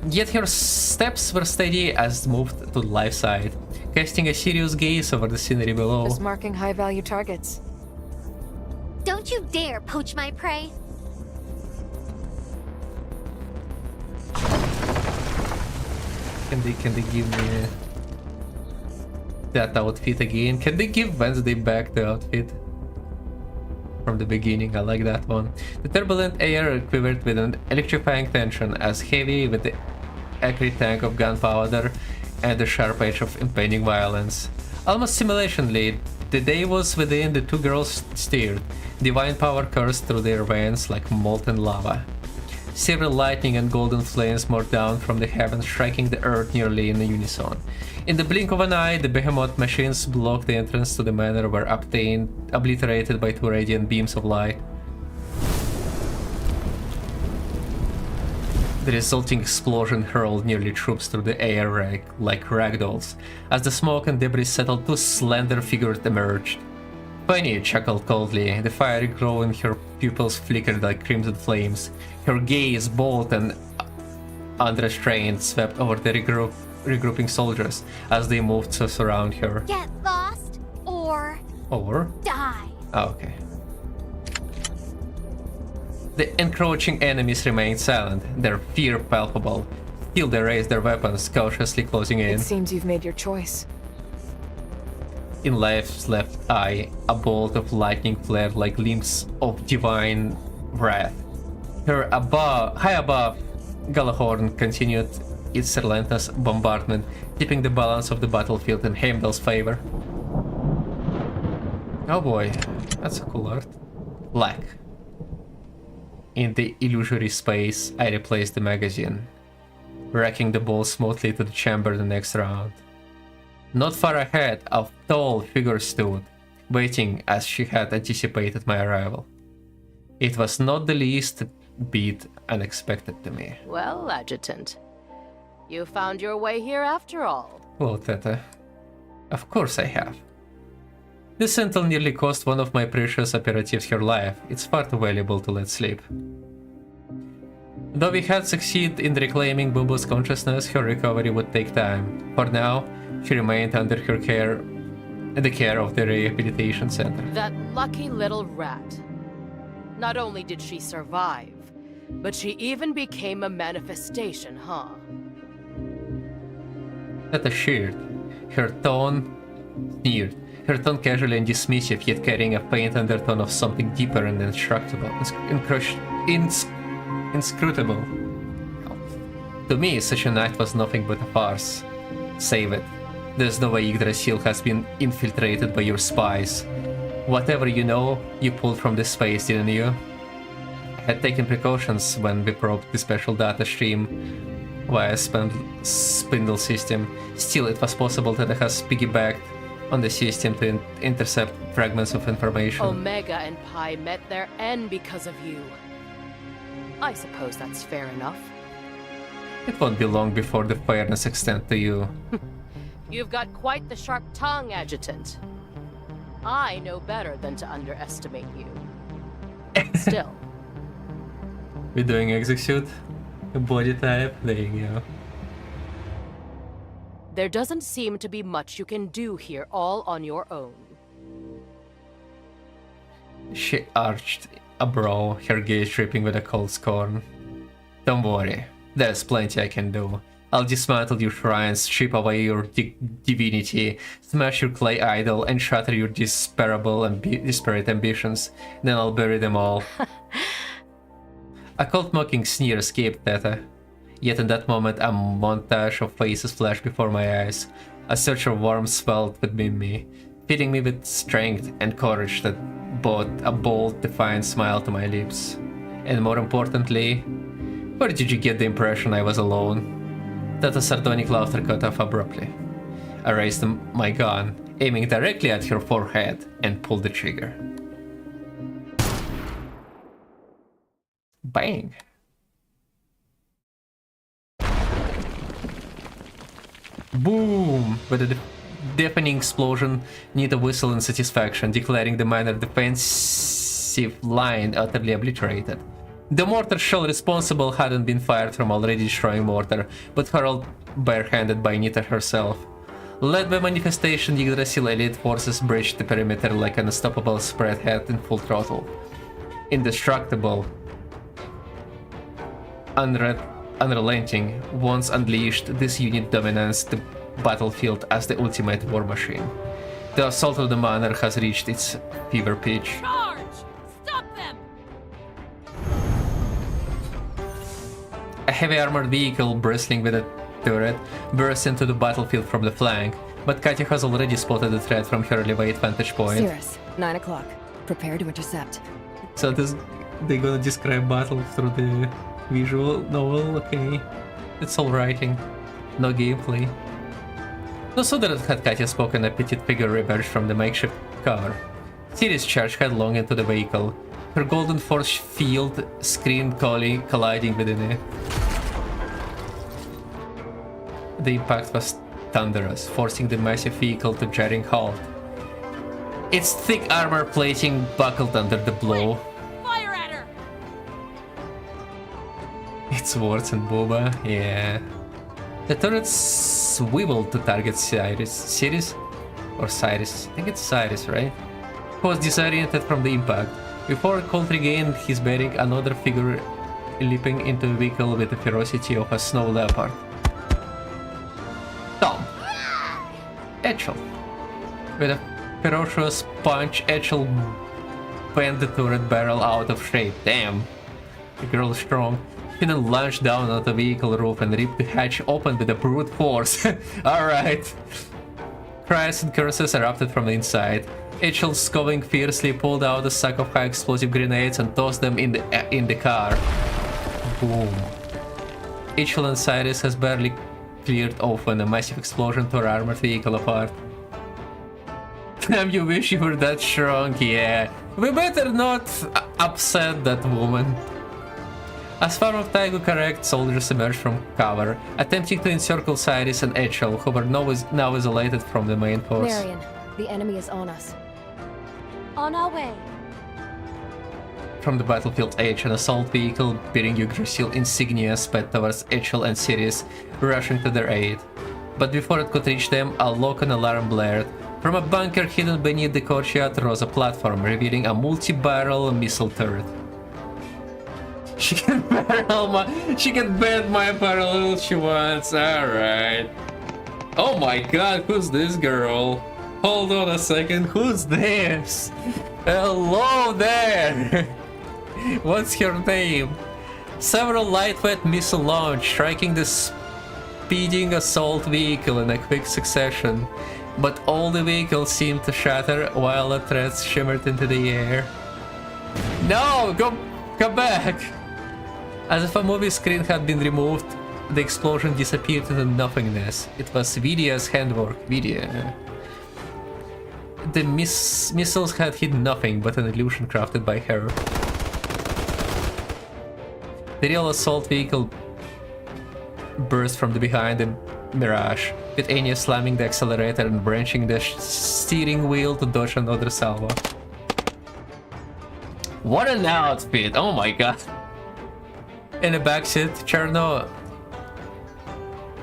[SPEAKER 1] Yet her steps were steady as moved to the life side, casting a serious gaze over the scenery below.
[SPEAKER 4] Just marking high-value targets.
[SPEAKER 5] Don't you dare poach my prey!
[SPEAKER 1] Can they give me that outfit again. Can they give Wednesday back the outfit from the beginning? I like that one. The turbulent air quivered with an electrifying tension, as heavy with the acrid tank of gunpowder and the sharp edge of impending violence. Almost simulationally, the day was within. The two girls steered. Divine power coursed through their veins like molten lava. Silver lightning and golden flames poured down from the heavens, striking the earth nearly in unison. In the blink of an eye, the behemoth machines blocked the entrance to the manor, were obliterated by two radiant beams of light. The resulting explosion hurled nearly troops through the air like ragdolls. As the smoke and debris settled, two slender figures emerged. Penny chuckled coldly. The fiery glow in her pupils flickered like crimson flames. Her gaze, bold and unrestrained, swept over the regrouping soldiers as they moved to surround her.
[SPEAKER 5] Get lost or die.
[SPEAKER 1] Oh, okay. The encroaching enemies remained silent, their fear palpable. Still they raised their weapons, cautiously closing in.
[SPEAKER 4] It seems you've made your choice.
[SPEAKER 1] In Life's left eye, a bolt of lightning flared like gleams of divine wrath. High above, Galahorn continued its relentless bombardment, tipping the balance of the battlefield in Heimdall's favor. Oh boy, that's a cool art. Black. In the illusory space, I replaced the magazine, racking the ball smoothly to the chamber the next round. Not far ahead, a tall figure stood, waiting as she had anticipated my arrival. It was not the least bit unexpected to me.
[SPEAKER 13] Well, Adjutant, you found your way here after all.
[SPEAKER 1] Hello, Teta. Of course I have. This intel nearly cost one of my precious operatives her life. It's far too valuable to let slip. Though we had succeeded in reclaiming Bubu's consciousness, her recovery would take time. For now, she remained under her care, the care of the rehabilitation center.
[SPEAKER 13] That lucky little rat. Not only did she survive, but she even became a manifestation, huh?
[SPEAKER 1] Teta sheared. Her tone sneered. Her tone casually and dismissive, yet carrying a faint undertone of something deeper and indestructible, inscrutable. To me, such an act was nothing but a farce. Save it. There's no way Yggdrasil has been infiltrated by your spies. Whatever you know, you pulled from this space, didn't you? I had taken precautions when we probed the special data stream via spindle system. Still, it was possible that it has piggybacked on the system to intercept fragments of information.
[SPEAKER 13] Omega and Pi met their end because of you. I suppose that's fair enough.
[SPEAKER 1] It won't be long before the fairness extends to you.
[SPEAKER 13] You've got quite the sharp tongue, Adjutant. I know better than to underestimate you. Still.
[SPEAKER 1] We're doing execute. Body type, there you go.
[SPEAKER 13] There doesn't seem to be much you can do here all on your own.
[SPEAKER 1] She arched a brow, her gaze dripping with a cold scorn. Don't worry, there's plenty I can do. I'll dismantle your shrines, strip away your divinity, smash your clay idol, and shatter your desperate ambitions. Then I'll bury them all. A cold mocking sneer escaped Teta. Yet in that moment, a montage of faces flashed before my eyes. A surge of warmth swelled within me, filling me with strength and courage that brought a bold, defiant smile to my lips. And more importantly, where did you get the impression I was alone? That a sardonic laughter cut off abruptly. I raised my gun, aiming directly at her forehead, and pulled the trigger. Bang! Boom! With a deafening explosion, Nita whistled in satisfaction, declaring the minor defensive line utterly obliterated. The mortar shell responsible hadn't been fired from already destroying mortar, but hurled barehanded by Nita herself. Led by manifestation, Yggdrasil elite forces breached the perimeter like an unstoppable spread head in full throttle. Indestructible, unrelenting, once unleashed, this unit dominance battlefield as the ultimate war machine. The assault of the manor has reached its fever pitch.
[SPEAKER 11] Charge! Stop them!
[SPEAKER 1] A heavy armored vehicle bristling with a turret bursts into the battlefield from the flank, but Katya has already spotted the threat from her elevated vantage point.
[SPEAKER 8] Cirrus, 9 o'clock. Prepare to intercept.
[SPEAKER 1] So they're gonna describe battle through the visual novel, okay. It's all writing, no gameplay. No sooner had Katya spoken, a petite figure emerged from the makeshift car. Sirius charged headlong into the vehicle, her golden force field screen colliding within it. The impact was thunderous, forcing the massive vehicle to jarring halt. Its thick armor plating buckled under the blow.
[SPEAKER 11] Fire at her!
[SPEAKER 1] It's Warts and Boba, yeah. The turret swiveled to target Cyrus? Or Cyrus? I think it's Cyrus, right? Who was disoriented from the impact. Before Colt regained his bearing, another figure leaping into the vehicle with the ferocity of a snow leopard. Tom. Etchel. With a ferocious punch, Etchel bent the turret barrel out of shape. Damn. The girl is strong. He then lunged down on the vehicle roof and ripped the hatch open with a brute force. Alright. Cries and curses erupted from the inside. Etchel, scoffing fiercely, pulled out a sack of high explosive grenades and tossed them in the car. Boom. Etchel and Cyrus has barely cleared off when a massive explosion tore armored vehicle apart. Damn, you wish you were that strong, yeah. We better not upset that woman. As far as Taigu correct, soldiers emerged from cover, attempting to encircle Cyrus and Etchel, who were now isolated from the main force.
[SPEAKER 8] Marion, the enemy is on us.
[SPEAKER 5] On our way.
[SPEAKER 1] From the battlefield edge, an assault vehicle bearing Yggdrasil insignia sped towards Etchel and Sirius, rushing to their aid. But before it could reach them, a lock-on alarm blared. From a bunker hidden beneath the courtyard rose a platform, revealing a multi-barrel missile turret. She can bend my barrel if she wants, alright. Oh my god, who's this girl? Hold on a second, who's this? Hello there! What's her name? Several lightweight missile launch, striking the speeding assault vehicle in a quick succession. But all the vehicles seemed to shatter while the threats shimmered into the air. No! Come back! As if a movie screen had been removed, the explosion disappeared into nothingness. It was Vidia's handwork. Vidia. The missiles had hit nothing but an illusion crafted by her. The real assault vehicle burst from behind the Mirage, with Anya slamming the accelerator and branching the steering wheel to dodge another salvo. What an outfit! Oh my god! In the backseat, Cherno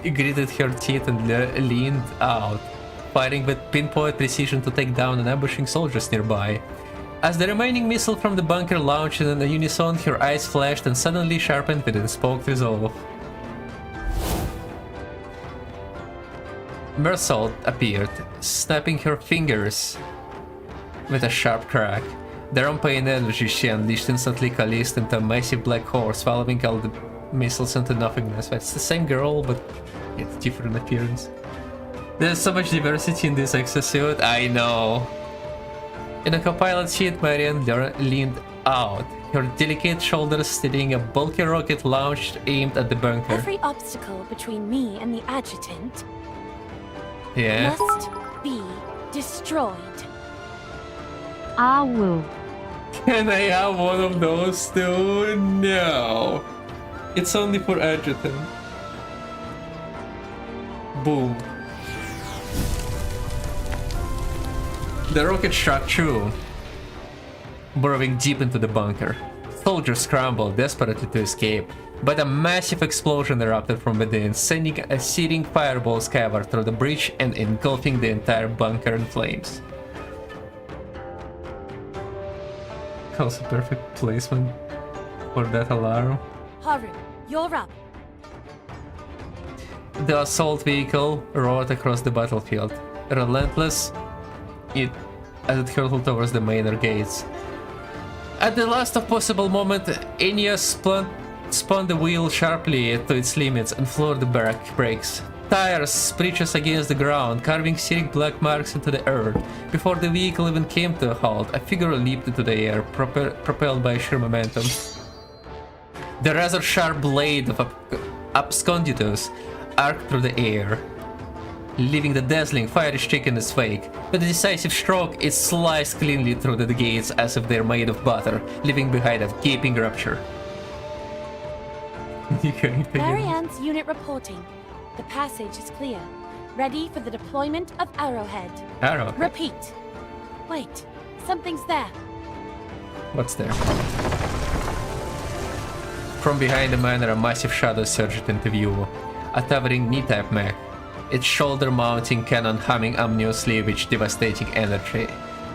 [SPEAKER 1] gritted her teeth and leaned out, firing with pinpoint precision to take down ambushing soldiers nearby. As the remaining missile from the bunker launched in a unison, her eyes flashed and suddenly sharpened with unspoken resolve. Mersault appeared, snapping her fingers with a sharp crack. The rampant energy she unleashed instantly coalesced into a massive black horse, following all the missiles into nothingness. It's the same girl, but it's different appearance. There's so much diversity in this exosuit, I know. In a co-pilot seat, Marion leaned out, her delicate shoulders steadying a bulky rocket launched aimed at the bunker.
[SPEAKER 11] Every obstacle between me and the adjutant
[SPEAKER 5] must be destroyed.
[SPEAKER 3] Ah, woo.
[SPEAKER 1] Can I have one of those too? No. It's only for adjutant. Boom. The rocket struck true, burrowing deep into the bunker. Soldiers scrambled desperately to escape, but a massive explosion erupted from within, sending a searing fireball skyward through the breach and engulfing the entire bunker in flames. Also perfect placement for that alarm.
[SPEAKER 11] Haru, you're up.
[SPEAKER 1] the assault vehicle roared across the battlefield, relentless as it hurtled towards the manor gates. At the last of possible moment, Enya spun the wheel sharply to its limits and floored the brakes. Tires screeched against the ground, carving searing black marks into the earth. Before the vehicle even came to a halt, a figure leaped into the air, propelled by sheer momentum. The razor-sharp blade of Absconditus arced through the air, leaving the dazzling, fiery streak in its wake. With a decisive stroke, it sliced cleanly through the gates as if they're made of butter, leaving behind a gaping rupture.
[SPEAKER 15] Marianne's unit reporting. The passage is clear. Ready for the deployment of Arrowhead.
[SPEAKER 1] Arrowhead?
[SPEAKER 15] Repeat. Wait, something's there.
[SPEAKER 1] What's there? From behind the manor, a massive shadow surged into view. A towering knee-type mech, its shoulder-mounting cannon humming ominously with devastating energy.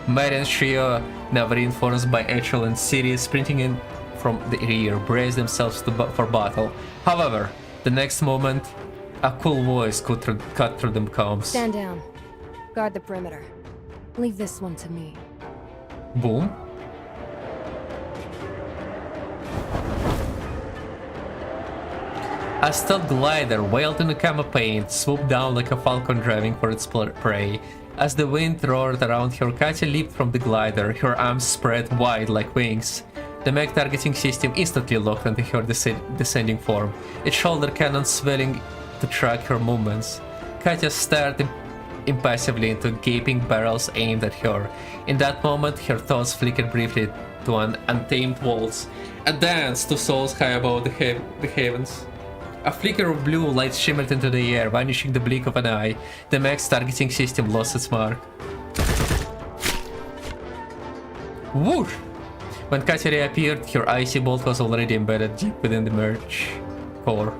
[SPEAKER 1] Marian's trio, now reinforced by Echel and Siri, sprinting in from the rear, braced themselves for battle. However, the next moment, a cool voice cut through the comms.
[SPEAKER 8] Stand down. Guard the perimeter. Leave this one to me.
[SPEAKER 1] Boom. A stealth glider, veiled in the camo paint, swooped down like a falcon driving for its prey. As the wind roared around her, Katya leaped from the glider, her arms spread wide like wings. The mech targeting system instantly locked onto her descending form, its shoulder cannon swelling to track her movements. Katya stared impassively into gaping barrels aimed at her. In that moment, her thoughts flickered briefly to an untamed waltz, a dance to souls high above the heavens. A flicker of blue light shimmered into the air, vanishing the blink of an eye. The mech's targeting system lost its mark. Whoosh! When Katya reappeared, her icy bolt was already embedded deep within the merge core.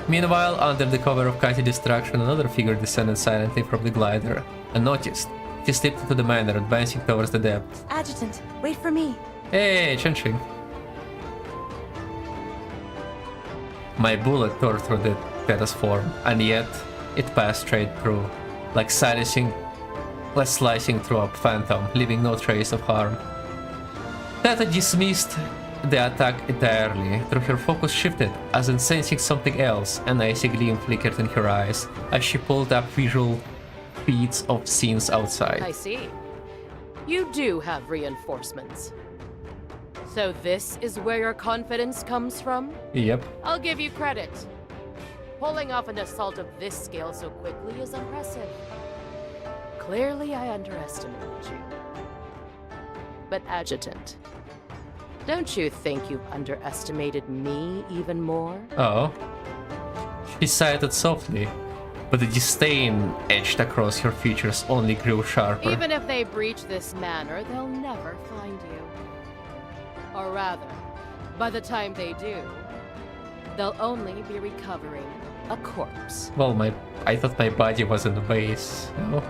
[SPEAKER 1] Meanwhile, under the cover of Katya's distraction, another figure descended silently from the glider. Unnoticed, he slipped into the manor, advancing towards the depth.
[SPEAKER 8] Adjutant, wait for me.
[SPEAKER 1] Hey, Chen-Ching. My bullet tore through the Theta's form, and yet it passed straight through, like slicing through a phantom, leaving no trace of harm. Theta dismissed the attack entirely. Through her focus shifted, as in sensing something else, an icy gleam flickered in her eyes as she pulled up visual feeds of scenes outside.
[SPEAKER 13] I see. You do have reinforcements. So this is where your confidence comes from?
[SPEAKER 1] Yep.
[SPEAKER 13] I'll give you credit. Pulling off an assault of this scale so quickly is impressive. Clearly I underestimated you. But Adjutant, don't you think you've underestimated me even more?
[SPEAKER 1] Oh. She sighed softly, but the disdain etched across her features only grew sharper.
[SPEAKER 13] Even if they breach this manor, they'll never find you. Or rather, by the time they do, they'll only be recovering a corpse.
[SPEAKER 1] Well, I thought my body was in the base. No?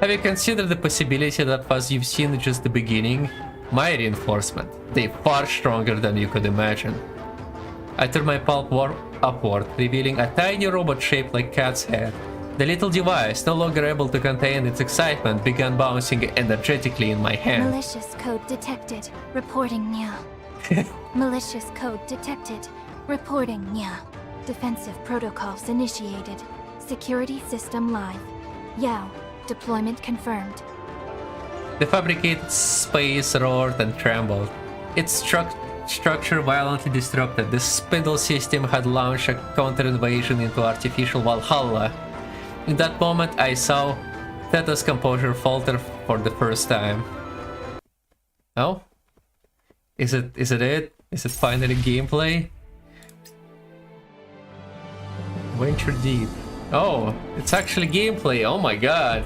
[SPEAKER 1] Have you considered the possibility that what you've seen is just the beginning? My reinforcement, they're far stronger than you could imagine. I turned my palm upward, revealing a tiny robot shaped like Cat's head. The little device, no longer able to contain its excitement, began bouncing energetically in my hand.
[SPEAKER 2] Malicious code detected. Reporting Nya. Malicious code detected. Reporting Nya. Defensive protocols initiated. Security system live. Yao. Deployment confirmed.
[SPEAKER 1] The fabricated space roared and trembled. Its structure violently disrupted. The spindle system had launched a counter-invasion into artificial Valhalla. In that moment, I saw Theta's composure falter for the first time. Oh? Is it? Is it finally gameplay? Venture deep. Oh, it's actually gameplay. Oh my god.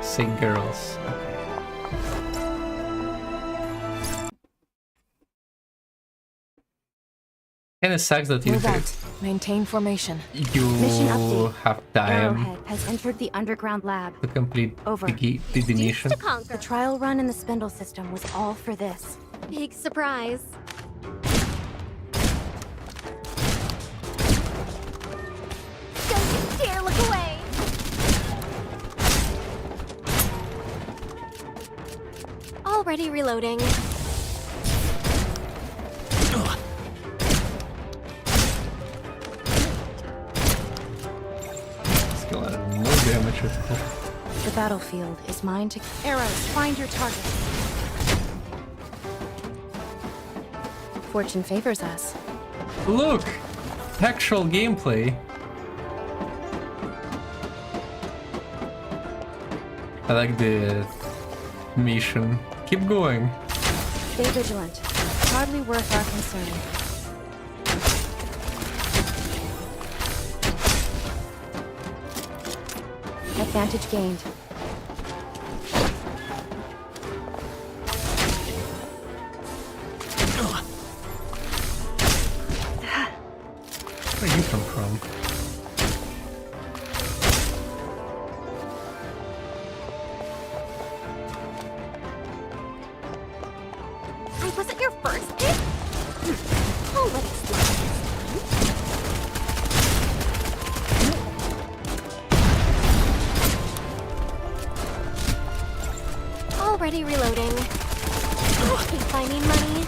[SPEAKER 1] Sing girls. Kinda sucks that you
[SPEAKER 4] Maintain formation.
[SPEAKER 8] Mission update.
[SPEAKER 1] have time
[SPEAKER 8] Arrowhead has entered the underground lab.
[SPEAKER 1] to complete
[SPEAKER 8] Over.
[SPEAKER 1] the deletion.
[SPEAKER 8] The trial run in the spindle system was all for this.
[SPEAKER 5] Big surprise. Don't you dare look away! Already reloading.
[SPEAKER 1] Still had no damage at all.
[SPEAKER 8] The battlefield is mine to... Arrows, find your target. Fortune favors us.
[SPEAKER 1] Look! Actual gameplay. I like the mission. Keep going.
[SPEAKER 8] Stay vigilant. Hardly worth our concern. Advantage gained.
[SPEAKER 1] Where you come from?
[SPEAKER 5] I wasn't your first pick? Oh, let us do this. Already reloading. If I need money.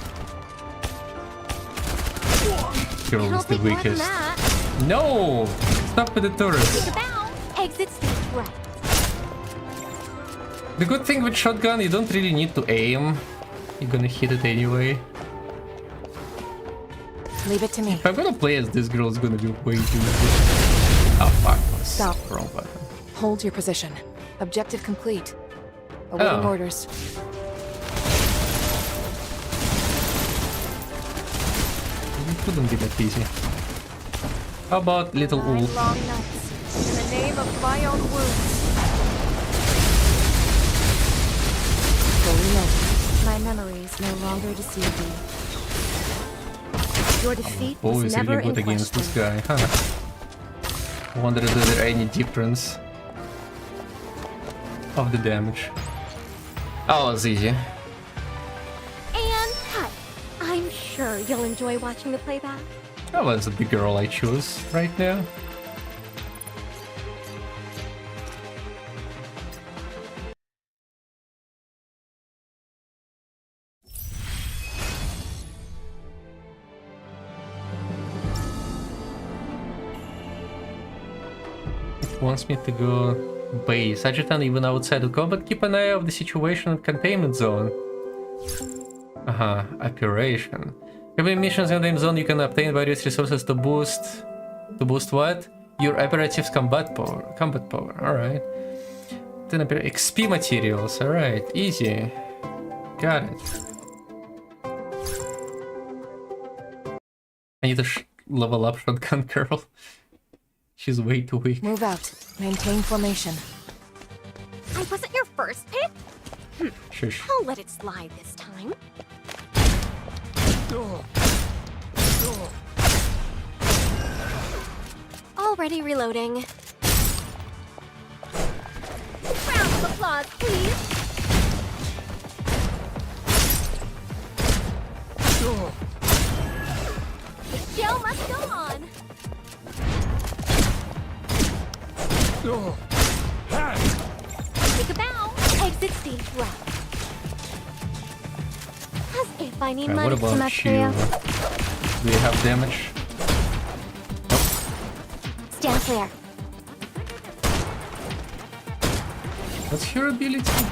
[SPEAKER 1] Girl is the
[SPEAKER 5] Think more than
[SPEAKER 1] weakest.
[SPEAKER 5] that.
[SPEAKER 1] No! Stop with the tourists.
[SPEAKER 5] Think about exit stage right.
[SPEAKER 1] The good thing with shotgun, you don't really need to aim. You're gonna hit it anyway.
[SPEAKER 4] Leave it to me.
[SPEAKER 1] If I'm gonna play as this girl, it's gonna be way too easy. Oh fuck.
[SPEAKER 4] Stop.
[SPEAKER 1] Wrong button.
[SPEAKER 4] Hold your position. Objective complete. Awaiting orders.
[SPEAKER 1] It couldn't be that easy. How about little Wolf?
[SPEAKER 5] Long nights. In the name of my own wounds.
[SPEAKER 8] Fully ready. My memories no longer deceive me. Your defeat
[SPEAKER 1] Bo
[SPEAKER 8] was
[SPEAKER 1] is
[SPEAKER 8] never
[SPEAKER 1] really good
[SPEAKER 8] in
[SPEAKER 1] against this
[SPEAKER 8] question.
[SPEAKER 1] guy, huh? Wonder if there any difference of the damage. Oh, it's easy.
[SPEAKER 5] And cut. I'm sure you'll enjoy watching the playback.
[SPEAKER 1] That was the girl I choose right now. It wants me to go base. Adjutant, even outside of combat, keep an eye on the situation and containment zone. Operation. Having missions in the zone, you can obtain various resources to boost what? Your operative's combat power. Alright. Then XP materials. Alright, easy. Got it. I need to level up shotgun girl. She's way too weak.
[SPEAKER 4] Move out. Maintain formation.
[SPEAKER 5] I wasn't your first pick?
[SPEAKER 1] Shush.
[SPEAKER 5] I'll let it slide this time. Already reloading. Round of applause, please. The show must go on. Take a bow. Exit stage right. As if I need
[SPEAKER 1] What
[SPEAKER 5] money to
[SPEAKER 1] about
[SPEAKER 5] match
[SPEAKER 1] you?
[SPEAKER 5] for you.
[SPEAKER 1] Do you have damage?
[SPEAKER 5] Stand clear.
[SPEAKER 1] What's your ability?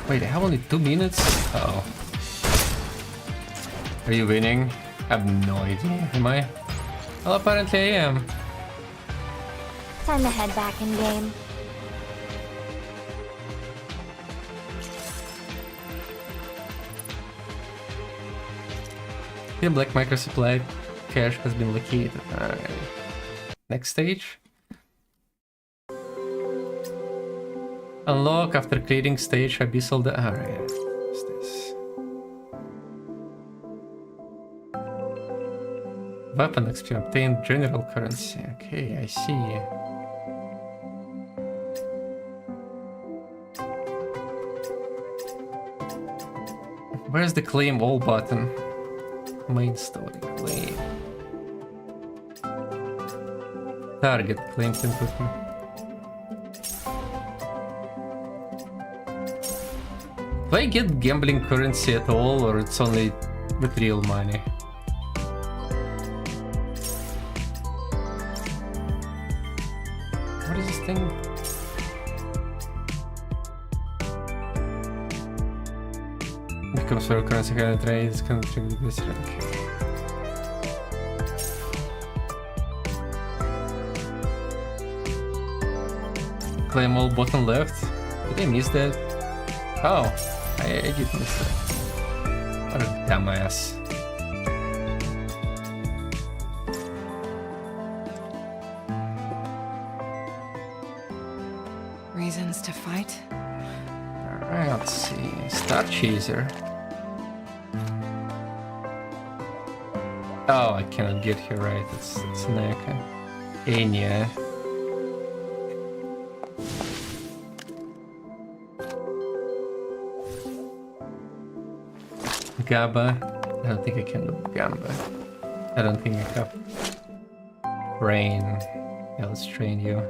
[SPEAKER 1] Wait, I have only 2 minutes? Uh-oh. Are you winning? I have no idea. Am I? Well, apparently I am.
[SPEAKER 2] Time to head back in game.
[SPEAKER 1] The black micro supply cache has been located. Alright. Next stage. Unlock after clearing stage abyssal. Alright. What's this? Weapon XP obtained general currency. Okay, I see. Where's the claim all button? Main story, claim. Target, claim input. Do I get gambling currency at all, or it's only with real money? What is this thing? Becomes for currency kind of trades, can trigger this rank. Claim all bottom left? Did I miss that? Oh, I did miss that. What a dumbass.
[SPEAKER 8] Reasons to fight?
[SPEAKER 1] Alright, let's see. Star Chaser. Oh, I cannot get here right. It's Neka. Anya. Gaba. I don't think I can do Gamba. I don't think I have Rain. Yeah, let's train you.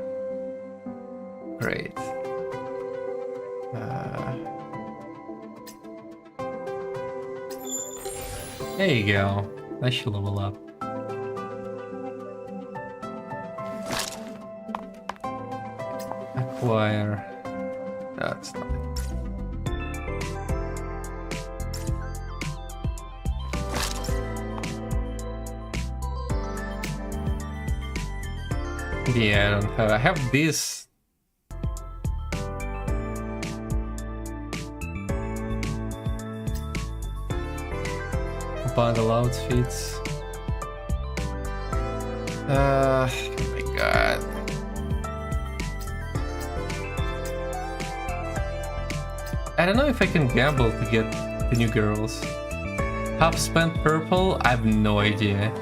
[SPEAKER 1] Great. There you go. I should level up. Acquire. That's not it. Yeah, I don't have. I have this. Bundle outfits. Oh my god. I don't know if I can gamble to get the new girls. Half spent purple? I have no idea.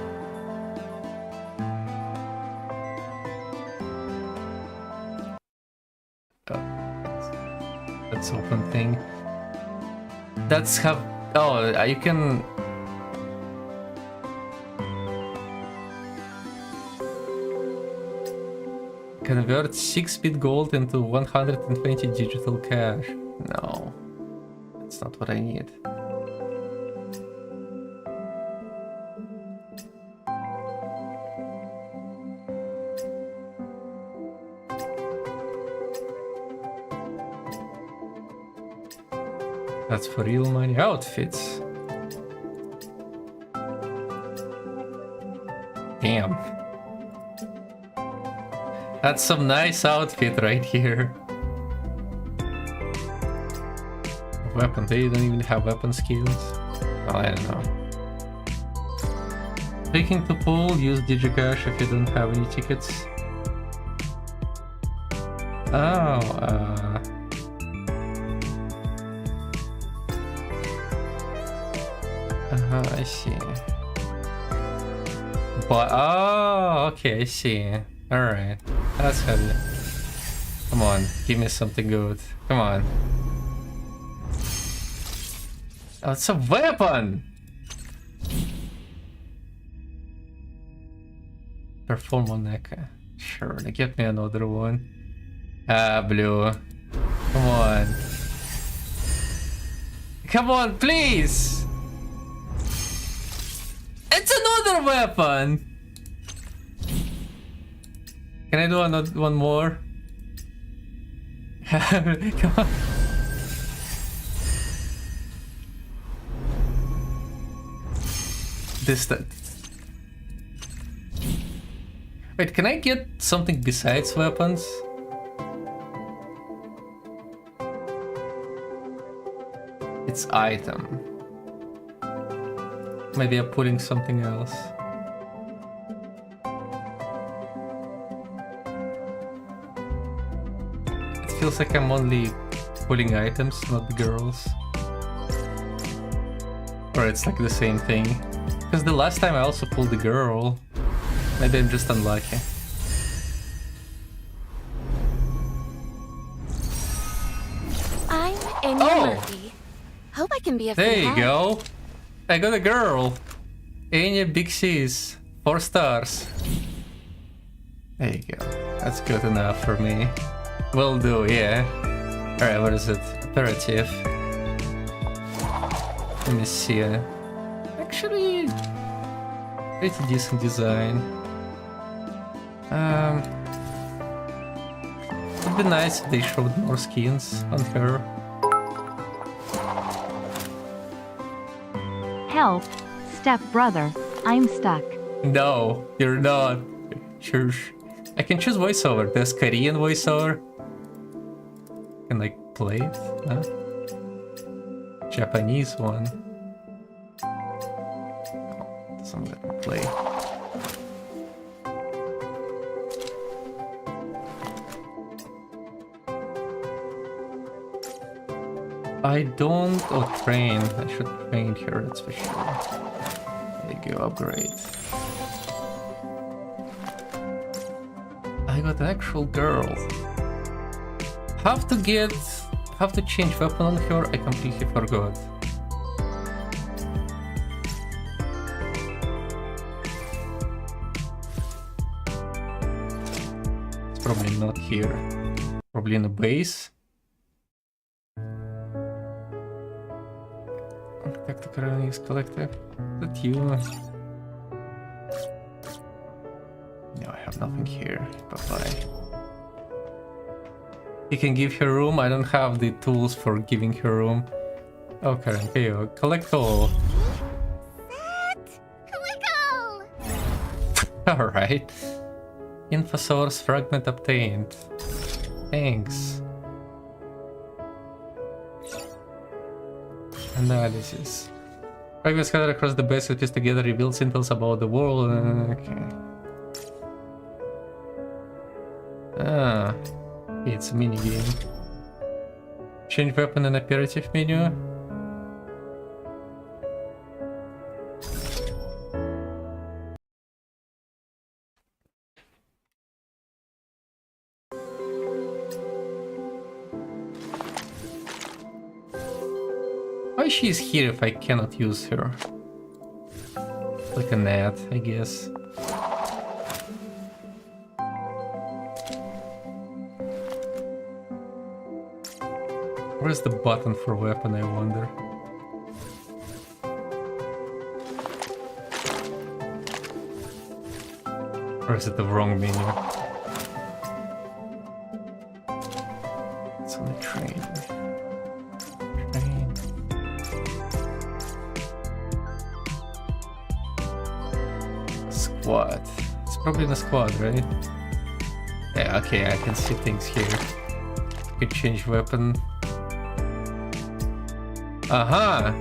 [SPEAKER 1] That's open thing. That's how. Oh, you can. Convert 6-bit gold into 120 digital cash. No, that's not what I need. That's for real money. Outfits. Damn. That's some nice outfit right here. Weapon, they don't even have weapon skills. Well, I don't know. Clicking to pull, use Digicash if you don't have any tickets. Oh, I see. But, oh, okay, I see. Alright, that's heavy. Come on, give me something good. Come on. Oh, it's a weapon! Perform on Neka. Sure, get me another one. Ah, blue. Come on. Come on, please! It's another weapon! Can I do another one more? Come on. Distant. Wait, can I get something besides weapons? It's item. Maybe I'm putting something else. It feels like I'm only pulling items, not the girls. Or it's like the same thing. Because the last time I also pulled the girl. Maybe I'm just unlucky.
[SPEAKER 15] I'm Anya Murphy. Hope I can be
[SPEAKER 14] be of
[SPEAKER 1] There
[SPEAKER 14] some
[SPEAKER 1] you
[SPEAKER 14] help.
[SPEAKER 1] go. I got a girl. Anya Big C's. 4 stars. There you go. That's good enough for me. Will do, yeah. Alright, what is it? Aperitif. Let me see. Actually, pretty decent design. It'd be nice if they showed more skins on her.
[SPEAKER 3] Help, stepbrother, I'm stuck.
[SPEAKER 1] No, you're not. Sure. I can choose voiceover. There's Korean voiceover. Can like play it? Huh? Japanese one. Doesn't let me play. I don't. Oh, train. I should train here, that's for sure. There you go, upgrade. I got an actual girl. Have to change weapon on her. I completely forgot. It's probably not here. Probably in the base. Tactical use collector. Is that you? No, I have nothing here. Bye-bye. You can give her room. I don't have the tools for giving her room. Okay, here you go. Collect all. Alright. Infosource fragment obtained. Thanks. Analysis. Fragments scattered across the base pieced together reveals intel about the world. Okay. Ah. It's a mini game. Change weapon and aperitif menu. Why she is here if I cannot use her? Like a net, I guess. Where's the button for weapon, I wonder? Or is it the wrong menu? It's on the train. Squad. It's probably in the squad, right? Yeah, okay, I can see things here. Could change weapon. Aha!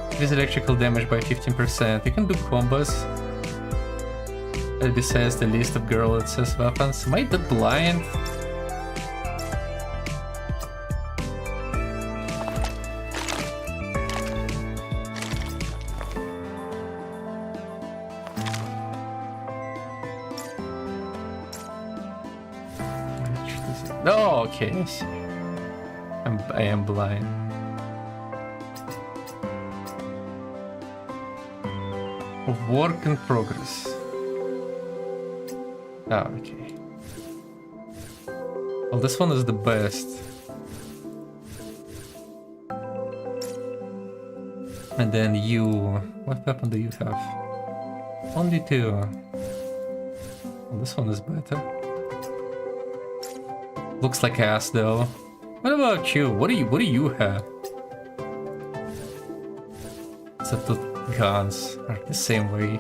[SPEAKER 1] Increase electrical damage by 15%. You can do combos. And besides the list of girl access weapons. Am I that blind? Oh, okay. I am blind. Work in progress. Ah, okay. Well, this one is the best. And then you... What weapon do you have? Only 2. Well, this one is better. Looks like ass though. What about you? What do you have? Except the guns are the same way.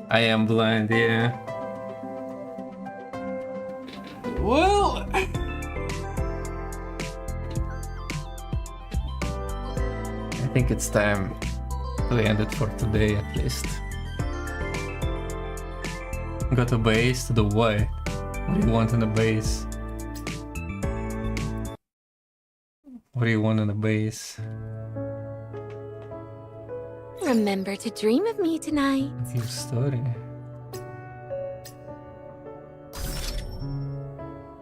[SPEAKER 1] I am blind, yeah. Well, I think it's time to end it for today at least. Go to base to the what? What do you want in the base? What do you want in the base?
[SPEAKER 14] Remember to dream of me tonight.
[SPEAKER 1] Your story.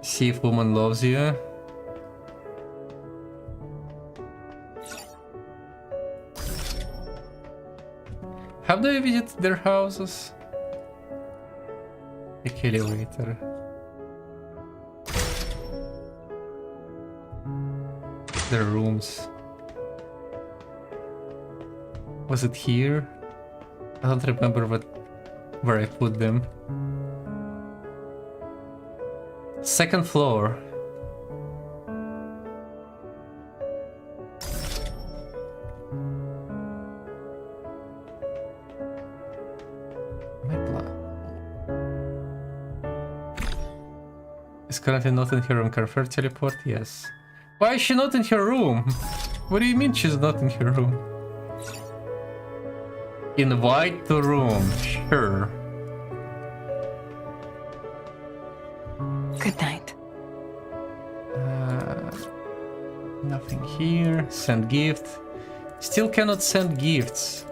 [SPEAKER 1] See if woman loves you. Have they visited their houses? The elevator. Their rooms. Was it here? I don't remember where I put them. Second floor. Is currently not in her room. Confirm teleport? Yes. Why is she not in her room? What do you mean she's not in her room? Invite to room. Sure.
[SPEAKER 10] Good night.
[SPEAKER 1] Nothing here. Send gift. Still cannot send gifts.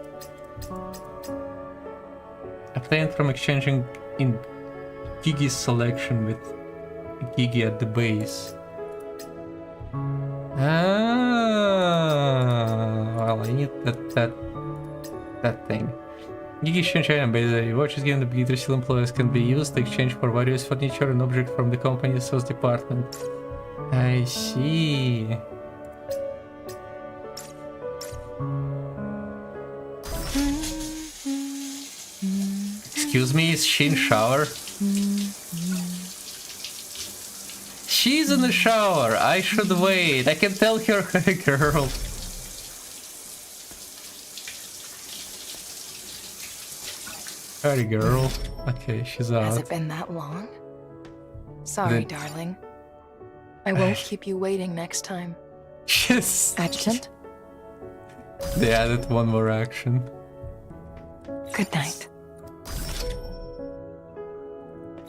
[SPEAKER 1] Obtained from exchanging in Gigi's selection with Gigi at the base. Well, I need that thing. Gigi exchange item base. Watches given the Gigi still employees can be used to exchange for various furniture and objects from the company's sales department. I see. Excuse me, is she in shower? She's in the shower. I should wait. I can tell her, girl. Sorry, girl. Okay, she's out.
[SPEAKER 4] Has it been that long? Sorry, darling. I won't keep you waiting next time.
[SPEAKER 1] Yes.
[SPEAKER 4] Adjutant?
[SPEAKER 1] They added one more action.
[SPEAKER 10] Good night.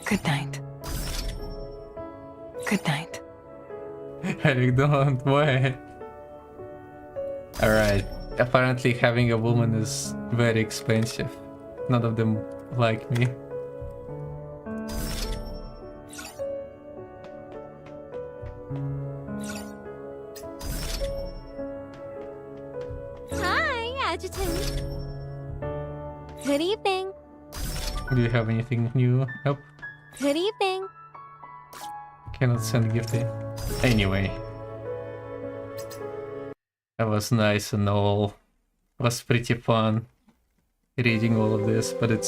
[SPEAKER 10] Good night. Good night.
[SPEAKER 1] I don't wait. Alright. Apparently having a woman is very expensive. None of them like me.
[SPEAKER 5] Hi, Adjutant. Good evening.
[SPEAKER 1] Do you have anything new? Nope.
[SPEAKER 5] Good evening.
[SPEAKER 1] Cannot send gift in. Anyway. That was nice and all. Was pretty fun reading all of this, but it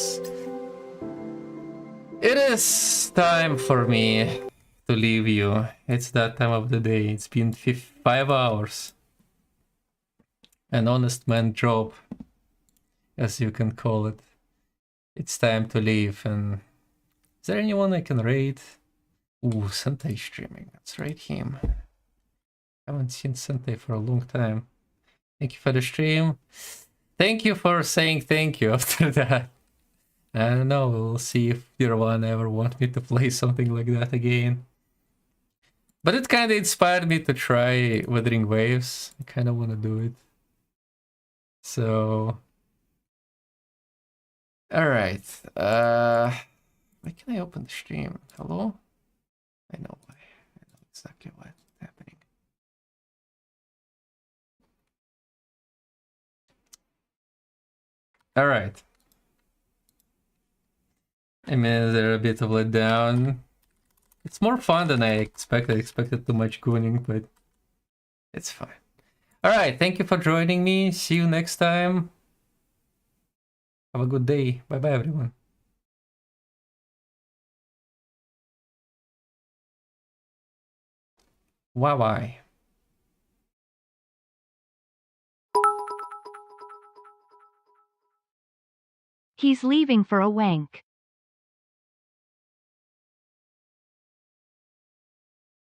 [SPEAKER 1] is time for me to leave you. It's that time of the day. It's been 5 hours. An honest man job, as you can call it. It's time to leave. And is there anyone I can raid? Ooh, Sentai streaming. Let's raid him. Haven't seen Sentai for a long time. Thank you for the stream. Thank you for saying thank you after that. I don't know, we'll see if Dirwan ever want me to play something like that again. But it kind of inspired me to try Wuthering Waves. I kind of want to do it. So... Alright. Why can I open the stream? Hello? I know why. I know exactly what's happening. Alright. I mean, they're a bit of a letdown. It's more fun than I expected. I expected too much gooning, but it's fine. Alright, thank you for joining me. See you next time. Have a good day. Bye-bye, everyone. Bye-bye.
[SPEAKER 3] He's leaving for a wank.